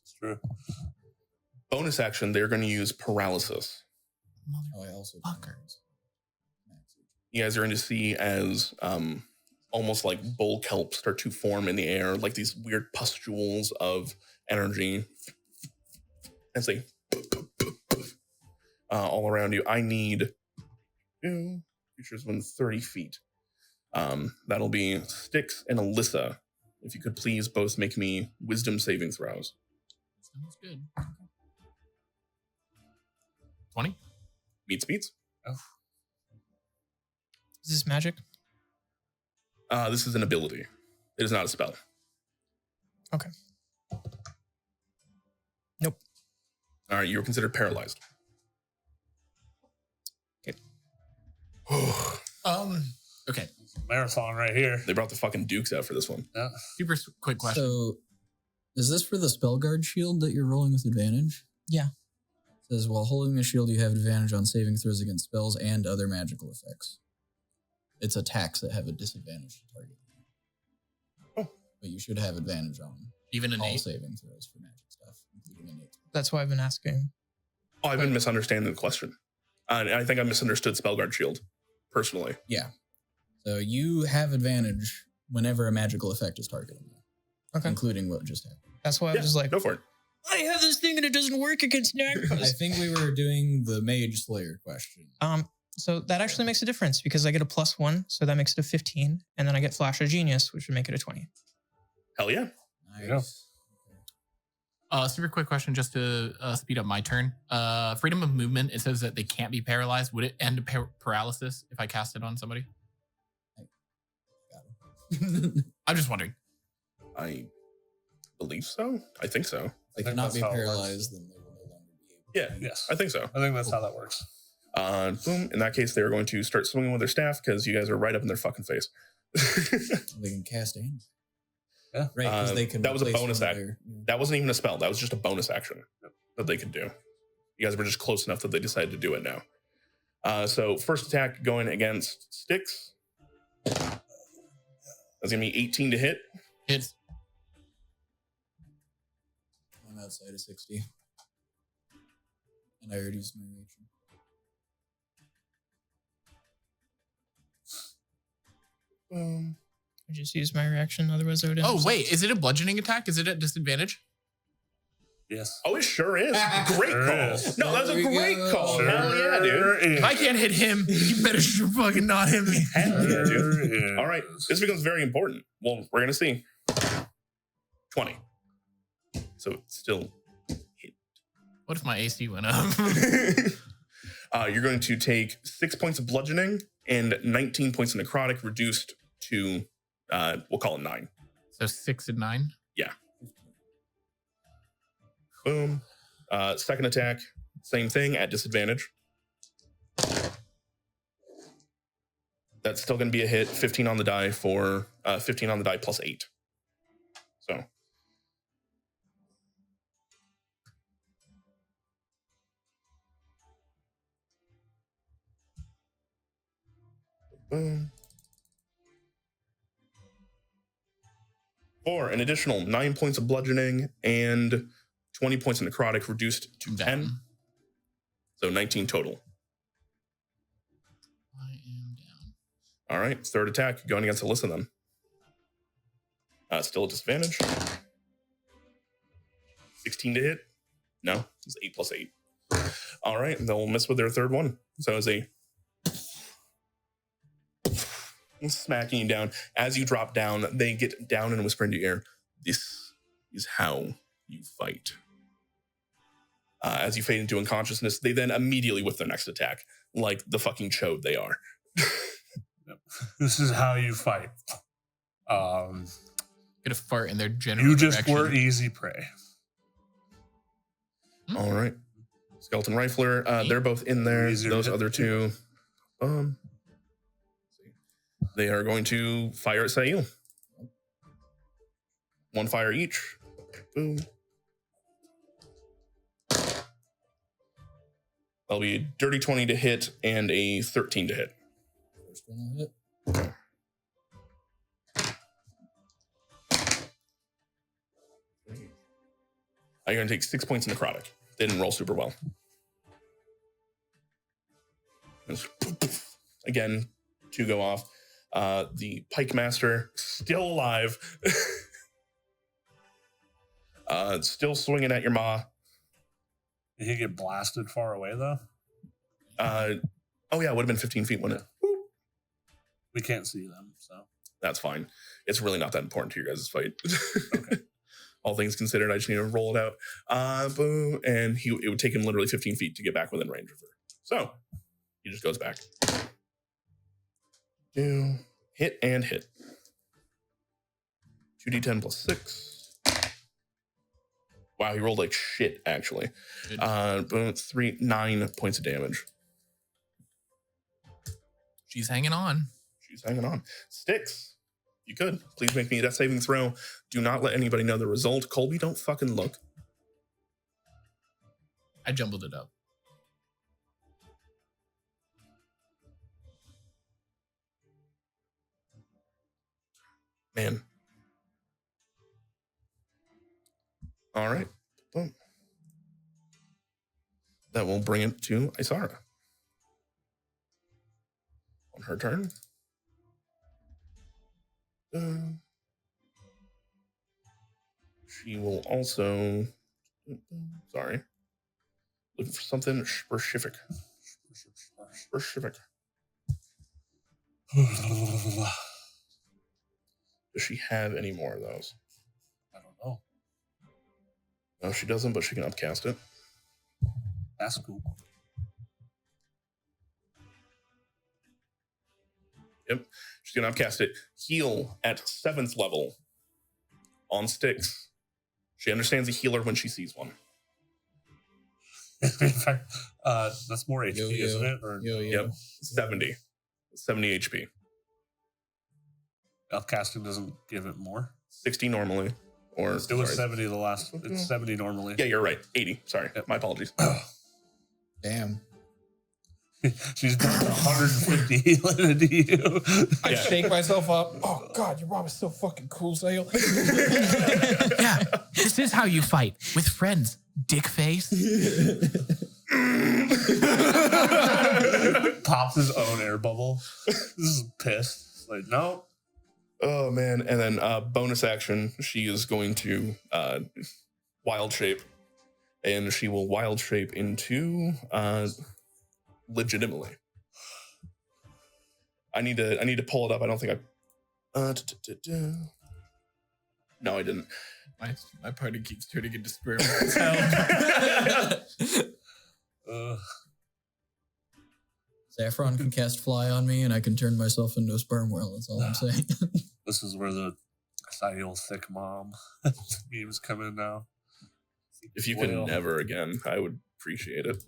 It's true. bonus action. They're going to use paralysis. Oh, I also Fucker. You guys are going to see as almost like bull kelp start to form in the air, like these weird pustules of energy as they all around you. I need 2 creatures within 30 feet. That'll be Styx and Alyssa. If you could please both make me wisdom saving throws. Sounds good. 20? Beats. Is this magic? This is an ability. It is not a spell. Okay. Nope. All right, you're considered paralyzed. Okay. Okay. Marathon right here. They brought the fucking dukes out for this one. Yeah. Super quick question. So, is this for the spell guard shield that you're rolling with advantage? Yeah. It says, while holding the shield, you have advantage on saving throws against spells and other magical effects. It's attacks that have a disadvantage to target. Oh. But you should have advantage on Even an all 8? saving throws for magic stuff, including innate. That's why I've been asking. Oh, I've been misunderstanding the question. I think I misunderstood Spellguard Shield, personally. Yeah. So you have advantage whenever a magical effect is targeting you. Okay. Including what just happened. That's why I was just like, Go for it. I have this thing and it doesn't work against I Nagpas. think we were doing the Mage Slayer question. So that actually makes a difference because I get a +1, so that makes it a 15, and then I get Flash of Genius, which would make it a 20. Hell yeah. Nice. Super quick question just to speed up my turn. Freedom of movement, it says that they can't be paralyzed. Would it end paralysis if I cast it on somebody? I'm just wondering. I believe so. I think so. They think cannot that's be how it paralyzed, then they will no longer be able. Yeah. Yes. I think so. I think that's how that works. Boom. In that case, they're going to start swinging with their staff because you guys are right up in their fucking face. They can cast aim. Yeah. Right, because they can. That was a replace bonus one of action. their- That wasn't even a spell. That was just a bonus action that they could do. You guys were just close enough that they decided to do it now. So first attack going against Sticks. That's going to be 18 to hit. Hits. I'm outside of 60. And I already used my reaction. I just used my reaction, otherwise I would. Oh, wait. Is it a bludgeoning attack? Is it at disadvantage? Yes. Oh, it sure is. Great Sure call. is. No, that's a There we great go. call. Sure Hell yeah, dude. If I can't hit him, you better fucking not hit me. Hell yeah, dude. Sure is. All right. This becomes very important. Well, we're going to see. 20. So it's still hit. What if my AC went up? You're going to take 6 points of bludgeoning and 19 points of necrotic, reduced to, we'll call it 9. So 6 and 9. Boom. Second attack, same thing at disadvantage. That's still going to be a hit. 15 on the die for 15 on the die plus 8. So. Boom. For an additional 9 points of bludgeoning and 20 points of necrotic, reduced to 10. So 19 total. I am down. All right. Third attack going against Alyssa then. Still a disadvantage. 16 to hit. No, it's 8 plus 8. All right. They'll miss with their third one. So it's a smacking you down. As you drop down, they get down and whisper into your ear, "This is how you fight." As you fade into unconsciousness, they then immediately whip their next attack, like the fucking chode they are. This is how you fight. Get a fart in their general You just direction. were easy prey. All right. Skeleton Rifler, they're both in there. Easier to Those hit. other two, they are going to fire at Saiel. One fire each. Boom. That'll be a dirty 20 to hit and a 13 to hit. First one will hit. You're going to take 6 points in necrotic. They didn't roll super well. Again, 2 go off. The Pike Master, still alive. Still swinging at your maw. Did he get blasted far away though? Oh yeah, it would have been 15 feet, wouldn't it? We can't see them, so That's fine. It's really not that important to your guys' fight. Okay. All things considered, I just need to roll it out. Boom. And it would take him literally 15 feet to get back within range of her. So he just goes back. Do hit and hit. 2d10 plus 6. Wow, he rolled like shit, actually. Boom, 9 points of damage. She's hanging on. She's hanging on. Sticks. You could. Please make me a death saving throw. Do not let anybody know the result. Colby, don't fucking look. I jumbled it up. Man. All right. Boom. That will bring it to Isara. On her turn. She will also... Sorry. Looking for something specific. specific. Does she have any more of those? I don't know. No, she doesn't, but she can upcast it. That's cool. Yep. She's going to upcast it. Heal at 7th level on Styx. She understands a healer when she sees one. In fact, that's more HP, isn't it? Or Yep. 70 HP. Upcasting doesn't give it more. 60 normally. Or It was 70 the last. It's 70 normally. Yeah, you're right. 80. Sorry. My apologies. Damn. She's done 150 healing into you. I shake myself up. Oh God, your mom is so fucking cool, Sail. Yeah, this is how you fight with friends, dick face. Pops his own air bubble. This is pissed. Like, no. Oh, man. And then bonus action, she is going to wild shape. And she will wild shape into legitimately. I need to pull it up. I don't think I No, I didn't. My party keeps turning into sperm. Saffron can cast fly on me, and I can turn myself into a sperm whale. That's all I'm saying. This is where the Saiels thick mom memes come in now. If you can never again, I would appreciate it.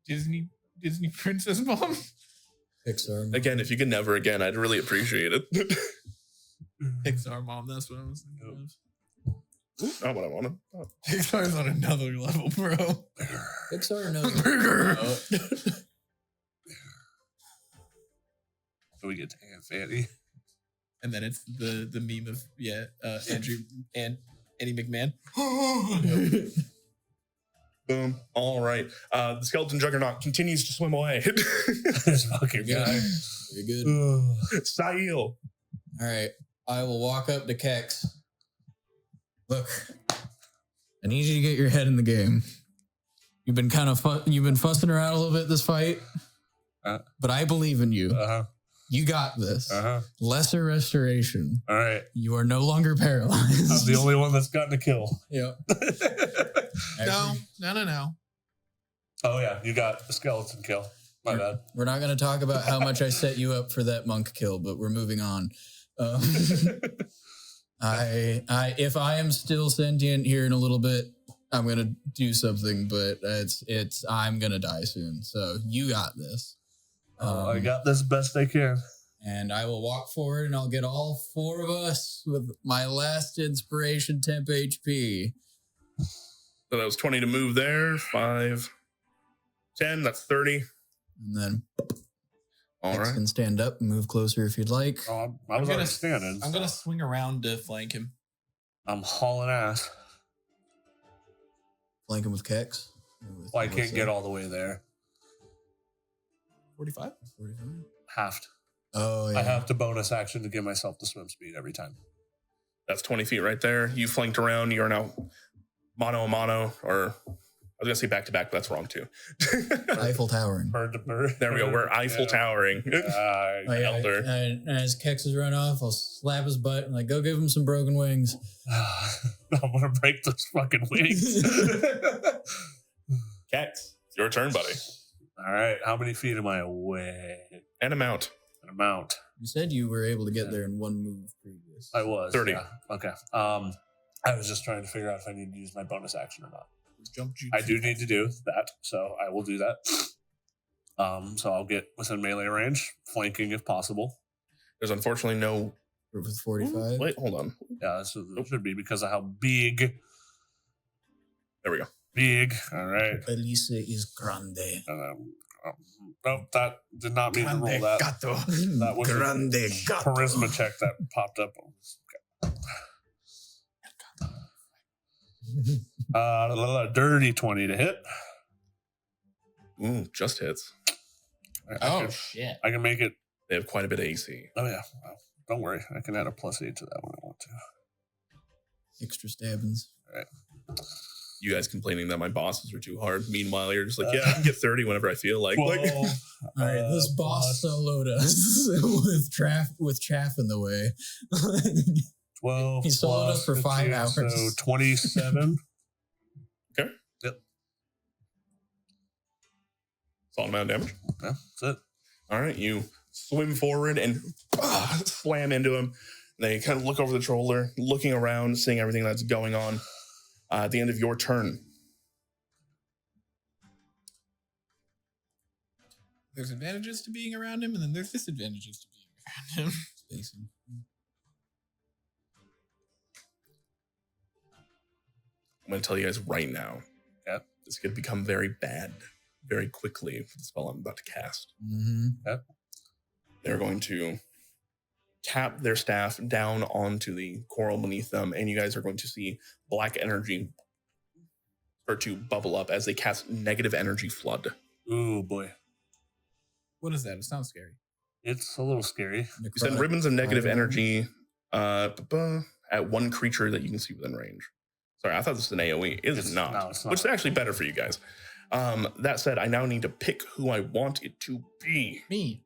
Disney princess mom. Pixar. Again, if you can never again, I'd really appreciate it. Pixar mom. That's what I was thinking of. Not what I wanted. Oh. Pixar's on another level, bro. Pixar knows. So we get to Aunt Fanny. And then it's the meme of Andrew and Eddie McMahon. Boom. All right. The skeleton juggernaut continues to swim away. This fucking guy. Very good. Saiel. All right. I will walk up to Kex. Look, I need you to get your head in the game. You've been kind of you've been fussing around a little bit this fight, but I believe in you. You got this. Lesser restoration. All right. You are no longer paralyzed. I'm the only one that's gotten a kill. Yep. No. Oh, yeah. You got a skeleton kill. My bad. We're not going to talk about how much I set you up for that monk kill, but we're moving on. If I am still sentient here in a little bit, I'm going to do something, but I'm going to die soon. So you got this. I got this best I can. And I will walk forward and I'll get all 4 of us with my last inspiration temp HP. So that was 20 to move there. 5, 10. That's 30. And then All right. can stand up and move closer if you'd like. Oh, I was already standing. I'm gonna swing around to flank him. I'm hauling ass. Flank him with Kex. Well, I can't get all the way there. 45? Halved. Oh, yeah. I have to bonus action to give myself the swim speed every time. That's 20 feet right there. You flanked around. You are now mano a mano, or I was going to say back to back, but that's wrong too. Eiffel towering. Bird to bird. There we go. We're Eiffel towering. Elder. And as Kex is run off, I'll slap his butt and go give him some broken wings. I'm going to break those fucking wings. Kex, it's your turn, buddy. All right. How many feet am I away? And a mount. An amount. You said you were able to get there in one move previous. I was. 30. Yeah. Okay. I was just trying to figure out if I need to use my bonus action or not. Jump juice. I do need to do that, so I will do that. So I'll get within melee range, flanking if possible. There's unfortunately no... With 45? Wait, hold on. Yeah, this should be because of how big. There we go. Big. All right. Elisa is grande. Nope, that did not mean to roll that. Gato. That was Grande a gato. charisma check that popped up. Dirty 20 to hit. Ooh, just hits. Shit. I can make it. They have quite a bit of AC. Oh, yeah. Well, don't worry. I can add a +8 to that when I want to. Extra stabbings. All right. You guys complaining that my bosses are too hard. Meanwhile, you're just like, yeah, I can get 30 whenever I feel like. 12, All right, this boss soloed us with chaff in the way. 12. He soloed us for 5 hours. So 27. Okay. Yep. Solid amount of damage. Yeah, that's it. All right, you swim forward and slam into him. They kind of look over the shoulder, looking around, seeing everything that's going on. At the end of your turn, There's advantages to being around him, and then there's disadvantages to being around him. Spacing. I'm going to tell you guys right now. Yep. This could become very bad very quickly for the spell I'm about to cast. Mm-hmm. Yep. They're going to tap their staff down onto the coral beneath them, and you guys are going to see black energy start to bubble up as they cast negative energy flood. Ooh, boy. What is that? It sounds scary. It's a little scary. You send ribbons of negative energy at one creature that you can see within range. Sorry, I thought this was an AoE. It is not. No, it's not. Which is actually better for you guys. That said, I now need to pick who I want it to be. Me.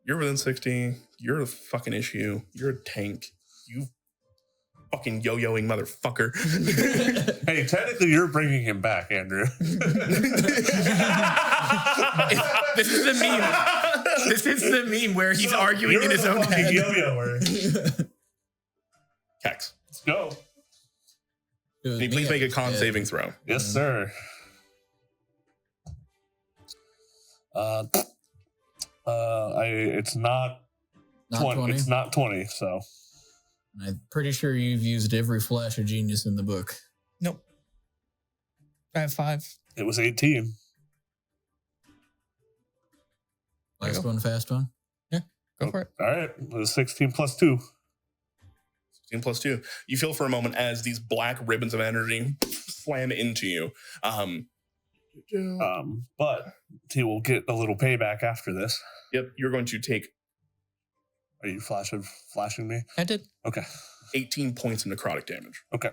You're within 60. You're a fucking issue. You're a tank. You fucking yo-yoing motherfucker. Hey, technically, you're bringing him back, Andrew. This is the meme. This is the meme where he's arguing in his own head. Yo-yoer. Kex, Let's go. can you please make a con saving throw? Yes, sir. It's not, Not 20. 20. It's not 20, so I'm pretty sure you've used every flash of genius in the book. Nope. I have 5. it was 18. Last one, fast one. Go for it. All right. It was 16 plus 2. 16 plus 2. You feel for a moment as these black ribbons of energy slam into you. But he will get a little payback after this. Yep, you're going to take Are you flashing me? I did. Okay. 18 points of necrotic damage. Okay.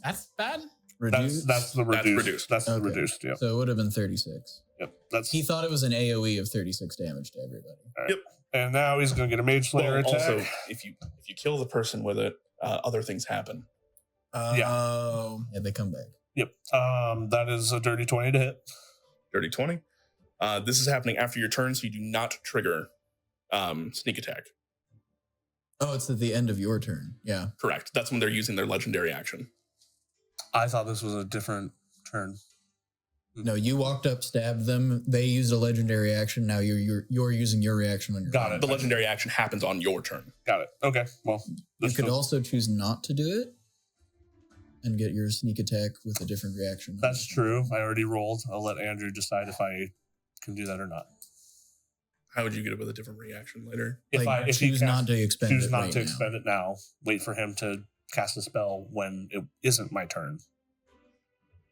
That's bad. Reduced. That's the That's reduced. reduced. That's the Okay. reduced. Yep. So it would have been 36. Yep. That's He thought it was an AoE of 36 damage to everybody. and now he's gonna get a mage slayer Well, attack. also, if you kill the person with it, other things happen. Oh. Yeah, they come back. Yep. That is a dirty 20 to hit. Dirty 20. This is happening after your turn, so you do not trigger sneak attack. Oh, it's at the end of your turn. Yeah. Correct. That's when they're using their legendary action. I thought this was a different turn. No, you walked up, stabbed them. They used a legendary action. Now you're using your reaction on your Got own. it. The legendary action happens on your turn. Got it. Okay. Well, You this could was- also choose not to do it and get your sneak attack with a different reaction. that's true. I already rolled. I'll let Andrew decide if I can do that or not. How would you get it with a different reaction later? If he choose not to expend choose it not right to now. expend it now, wait for him to cast a spell when it isn't my turn.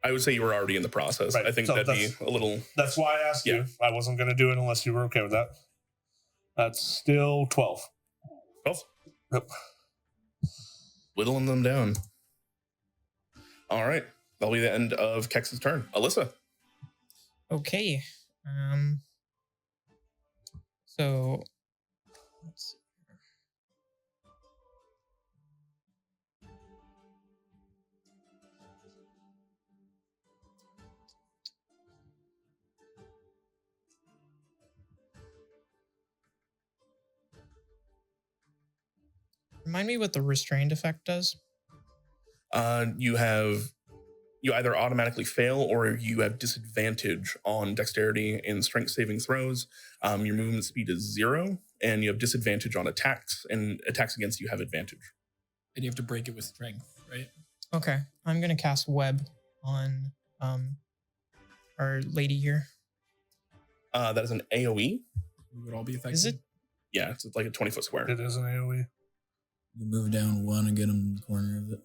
I would say you were already in the process. Right. I think So that'd be a little... That's why I asked Yeah. you. I wasn't going to do it unless you were okay with that. That's still 12. 12. Yep. Whittling them down. All right. That'll be the end of Kex's turn. Alyssa. Okay. So let's see. Remind me what the restrained effect does. You either automatically fail or you have disadvantage on dexterity and strength saving throws. Your movement speed is 0, and you have disadvantage on attacks, and attacks against you have advantage. And you have to break it with strength, right? Okay, I'm gonna cast web on our lady here. That is an AoE. We would all be affected. Is it? Yeah, it's like a 20-foot square. It is an AoE. You move down one and get them in the corner of it.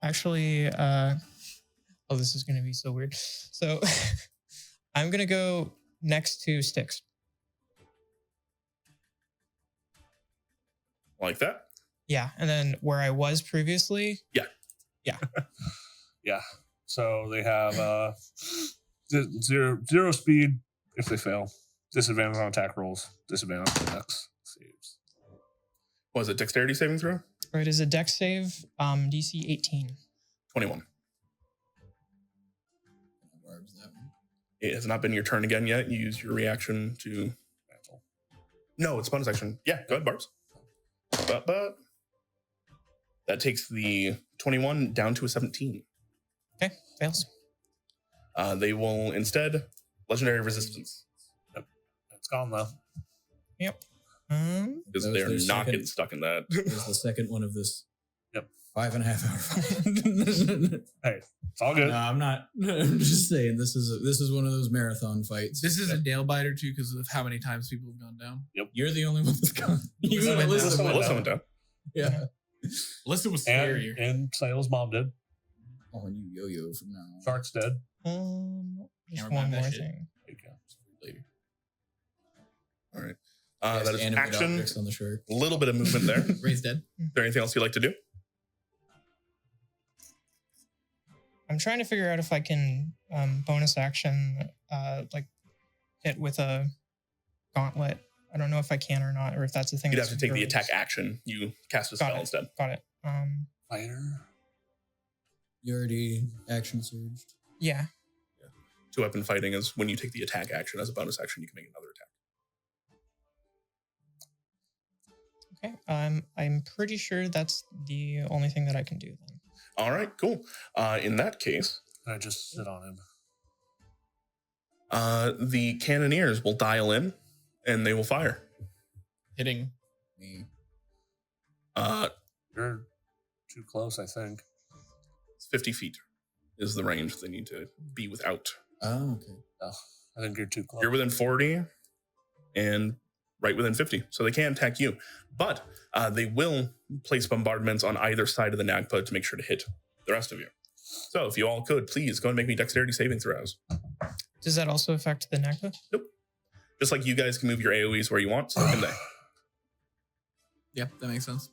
Actually, oh, this is gonna be so weird. So I'm gonna go next to Styx. Like that. Yeah, and then where I was previously. Yeah. So they have zero speed if they fail. Disadvantage on attack rolls. Disadvantage on dex saves. Was it dexterity saving throw? Or it is a dex save, DC 18. 21. Barbs that one. It has not been your turn again yet. You use your reaction to. No, it's bonus action. Yeah, go ahead, Barbs. But that takes the 21 down to a 17. Okay, fails. They will instead legendary resistance It's gone though. Yep. because That was they're their not second- getting stuck in that. There's the second one of this. Yep. 5.5 hour fight. Hey, it's all good. No, I'm not. I'm just saying this is one of those marathon fights. This is a nail biter too because of how many times people have gone down. You're the only one that's gone. You Melissa and went Alyssa down. went Melissa down. went down. Yeah. Alyssa was And, scarier. and Saiels' mom did. Oh, and you yo-yo from now on. Shark's dead. Just Can't one revive that more shit. thing. Later. All right. Yes, That is animate action. objects on the shark. A little bit of movement there. Is Ray's dead. there anything else you'd like to do? I'm trying to figure out if I can bonus action, like hit with a gauntlet. I don't know if I can or not, or if that's a thing. You'd have that's to take the gross. attack action. You cast a spell Got it. instead. Got it. Fighter. You already action surged. Yeah. Two weapon fighting is when you take the attack action as a bonus action, you can make another attack. Okay. I'm pretty sure that's the only thing that I can do then. All right, cool. In that case, Can I just sit on him? the cannoneers will dial in and they will fire. Hitting. Me. You're too close, I think. It's 50 feet is the range they need to be without. Oh, okay. No, I think you're too close. You're within 40 and right within 50, so they can attack you. But they will place bombardments on either side of the Nagpa to make sure to hit the rest of you. So if you all could, please go and make me dexterity saving throws. Does that also affect the Nagpa? Just like you guys can move your AoEs where you want, so can they. Yeah, that makes sense.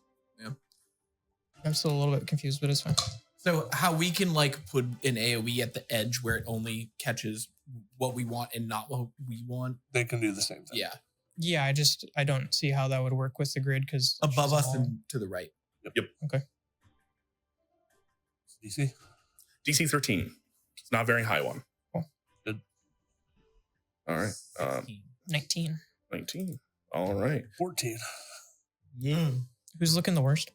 I'm still a little bit confused, but it's fine. So how we can like put an AoE at the edge where it only catches what we want and not what we want. They can do the same thing. Yeah, Yeah, I don't see how that would work with the grid because above us and to the right. DC? DC 13. It's not a very high one. Cool. Good. All right. 19. 19. All right. 14. Yeah. Who's looking the worst?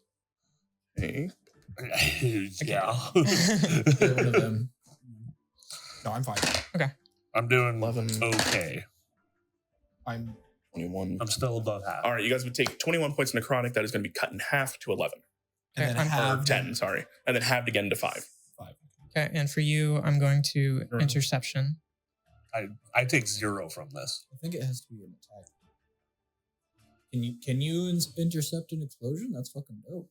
Hey. Yeah. You're one of them. No, I'm fine. I'm doing 11. okay. I'm 21. I'm still above half. All right, you guys would take 21 points of necrotic. That is going to be cut in half to 11. and Okay, then I'm Or have 10, sorry. And then halved again to 5. Okay, and for you, I'm going to Sure. interception. I take 0 from this. I think it has to be an attack. Can you intercept an explosion? That's fucking dope.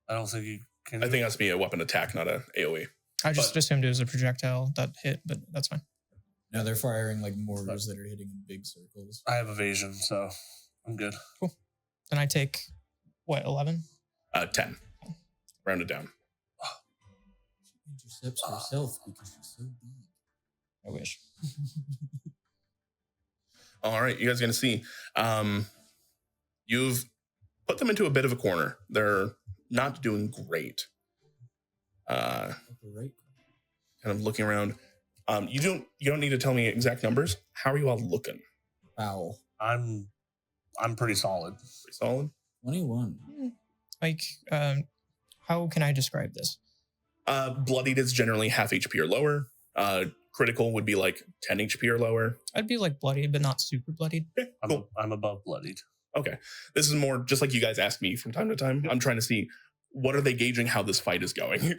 I don't think you can. I think it has to be a weapon attack, not a AoE. I just But- assumed it was a projectile that hit, but that's fine. Now they're firing like mortars that are hitting in big circles. I have evasion, so I'm good. Then I take, what, 11? 10. Round it down. She intercepts herself because she's so big. I wish. All right, you guys are going to see. You've put them into a bit of a corner. They're not doing great. Upper right. Kind of looking around. You don't need to tell me exact numbers. How are you all looking? Foul. I'm pretty solid. Pretty solid. 21. Like, how can I describe this? Bloodied is generally half HP or lower. Critical would be like 10 HP or lower. I'd be like bloodied, but not super bloodied. Okay, cool. I'm above bloodied. Okay. This is more just like you guys ask me from time to time. I'm trying to see what are they gauging how this fight is going.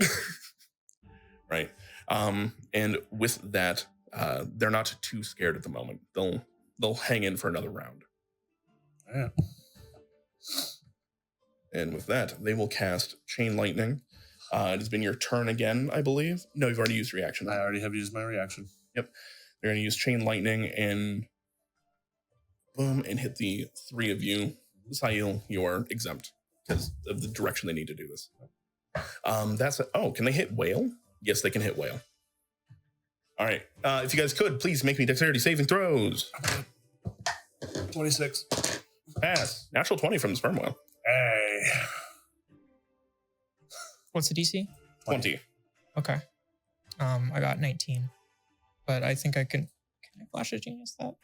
Right. And with that, they're not too scared at the moment. They'll hang in for another round. Yeah. And with that, they will cast Chain Lightning. It has been your turn again, I believe. No, you've already used reaction. I already have used my reaction. They're going to use Chain Lightning and boom, and hit the 3 of you. Saiel, you're exempt. because of the direction they need to do this. Can they hit whale? Yes, they can hit whale. All right. If you guys could, please make me dexterity saving throws. 26. Pass. Natural 20 from the sperm whale. Hey. What's the DC? 20. Okay. I got 19, but I think I can I flash a genius that?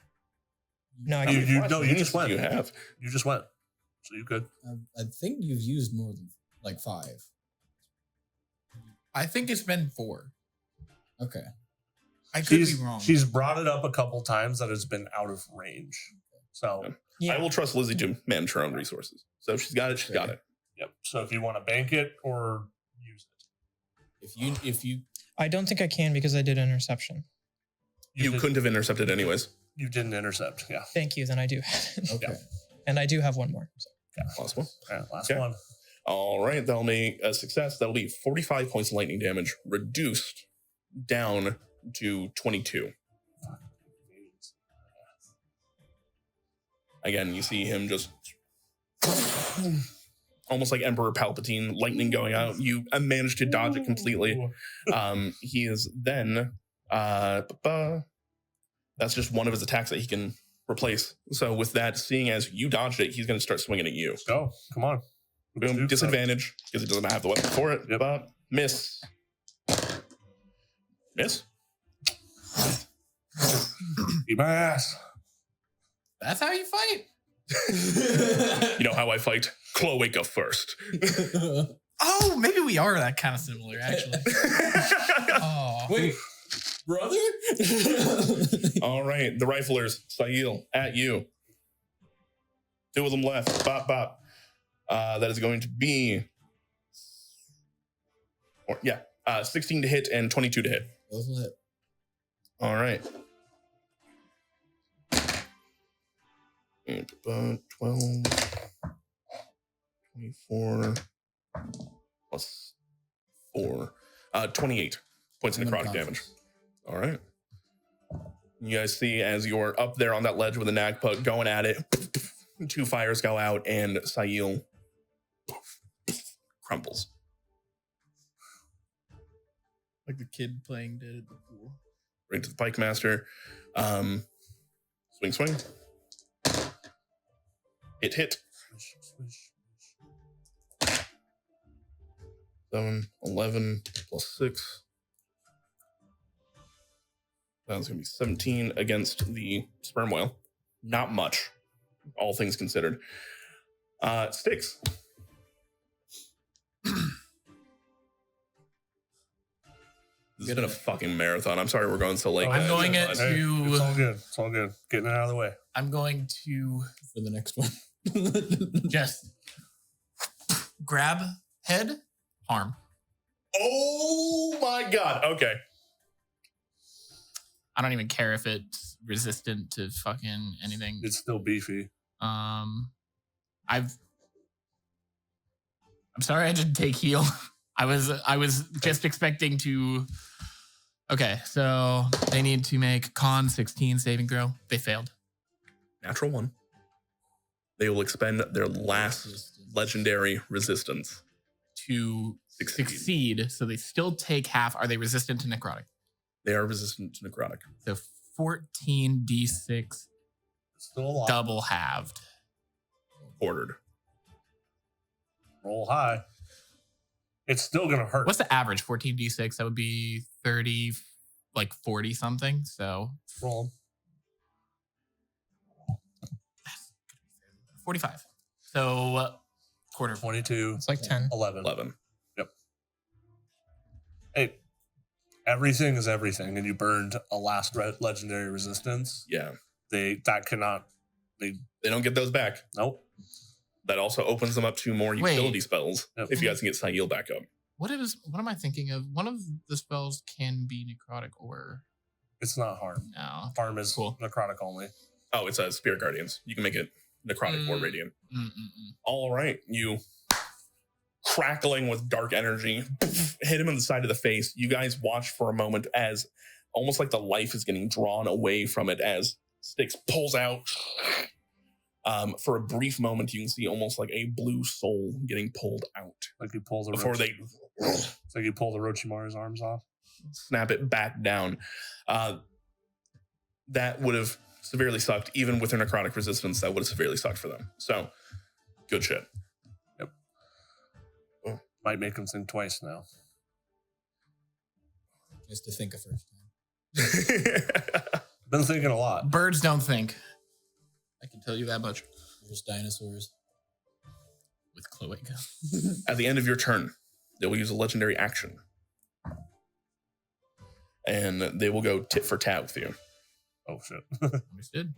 No, I You What just went. You have. You just went. So you could. I think you've used more than like 5. I think it's been 4. Okay. I could be wrong. She's brought it up a couple times that it's been out of range. So Yeah. I will trust Lizzie to manage her own resources. So if she's got it, she's got it. yep. So if you want to bank it or use it. If you I don't think I can because I did interception. You couldn't have intercepted anyways. You didn't intercept. Yeah. Thank you. Then I do have it. okay. And I do have one more. So. Possible. All right, last Okay. one. All right, that'll make a success. That'll be 45 points of lightning damage, reduced down to 22. Again, you see him just almost like Emperor Palpatine, lightning going out. You managed to dodge it completely. He is then that's just one of his attacks that he can replace. So with that, seeing as you dodged it, he's going to start swinging at you. Go. Come on. Boom, disadvantage because he doesn't have the weapon for it. Yep. Miss. Miss. Eat my ass. That's how you fight? You know how I fight? Cloaca first. Oh, maybe we are that kind of similar, actually. Oh. Wait, brother? All right, the riflers, Saiel, at you. 2 of them left. Bop, bop. That is going to be 16 to hit and 22 to hit. Both will hit. All right. 12, 24 plus 4, 28 points of necrotic damage. All right. You guys see as you're up there on that ledge with a Nagput going at it, 2 fires go out and Saiel crumples. Like the kid playing dead at the pool. Right to the Pike Master. Swing. Hit. 7, 11 plus 6. That's going to be 17 against the sperm whale. Not much, all things considered. Sticks. This has been a fucking marathon. I'm sorry we're going so late. I'm guys. going That's it fine. to. It's all good. It's all good. Getting it out of the way. I'm going to For the next one. just grab head, arm. Oh my god. Okay. I don't even care if it's resistant to fucking anything. It's still beefy. I'm sorry I didn't take heal. I was just expecting to. Okay, so they need to make con 16 saving throw. They failed. Natural 1. They will expend their last legendary resistance. To succeed, so they still take half. Are they resistant to necrotic? They are resistant to necrotic. So 14d6 Still alive. double halved. Ordered. Roll high. It's still gonna hurt. What's the average? 14d6. That would be 30, like 40 something. So roll? 45. So quarter. 22. It's like 10. 11. 11. Yep. Hey, everything is everything, and you burned a last legendary resistance. Yeah. They They don't get those back. nope. That also opens them up to more Wait. utility spells Yep. if you guys can get Saiel back up. What am I thinking of? One of the spells can be necrotic or It's not harm. no. Harm is Cool. necrotic only. Oh, it's a Spirit Guardians. You can make it necrotic or radiant. All right. You crackling with dark energy, hit him in the side of the face. You guys watch for a moment as almost like the life is getting drawn away from it as Styx pulls out For a brief moment, you can see almost like a blue soul getting pulled out Like you pull the before they it's like you pull the Orochimaru's arms off. snap it back down. That would have severely sucked, even with their necrotic resistance. That would have severely sucked for them. So, good shit. Might make him think twice now. Just to think of first time. Been thinking a lot. Birds don't think. I can tell you that much. Just dinosaurs. With cloaca. At the end of your turn, they will use a legendary action. And they will go tit for tat with you. Oh shit. Understood.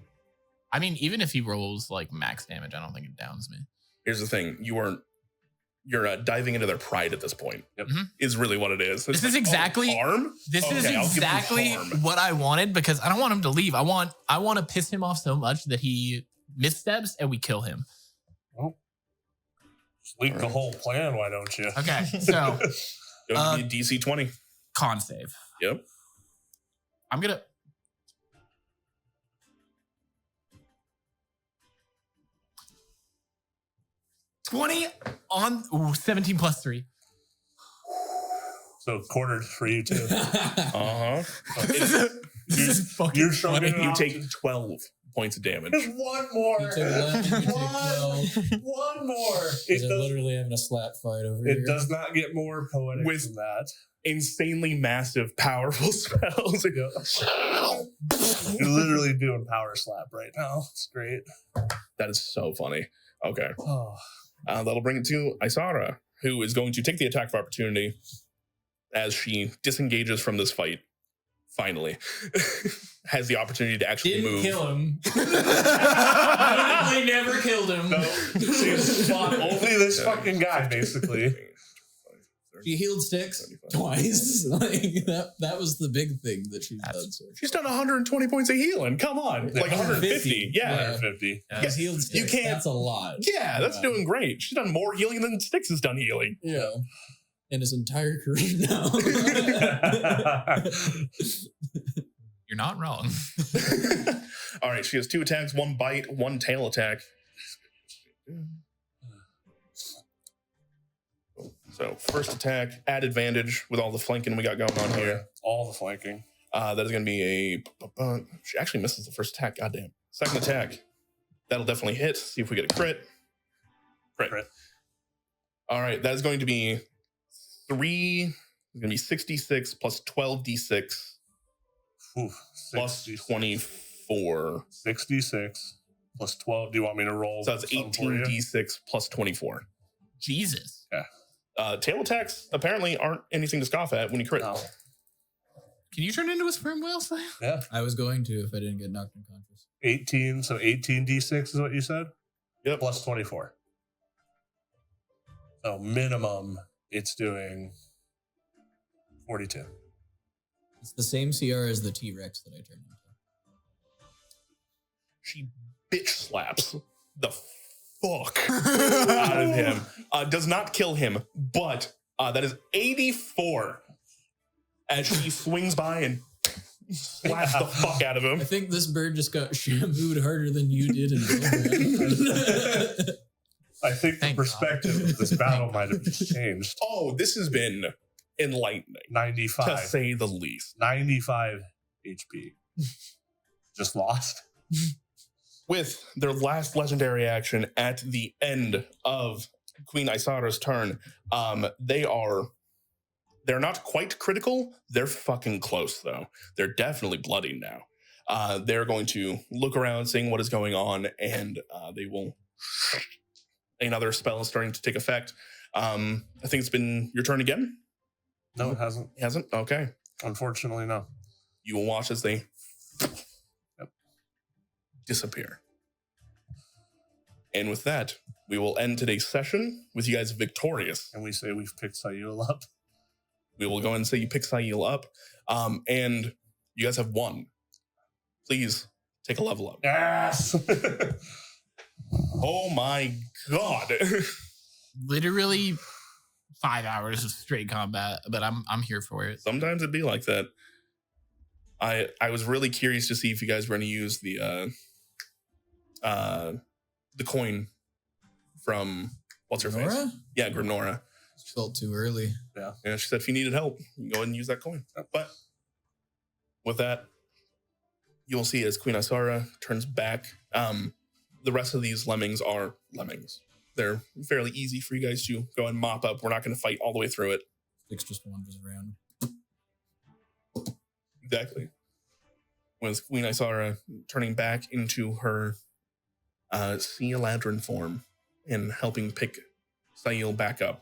I mean, even if he rolls like max damage, I don't think it downs me. Here's the thing. You're diving into their pride at this point. Yep. Is really what it is. This is exactly harm. This is Okay, I'll give you exactly harm. what I wanted because I don't want him to leave. I want to piss him off so much that he missteps and we kill him. Well, just leak the whole plan, why don't you? Okay, so It would be DC 20. con save. Yep. I'm gonna. $20 on 17 plus 3. So quartered for you too. Uh-huh. This is fucking You're showing funny. it You off. take 12 points of damage. There's one more. You took 11, you take 12. One more. Is it literally having a slap fight over here? It does not get more poetic With- than that. Insanely massive, powerful spells. You're literally doing power slap right now. It's great. That is so funny. Okay. Oh. That'll bring it to Isara, who is going to take the attack of opportunity as she disengages from this fight. Finally, has the opportunity to actually Didn't move. kill him. Literally never killed him. No, she's fought only this fucking guy, basically. She healed Sticks twice. Like that was the big thing that she's done. So She's done 120 points of healing. Come on, like 150. Yeah, 150. she's healed Sticks. You can't- That's a lot. yeah, that's doing great. She's done more healing than Styx has done healing. Yeah. In his entire career now. You're not wrong. All right, she has 2 attacks, 1 bite, 1 tail attack. So first attack, add advantage with all the flanking we got going on here. All the flanking. That is going to be a. She actually misses the first attack. Goddamn. Second attack, that'll definitely hit. See if we get a crit. Crit. All right, that is going to be 3. It's going to be 66 plus 12d6 Ooh, plus 66. 24. 66 plus 12. Do you want me to roll? So that's some for you? 18d6 plus 24. Jesus. Tail attacks apparently aren't anything to scoff at when you crit. No. Can you turn into a sperm whale, Sam? Yeah. I was going to if I didn't get knocked unconscious. 18. So 18d6 is what you said? Yep. Plus 24. So minimum, it's doing 42. It's the same CR as the T-Rex that I turned into. She bitch slaps the fuck out of him. Does not kill him, but that is 84 as she swings by and slaps the fuck out of him. I think this bird just got shampooed harder than you did in Ballad. I think the Thank perspective of this battle might have just changed. Oh, this has been enlightening, to 95. say the least. 95 HP. Just lost. With their last legendary action at the end of Queen Isara's turn, they're not quite critical. They're fucking close though. They're definitely bloody now. They're going to look around, seeing what is going on, and they will. Another spell is starting to take effect. I think it's been your turn again. No, it hasn't. It hasn't? Okay. Unfortunately, no. You will watch as they disappear. And with that, we will end today's session with you guys victorious. And we say we've picked Saiel up. We will go and say you pick Saiel up. And you guys have won. Please take a level up. Yes! Oh my god. Literally 5 hours of straight combat, but I'm here for it. Sometimes it'd be like that. I was really curious to see if you guys were going to use the the coin from what's her face? Nora? Yeah, Grimnora. Felt too early. And she said if you needed help, you can go ahead and use that coin. But with that, you'll see as Queen Isara turns back. The rest of these lemmings are lemmings. They're fairly easy for you guys to go and mop up. We're not going to fight all the way through it. Six just wanders around. Exactly. With Queen Isara turning back into her sea ladron form and helping pick Saiel back up.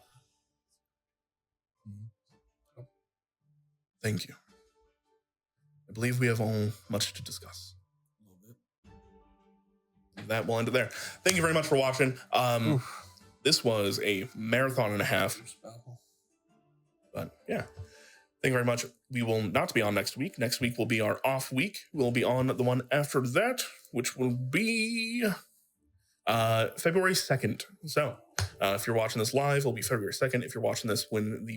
Thank you. I believe we have all much to discuss. A little bit. That will end it there. Thank you very much for watching. This was a marathon and a half. But yeah, thank you very much. We will not be on next week. Next week will be our off week. We'll be on the one after that, which will be February 2nd. So if you're watching this live, it'll be February 2nd. If you're watching this when the